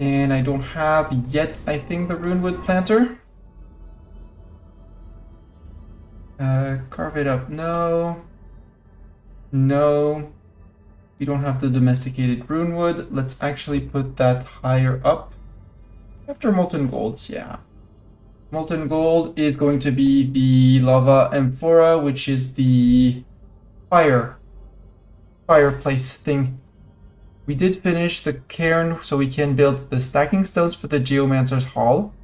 Speaker 1: And I don't have yet, I think, the runewood planter. Carve it up. No. No. We don't have the domesticated runewood. Let's actually put that higher up. After molten gold, yeah. Molten gold is going to be the lava amphora, which is the fireplace thing. We did finish the cairn, so we can build the stacking stones for the Geomancer's Hall.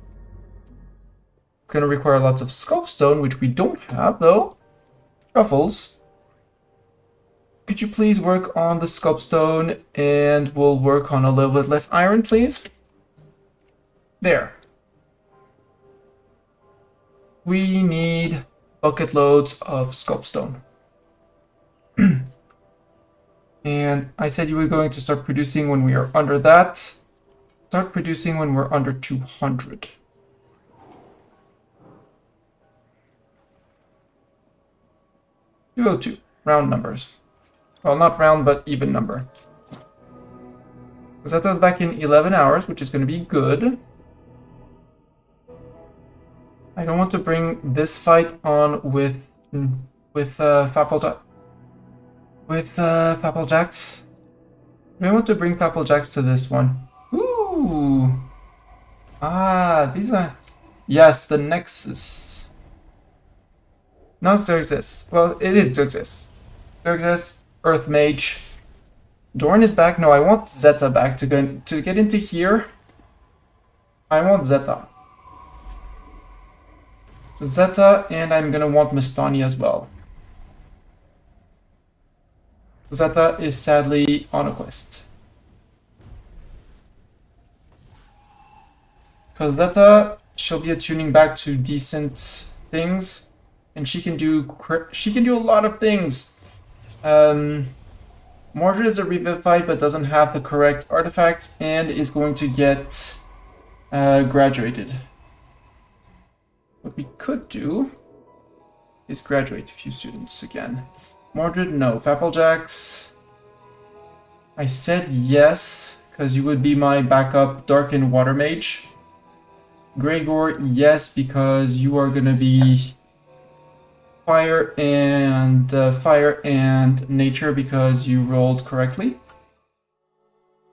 Speaker 1: It's going to require lots of sculpstone, which we don't have, though. Truffles. Could you please work on the sculpstone, and we'll work on a little bit less iron, please? There. We need bucket loads of sculpstone. And I said you were going to start producing when we are under that. Start producing when we're under 200. $202, round numbers. Well, not round, but even number. Zeta's back in 11 hours, which is going to be good. I don't want to bring this fight on with Fapplejacks. I want to bring Fapplejacks to this one. Ooh. Ah, these are... Yes, the Nexus. Not Xerxes. Well, it is Xerxes. Xerxes, Earth Mage. Dorn is back. No, I want Zeta back to get into here. I want Zeta. Zeta, and I'm gonna want Mistani as well. Zeta is sadly on a quest. Because Zeta, she'll be attuning back to decent things, and she can do a lot of things. Mordred is a revivified but doesn't have the correct artifact and is going to get graduated. What we could do is graduate a few students again. Mordred, no. Fapplejacks, I said yes, because you would be my backup Dark and Water Mage. Gregor, yes, because you are going to be fire and nature because you rolled correctly.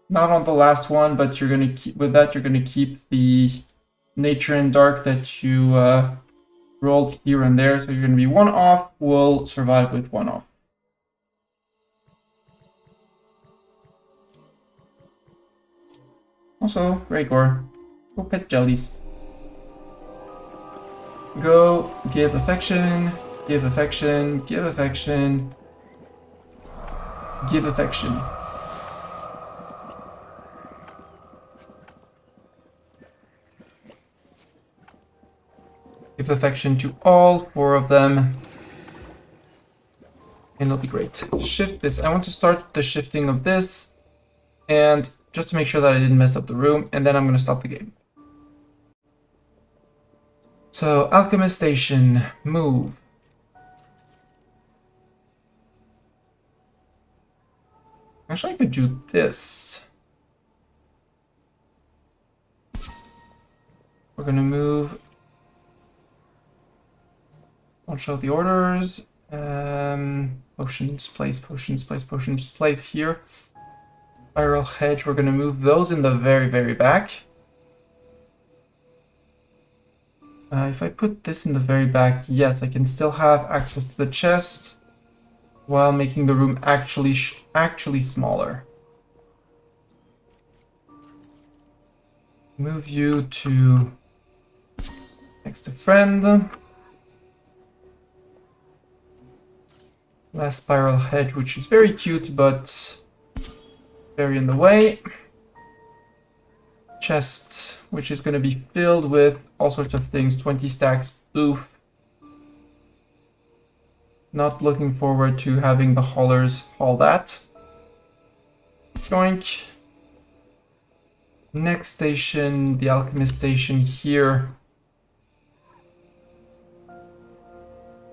Speaker 1: Not on the last one, but you're going to keep with that. You're going to keep the nature and dark that you rolled here and there. So you're going to be one off. We'll survive with one off. Also, Gregor, go pet jellies. Go give affection, give affection, give affection, give affection. Give affection to all 4 of them. And it'll be great. Shift this. I want to start the shifting of this. And just to make sure that I didn't mess up the room. And then I'm going to stop the game. So, Alchemist Station. Move. Actually, I could do this. We're going to move... Don't show the orders. Potions, place here. Spiral hedge, we're going to move those in the very, very back. If I put this in the very back, yes, I can still have access to the chest while making the room actually smaller. Move you to next to friend. Last spiral hedge, which is very cute, but very in the way. Chest, which is going to be filled with all sorts of things. 20 stacks. Oof. Not looking forward to having the haulers haul that. Joink. Next station, the Alchemist Station here.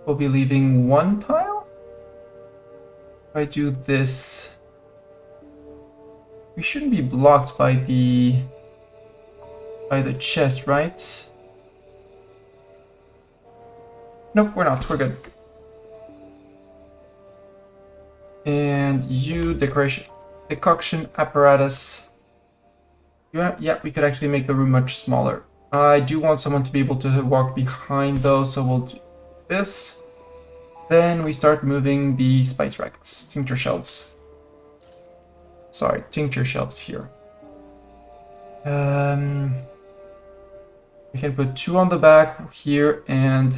Speaker 1: We'll be leaving 1 tile. If I do this, we shouldn't be blocked by the by the chest, right? Nope, we're not. We're good. And you, decoction apparatus. Yeah, we could actually make the room much smaller. I do want someone to be able to walk behind though, so we'll do this. Then we start moving the spice racks, tincture shelves. Sorry, tincture shelves here. We can put 2 on the back here and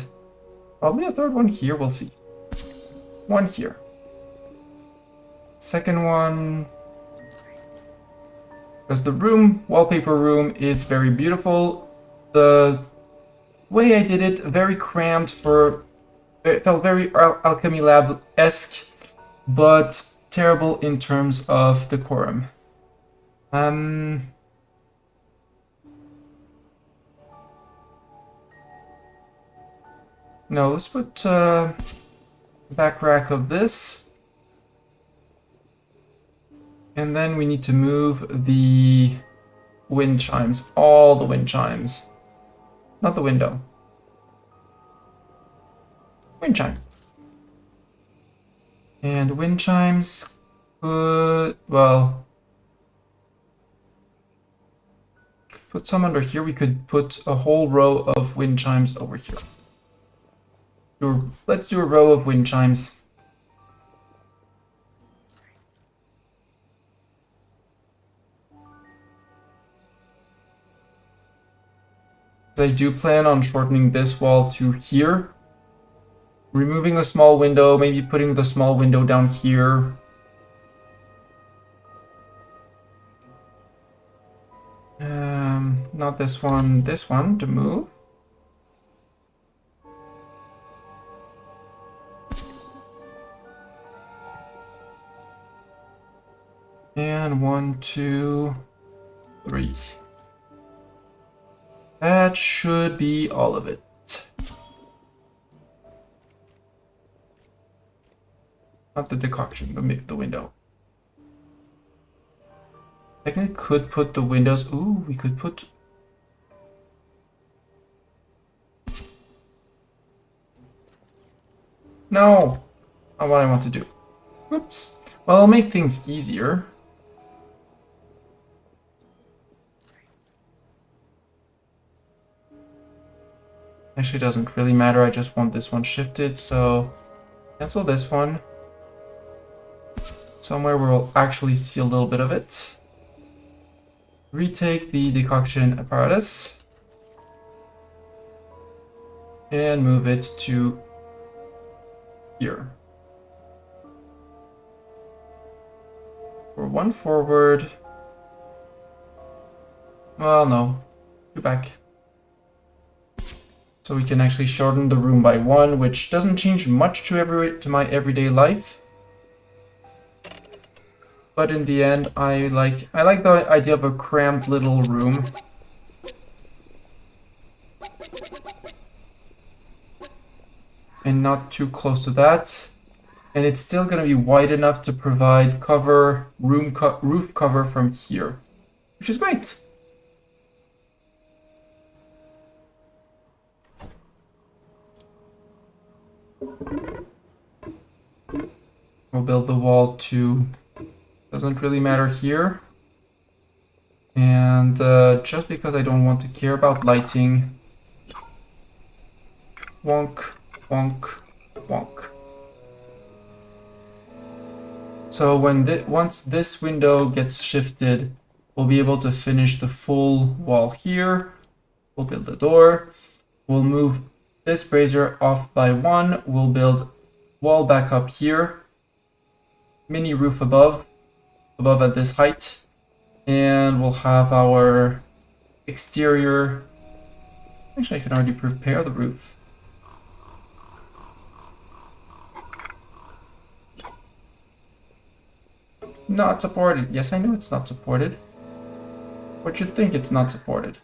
Speaker 1: probably a third one here, we'll see. 1 here. Second one, because the room, wallpaper room, is very beautiful. The way I did it, very cramped for, it felt very Alchemy Lab-esque, but terrible in terms of decorum. No, let's put back rack of this. And then we need to move the wind chimes, all the wind chimes. Not the window. Wind chime. And wind chimes could, well, put some under here. We could put a whole row of wind chimes over here. Let's do a row of wind chimes. I do plan on shortening this wall to here. Removing a small window, maybe putting the small window down here. Not this one to move. And 1, 2, 3. That should be all of it. Not the decoction, the window. Technically could put the windows. Ooh, we could put. No, not what I want to do. Oops. Well, I'll make things easier. Actually, doesn't really matter. I just want this one shifted, so cancel this one. Somewhere where we'll actually see a little bit of it. Retake the decoction apparatus. And move it to here. For 1 forward. Well, no. 2 back. So we can actually shorten the room by 1, which doesn't change much to my everyday life. But in the end, I like the idea of a cramped little room. And not too close to that. And it's still going to be wide enough to provide cover, roof cover from here, which is great. We'll build the wall to, doesn't really matter here. And just because I don't want to care about lighting, wonk, wonk, wonk. So once this window gets shifted, we'll be able to finish the full wall here. We'll build a door. We'll move this brazier off by 1. We'll build wall back up here. Mini roof above at this height. And we'll have our exterior. Actually, I can already prepare the roof. Not supported. Yes, I know it's not supported. But you'd think it's not supported.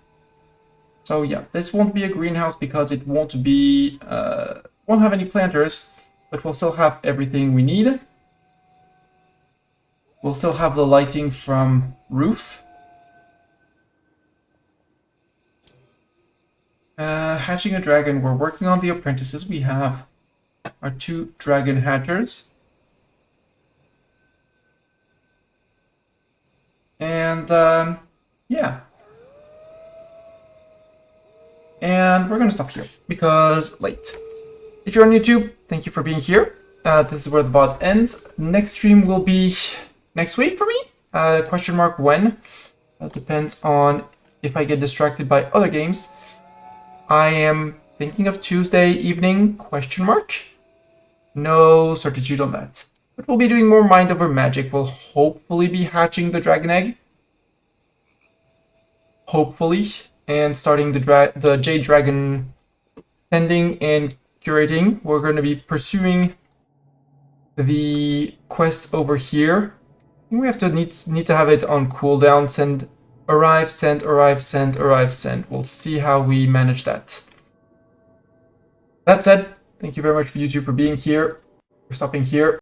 Speaker 1: So yeah, this won't be a greenhouse because it won't have any planters, but we'll still have everything we need. We'll still have the lighting from roof. Hatching a dragon. We're working on the apprentices. We have our 2 dragon hatchers. And yeah. And we're gonna stop here because late. If you're on YouTube, thank you for being here. This is where the VOD ends. Next stream will be next week for me. Question mark when. Depends on if I get distracted by other games. I am thinking of Tuesday evening, question mark. No certitude on that. But we'll be doing more Mind Over Magic. We'll hopefully be hatching the dragon egg. Hopefully. And starting the Jade Dragon tending and curating. We're going to be pursuing the quests over here. I think we have to need to have it on cooldown. Send, arrive, send, arrive, send, arrive, send. We'll see how we manage that. That said, thank you very much for YouTube for being here, for stopping here.